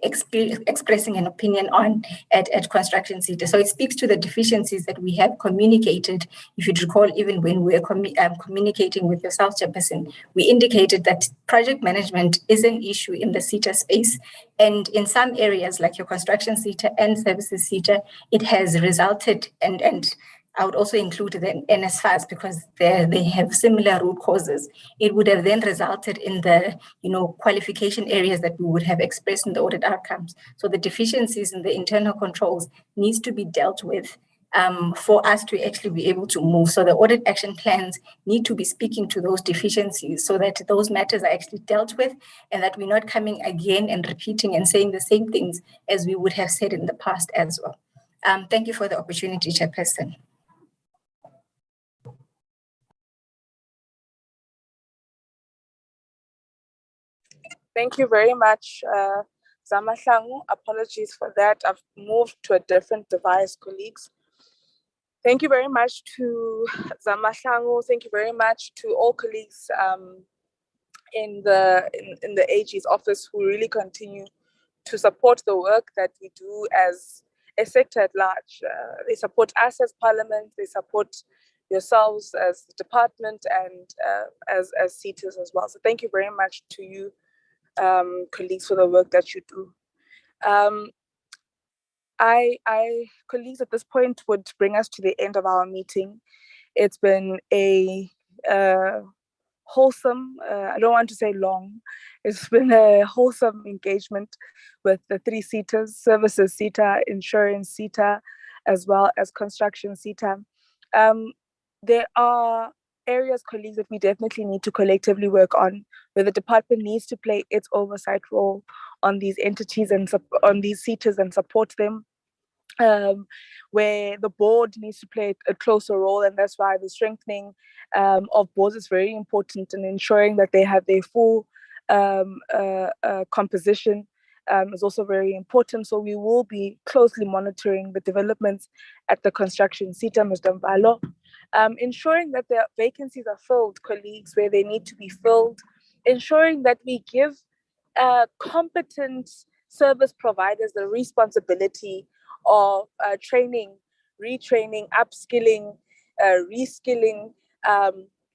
expressing an opinion on at construction CETA. So it speaks to the deficiencies that we have communicated. If you'd recall, even when we were communicating with yourself, Chairperson, we indicated that project management is an issue in the CETA space. And in some areas, like your construction CETA and services CETA, it has resulted, and I would also include the NSFAS because they have similar root causes. It would have then resulted in the qualification areas that we would have expressed in the audit outcomes. So the deficiencies in the internal controls needs to be dealt with for us to actually be able to move. So the audit action plans need to be speaking to those deficiencies so that those matters are actually dealt with and that we're not coming again and repeating and saying the same things as we would have said in the past as well. Thank you for the opportunity, Chairperson. Thank you very much, Zamahlangu. Apologies for that. I've moved to a different device, colleagues. Thank you very much to Zamahlangu. Thank you very much to all colleagues in the AG's office who really continue to support the work that we do as a sector at large. They support us as Parliament, they support yourselves as the department and as CETAs as well. So thank you very much to you, colleagues, for the work that you do. Colleagues, at this point would bring us to the end of our meeting. It's been a wholesome, I don't want to say long, it's been a wholesome engagement with the three CETAs, services CETA, insurance CETA, as well as construction CETA. There are areas, colleagues, that we definitely need to collectively work on, where the department needs to play its oversight role on these entities and on these CETAs and support them, where the board needs to play a closer role, and that's why the strengthening of boards is very important, and ensuring that they have their full composition is also very important. So we will be closely monitoring the developments at the construction CETA, Mr. Mbalo, ensuring that the vacancies are filled, colleagues, where they need to be filled, ensuring that we give competent service providers the responsibility of training, retraining, upskilling, reskilling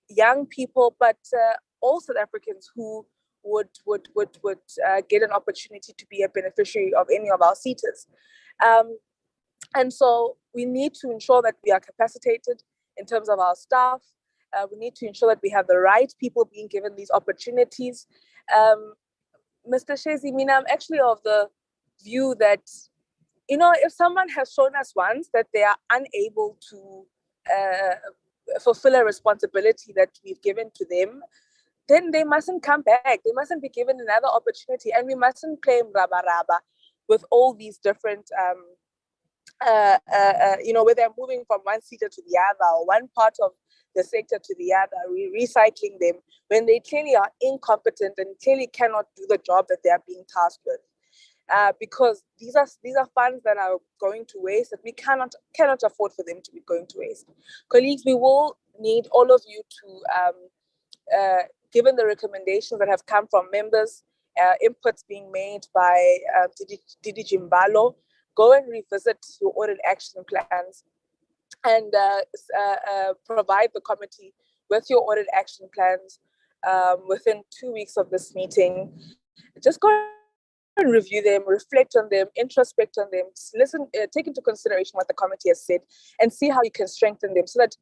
young people, but all South Africans who would get an opportunity to be a beneficiary of any of our CETAs. And so we need to ensure that we are capacitated in terms of our staff. We need to ensure that we have the right people being given these opportunities. Mr. Shezi, I'm actually of the view that, if someone has shown us once that they are unable to fulfill a responsibility that we've given to them, then they mustn't come back. They mustn't be given another opportunity, and we mustn't play raba with all these different, where they're moving from one sector to the other, or one part of the sector to the other, recycling them when they clearly are incompetent and clearly cannot do the job that they are being tasked with. Because these are funds that are going to waste, that we cannot afford for them to be going to waste. Colleagues, we will need all of you to, given the recommendations that have come from members, inputs being made by DDG Mbalo, go and revisit your audit action plans and provide the committee with your audit action plans within 2 weeks of this meeting. Just go and review them, reflect on them, introspect on them, listen, take into consideration what the committee has said, and see how you can strengthen them so that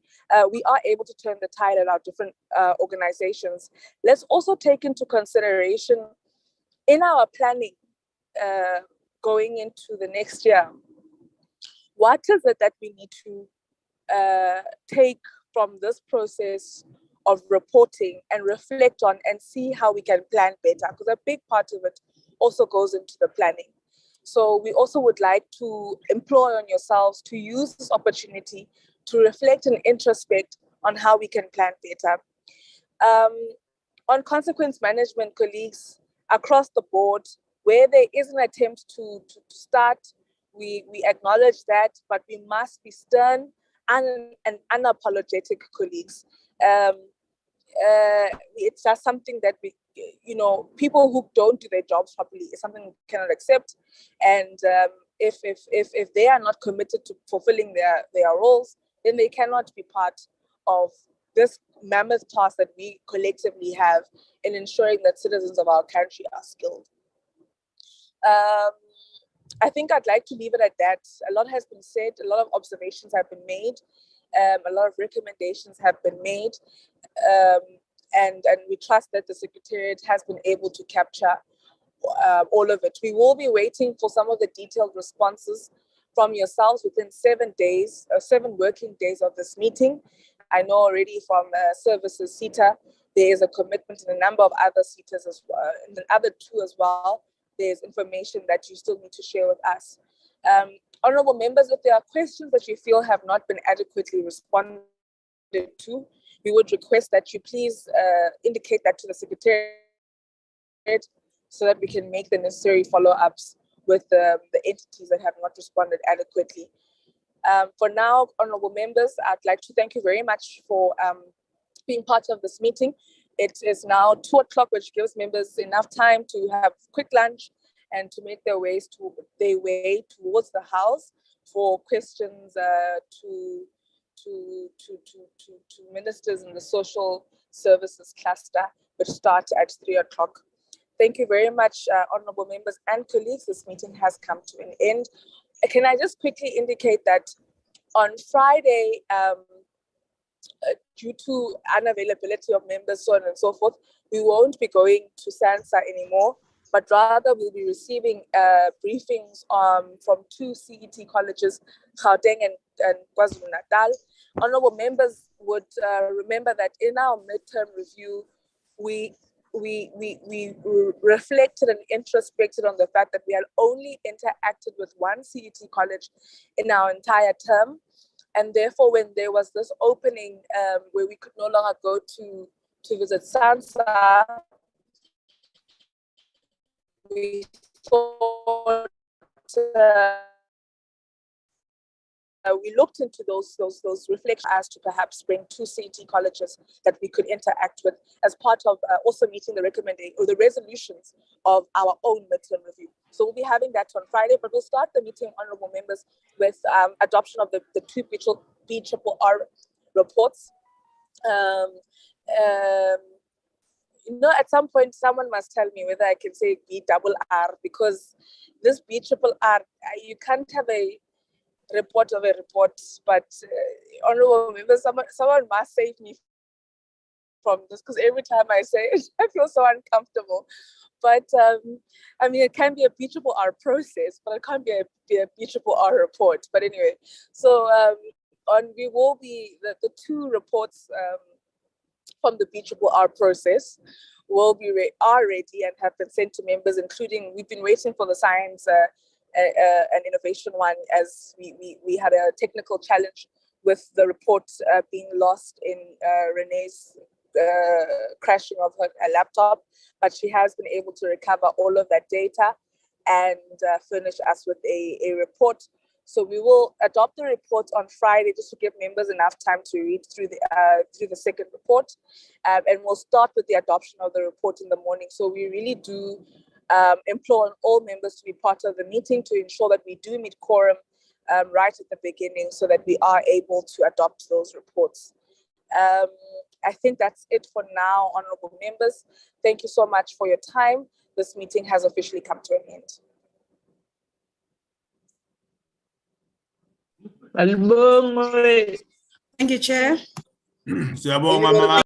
we are able to turn the tide at our different organizations. Let's also take into consideration in our planning going into the next year, what is it that we need to take from this process of reporting and reflect on and see how we can plan better, because a big part of it also goes into the planning. So we also would like to employ on yourselves to use this opportunity to reflect and introspect on how we can plan better. On consequence management, colleagues, across the board, where there is an attempt to start, we acknowledge that, but we must be stern and unapologetic, colleagues. It's just something that we, people who don't do their jobs properly is something we cannot accept. And if they are not committed to fulfilling their roles, then they cannot be part of this mammoth task that we collectively have in ensuring that citizens of our country are skilled. I think I'd like to leave it at that. A lot has been said, a lot of observations have been made, a lot of recommendations have been made, and we trust that the Secretariat has been able to capture all of it. We will be waiting for some of the detailed responses from yourselves within 7 days, 7 working days of this meeting. I know already from services CETA, there is a commitment in a number of other CETAs as well, and the other 2 as well. There's information that you still need to share with us. Honorable members, if there are questions that you feel have not been adequately responded to, we would request that you please indicate that to the Secretariat so that we can make the necessary follow-ups with the entities that have not responded adequately. For now, honorable members, I'd like to thank you very much for being part of this meeting. It is now 2 o'clock, which gives members enough time to have quick lunch and to make their way towards the House for questions to ministers in the social services cluster, which starts at 3 o'clock. Thank you very much, honorable members and colleagues. This meeting has come to an end. Can I just quickly indicate that on Friday, due to unavailability of members, so on and so forth, we won't be going to SANSA anymore, but rather we'll be receiving briefings from 2 CET colleges, Gauteng and KwaZulu-Natal. Honorable members would remember that in our midterm review, we reflected and introspected on the fact that we had only interacted with 1 CET college in our entire term. And therefore, when there was this opening where we could no longer go to visit SANSA, we thought we looked into those reflections as to perhaps bring 2 CET colleges that we could interact with as part of also meeting the recommendation or the resolutions of our own midterm review. So we'll be having that on Friday, but we'll start the meeting, honorable members, with adoption of the 2 BRRR reports. At some point, someone must tell me whether I can say BRRR, because this BRRR, you can't have a report of a report, but honorable members, someone must save me from this, because every time I say it, I feel so uncomfortable. But it can be a BRRR process, but it can't be a BRRR report. But anyway, so we will be the 2 reports from the BRRR process are ready and have been sent to members, including we've been waiting for the science and innovation one, as we had a technical challenge with the report being lost in Renee's crashing of her laptop, but she has been able to recover all of that data and furnish us with a report. So we will adopt the report on Friday just to give members enough time to read through the second report, and we'll start with the adoption of the report in the morning. So we really do implore all members to be part of the meeting to ensure that we do meet quorum right at the beginning so that we are able to adopt those reports. I think that's it for now, honorable members. Thank you so much for your time. this meeting has officially come to an end. Thank you, Chair. Siyabonga, Mama.